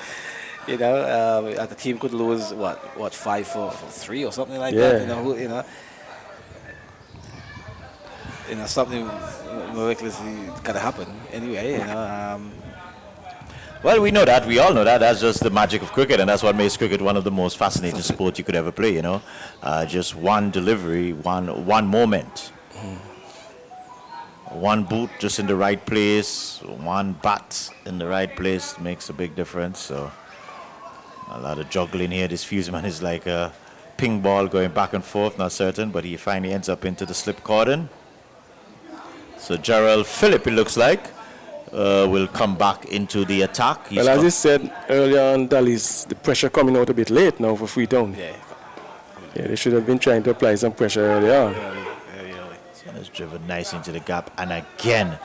You know, the team could lose what 5 for 3 or something like that. You know, something miraculously gotta happen anyway. You know. Well, we know that. We all know that. That's just the magic of cricket, and that's what makes cricket one of the most fascinating sports you could ever play. You know, just one delivery, one moment. One boot just in the right place, one bat in the right place makes a big difference. So a lot of juggling here. This fieldsman is like a ping ball going back and forth, not certain, but he finally ends up into the slip cordon. So Gerald Phillip, it looks like, will come back into the attack. Well, as I said earlier on, the pressure coming out a bit late now for Freetown. Yeah, they should have been trying to apply some pressure earlier on. Very early. So it's driven nice into the gap, and again,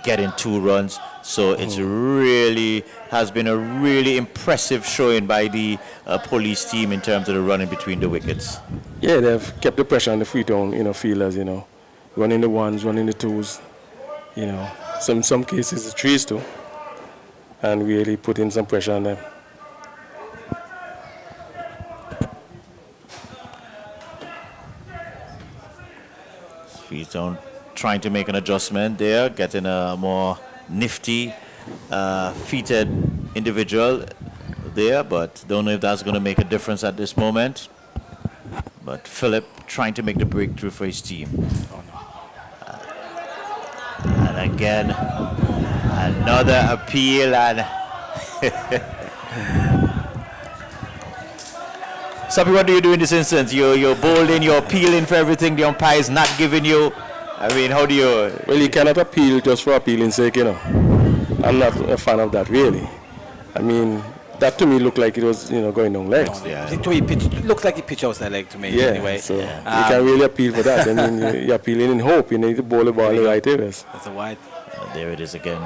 getting 2 runs. So it's really has been a really impressive showing by the police team in terms of the running between the wickets. Yeah, they've kept the pressure on the Freetown, fielders, running the 1s, running the 2s, some cases the 3s too, and really putting some pressure on them. Freetown trying to make an adjustment there, getting a more nifty, feated individual there, but don't know if that's going to make a difference at this moment. But Philip trying to make the breakthrough for his team. And again, another appeal, and Sapi, what do you do in this instance? You're bowling, you're appealing for everything the umpire is not giving you. I mean, how do you... Well, you cannot appeal just for appealing's sake, I'm not a fan of that, really. I mean, that to me looked like it was, going down legs. It looks like he pitched outside leg to me anyway. So you can't really appeal for that. I mean, you're appealing in hope. You need to bowl the ball in the right areas. That's a wide. There it is again.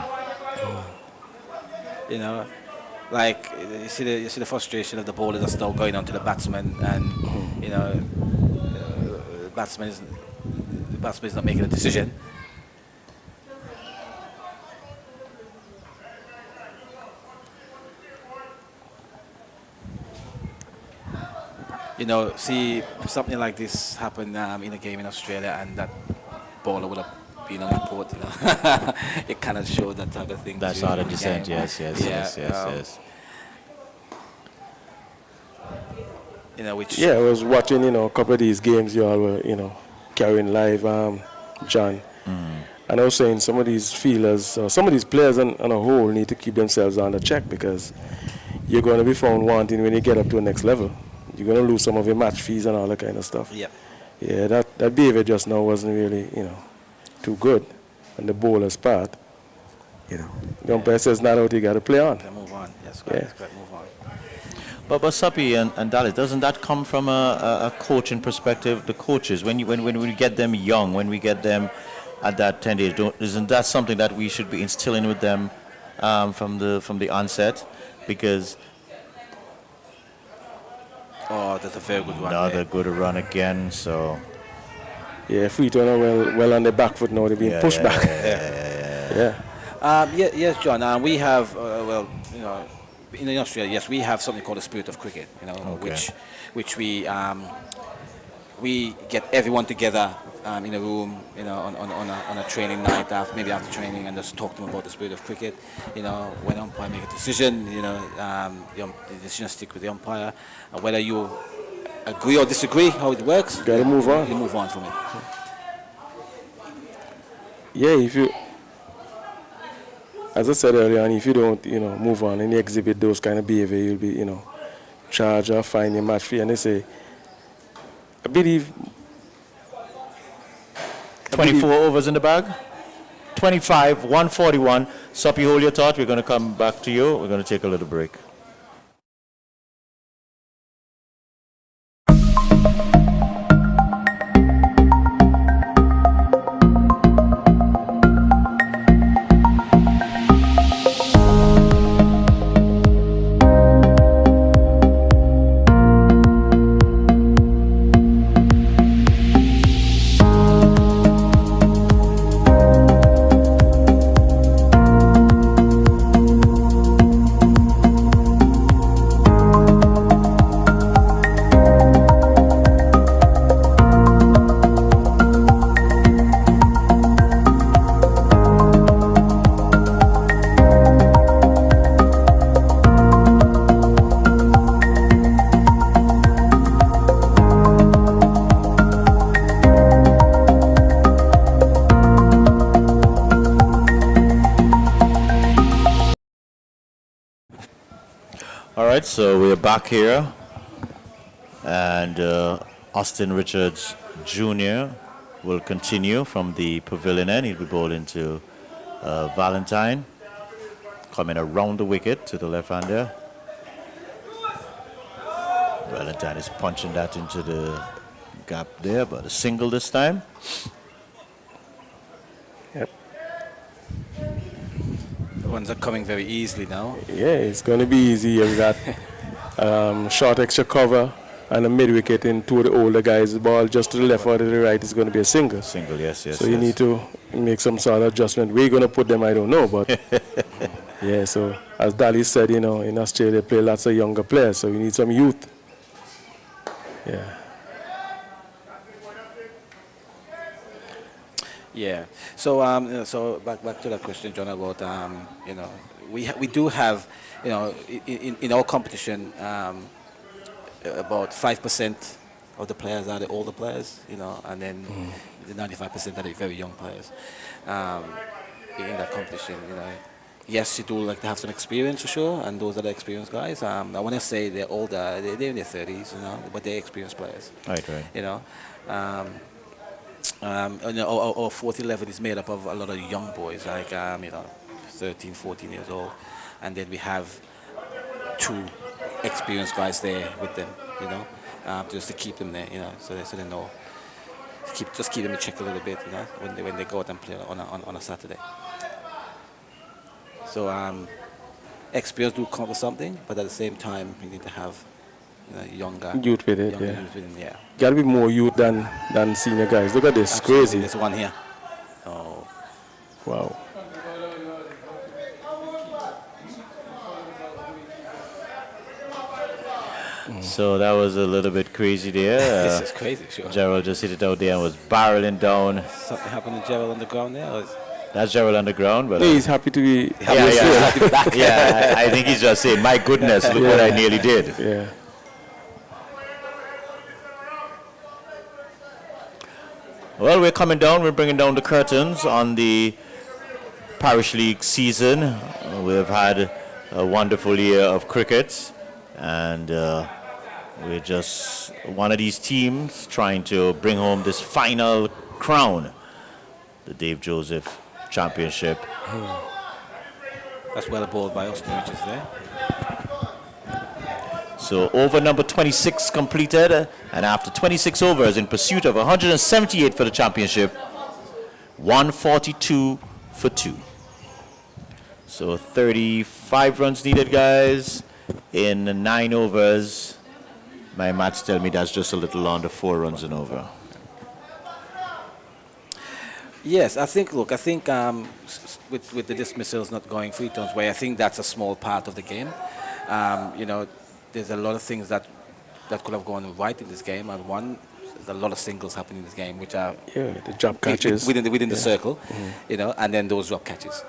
Like you see the frustration of the bowlers are still going on to the batsman, and the batsman is not making a decision. See something like this happen in a game in Australia, and that bowler would have been on report. It kind of showed that type of thing. That sort of dissent, yes. Which. Yeah, I was watching, a couple of these games you all were, carrying live, John. And I was saying some of these fielders, some of these players on a whole need to keep themselves under check, because you're going to be found wanting when you get up to the next level. You're going to lose some of your match fees and all that kind of stuff. Yep. Yeah, that behavior just now wasn't really, too good on the bowler's part. The umpire says not out, you got to play on. Move on. Yes, correct. Move on. But Sapi and Dallas, doesn't that come from a coaching perspective? The coaches, when we get them young, when we get them at that 10 age, isn't that something that we should be instilling with them from the onset? Because that's a very good run. Another good run again. So yeah, Freetown are well on their back foot now. They're being pushed back. Yes, John. We have in Australia, yes, we have something called the spirit of cricket. Which we get everyone together in a room, on a training night, maybe after training, and just talk to them about the spirit of cricket. When umpire make a decision, the decision stick with the umpire. Whether you agree or disagree, how it works, gotta move on. You move on from it. Yeah, if you, as I said earlier on, if you don't, move on and you exhibit those kind of behavior, you'll be, charged or fined your match fee. And they say, I believe 24 overs in the bag. 25, 141. Soppy, hold your thought. We're going to come back to you. We're going to take a little break. So we're back here, and Austin Richards Jr. will continue from the pavilion end. He'll be bowling to Valentine, coming around the wicket to the left-hander. Valentine is punching that into the gap there, but a single this time. Yep. The ones are coming very easily now. Yeah, it's going to be easy. You've got short extra cover and a mid-wicket in two of the older guys. The ball just to the left or to the right is going to be a single. Single, yes, yes. So you need to make some sort of adjustment. Where you're going to put them, I don't know. But yeah, so as Dali said, you know, in Australia, they play lots of younger players. So you need some youth. Yeah. Yeah. So so back to that question, John, about you know, we do have, you know, in our competition, about 5% of the players are the older players, you know, and then the 95% are the very young players. In that competition, you know, yes, you do like to have some experience for sure, and those are the experienced guys. I want to say they're older, they're in their 30s, you know, but they're experienced players. Right. You know. Our 40-11 is made up of a lot of young boys, like you know, 13, 14 years old, and then we have 2 experienced guys there with them, you know, just to keep them there, you know, so they know, just keep them in check a little bit, you know, when they go out and play on a Saturday. So experience do come with something, but at the same time, you need to have, you know, younger Youth with it, younger yeah. youth with them, yeah. Got to be more youth than senior guys. Look at this, Absolutely. crazy. There's one here. Oh. Wow. So that was a little bit crazy there. This is crazy, sure. Gerald just hit it out there and was barreling down. Something happened to Gerald on the ground there? Or That's Gerald on the ground, but He's happy to be yeah. Yeah, I think he's just saying, my goodness, look what I nearly did. Yeah. Well, we're coming down. We're bringing down the curtains on the Parish League season. We've had a wonderful year of cricket, and we're just one of these teams trying to bring home this final crown, the Dave Joseph Championship. That's well bowled by Austin Richards there. So over number 26 completed, and after 26 overs in pursuit of 178 for the championship, 142 for 2. So 35 runs needed, guys, in 9 overs. My maths tell me that's just a little under 4 runs and over. Yes, I think with the dismissals not going Freetown's way, I think that's a small part of the game. You know, there's a lot of things that could have gone right in this game, and one, there's a lot of singles happening in this game, which are The drop catches. within the circle, you know, and then those drop catches,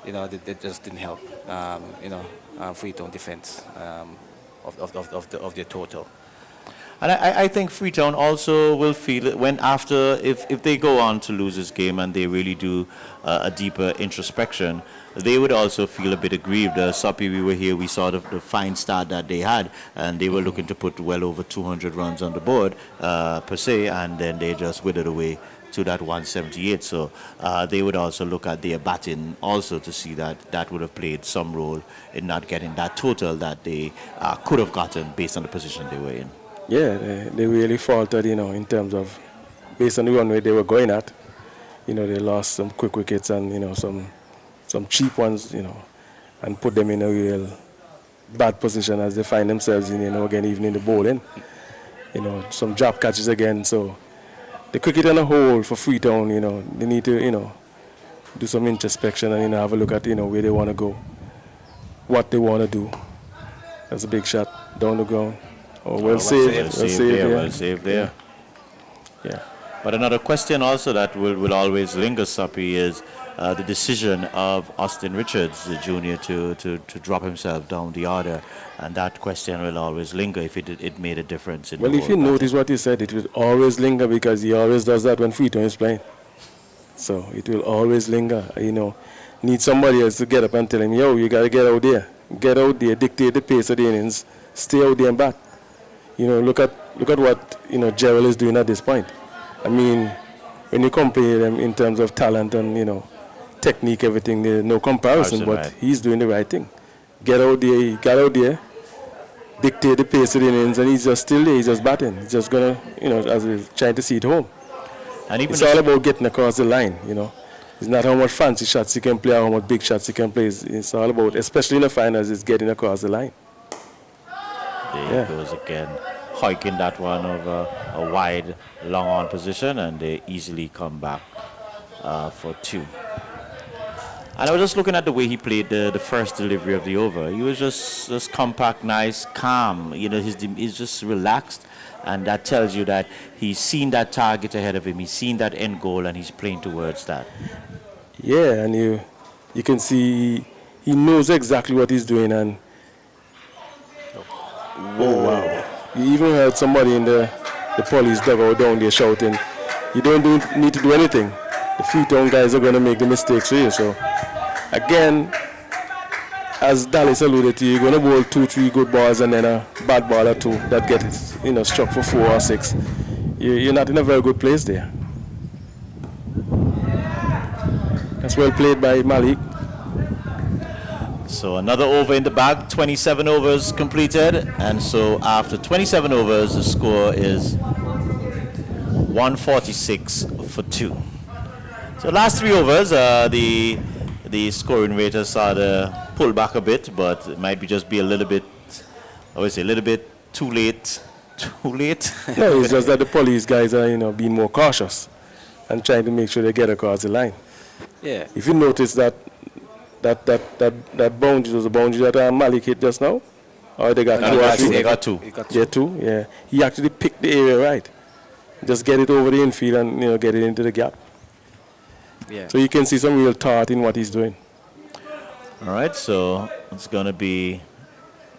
you know, they just didn't help, you know, Freetown defense of their total. And I think Freetown also will feel it when after, if they go on to lose this game and they really do a deeper introspection, they would also feel a bit aggrieved. Soppy, we were here, we saw the fine start that they had, and they were looking to put well over 200 runs on the board, per se, and then they just withered away to that 178. So they would also look at their batting also to see that would have played some role in not getting that total that they could have gotten based on the position they were in. Yeah, they really faltered, you know, in terms of, based on the runway they were going at, you know, they lost some quick wickets and, you know, some cheap ones, you know, and put them in a real bad position as they find themselves in, you know, again, even in the bowling, you know, some drop catches again. So the cricket on a whole for Freetown, you know, they need to, you know, do some introspection and, you know, have a look at, you know, where they want to go, what they want to do. That's a big shot down the ground. Oh, well saved. Well saved there. Yeah. But another question also that will always linger, Soppy, is the decision of Austin Richards, the junior, to drop himself down the order. And that question will always linger if it made a difference. Well, if you notice what he said, it will always linger because he always does that when Freetown is playing. So it will always linger. You know, need somebody else to get up and tell him, yo, you got to get out there. Get out there, dictate the pace of the innings, stay out there and bat. You know, look at what, you know, Gerald is doing at this point. I mean, when you compare them in terms of talent and, you know, technique, everything, there's no comparison, but Right. he's doing the right thing. Get out there, he got out there, dictate the pace of the innings, and he's just still there, he's just batting. He's just going to, you know, as we're trying to see it home. And even It's all about getting across the line, you know. It's not how much fancy shots you can play or how much big shots you can play. It's all about, especially in the finals, it's getting across the line. there he goes again, hiking that one over a wide, long on position, and they easily come back for 2. And I was just looking at the way he played the first delivery of the over. He was just compact, nice, calm. You know, he's just relaxed, and that tells you that he's seen that target ahead of him. He's seen that end goal, and he's playing towards that. Yeah, and you can see he knows exactly what he's doing. And oh wow, you even heard somebody in the police dugout down there shouting, "You don't need to do anything. The Freetown guys are going to make the mistakes for you." So again, as Dallas alluded to, you're going to bowl 2-3 good balls and then a bad ball or 2 that get, you know, struck for 4 or 6. You're not in a very good place there. That's well played by Malik. So another over in the bag, 27 overs completed, and so after 27 overs, the score is 146 for 2. So last 3 overs, the scoring rate has started to pull back a bit, but it might just be a little bit, I would say a little bit too late. Too late? No, it's just that the police guys are, you know, being more cautious and trying to make sure they get across the line. Yeah. If you notice that boundary was a boundary that Malik hit just now, or they got No, 2 or actually, 3? they got 2. He got Yeah, 2. Yeah, he actually picked the area right. Just get it over the infield and, you know, get it into the gap. Yeah. So you can see some real thought in what he's doing. All right, so it's going to be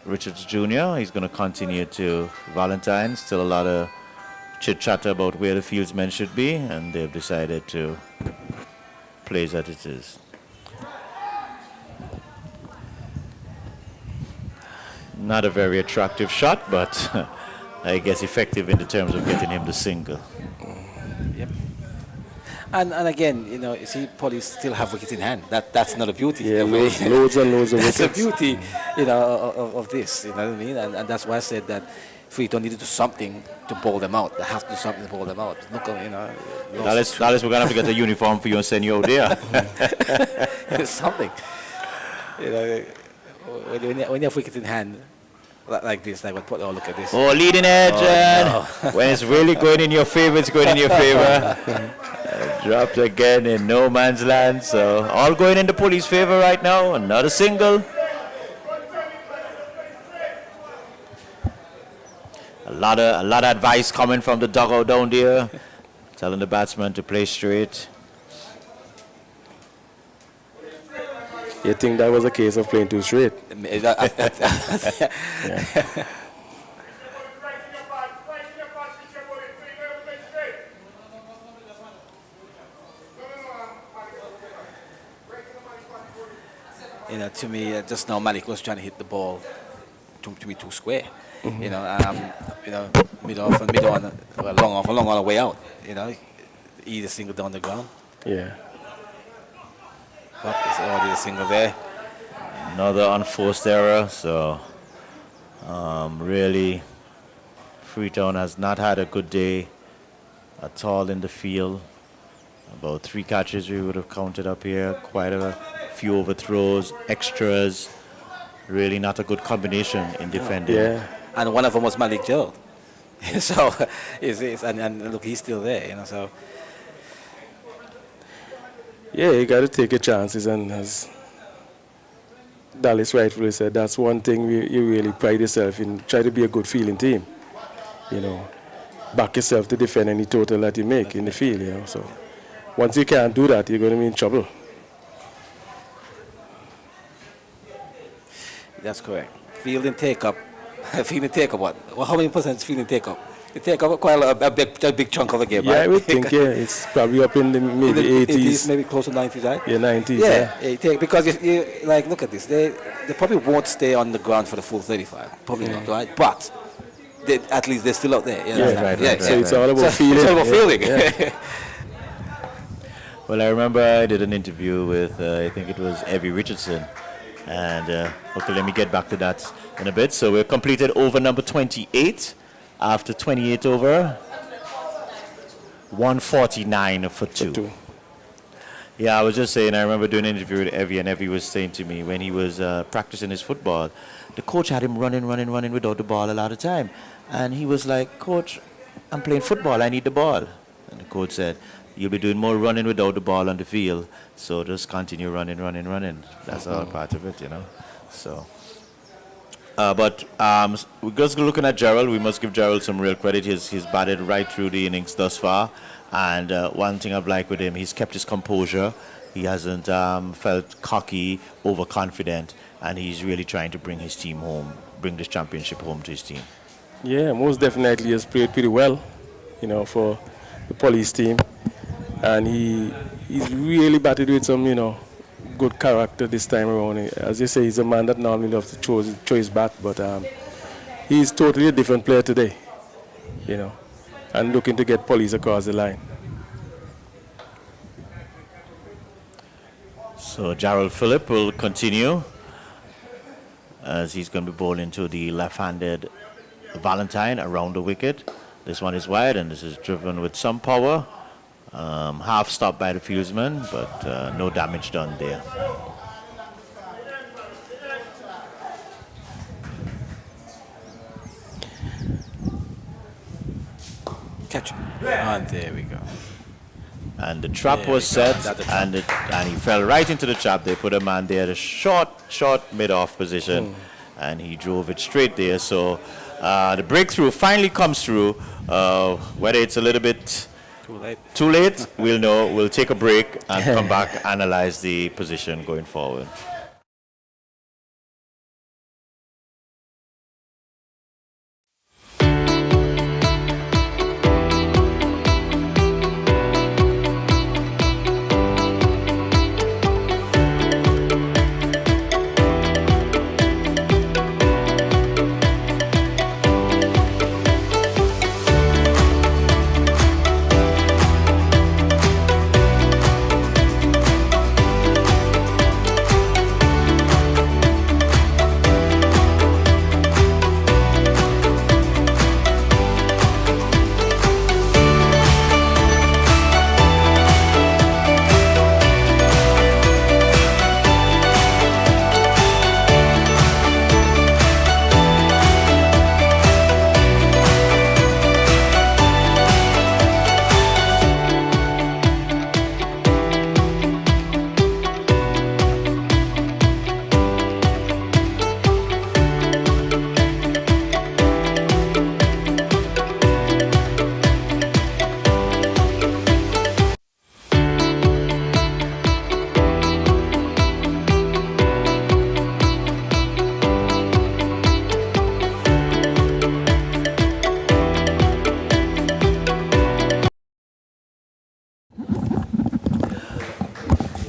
Richards Jr. He's going to continue to Valentine. Still a lot of chit-chatter about where the fieldsmen should be, and they've decided to play as it is. Not a very attractive shot, but I guess effective in the terms of getting him the single. Yep. And again, you know, you see, police still have wickets in hand. That's not a beauty. Yeah, The way- loads and loads of That's the wickets. beauty, you know, of this. You know what I mean? And that's why I said that Freetown need to do something to bowl them out. They have to do something to bowl them out. Look, you know, Dallas, we're going to have to get a uniform for you and send you out there. something. You know, when you have wickets in hand like this, like oh, look at this. Oh, leading edge, and when it's really going in your favor, it's going in your favor. Dropped again in no man's land, so all going in the police favor right now. Another single. A lot of advice coming from the dugout down there, telling the batsman to play straight. You think that was a case of playing too straight? You know, to me, just now Malik was trying to hit the ball to be too square. You know, mid off and mid on, long on the way out. You know, either single down the ground. Yeah. But there's a single there. Another unforced error, so really Freetown has not had a good day at all in the field. About 3 catches we would have counted up here, quite a few overthrows, extras. Really not a good combination in defending. Yeah. And one of them was Malik Gerald. So, and look, he's still there, you know, so. Yeah, you got to take your chances, and as Dallas rightfully said, that's one thing you really pride yourself in. Try to be a good fielding team. You know, back yourself to defend any total that you make in the field, you know. So once you can't do that, you're going to be in trouble. That's correct. Fielding take-up. Fielding take-up what? Well, how many percent is fielding take-up? You take up quite a big chunk of the game, Yeah, right? I would think, yeah, it's probably up in the maybe 80s. Maybe close to 90s, right? Yeah, 90s, Yeah, because if you, like, look at this. They probably won't stay on the ground for the full 35. Probably not, right? But at least they're still out there. You Yeah, understand? right. So it's all about So fielding. it's all about fielding. Yeah. Well, I remember I did an interview with, I think it was Evie Richardson. And, okay, let me get back to that in a bit. So we've completed over number 28 after 28 over. 149 for two. Yeah, I was just saying, I remember doing an interview with Evie, and Evie was saying to me when he was practicing his football, the coach had him running without the ball a lot of time. And he was like, Coach, I'm playing football, I need the ball. And the coach said, you'll be doing more running without the ball on the field, so just continue running. That's all part of it, you know. So, but we're just looking at Gerald. We must give Gerald some real credit. He's batted right through the innings thus far. And one thing I've liked with him, he's kept his composure. He hasn't felt cocky, overconfident, and he's really trying to bring his team home, bring this championship home to his team. Yeah, most definitely has played pretty well, you know, for the police team. And he's really batted with some, you know, good character this time around. As you say, he's a man that normally loves to throw his bat, but he's totally a different player today, you know, and looking to get police across the line. So Gerald Phillip will continue as he's going to be bowling to the left-handed Valentine around the wicket. This one is wide, and this is driven with some power. Half stopped by the fieldsman, but no damage done there. Catch. And there we go. And the trap was set, and he fell right into the trap. They put a man there at a short mid-off position, and he drove it straight there. So the breakthrough finally comes through. Whether it's a little bit too late, we'll know. We'll take a break and come back, analyze the position going forward.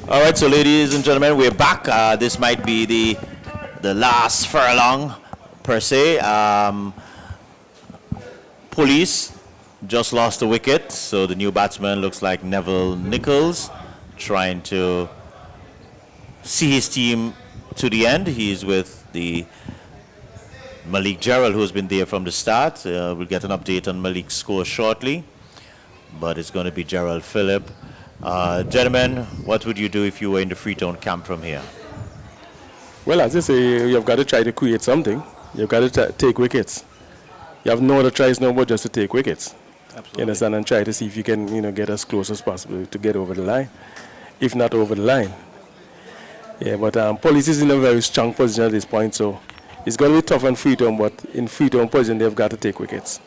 All right, so ladies and gentlemen, we're back. This might be the last furlong, per se. Police just lost a wicket, so the new batsman looks like Neville Nichols, trying to see his team to the end. He's with the Malik Gerald, who's been there from the start. We'll get an update on Malik's score shortly, but it's going to be Gerald Phillip. Gentlemen, what would you do if you were in the Freetown camp from here? Well, as I say, you've got to try to create something. You've got to take wickets. You have no other choice no but just to take wickets. Absolutely. You understand? And try to see if you can, you know, get as close as possible to get over the line, if not over the line. Yeah, but police is in a very strong position at this point, so it's going to be tough on Freetown, but in Freetown position, they've got to take wickets.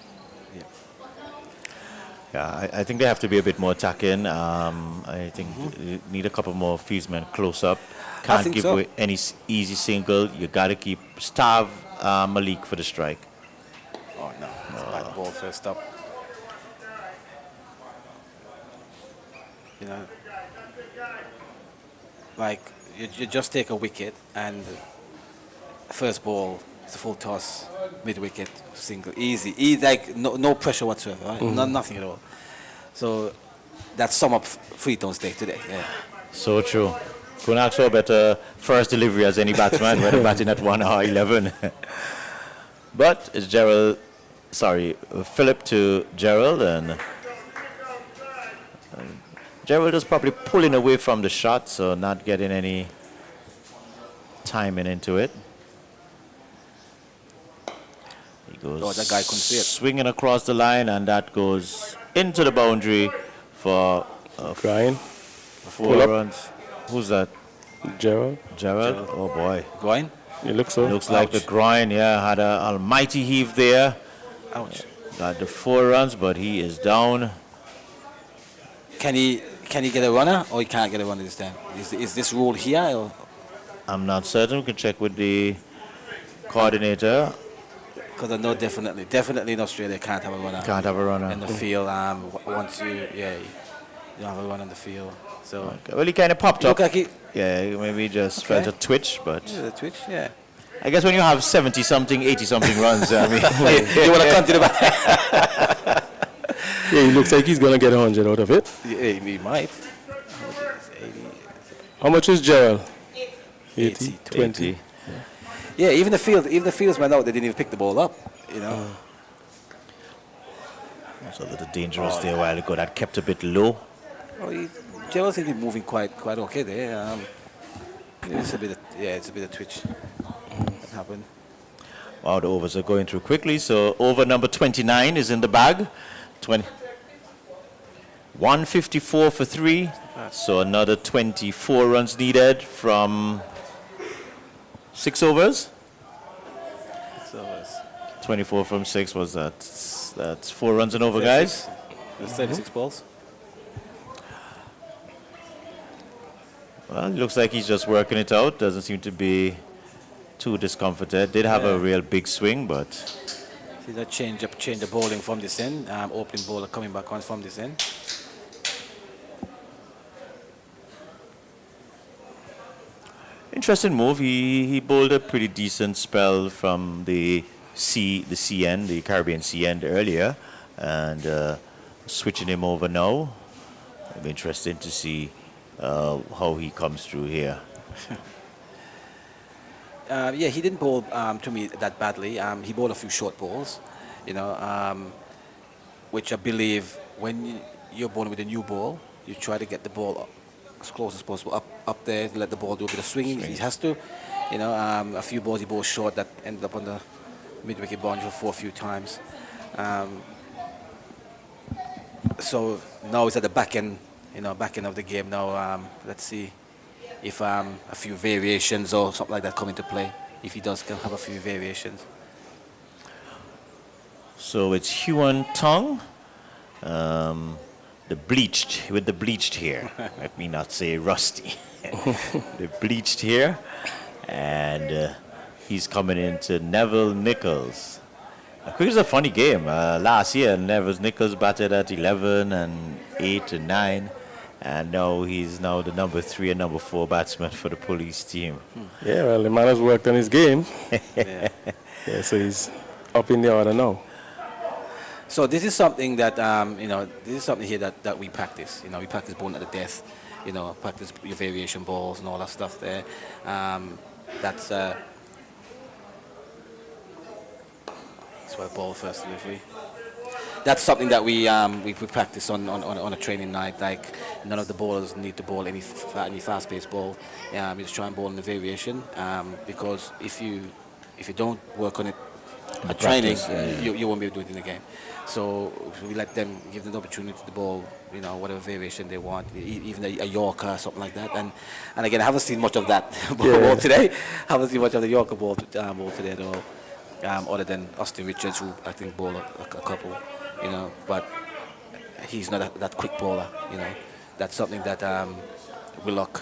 Yeah, I think they have to be a bit more attacking. I think you need a couple more fieldsmen close up. Can't give away any easy single. You got to keep starve Malik for the strike. Oh no, it's a bad ball first up. You know, like you just take a wicket and first ball, it's a full toss, mid wicket, single, easy, like no pressure whatsoever, right? Nothing at all. So that sum up Freetown's day today. Yeah. So true. Couldn't ask for a better first delivery as any batsman when batting at 1 hour 11. But it's Philip to Gerald, and Gerald is probably pulling away from the shot, so not getting any timing into it. He goes that guy couldn't see it. swinging across the line, and that goes into the boundary for Brian, 4 runs. Who's that? Gerald. Gerald? Oh boy. Going? It looks so. Looks like the groin, had an almighty heave there. Ouch. Got the 4 runs, but he is down. Can he get a runner, or he can't get a runner this time? Is this rule here? Or? I'm not certain. We can check with the coordinator. Because I know definitely in Australia can't have a runner. Can't have a runner. In the field. Once you don't have a run on the field. So. Okay. Well, he kind of popped up. Look like he. Yeah, maybe just felt a twitch, but Yeah, the twitch. Yeah. I guess when you have 70-something, 80-something runs, I mean, You want to come to the back? Yeah, he looks like he's going to get 100 out of it. Yeah, he might. 80. How much is Gerald? 80, 20. Yeah, even the fieldsmen out, they didn't even pick the ball up. You know. It's a little dangerous there a while ago. That kept a bit low. Oh, Gerald seems to be moving quite okay there. It's a bit of twitch that happened. Wow, the overs are going through quickly. So over number 29 is in the bag. 154 for 3. So another 24 runs needed from 6 overs. 24 from 6 was that. That's 4 runs and over, guys. That's 36 balls. Well, it looks like he's just working it out. Doesn't seem to be too discomforted. Did have a real big swing, but See that change the bowling from this end. Opening bowler coming back on from this end. interesting move. He bowled a pretty decent spell from the CN, the Caribbean Sea end earlier, and switching him over now. It'll be interesting to see how he comes through here. Yeah, he didn't bowl to me that badly. He bowled a few short balls, which I believe when you're bowling with a new ball, you try to get the ball up as close as possible up there to let the ball do a bit of swinging. He has to, a few balls he bowled short that ended up on the mid-wicket boundary for a few times. So now it's at the back end of the game now. Let's see if a few variations or something like that come into play. If he can have a few variations. So it's Huan Tong, the bleached hair. Let me not say rusty. The bleached hair, and he's coming into Neville Nichols. Cricket is a funny game. Last year, Neville Nichols batted at 11 and 8 and 9. And now he's the number 3 and number 4 batsman for the police team. Yeah, well, the man has worked on his game. Yeah. Yeah, so he's up in the order now. So this is something that this is something here that we practice. We practice bowling at the death. Practice your variation balls and all that stuff there. That's what ball first delivery. That's something that we practice on a training night. Like none of the bowlers need to bowl any fast-paced ball. You just try and bowl in the variation because if you don't work on it at training, you won't be able to do it in the game. So we let them give them the opportunity to bowl, whatever variation they want, even a Yorker or something like that. And again, I haven't seen much of that ball today. Haven't seen much of the Yorker ball today at all, other than Austin Richards, who I think bowled a couple. But he's not that quick bowler. That's something that Willock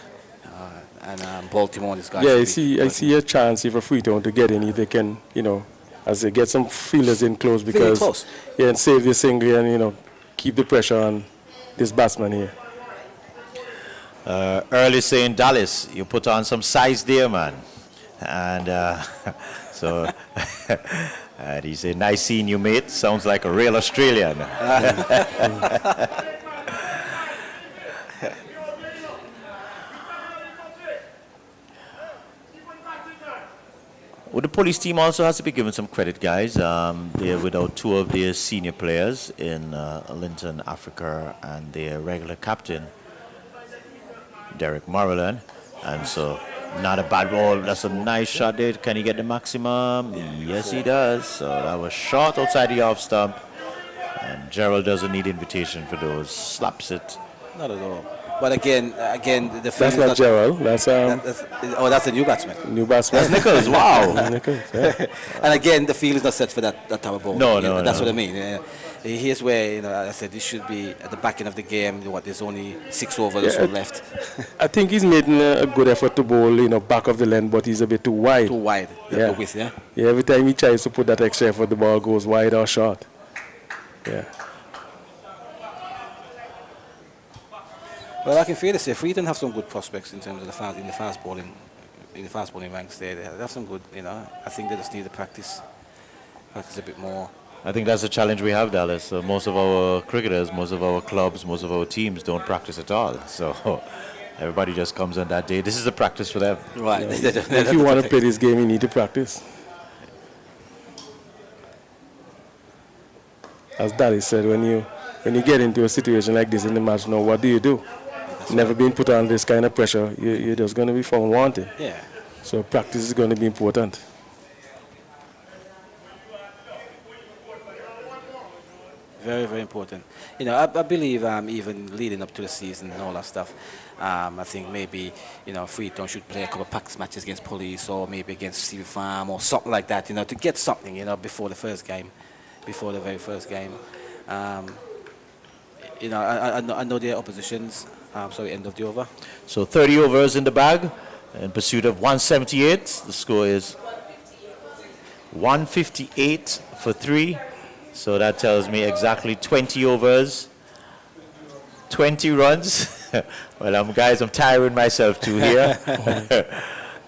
and Baltimore and these guys. Yeah, I see a chance here for Freetown to get in if they can, as they get some fielders in close because and save the single and keep the pressure on this batsman here. Early saying, Dallas, you put on some size there, man, and so. And he said, nice seeing you, mate. Sounds like a real Australian. Well, the police team also has to be given some credit, guys. They're without two of their senior players in Linton, Africa, and their regular captain, Derek Maryland. And so, not a bad ball. That's a nice shot there. Can he get the maximum? Yes, he does. So that was short outside the off stump. And Gerald doesn't need invitation for those. Slaps it. Not at all. But again, the field That's is not Gerald. That's that's the new batsman. new batsman. That's Nichols. Wow. Nichols, yeah. And again, the field is not set for that type of ball. No, You know, no, That's no. what I mean. Here's where, I said this should be at the back end of the game. There's only 6 overs or so left. I think he's making a good effort to bowl, back of the length, but he's a bit too wide. Too wide. Yeah. The width, yeah. Yeah, every time he tries to put that extra effort, the ball goes wide or short. Yeah. Well, I can fairly say Freetown have some good prospects in terms of in the fast bowling ranks. They have some good. I think they just need to practice a bit more. I think that's the challenge we have, Dallas. Most of our cricketers, most of our clubs, most of our teams don't practice at all. So everybody just comes on that day. This is a practice for them. Right. If you want to play this game, you need to practice. As Daddy said, when you get into a situation like this in the match now, what do? Never been put on this kind of pressure. You're just going to be found wanting. Yeah. So practice is going to be important. Very, very important. I believe even leading up to the season and all that stuff, I think maybe, Freetown should play a couple of practice matches against Police or maybe against CB Farm or something like that, to get something, before the very first game. I know their oppositions. End of the over. So 30 overs in the bag in pursuit of 178. The score is 158 for 3. So that tells me exactly 20 overs, 20 runs. Well, I'm tiring myself too here.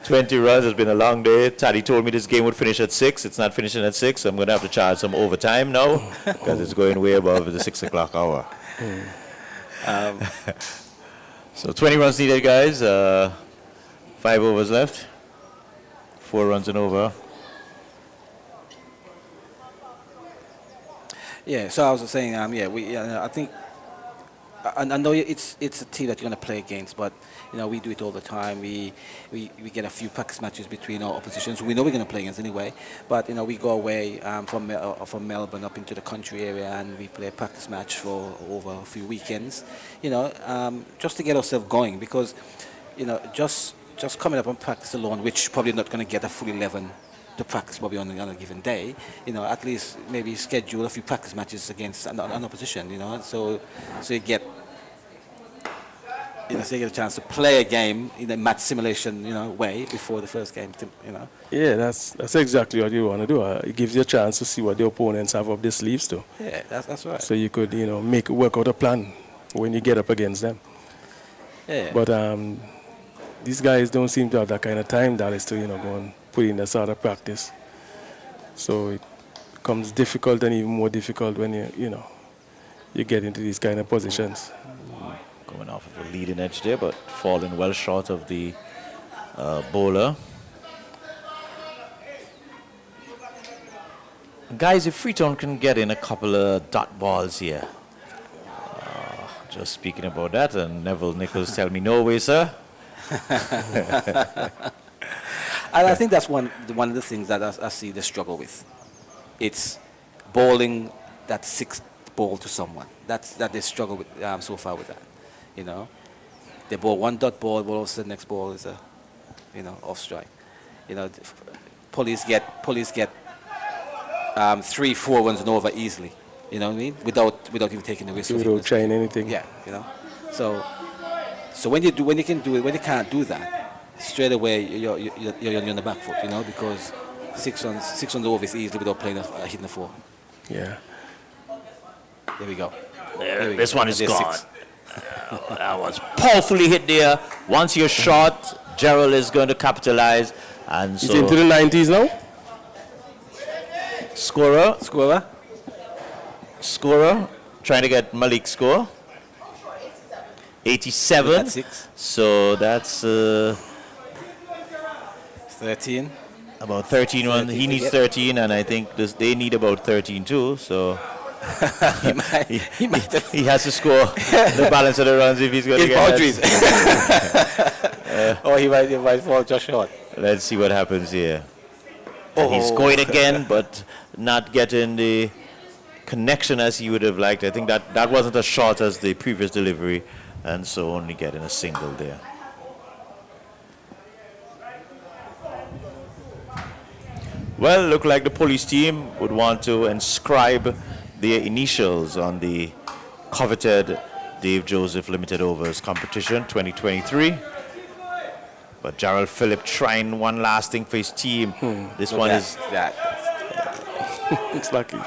20 runs. It's been a long day. Taddy told me this game would finish at 6. It's not finishing at 6. So I'm going to have to charge some overtime now because it's going way above the 6 o'clock hour. So 20 runs needed, guys. 5 overs left. 4 runs and over. Yeah, so I was saying, I think, I know it's a team that you're going to play against, but, we do it all the time. We get a few practice matches between our oppositions. We know we're going to play against anyway, but, we go away from Melbourne up into the country area and we play a practice match for over a few weekends, just to get ourselves going because, just coming up on practice alone, which probably not going to get a full 11 to practice probably on a given day, at least maybe schedule a few practice matches against an opposition, so you get so you get a chance to play a game in a match simulation, way before the first game, Yeah, that's exactly what you want to do. It gives you a chance to see what the opponents have up their sleeves too. Yeah, that's right. So you could, work out a plan when you get up against them. Yeah. But these guys don't seem to have that kind of time, Dallas, to, go and put in that sort of practice. So it becomes difficult and even more difficult when you get into these kind of positions. Going off of a leading edge there, but falling well short of the bowler. Guys, if Freetown can get in a couple of dot balls here. Just speaking about that, and Neville Nichols tell me no way, sir. And I think that's one of the things that I see they struggle with. It's bowling that 6th ball to someone. That they struggle with so far with that. They bowl one dot ball, but also the next ball is a, off strike. Police get 3-4 runs and over easily. You know what I mean? Without even taking the risk. Without trying anything. Yeah, So when you can't do that, straight away you're on the back foot, because 6 runs over is easily without playing hitting the 4. Yeah. There we go. This one is There's gone. 6. That was powerfully hit there. Once you're shot, Gerald is going to capitalize. And He's so into the 90s now? Scorer. Trying to get Malik's score. 87. That's 6. So that's 13. a About 13 runs. He needs 13, and I think they need about 13 too. So he has to score the balance of the runs if he's going to get boundaries. Or he might fall just short. Let's see what happens here. And he's going again, but not getting the connection as he would have liked. I think that wasn't as short as the previous delivery, and so only getting a single there. Well, look like the police team would want to inscribe their initials on the coveted Dave Joseph Limited Overs competition 2023. But Gerald Phillip trying one last thing for his team. This one is It's lucky.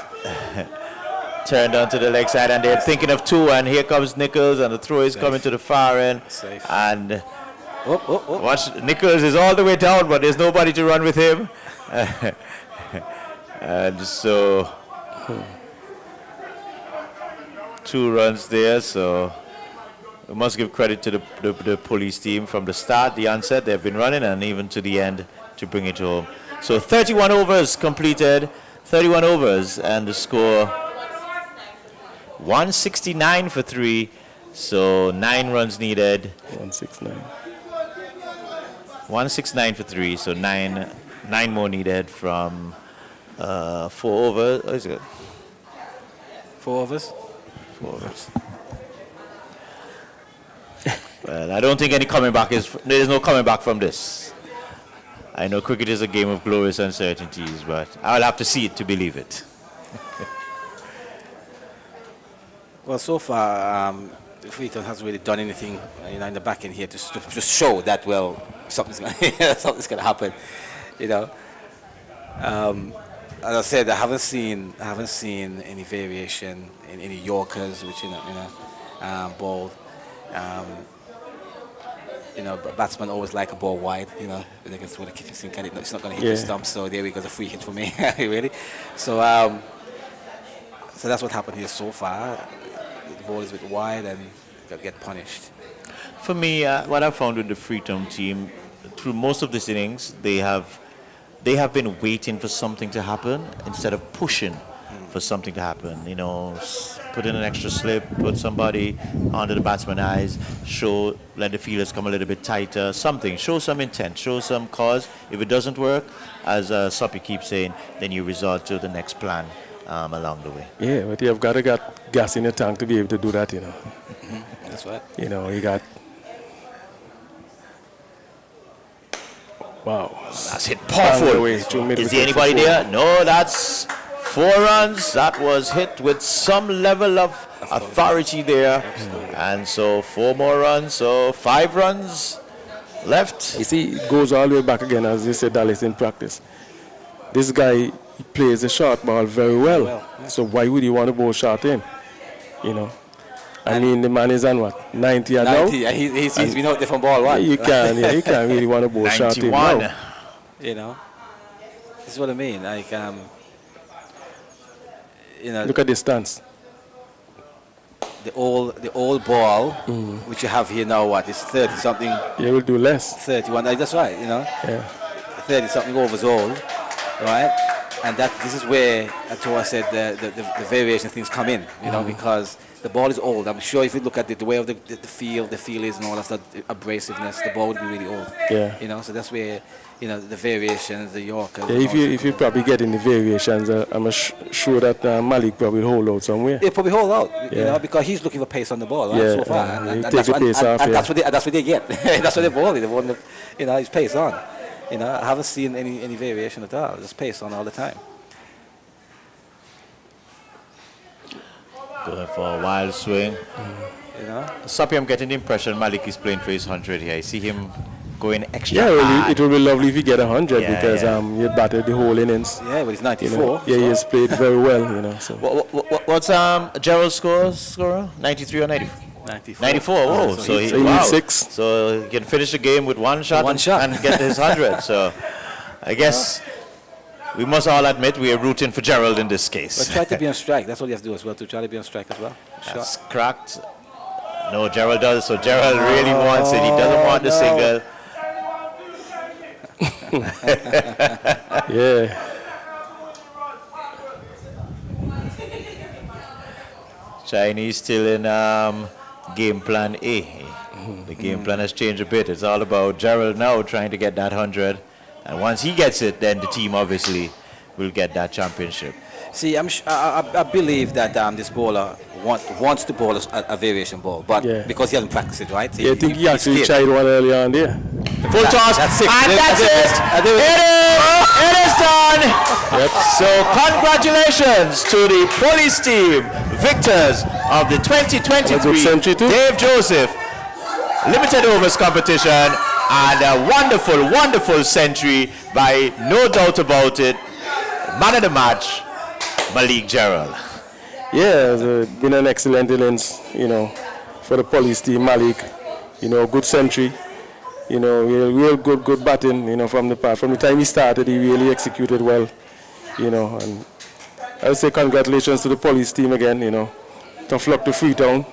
turned onto the leg side, and they're thinking of two, and here comes Nichols, and the throw is coming to the far end. Safe. And watch, Nichols is all the way down, but there's nobody to run with him. And so 2 runs there, so we must give credit to the police team from the start, the onset. They've been running, and even to the end to bring it home. So 31 overs completed, 31 overs, and the score 169 for 3, so 9 runs needed. 169. 169 for 3, so 9 more needed from 4 overs. Oh, is it? 4 overs? 4 overs. Well, I don't think any coming back there's no coming back from this. I know cricket is a game of glorious uncertainties, but I'll have to see it to believe it. Well, so far, Freetown hasn't really done anything, in the back end here to just show that, well, something's going to happen, As I said, I haven't seen any variation in any Yorkers, which ball. Batsmen always like a ball wide. They can throw the kitchen sink at it. It's not going to hit the stump. So there we go, a free hit for me, really. So that's what happened here so far. The ball is a bit wide and get punished. For me, what I've found with the Freetown team, through most of this innings, they have been waiting for something to happen instead of pushing for something to happen. Put in an extra slip, put somebody under the batsman's eyes, let the fielders come a little bit tighter, something. Show some intent, show some cause. If it doesn't work, as Soppy keeps saying, then you resort to the next plan along the way. Yeah, but you've got to get gas in your tank to be able to do that, That's right. You got... Wow. That's hit powerful. Is there anybody there? No, that's 4 runs. That was hit with some level of authority there. And so 4 more runs, so 5 runs left. You see, it goes all the way back again, as you said, Dallas, in practice. This guy, he plays the short ball very well. So why would you want to bowl short in? I mean, the man is on what, 90 and 90, now? he's been out there from ball 1. You can't really want to bowl short in 91. now. This is what I mean. Look at the stance. The old ball, which you have here now, what is 30 something? You will do less. 31. That's right. Yeah. 30 something overs old, right? And this is where, that's why I said the variation things come in, because the ball is old. I'm sure if you look at the way of the feel is and all that stuff, the abrasiveness, the ball would be really old. Yeah. So that's where, the variations, the Yorker. Yeah, if you probably get in the variations, I'm sure that Malik probably will hold out somewhere. He'll probably hold out, because he's looking for pace on the ball, right, so far. And take the pace off, that's what they get. That's what they ball. They want his pace on. I haven't seen any variation at all. Just pace on all the time. Going for a wild swing. Soppy, I'm getting the impression Malik is playing for his 100 here. I see him going extra hard. It will be lovely if he get 100 because he batted the whole innings. Yeah, but he's 94. He has played very well, So. What's Gerald's score? 93 or 94? 94. 94. Oh, so he needs 6. So he can finish the game with one shot and get his 100. So I guess we must all admit we are rooting for Gerald in this case. But try to be on strike. That's what you have to do as well, to try to be on strike as well. That's cracked. No, Gerald does. So Gerald really wants it. He doesn't want the single. Yeah. Chinese still in game plan A. The game plan has changed a bit. It's all about Gerald now trying to get that 100. And once he gets it, then the team obviously will get that championship. See, I believe that this bowler wants to bowl a variation ball, but Yeah. because he hasn't practiced it, right? Yeah, I think he he's actually scared. tried one earlier on there. Full toss, that's it. and that's That's it. it. It is done. So congratulations to the police team, victors of the 2023 century too. Dave Joseph Limited Overs competition, and a wonderful, wonderful century by no doubt about it. Man of the match, Malik Gerald. Yeah, it's been an excellent innings, for the police team. Malik, good century, real good batting, from the time he started, he really executed well, and I would say congratulations to the police team again, tough luck to Freetown,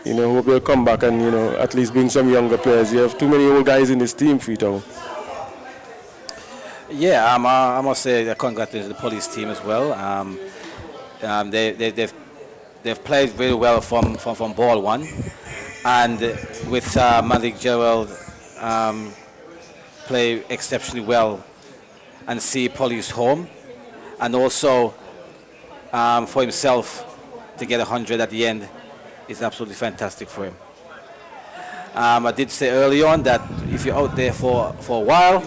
hope they'll come back and, at least bring some younger players. You have too many old guys in this team, Freetown. Yeah, I must say congratulations to the police team as well. They've played very well from ball one, and with Malik Gerald play exceptionally well and see police home, and also for himself to get 100 at the end is absolutely fantastic for him. I did say early on that if you're out there for a while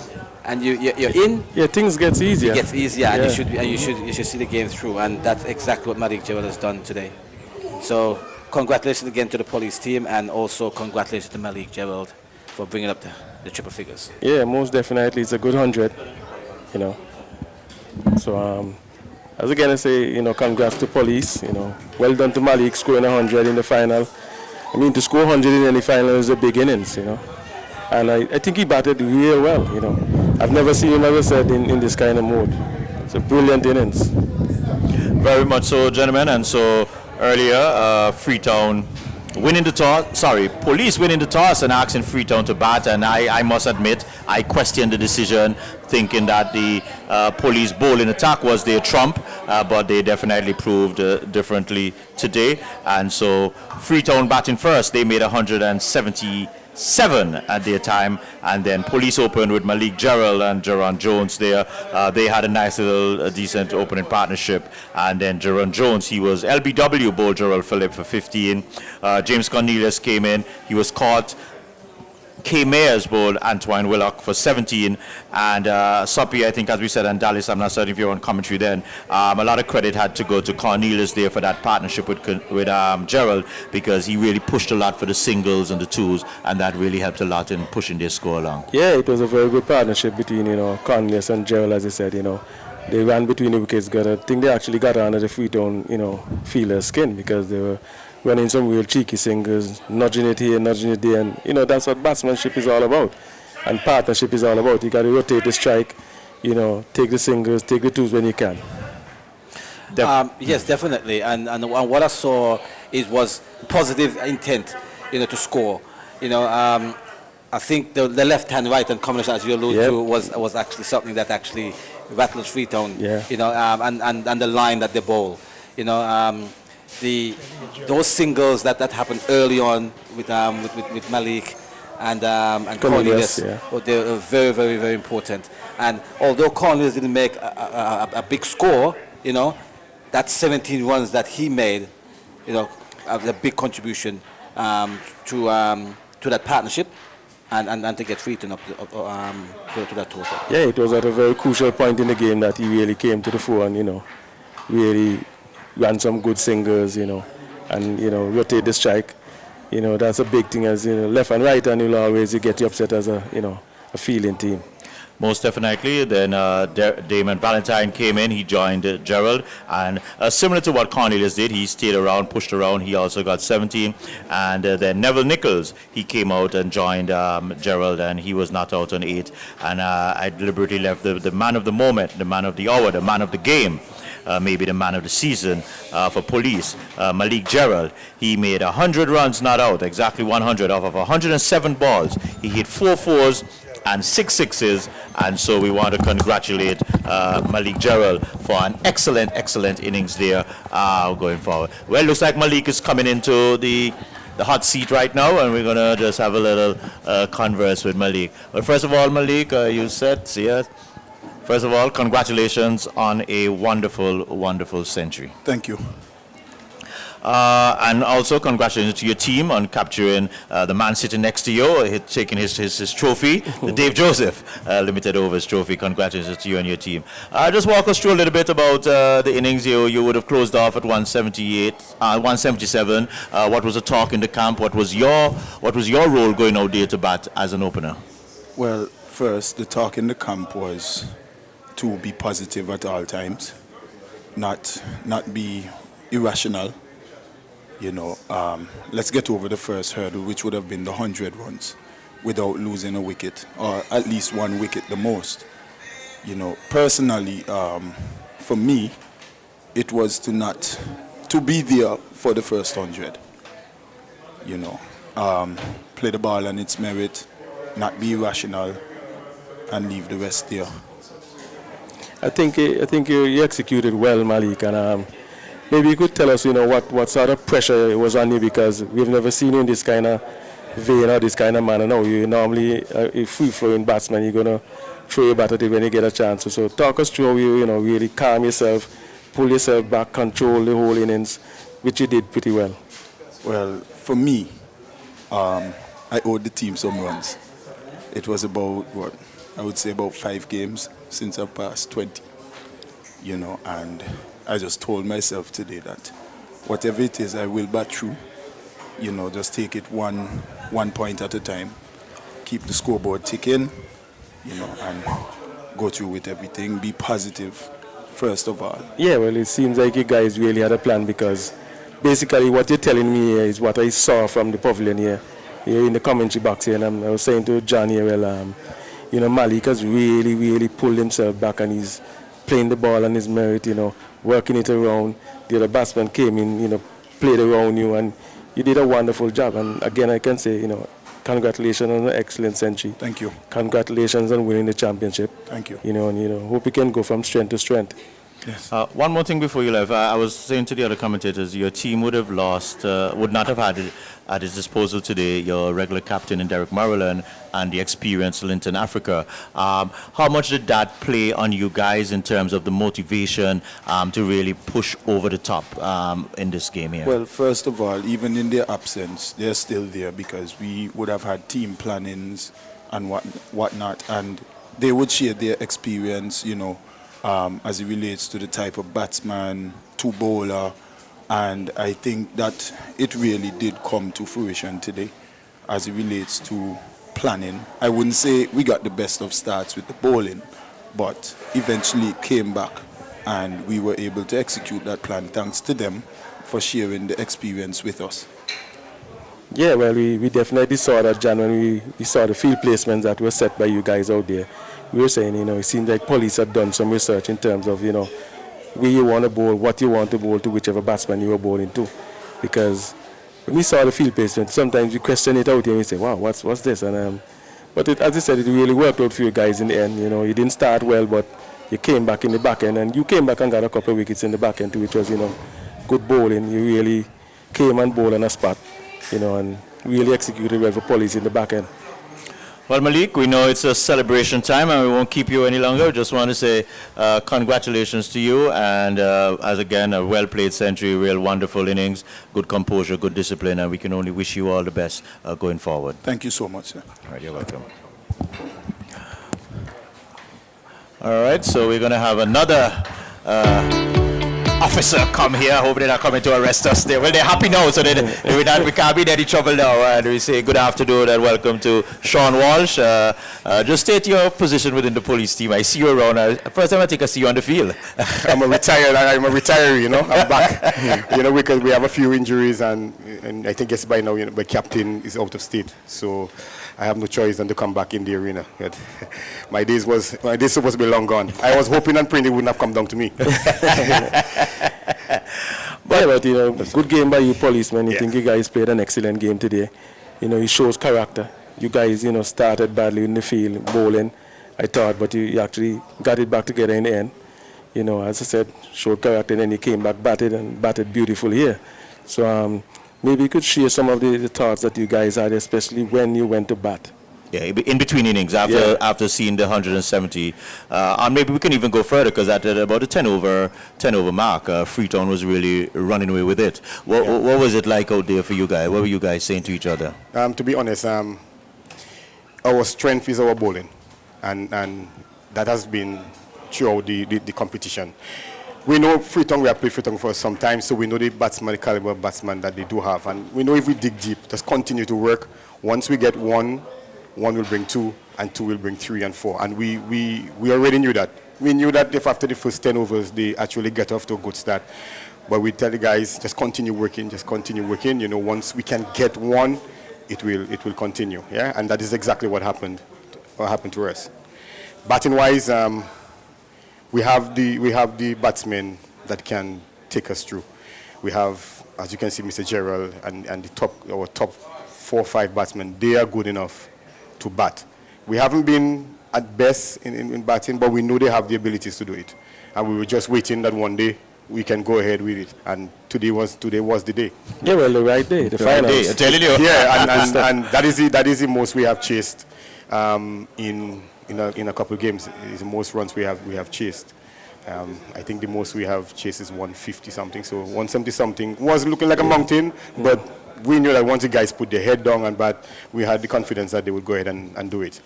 and you're in, Yeah, things gets easier. it gets easier, and Yeah. you should see the game through, and that's exactly what Malik Gerald has done today. So congratulations again to the police team, and also congratulations to Malik Gerald for bringing up the triple figures. Yeah, most definitely. It's a good 100, So, as again I say, congrats to police, Well done to Malik scoring 100 in the final. I mean, to score 100 in any final is a big innings, And I think he batted real well, I've never seen him, as I said, in this kind of mode. It's a brilliant innings. Very much so, gentlemen. And so earlier, Freetown winning the toss, police winning the toss and asking Freetown to bat. And I must admit, I questioned the decision, thinking that the police bowling attack was their trump, but they definitely proved differently today. And so Freetown batting first, they made 177 at their time, and then police opened with Malik Gerald and Jerron Jones there. They had a nice little decent opening partnership, and then Jerron Jones, he was LBW bowled Gerald Phillip for 15. James Cornelius came in, he was caught. K. Mayers bowled Antoine Willock for 17, and Soppy, I think, as we said, and Dallas, I'm not certain if you're on commentary then, a lot of credit had to go to Cornelius there for that partnership with Gerald, because he really pushed a lot for the singles and the twos, and that really helped a lot in pushing their score along. Yeah, it was a very good partnership between, Cornelius and Gerald, as I said, They ran between the wickets. I think they actually got under the Freetown, fielder's skin, because they were running some real cheeky singles, nudging it here, nudging it there, and that's what batsmanship is all about, and partnership is all about. You got to rotate the strike, take the singles, take the twos when you can. Yes, definitely, and what I saw was positive intent, to score. I think the left-hand, right-hand combination, as you alluded to, was actually something that actually rattled Freetown. Yeah. And the line that they bowl. Those singles that happened early on with Malik and Cornelius, they were very, very, very important. And although Cornelius didn't make a big score, that 17 runs that he made, have a big contribution to that partnership and to get Freetown up to that total. Yeah, it was at a very crucial point in the game that he really came to the fore and really ran some good singles, and rotate the strike. That's a big thing, as left and right, and you'll always get you upset as a fielding team. Most definitely. Then Damon Valentine came in. He joined Gerald, and similar to what Cornelius did, he stayed around, pushed around. He also got 17. And then Neville Nichols, he came out and joined Gerald, and he was not out on 8. And I deliberately left the man of the moment, the man of the hour, the man of the game, maybe the man of the season for police, Malik Gerald. He made 100 runs not out, exactly 100 off of 107 balls. He hit 4 fours and 6 sixes. And so we want to congratulate Malik Gerald for an excellent, excellent innings there going forward. Well, looks like Malik is coming into the hot seat right now, and we're going to just have a little converse with Malik. But first of all, Malik, you said, first of all, congratulations on a wonderful, wonderful century. Thank you. And also congratulations to your team on capturing the man sitting next to you, taking his trophy, the Dave Joseph Limited Overs trophy. Congratulations to you and your team. Just walk us through a little bit about the innings. You would have closed off at 177. What was the talk in the camp? What was your role going out there to bat as an opener? Well, first, the talk in the camp was to be positive at all times, not be irrational. You know, let's get over the first hurdle, which would have been the 100 runs, without losing a wicket, or at least one wicket the most. You know, personally, for me, it was to be there for the first 100. You know, play the ball on its merit, not be irrational, and leave the rest there. I think you executed well, Malik, and maybe you could tell us, what sort of pressure was on you, because we've never seen you in this kind of vein or this kind of manner. No, you're normally a free-flowing batsman. You're gonna throw your bat at it when you get a chance. So talk us through how you really calm yourself, pull yourself back, control the whole innings, which you did pretty well. Well, for me, I owed the team some runs. It was about I would say about 5 games since I've passed 20. And I just told myself today that whatever it is, I will bat through. Just take it one point at a time. Keep the scoreboard ticking, and go through with everything. Be positive, first of all. Yeah, well, it seems like you guys really had a plan, because basically what you're telling me here is what I saw from the pavilion here in the commentary box here. And I was saying to John here, Malik has really, really pulled himself back, and he's playing the ball on his merit, working it around. The other batsman came in, played around you, and you did a wonderful job. And again, I can say, congratulations on an excellent century. Thank you. Congratulations on winning the championship. Thank you. Hope you can go from strength to strength. Yes. One more thing before you left. I was saying to the other commentators, your team would not have had it at its disposal today, your regular captain in Derek Maryland and the experienced Linton Africa. How much did that play on you guys in terms of the motivation to really push over the top in this game here? Well, first of all, even in their absence, they're still there, because we would have had team plannings and whatnot, and they would share their experience, as it relates to the type of batsman, to bowler, and I think that it really did come to fruition today as it relates to planning. I wouldn't say we got the best of starts with the bowling, but eventually it came back and we were able to execute that plan, thanks to them for sharing the experience with us. Yeah, well, we definitely saw that, John, when we saw the field placements that were set by you guys out there. We were saying, it seems like police had done some research in terms of, where you want to bowl, what you want to bowl to whichever batsman you were bowling to. Because when we saw the field placement, sometimes we question it out here and we say, wow, what's this? And but as I said, it really worked out for you guys in the end. You didn't start well, but you came back in the back end, and you came back and got a couple of wickets in the back end too, which was, good bowling. You really came and bowled on a spot, and really executed well for police in the back end. Well, Malik, we know it's a celebration time and we won't keep you any longer. Just want to say congratulations to you, and as again, a well-played century, real wonderful innings, good composure, good discipline, and we can only wish you all the best going forward. Thank you so much, sir. All right, you're welcome. All right, so we're going to have another officer come here. Hope they're not coming to arrest us. They're happy now, so we can't be in any trouble now. And we say good afternoon and welcome to Sean Walsh. Just state your position within the police team. I see you around. First time I think I see you on the field. I'm a retiree, I'm back. Because we have a few injuries, and I think it's by now, the captain is out of state. So I have no choice than to come back in the arena. But my days supposed to be long gone. I was hoping and praying they wouldn't have come down to me. But good game by you policemen. I think you guys played an excellent game today. He shows character. you guys, started badly in the field, bowling, I thought, but you actually got it back together in the end. As I said, showed character, and then you came back, batted beautifully here. So maybe you could share some of the thoughts that you guys had, especially when you went to bat. Yeah, in between innings, after seeing the 170, and maybe we can even go further, because at about the 10 over mark, Freetown was really running away with it. What was it like out there for you guys? What were you guys saying to each other? To be honest, our strength is our bowling, and that has been throughout the competition. We know Freetown, we have played Freetown for some time, so we know the batsman, the caliber of batsman that they do have, and we know if we dig deep, just continue to work. Once we get one will bring 2, and 2 will bring 3 and 4. And we already knew that. We knew that if after the first 10 overs, they actually get off to a good start. But we tell the guys, just continue working, once we can get 1, it will continue. Yeah, and that is exactly what happened to us. Batting-wise, we have the batsmen that can take us through. We have, as you can see, Mr. Gerald and our top 4 or 5 batsmen. They are good enough to bat. We haven't been at best in batting, but we know they have the abilities to do it. And we were just waiting that one day we can go ahead with it. And today was the day. Yeah, well, the right day, the finals. Right day, I'm telling you. Yeah, and that is the most we have chased in a couple of games. Is the most runs we have chased. I think the most we have chased is 150 something. So 170 something was looking like a mountain, but we knew that once the guys put their head down and bat, we had the confidence that they would go ahead and do it.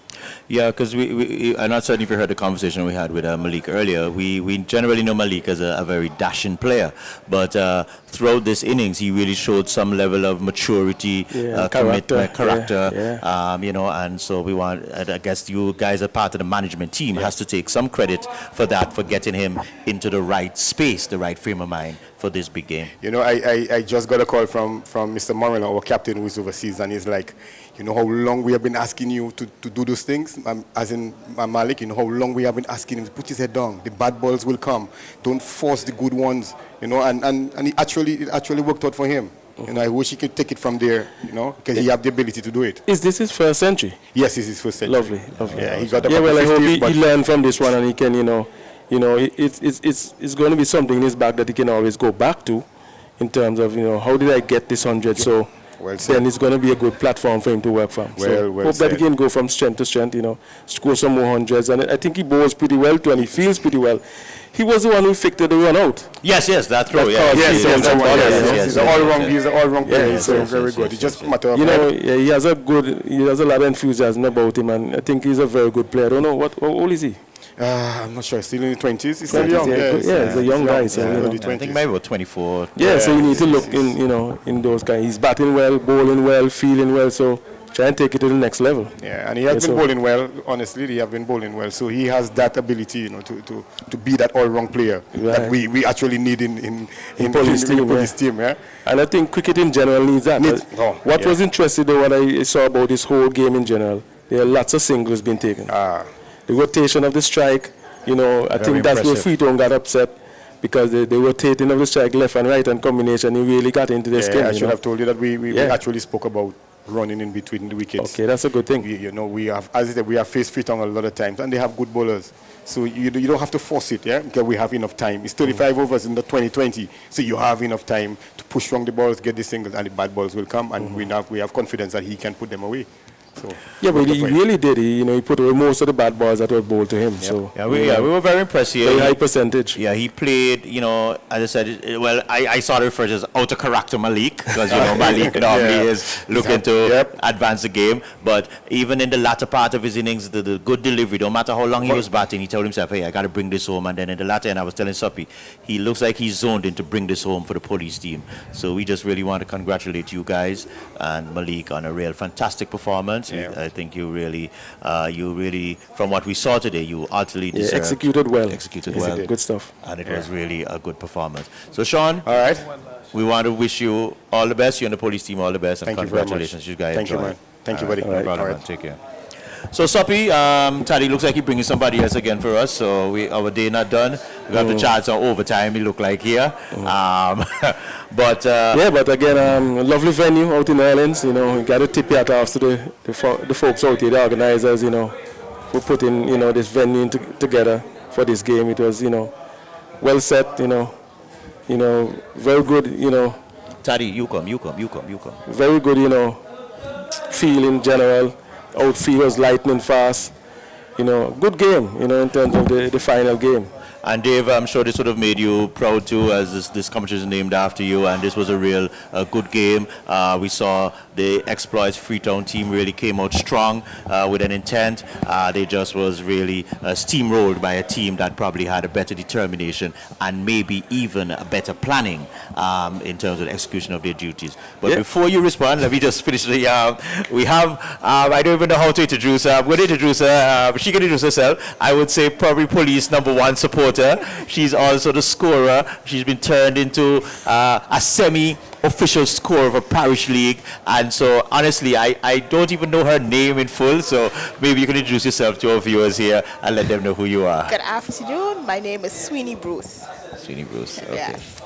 Yeah, because I'm not certain if you heard the conversation we had with Malik earlier. We generally know Malik as a very dashing player, but throughout this innings, he really showed some level of maturity, commitment, character. And so we want. I guess you guys are part of the management team. Has to take some credit for that, for getting him into the right space, the right frame of mind for this big game. I just got a call from Mr. Moreno, our captain, who is overseas, and he's like, how long we have been asking you to do those things, as in Malik, how long we have been asking him to put his head down. The bad balls will come. Don't force the good ones, and it actually worked out for him. I wish he could take it from there, because he have the ability to do it. Is this his first century? Yes, it's his first century. Lovely. Yeah, he got well, I hope he learned from this one, and he can, it's going to be something in his back that he can always go back to, in terms of, how did I get this 100? Yeah. So then it's going to be a good platform for him to work from. Hope that he can go from strength to strength, score some more hundreds. And I think he bowls pretty well too, and he feels pretty well. He was the one who fixed the run out. Yes, that's true. He's an all-round player. He's very good. It's just a matter of he has a lot of enthusiasm about him, and I think he's a very good player. I don't know, how old is he? I'm not sure. Still in the 20s. He's still young. He's a young guy. So, I think maybe about 24. Yeah, so you need to look in those guys. He's batting well, bowling well, feeling well. So try and take it to the next level. Yeah, and he has been bowling well. Honestly, he has been bowling well. So he has that ability, to be that all-round player that we actually need in police team. Yeah. And I think cricket in general needs that. What was interesting though, what I saw about this whole game in general, there are lots of singles being taken. The rotation of the strike, I think that's where Freetown got upset, because the rotating of the strike left and right and combination, he really got into the skin. I should have told you that we actually spoke about running in between the wickets. Okay, that's a good thing. We have, as I said, we have faced Freetown a lot of times, and they have good bowlers. So you don't have to force it, because we have enough time. It's 35 overs in the 2020, so you have enough time to push wrong the balls, get the singles, and the bad balls will come, and we have confidence that he can put them away. So, but he really did. He put away most of the bad balls that were bowled to him. Yep. So we were very impressed here. Very high percentage. Yeah, he played. As I said, I sort of refer to as out of character Malik, because Malik normally is looking to advance the game. But even in the latter part of his innings, the good delivery, no matter how long he was batting, he told himself, "Hey, I got to bring this home." And then in the latter end, I was telling Soppy, he looks like he's zoned in to bring this home for the police team. So we just really want to congratulate you guys and Malik on a real fantastic performance. Yeah. I think you really, from what we saw today, you utterly deserved. Executed well. Good stuff. And it was really a good performance. So, Sean, all right, we want to wish you all the best. You and the police team all the best. And Thank congratulations, you guys. Thank you, man. Thank you, buddy. All right. Take care. So Soppy, Taddy looks like he's bringing somebody else again for us. So our day not done. We have to charge our overtime. It look like here. But yeah, but again, lovely venue out in Orleans. You know, you got to tip your hat off to the folks out here, the organizers. You know, who put in this venue together for this game. It was well set. Very good. Taddy, you come. Very good. Feel in general. Outfield was lightning fast. Good game. In terms of the final game. And Dave, I'm sure this would have made you proud too, as this competition is named after you, and this was a real good game. We saw the Exploits Freetown team really came out strong with an intent. They just was really steamrolled by a team that probably had a better determination and maybe even a better planning in terms of the execution of their duties. But before you respond, let me just finish the, we have, I don't even know how to introduce her. I'm going to introduce her, she can introduce herself. I would say probably police #1 supporter. She's also the scorer. She's been turned into a semi-official scorer of a Parish League. And so, honestly, I don't even know her name in full. So maybe you can introduce yourself to our viewers here and let them know who you are. Good afternoon. My name is Sweeney Bruce. Sweeney Bruce. Okay. Yes.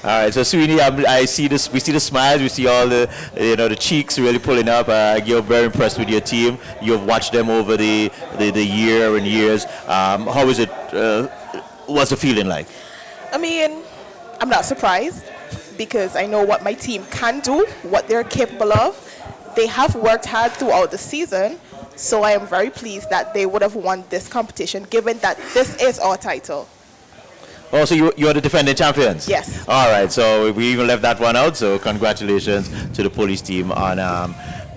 All right, so Sweeney, I see this. We see the smiles. We see all the, the cheeks really pulling up. You're very impressed with your team. You've watched them over the year and years. How is it? What's the feeling like? I mean, I'm not surprised because I know what my team can do, what they're capable of. They have worked hard throughout the season, so I am very pleased that they would have won this competition, given that this is our title. Oh, so you are the defending champions? Yes. All right, so we even left that one out, so congratulations to the police team on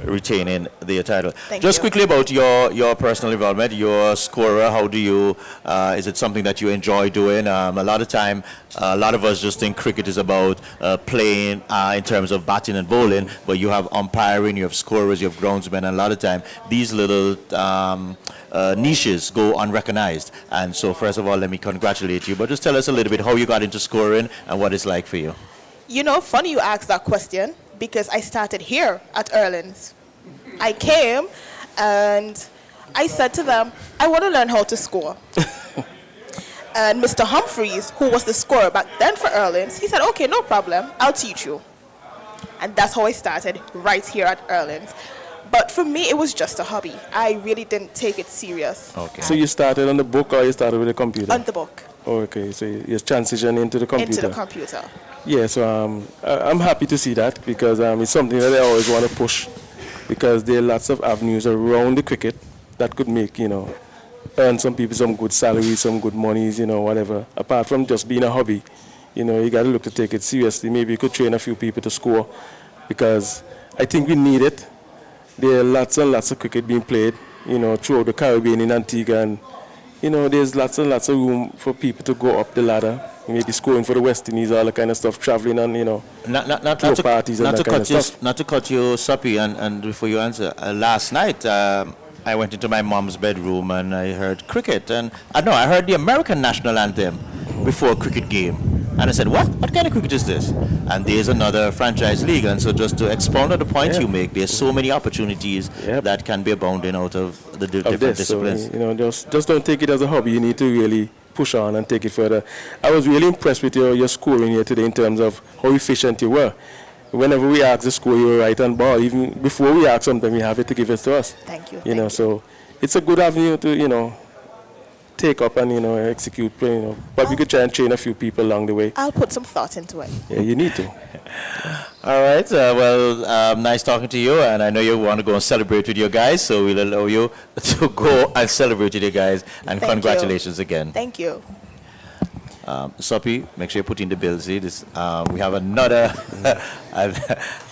retaining their title. Thank Just you. quickly about your personal involvement, your scorer, how do you, is it something that you enjoy doing? A lot of time, a lot of us just think cricket is about playing in terms of batting and bowling, but you have umpiring, you have scorers, you have groundsmen, and a lot of time these little niches go unrecognized. And so first of all, let me congratulate you, but just tell us a little bit how you got into scoring and what it's like for you. Funny you asked that question because I started here at Erlins. I came and I said to them, I want to learn how to score. And Mr. Humphreys, who was the scorer back then for Erlins, he said, okay, no problem, I'll teach you. And that's how I started right here at Erlins. But for me, it was just a hobby. I really didn't take it serious. Okay. So you started on the book or you started with the computer? On the book. Oh, okay, so you transitioned into the computer. Into the computer. Yeah, so I'm happy to see that because it's something that I always want to push because there are lots of avenues around the cricket that could make, earn some people some good salaries, some good monies, whatever. Apart from just being a hobby, you got to look to take it seriously. Maybe you could train a few people to score because I think we need it. There are lots and lots of cricket being played, throughout the Caribbean in Antigua, and there's lots and lots of room for people to go up the ladder, maybe scoring for the West Indies, all that kind of stuff, traveling and not tour parties and that kind of stuff. Not to cut you, Soppy, and before you answer, last night I went into my mom's bedroom and I heard cricket, and I heard the American national anthem before a cricket game. And I said, what kind of cricket is this? And there's another franchise league. And so just to expound on the point you make, there's so many opportunities that can be abounding out of the different disciplines. So, just don't take it as a hobby. You need to really push on and take it further. I was really impressed with your scoring here today in terms of how efficient you were. Whenever we ask the score, you were right on ball. Even before we ask something, we have it to give it to us. Thank you. So it's a good avenue to, take up and execute, but we could try and train a few people along the way. I'll put some thought into it. Yeah, you need to. All right. Nice talking to you, and I know you want to go and celebrate with your guys, so we'll allow you to go and celebrate with your guys. And Thank congratulations you. again. Thank you. Soppy, make sure you put in the bill. See this. We have another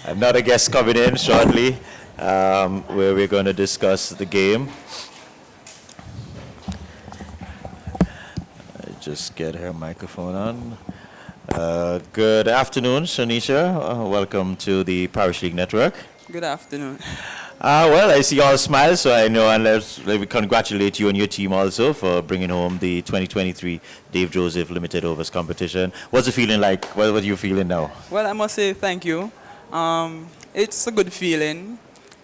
another guest coming in shortly, where we're going to discuss the game. Just get her microphone on. Good afternoon, Shanisha. Welcome to the Parish League Network. Good afternoon. Well, I see all smiles, so I know, and let me congratulate you and your team also for bringing home the 2023 Dave Joseph Limited Overs competition. What's the feeling like? What are you feeling now? Well, I must say thank you. It's a good feeling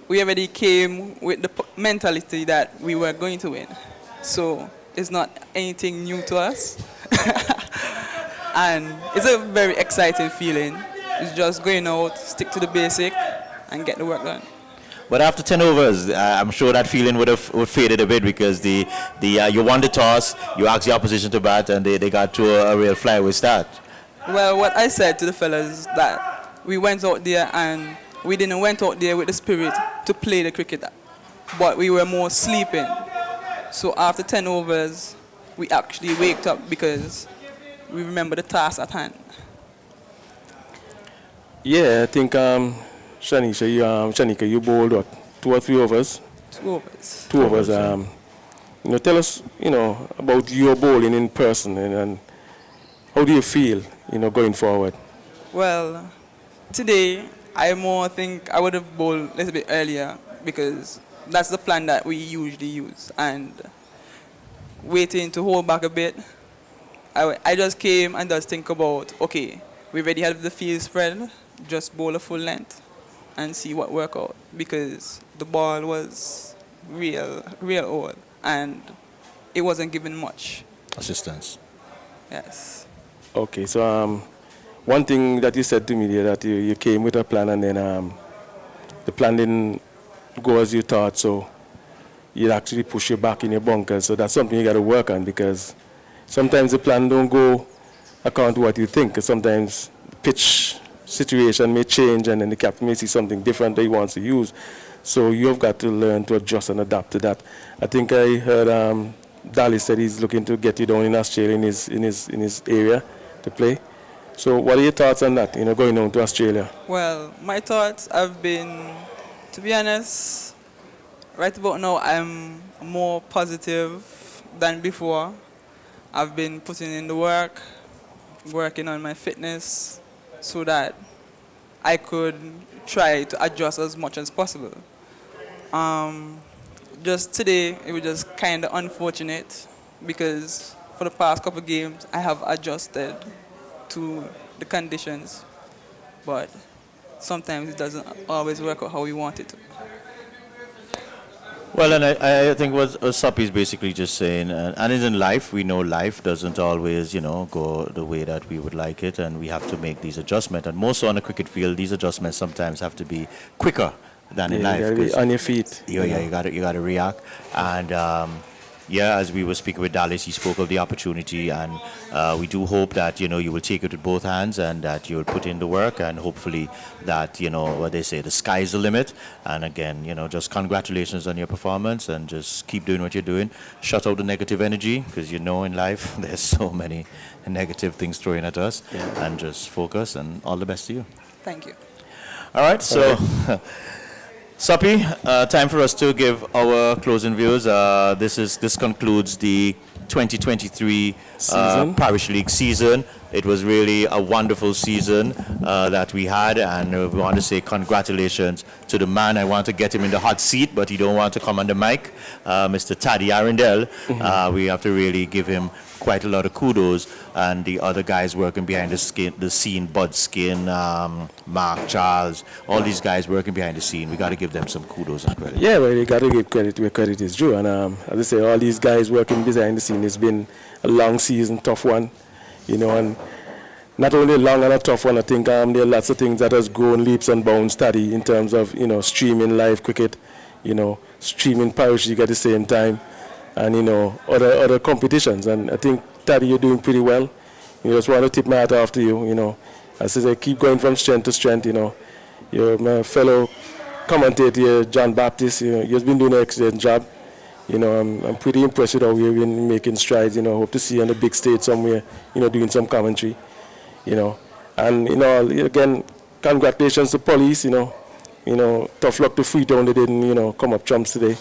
we already came with the mentality that we were going to win. So it's not anything new to us. And it's a very exciting feeling. It's just going out, stick to the basic, and get the work done. But after 10 overs, I'm sure that feeling would faded a bit because you won the toss, you asked the opposition to bat, and they got to a real flyaway start. Well, what I said to the fellas that we went out there and we didn't went out there with the spirit to play the cricket, but we were more sleeping. So after 10 overs, we actually waked up because we remember the task at hand. Yeah, I think Shanika, you bowled what, 2 or 3 overs? 2 overs. 2 overs. Tell us, about your bowling in person and how do you feel, going forward? Well, today I more think I would have bowled a little bit earlier because that's the plan that we usually use. And waiting to hold back a bit, I just came and just think about, okay, we already have the field spread, just bowl a full length and see what work out because the ball was real old and it wasn't given much assistance. Yes. Okay, so one thing that you said to me there that you came with a plan and then the plan didn't go as you thought, so it actually push you back in your bunkers. So that's something you got to work on because sometimes the plan don't go according to what you think. Sometimes the pitch situation may change and then the captain may see something different that he wants to use. So you've got to learn to adjust and adapt to that. I think I heard Dali said he's looking to get you down in Australia in his area to play. So what are your thoughts on that, going down to Australia? Well, my thoughts have been, to be honest, right about now I'm more positive than before. I've been putting in the work, working on my fitness so that I could try to adjust as much as possible. Just today, it was just kind of unfortunate because for the past couple of games, I have adjusted to the conditions, but sometimes it doesn't always work out how we want it to. Well, and I think what Soppy is basically just saying, and in life, we know life doesn't always, go the way that we would like it, and we have to make these adjustments. And more so on a cricket field, these adjustments sometimes have to be quicker than in life. You gotta be on your feet. You got to react. And as we were speaking with Dallas, he spoke of the opportunity, and we do hope that you will take it with both hands and that you'll put in the work, and hopefully that what they say, the sky's the limit. And again, just congratulations on your performance, and just keep doing what you're doing. Shut out the negative energy because in life there's so many negative things thrown at us, and just focus. And all the best to you. Thank you. All right, so. Soppy, time for us to give our closing views. This concludes the 2023 Parish League season. It was really a wonderful season that we had, and we want to say congratulations to the man. I want to get him in the hot seat, but he don't want to come on the mic, Mr. Taddy Arundel. We have to really give him quite a lot of kudos, and the other guys working behind the scene, Bud Skin, Mark Charles, all these guys working behind the scene. We got to give them some kudos and credit. Yeah, well, you got to give credit where credit is due. And as I say, all these guys working behind the scene, it's been a long season, tough one, and not only long and a tough one. I think there are lots of things that has grown leaps and bounds, Taddy, in terms of streaming live cricket, streaming Parish League at the same time, and other competitions. And I think, Taddy, you're doing pretty well. Just want to tip my hat off to you. As I keep going from strength to strength. You're my fellow commentator, John Baptist. You've been doing an excellent job. I'm pretty impressed with how you've been making strides. Hope to see you on the big stage somewhere. Doing some commentary. And again, congratulations to Police. Tough luck to Freetown. They didn't come up trumps today.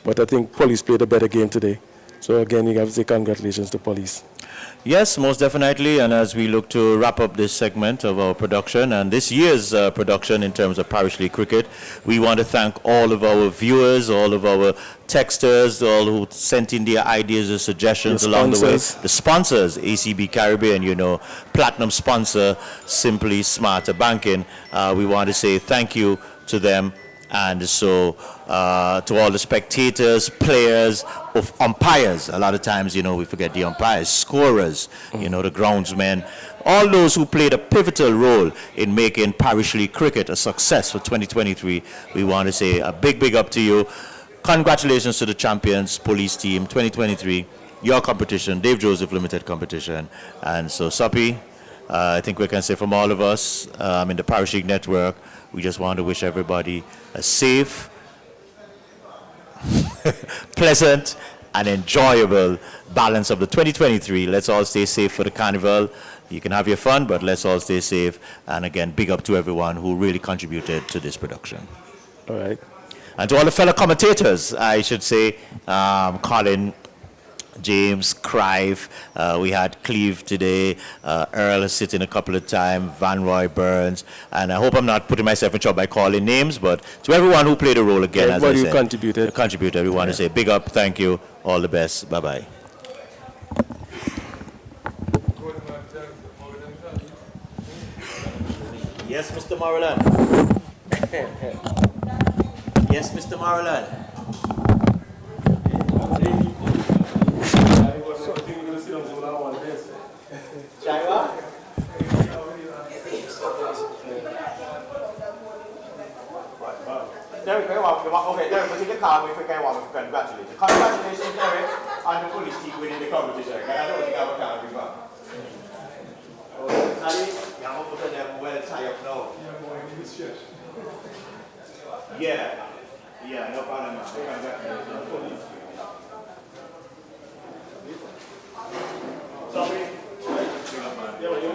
But I think Police played a better game today. So again, you have to say congratulations to Police. Yes, most definitely. And as we look to wrap up this segment of our production and this year's production in terms of Parish League cricket, we want to thank all of our viewers, all of our texters, all who sent in their ideas and suggestions along the way. The sponsors, ACB Caribbean, platinum sponsor, Simply Smarter Banking. We want to say thank you to them. And so to all the spectators, players, of umpires, a lot of times, we forget the umpires, scorers, the groundsmen, all those who played a pivotal role in making Parish League cricket a success for 2023. We want to say a big up to you. Congratulations to the champions police team 2023, your competition, Dave Joseph Limited competition. And so, Soppy, I think we can say from all of us in the Parish League Network, we just want to wish everybody a safe, pleasant, and enjoyable balance of the 2023. Let's all stay safe for the carnival. You can have your fun, but let's all stay safe. And again, big up to everyone who really contributed to this production. All right. And to all the fellow commentators, I should say, Colin, James, Crive, we had Cleve today, Earl sitting a couple of times, Van Roy Burns, and I hope I'm not putting myself in trouble by calling names, but to everyone who played a role again, as I said, contributed, we want to say big up, thank you, all the best, bye-bye. Yes, Mr. Maryland. Yes, Mr. Maryland. Shaiva? Derek, okay, Derek, take the car if we can congratulate you. Congratulations, Derek, on the police team winning the competition. I don't think I have a car with that. Sally, I'm going to put them well tied up now. Yeah, no problem. Congratulations. Sorry. Yeah, well, you're